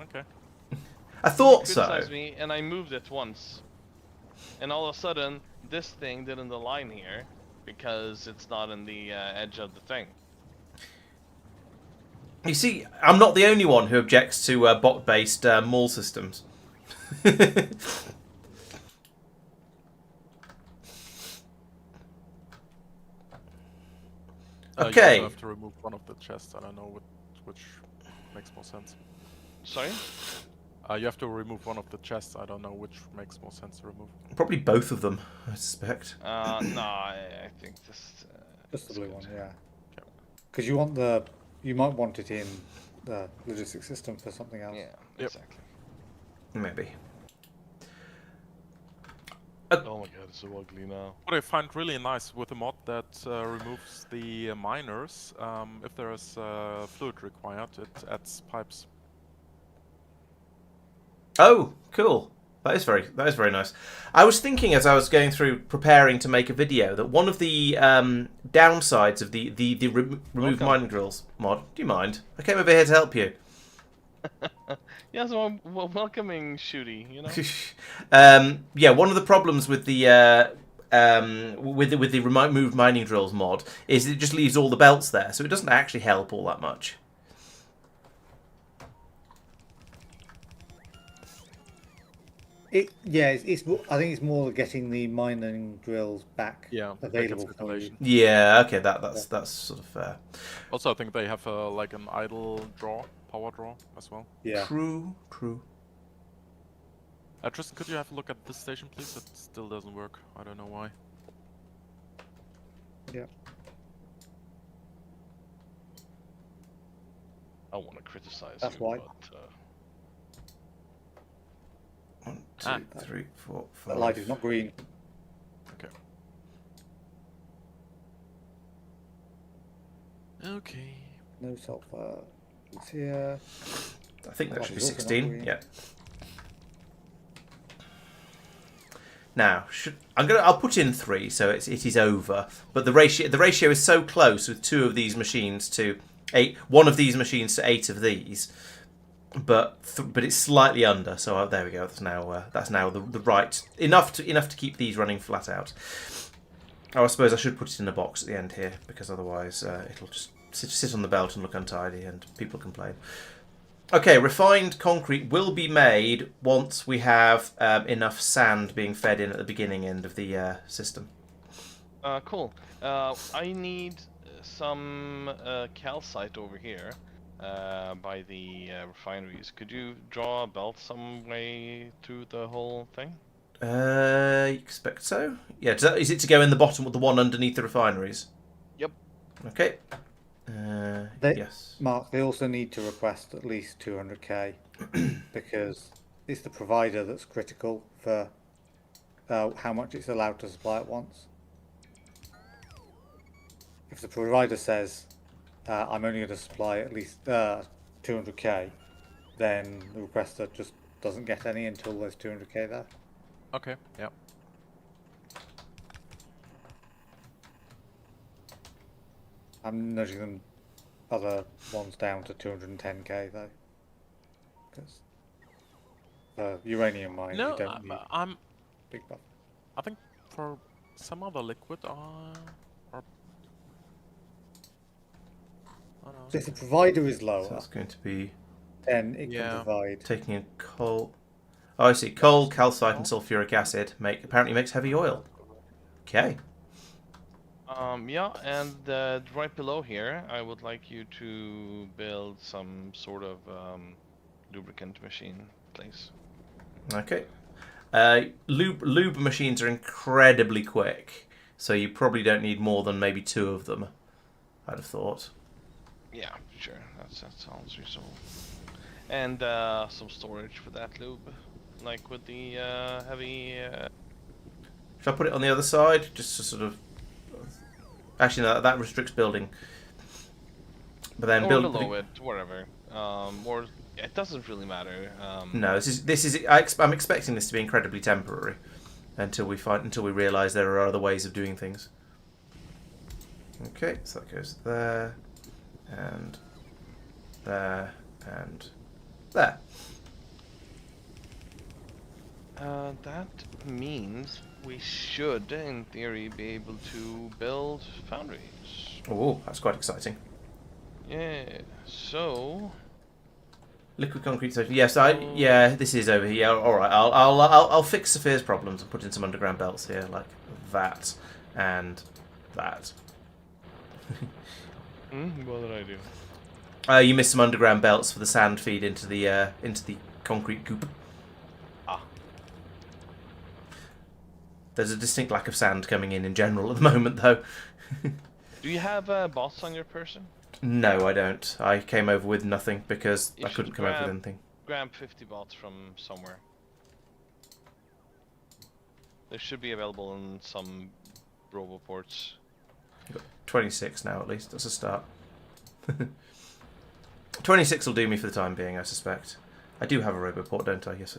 Okay. I thought You so. criticized me, and I moved it once. And all of a sudden, this thing didn't align here because it's not in the edge of the thing. You see, I'm not the only one who objects to bot-based mall systems. Okay. You also have to remove one of the chests. I don't know which makes more sense. Sorry? You have to remove one of the chests. I don't know which makes more sense to remove. Probably both of them, I suspect. No, I think this. Just the blue good. one, yeah. Okay. Because you might want it in the logistics system for something else. Yeah, Yep. exactly. Maybe. Oh my god, it's so ugly now. What I find really nice with a mod that removes the miners, if there is fluid required, it adds pipes. Oh, cool. That is very nice. I was thinking as I was going through preparing to make a video that one of the downsides of the remove Welcome. mining drills mod. Do you mind? I came over here to help you. Yeah, so I'm welcoming Shooty, you know? Yeah, one of the problems with the with the remote move mining drills mod is it just leaves all the belts there, so it doesn't actually help all that much. It's I think it's more getting the mining drills back Yeah, available back in for you. circulation. Yeah, okay, that's sort of fair. Also, I think they have like an idle draw, power draw as well. Yeah. True. Tristan, could you have a look at this station, please? It still doesn't work. I don't know why. Yeah. I want to criticize That's you, why. but... 1, 2, 3, 4, 5. That light is not green. Okay. Okay. No sulfur. It's here. I think that Light should be is also not 16. green. Yeah. Now, I'll put in 3, so it is over. But the ratio is so close with 2 of these machines to 8. 1 of these machines to 8 of these, but it's slightly under. So there we go. That's now the right enough to keep these running flat out. Oh, I suppose I should put it in a box at the end here because otherwise it'll just sit on the belt and look untidy, and people complain. Okay, refined concrete will be made once we have enough sand being fed in at the beginning end of the system. Cool. I need some calcite over here by the refineries. Could you draw a belt some way through the whole thing? You expect so? Yeah. Is it to go in the bottom with the one underneath the refineries? Yep. Okay. Yes. Mark, they also need to request at least 200k because it's the provider that's critical for how much it's allowed to supply at once. If the provider says, I'm only going to supply at least 200k, then the requester just doesn't get any until there's 200k there. Okay, yeah. I'm nudging them other ones down to 210k though, because the uranium mine No, you don't need I'm. big buff. I think for some other liquid, or I don't know. So if the provider is So lower, it's going to be then it Yeah. can provide. taking in coal. Oh, I see. Coal, calcite, and sulfuric acid apparently makes heavy oil. Okay. Yeah, and right below here, I would like you to build some sort of lubricant machine place. Okay. Lube machines are incredibly quick, so you probably don't need more than maybe 2 of them, I'd have thought. Yeah, sure. That sounds reasonable. And some storage for that lube, like with the heavy. Should I put it on the other side, just to sort of? Actually, no, that restricts building. But then Or build below it, whatever. Or it doesn't really matter. No, this is. I'm expecting this to be incredibly temporary, until we realise there are other ways of doing things. Okay, so that goes there, and there, and there. That means we should, in theory, be able to build foundries. Oh, that's quite exciting. Yeah. So. Liquid concrete station. Yes, yeah, this is over here. All right, I'll fix Safir's problems and put in some underground belts here, like that and that. What did I do? You missed some underground belts for the sand feed into the concrete coop. Ah. There's a distinct lack of sand coming in general at the moment, though. Do you have bots on your person? No, I don't. I came over with nothing because You I couldn't should come over with grab- anything. Grab 50 bots from somewhere. They should be available in some roboports. 26 now, at least. That's a start. 26 will do me for the time being, I suspect. I do have a roboport, don't I? Yes.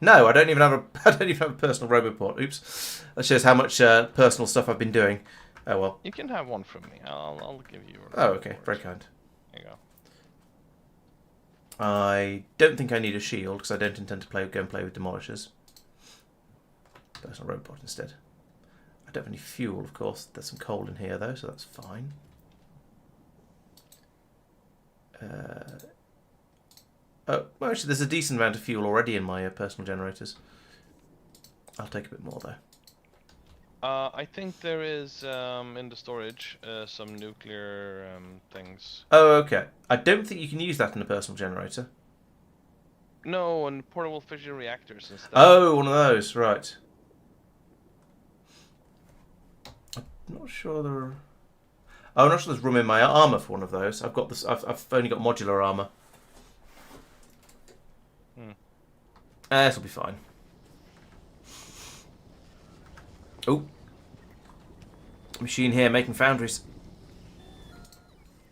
No, I don't even have a. I don't even have a personal roboport. Oops. That shows how much personal stuff I've been doing. Oh well. You can have one from me. I'll give you. Oh, okay. Very kind. There you go. I don't think I need a shield because I don't intend to go and play with demolishers. Personal robot instead. I don't have any fuel, of course. There's some coal in here though, so that's fine. Oh, well, actually, there's a decent amount of fuel already in my personal generators. I'll take a bit more though. I think there is in the storage some nuclear things. Oh, okay. I don't think you can use that in a personal generator. No, and portable fission reactors and stuff. Oh, one of those, right. I'm not sure there are... Oh, I'm not sure there's room in my armour for one of those. I've got this. I've only got modular armour. This will be fine. Oh, machine here making foundries.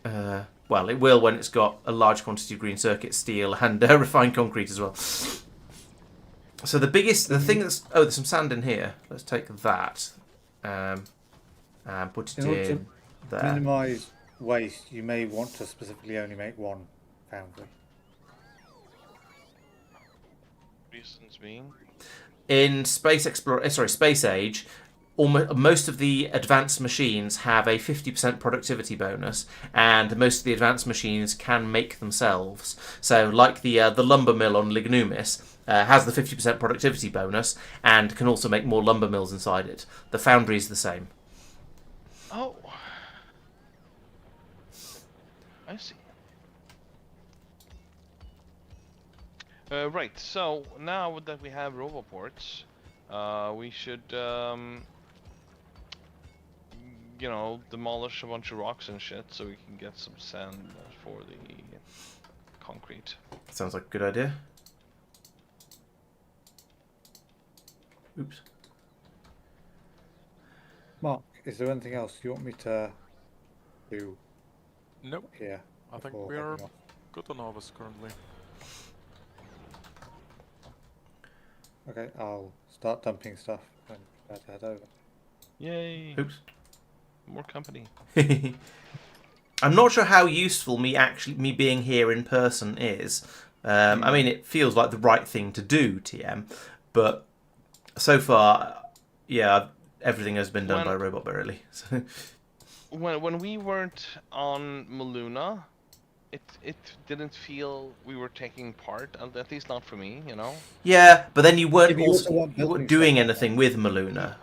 Well, it will when it's got a large quantity of green circuit steel and refined concrete as well. So the thing that's... Oh, there's some sand in here. Let's take that and put it in there. To minimise waste, you may want to specifically only make one foundry. Reasons being? In space age, most of the advanced machines have a 50% productivity bonus, and most of the advanced machines can make themselves. So, like the lumber mill on Lignumis has the 50% productivity bonus, and can also make more lumber mills inside it. The foundry is the same. Oh, I see. Right, so now that we have roboports, we should, you know, demolish a bunch of rocks and shit so we can get some sand for the concrete. Sounds like a good idea. Oops. Mark, is there anything else you want me to do Nope. here? I think before we are heading off? good on Nauvis currently. Okay, I'll start dumping stuff and prepare to head over. Yay! Oops. More company. I'm not sure how useful me being here in person is. I mean, it feels like the right thing to do, TM, but so far, yeah, everything has been done by robot barely. So. When we weren't on Maluna, it didn't feel we were taking part, at least not for me, you know? Yeah, but then you weren't Yeah, but you also weren't you weren't building doing stuff. anything with Maluna.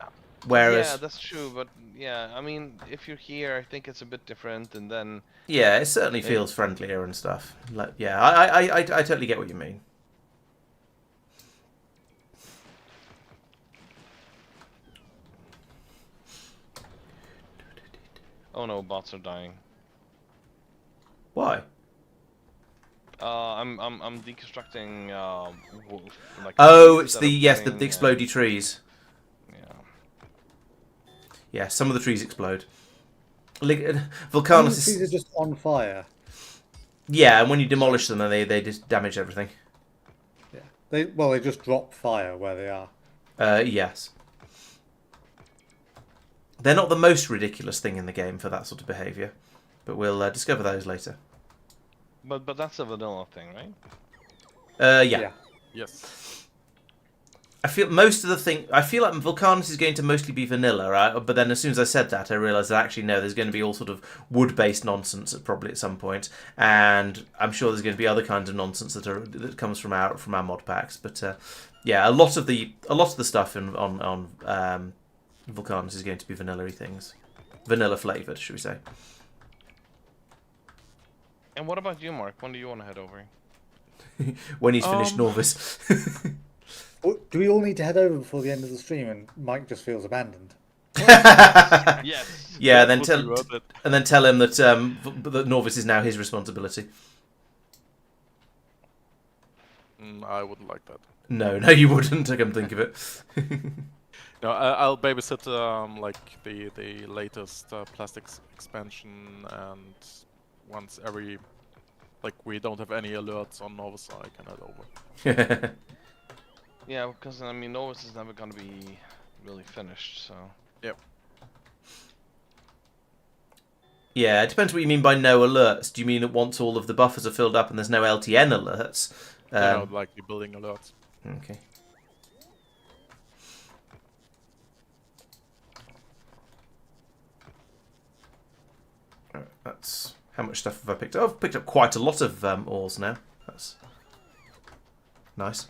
Whereas, Yeah, that's true, but yeah, I mean, if you're here, I think it's a bit different, and then... yeah, it certainly feels friendlier and stuff. Like, yeah, I totally get what you mean. Oh no, bots are dying. Why? I'm deconstructing like Oh, it's the thing, explodey trees. Yeah. Yeah, some of the trees explode. Some of Vulcanus the trees is... are just on fire. Yeah, and when you demolish them, then they just damage everything. Yeah, they just drop fire where they are. Yes. They're not the most ridiculous thing in the game for that sort of behaviour, but we'll discover those later. But that's a vanilla thing, right? Yeah. Yes. I feel most of the thing. I feel like Vulcanus is going to mostly be vanilla, right? But then as soon as I said that, I realised that actually no, there's going to be all sort of wood-based nonsense probably at some point, and I'm sure there's going to be other kinds of nonsense that comes from our mod packs. But yeah, a lot of the stuff on Vulcanus is going to be vanilla-y things, vanilla flavoured, should we say? And what about you, Mark? When do you want to head over? When he's finished Nauvis. Oh, do we all need to head over before the end of the stream and Mike just feels abandoned? Yes. Yeah, That would be worth it. and then tell him that that Nauvis is now his responsibility. I wouldn't like that. No, you wouldn't. I can think of it. No, I'll babysit like the latest plastics expansion, and once every we don't have any alerts on Nauvis, I can head over. Yeah, because I mean, Nauvis is never gonna be really finished, so. Yep. Yeah, it depends what you mean by no alerts. Do you mean that once all of the buffers are filled up and there's no LTN alerts? No, like the building alerts. Okay. Alright, that's how much stuff have I picked up? I've picked up quite a lot of ores now. That's nice.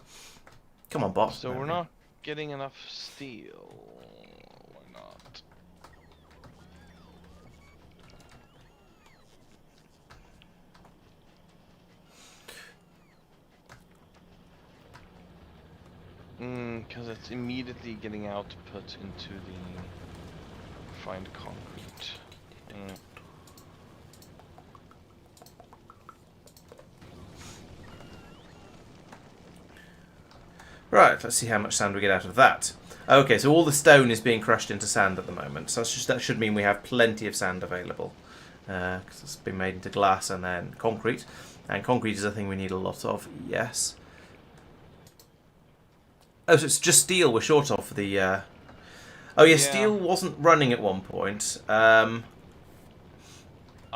Come on, boss. So we're not getting enough steel. Why not? Because it's immediately getting output into the refined concrete. Right, let's see how much sand we get out of that. Okay, so all the stone is being crushed into sand at the moment. So that should mean we have plenty of sand available. Because it's been made into glass and then concrete. And concrete is a thing we need a lot of, yes. Oh, so it's just steel we're short of for the... Oh yeah, steel wasn't running at one point.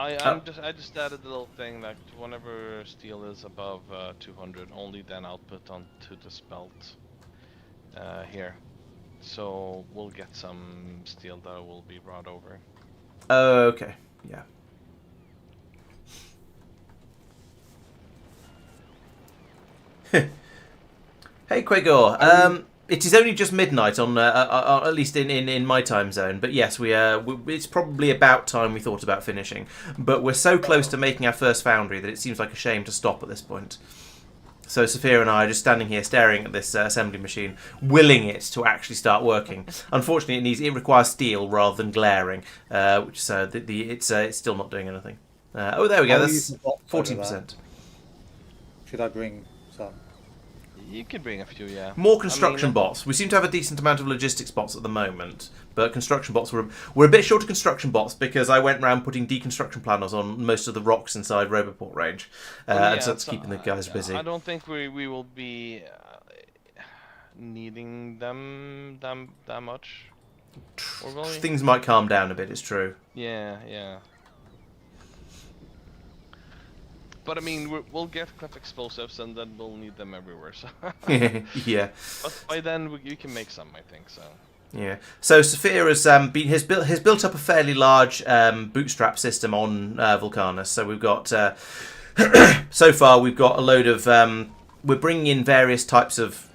I just added the little thing that whenever steel is above 200, only then output onto the smelt here. So we'll get some steel that will be brought over. Okay, yeah. Hey Quagor, it is only just midnight on at least in my time zone, but yes, it's probably about time we thought about finishing. But we're so close to making our first foundry that it seems like a shame to stop at this point. So Safir and I are just standing here staring at this assembly machine, willing it to actually start working. Unfortunately, it requires steel rather than glaring, which it's still not doing anything. Oh, there we go. That's 14%. Should I bring some? You can bring a few, yeah. More construction bots. We seem to have a decent amount of logistics bots at the moment, but construction bots we're a bit short of construction bots because I went around putting deconstruction planners on most of the rocks inside Roboport range, and so that's keeping the guys busy. I don't think we will be needing them that much. Or will we? Things might calm down a bit. It's true. Yeah. But I mean, we'll get cliff explosives, and then we'll need them everywhere. So yeah. But by then we can make some, I think. So. Yeah. So Safir has built up a fairly large bootstrap system on Vulcanus. So we've got so far we've got a load of we're bringing in various types of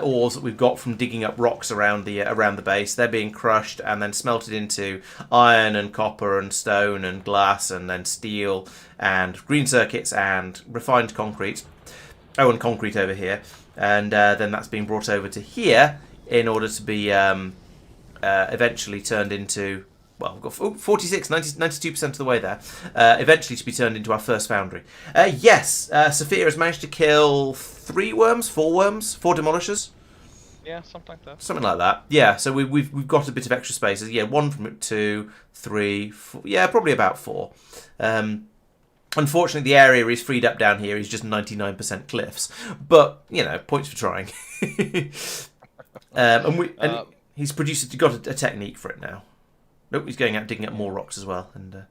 ores that we've got from digging up rocks around the base. They're being crushed and then smelted into iron and copper and stone and glass and then steel and green circuits and refined concrete. Oh, and concrete over here. And then that's being brought over to here in order to be eventually turned into... Well, we've got 92% of the way there. Eventually to be turned into our first foundry. Yes, Safir has managed to kill 4 demolishers. Yeah, something like that. Something like that. Yeah, so we've got a bit of extra spaces. Yeah, 1 from 2, 3, 4. Yeah, probably about 4. Unfortunately, the area is freed up down here. Is just 99% cliffs. But, points for trying. And he's got a technique for it now. Nope, he's going out digging up more rocks as well, and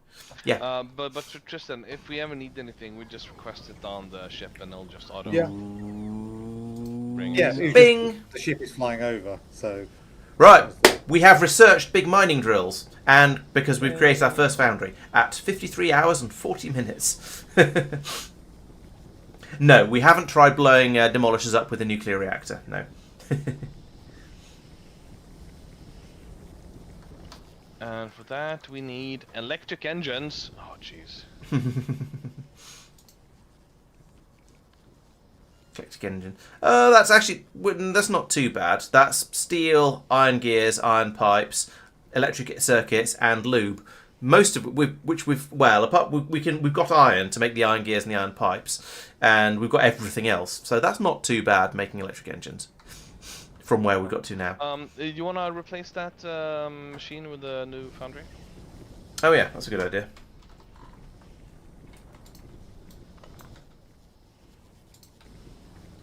yeah. But Tristan, if we ever need anything, we just request it on the ship, and they'll just auto. Yeah. Bring Yeah. Bing. The ship is flying over, so. Right, we have researched big mining drills, and because we've created our first foundry at 53 hours and 40 minutes. No, we haven't tried blowing demolishers up with a nuclear reactor. No. And for that, we need electric engines. Oh, jeez. Electric engine. Oh, that's not too bad. That's steel, iron gears, iron pipes, electric circuits, and lube. Most of we've got iron to make the iron gears and the iron pipes, and we've got everything else. So that's not too bad making electric engines. from where we got to now. You wanna replace that machine with a new foundry? Oh yeah, that's a good idea.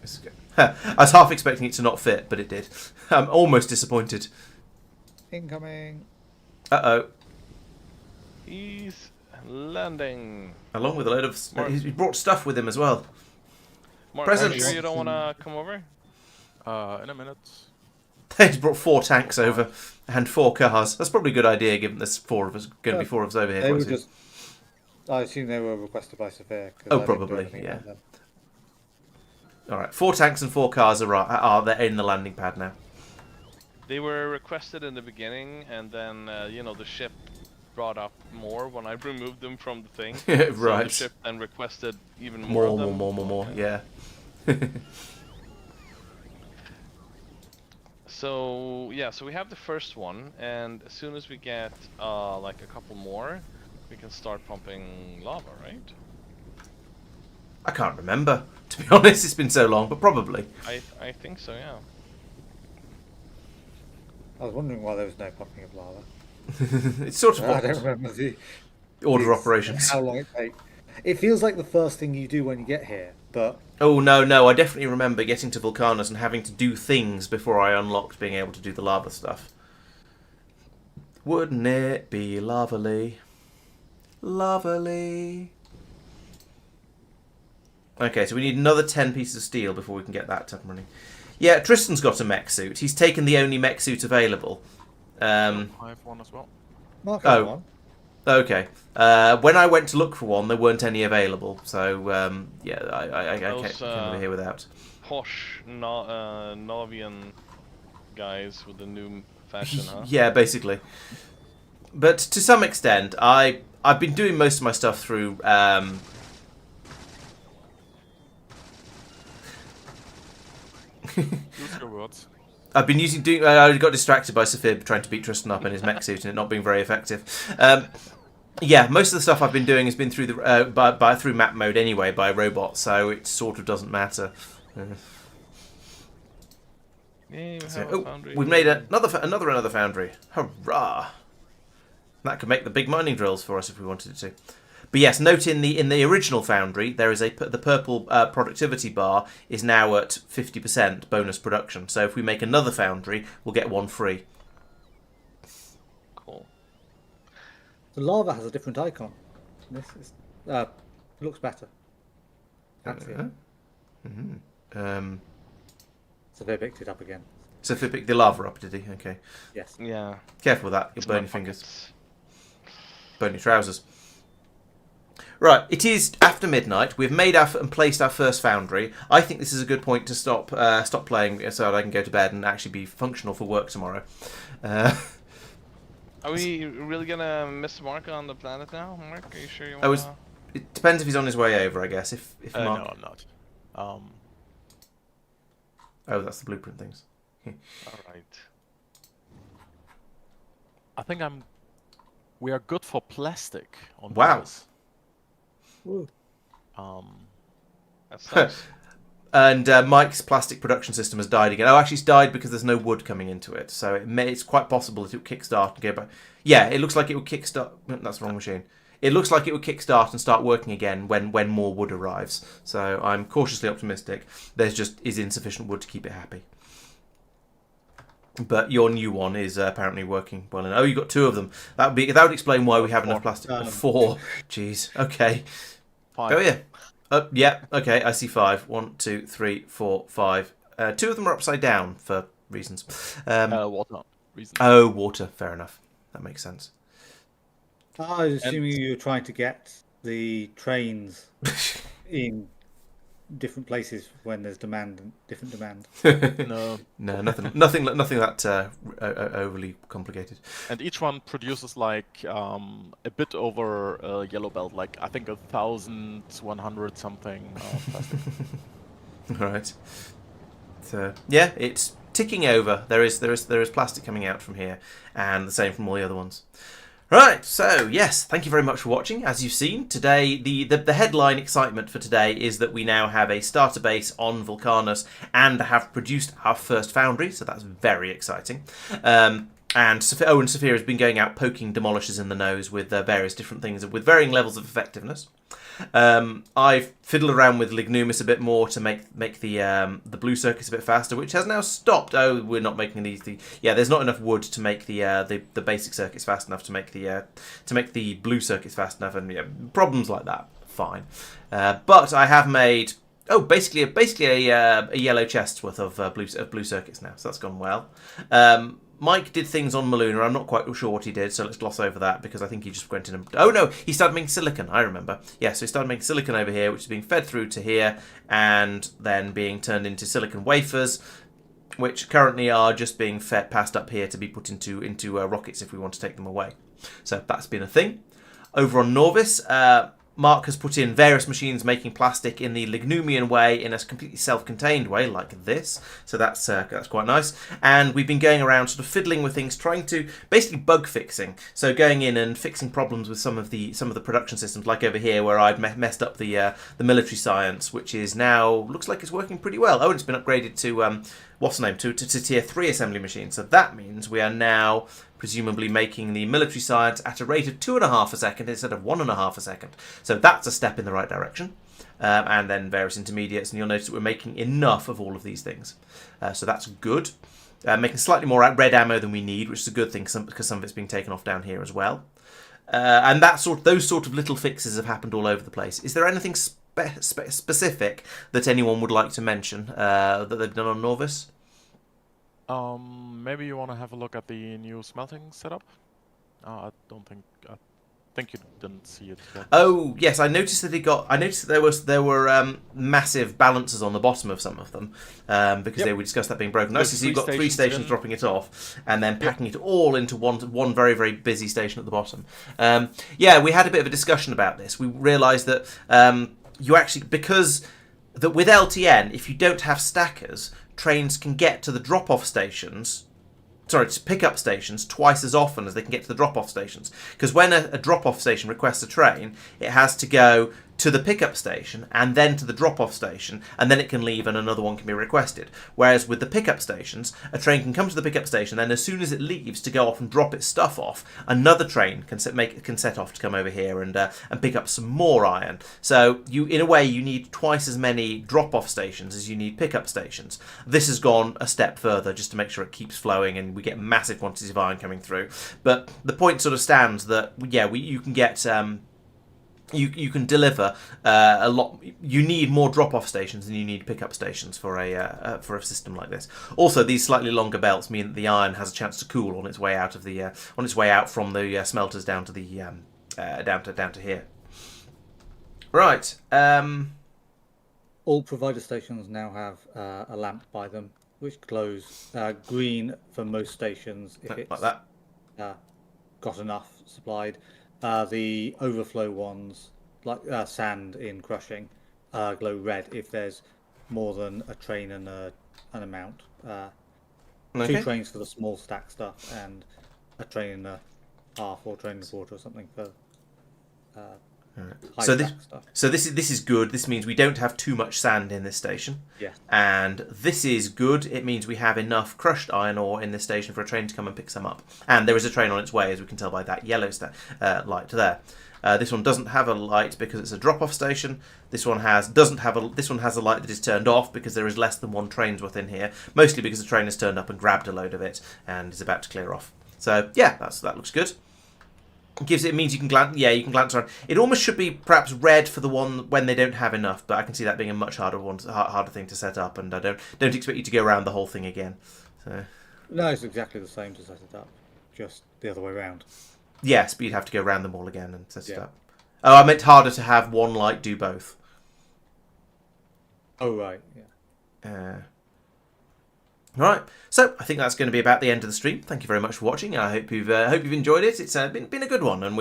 This is good. I was half expecting it to not fit, but it did. I'm almost disappointed. Incoming. Uh-oh. He's landing. Along with a load of... Mark. He brought stuff with him as well. Mark, Presents. sure you don't wanna come over? In a minute. He's brought 4 tanks over and 4 cars. That's probably a good idea, given there's 4 of us, going to be 4 of us over here. They quite were soon. just. I assume they were requested by Safir. Oh, probably, yeah. All right, 4 tanks and 4 cars are they're in the landing pad now. They were requested in the beginning, and then you know, the ship brought up more when I removed them from the thing. So Right. the ship then requested even more of them. More. Yeah. So yeah, so we have the first one, and as soon as we get like a couple more, we can start pumping lava, right? I can't remember, to be honest. It's been so long, but probably. I think so, yeah. I was wondering why there was no pumping of lava. It's sort I don't of remember the order it's- operations. How long it takes. It feels like the first thing you do when you get here, but Oh, no, I definitely remember getting to Vulcanus and having to do things before I unlocked being able to do the lava stuff. Wouldn't it be lovely? Lovely. Okay, so we need another 10 pieces of steel before we can get that up and running. Yeah, Tristan's got a mech suit. He's taken the only mech suit available. I have one as well. Mark has Oh. one. Okay. When I went to look for one, there weren't any available. So, yeah, I Those, came over here without. Posh Novian guys with the new fashion, huh? Yeah, basically. But to some extent, I've been doing most of my stuff through... Use your words. I've been I got distracted by Safir trying to beat Tristan up in his mech suit and it not being very effective. Yeah, most of the stuff I've been doing has been through the through map mode anyway by robots, so it sort of doesn't matter. Yeah, we So, have a foundry. we've made another foundry. Hurrah! That could make the big mining drills for us if we wanted it to. But yes, note in the original foundry there is the purple productivity bar is now at 50% bonus production. So if we make another foundry, we'll get one free. Cool. The lava has a different icon. This is it looks better. Fancier. Safir picked it up again. So if we pick the lava up, did he? Okay. Yes. Yeah. Careful with that. You'll It's burn my your fingers. pockets. Burn your trousers. Right, it is after midnight. We've made and placed our first foundry. I think this is a good point to stop playing so that I can go to bed and actually be functional for work tomorrow. Are we really gonna miss Mark on the planet now, Mark? Are you sure you I wanna... was- It depends if he's on his way over, I guess. If No, Mark... I'm not. Oh, that's the blueprint things. Alright. I think we are good for plastic on Wow. Nauvis. Woo. That's nice. And Mike's plastic production system has died again. Oh, actually, it's died because there's no wood coming into it. So it's quite possible that it would kickstart and go back. Yeah, it looks like it would kickstart. That's the wrong machine. It looks like it would kickstart and start working again when more wood arrives. So I'm cautiously optimistic. There's just is insufficient wood to keep it happy. But your new one is apparently working well. Oh, you got 2 of them. That would explain why we have enough plastic. 4. Jeez. Okay. 5. Oh yeah. Yeah. Okay. I see 5. 1, 2, 3, 4, 5. 2 of them are upside down for reasons. Water. Reason. Oh, water. Fair enough. That makes sense. I was assuming you were trying to get the trains in different places when there's different demand. No. No, nothing that overly complicated. And each one produces like a bit over a yellow belt, like I think 1,100 something plastic. All right. So yeah, it's ticking over. There is plastic coming out from here, and the same from all the other ones. Right, so yes, thank you very much for watching. As you've seen, today the headline excitement for today is that we now have a starter base on Vulcanus and have produced our first foundry, so that's very exciting. And Safir has been going out poking demolishers in the nose with various different things with varying levels of effectiveness. I've fiddled around with Lignumis a bit more to make the blue circuits a bit faster, which has now stopped. Oh, we're not making these. Yeah, there's not enough wood to make the basic circuits fast enough to make the blue circuits fast enough, and problems like that. Fine, but I have made basically a yellow chest's worth of blue circuits now, so that's gone well. Mike did things on Maluna. I'm not quite sure what he did, so let's gloss over that because I think he just went in and... Oh, no, he started making silicon, I remember. Yeah, so he started making silicon over here, which is being fed through to here and then being turned into silicon wafers, which currently are just being passed up here to be put into rockets if we want to take them away. So that's been a thing. Over on Nauvis, Marc has put in various machines making plastic in the Lignumian way, in a completely self-contained way, like this. So that's quite nice. And we've been going around sort of fiddling with things, trying to basically bug fixing. So going in and fixing problems with some of the production systems, like over here where I'd messed up the military science, which is now looks like it's working pretty well. Oh, and it's been upgraded to what's the name to tier 3 assembly machine. So that means we are now presumably making the military science at a rate of 2.5 a second instead of 1.5 a second. So that's a step in the right direction. And then various intermediates, and you'll notice that we're making enough of all of these things. So that's good. Making slightly more red ammo than we need, which is a good thing because some of it's being taken off down here as well. And those sort of little fixes have happened all over the place. Is there anything specific that anyone would like to mention that they've done on Nauvis? Maybe you want to have a look at the new smelting setup. I think you didn't see it yet. Oh yes, I noticed that there were massive balancers on the bottom of some of them because we discussed that being broken. Notice you've got 3 stations dropping it off and then packing it all into one very, very busy station at the bottom. Yeah, we had a bit of a discussion about this. We realised that you actually with LTN, if you don't have stackers, trains can get to the drop-off stations, to pick-up stations twice as often as they can get to the drop-off stations. Because when a drop-off station requests a train, it has to go to the pickup station and then to the drop-off station, and then it can leave and another one can be requested. Whereas with the pickup stations, a train can come to the pickup station, then as soon as it leaves to go off and drop its stuff off, another train can set off to come over here and pick up some more iron. So in a way you need twice as many drop-off stations as you need pickup stations. This has gone a step further just to make sure it keeps flowing and we get massive quantities of iron coming through. But the point sort of stands that you can get you can deliver a lot. You need more drop-off stations than you need pickup stations for a system like this. Also, these slightly longer belts mean that the iron has a chance to cool on its way out from the smelters down to the down to here. Right. All provider stations now have a lamp by them, which glows green for most stations if it's like that. Got enough supplied. The overflow ones, like sand in crushing, glow red if there's more than a train and an amount. Okay. 2 trains for the small stack stuff and a train and a half or train and a quarter or something for high stack stuff. So this is good. This means we don't have too much sand in this station. Yeah. And this is good. It means we have enough crushed iron ore in this station for a train to come and pick some up. And there is a train on its way, as we can tell by that yellow light there. This one doesn't have a light because it's a drop-off station. This one has a light that is turned off because there is less than 1 train's worth in here. Mostly because the train has turned up and grabbed a load of it and is about to clear off. So yeah, that looks good. It means you can glance around. It almost should be perhaps red for the one when they don't have enough, but I can see that being a much harder thing to set up, and I don't expect you to go around the whole thing again. So No, it's exactly the same to set it up, just the other way around. Yes, but you'd have to go around them all again and set it up. Oh, I meant harder to have one light do both. Oh right, yeah. Right, so I think that's going to be about the end of the stream. Thank you very much for watching. I hope you've enjoyed it. It's been a good one, and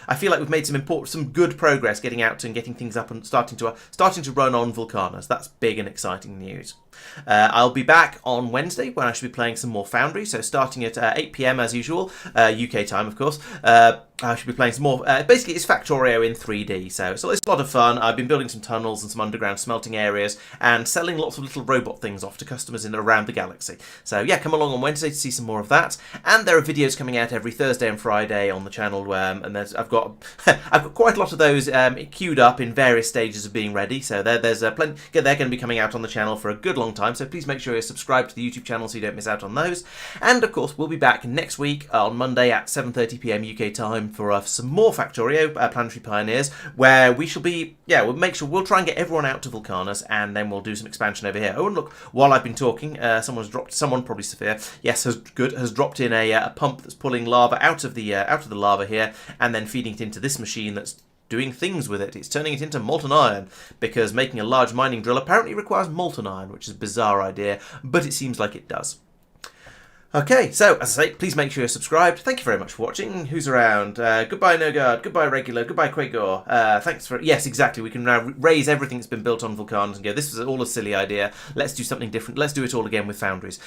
I feel like we've made some good progress getting out and getting things up and starting to run on Vulcanus. That's big and exciting news. I'll be back on Wednesday when I should be playing some more Foundry, so starting at 8 PM as usual, UK time of course. I should be playing some more, basically it's Factorio in 3D, so it's a lot of fun. I've been building some tunnels and some underground smelting areas and selling lots of little robot things off to customers in and around the galaxy. So yeah, come along on Wednesday to see some more of that. And there are videos coming out every Thursday and Friday on the channel, and I've got quite a lot of those queued up in various stages of being ready, so there's plenty. They're going to be coming out on the channel for a good long time, so please make sure you're subscribed to the YouTube channel so you don't miss out on those. And of course we'll be back next week on Monday at 7:30 PM UK time for some more Factorio Planetary Pioneers, where we shall be, we'll try and get everyone out to Vulcanus, and then we'll do some expansion over here. Oh, and look, while I've been talking, someone probably Safir, yes, has dropped in a pump that's pulling lava out of the lava here, and then feeding it into this machine that's doing things with it. It's turning it into molten iron, because making a large mining drill apparently requires molten iron, which is a bizarre idea, but it seems like it does. Okay, so as I say, please make sure you're subscribed. Thank you very much for watching. Who's around? Goodbye, Nogard. Goodbye, Regular. Goodbye, Quagor. Thanks for... Yes, exactly. We can now raise everything that's been built on Vulcanus and go, this was all a silly idea. Let's do something different. Let's do it all again with Foundries.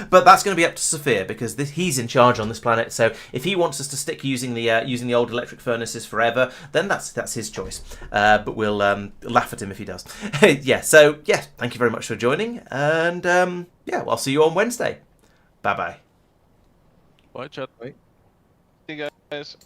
But that's going to be up to Safir, because he's in charge on this planet. So if he wants us to stick using the old electric furnaces forever, then that's his choice. But we'll laugh at him if he does. Yeah, so, yeah, thank you very much for joining. And, yeah, I'll see you on Wednesday. Bye-bye. Bye, chat. See you guys.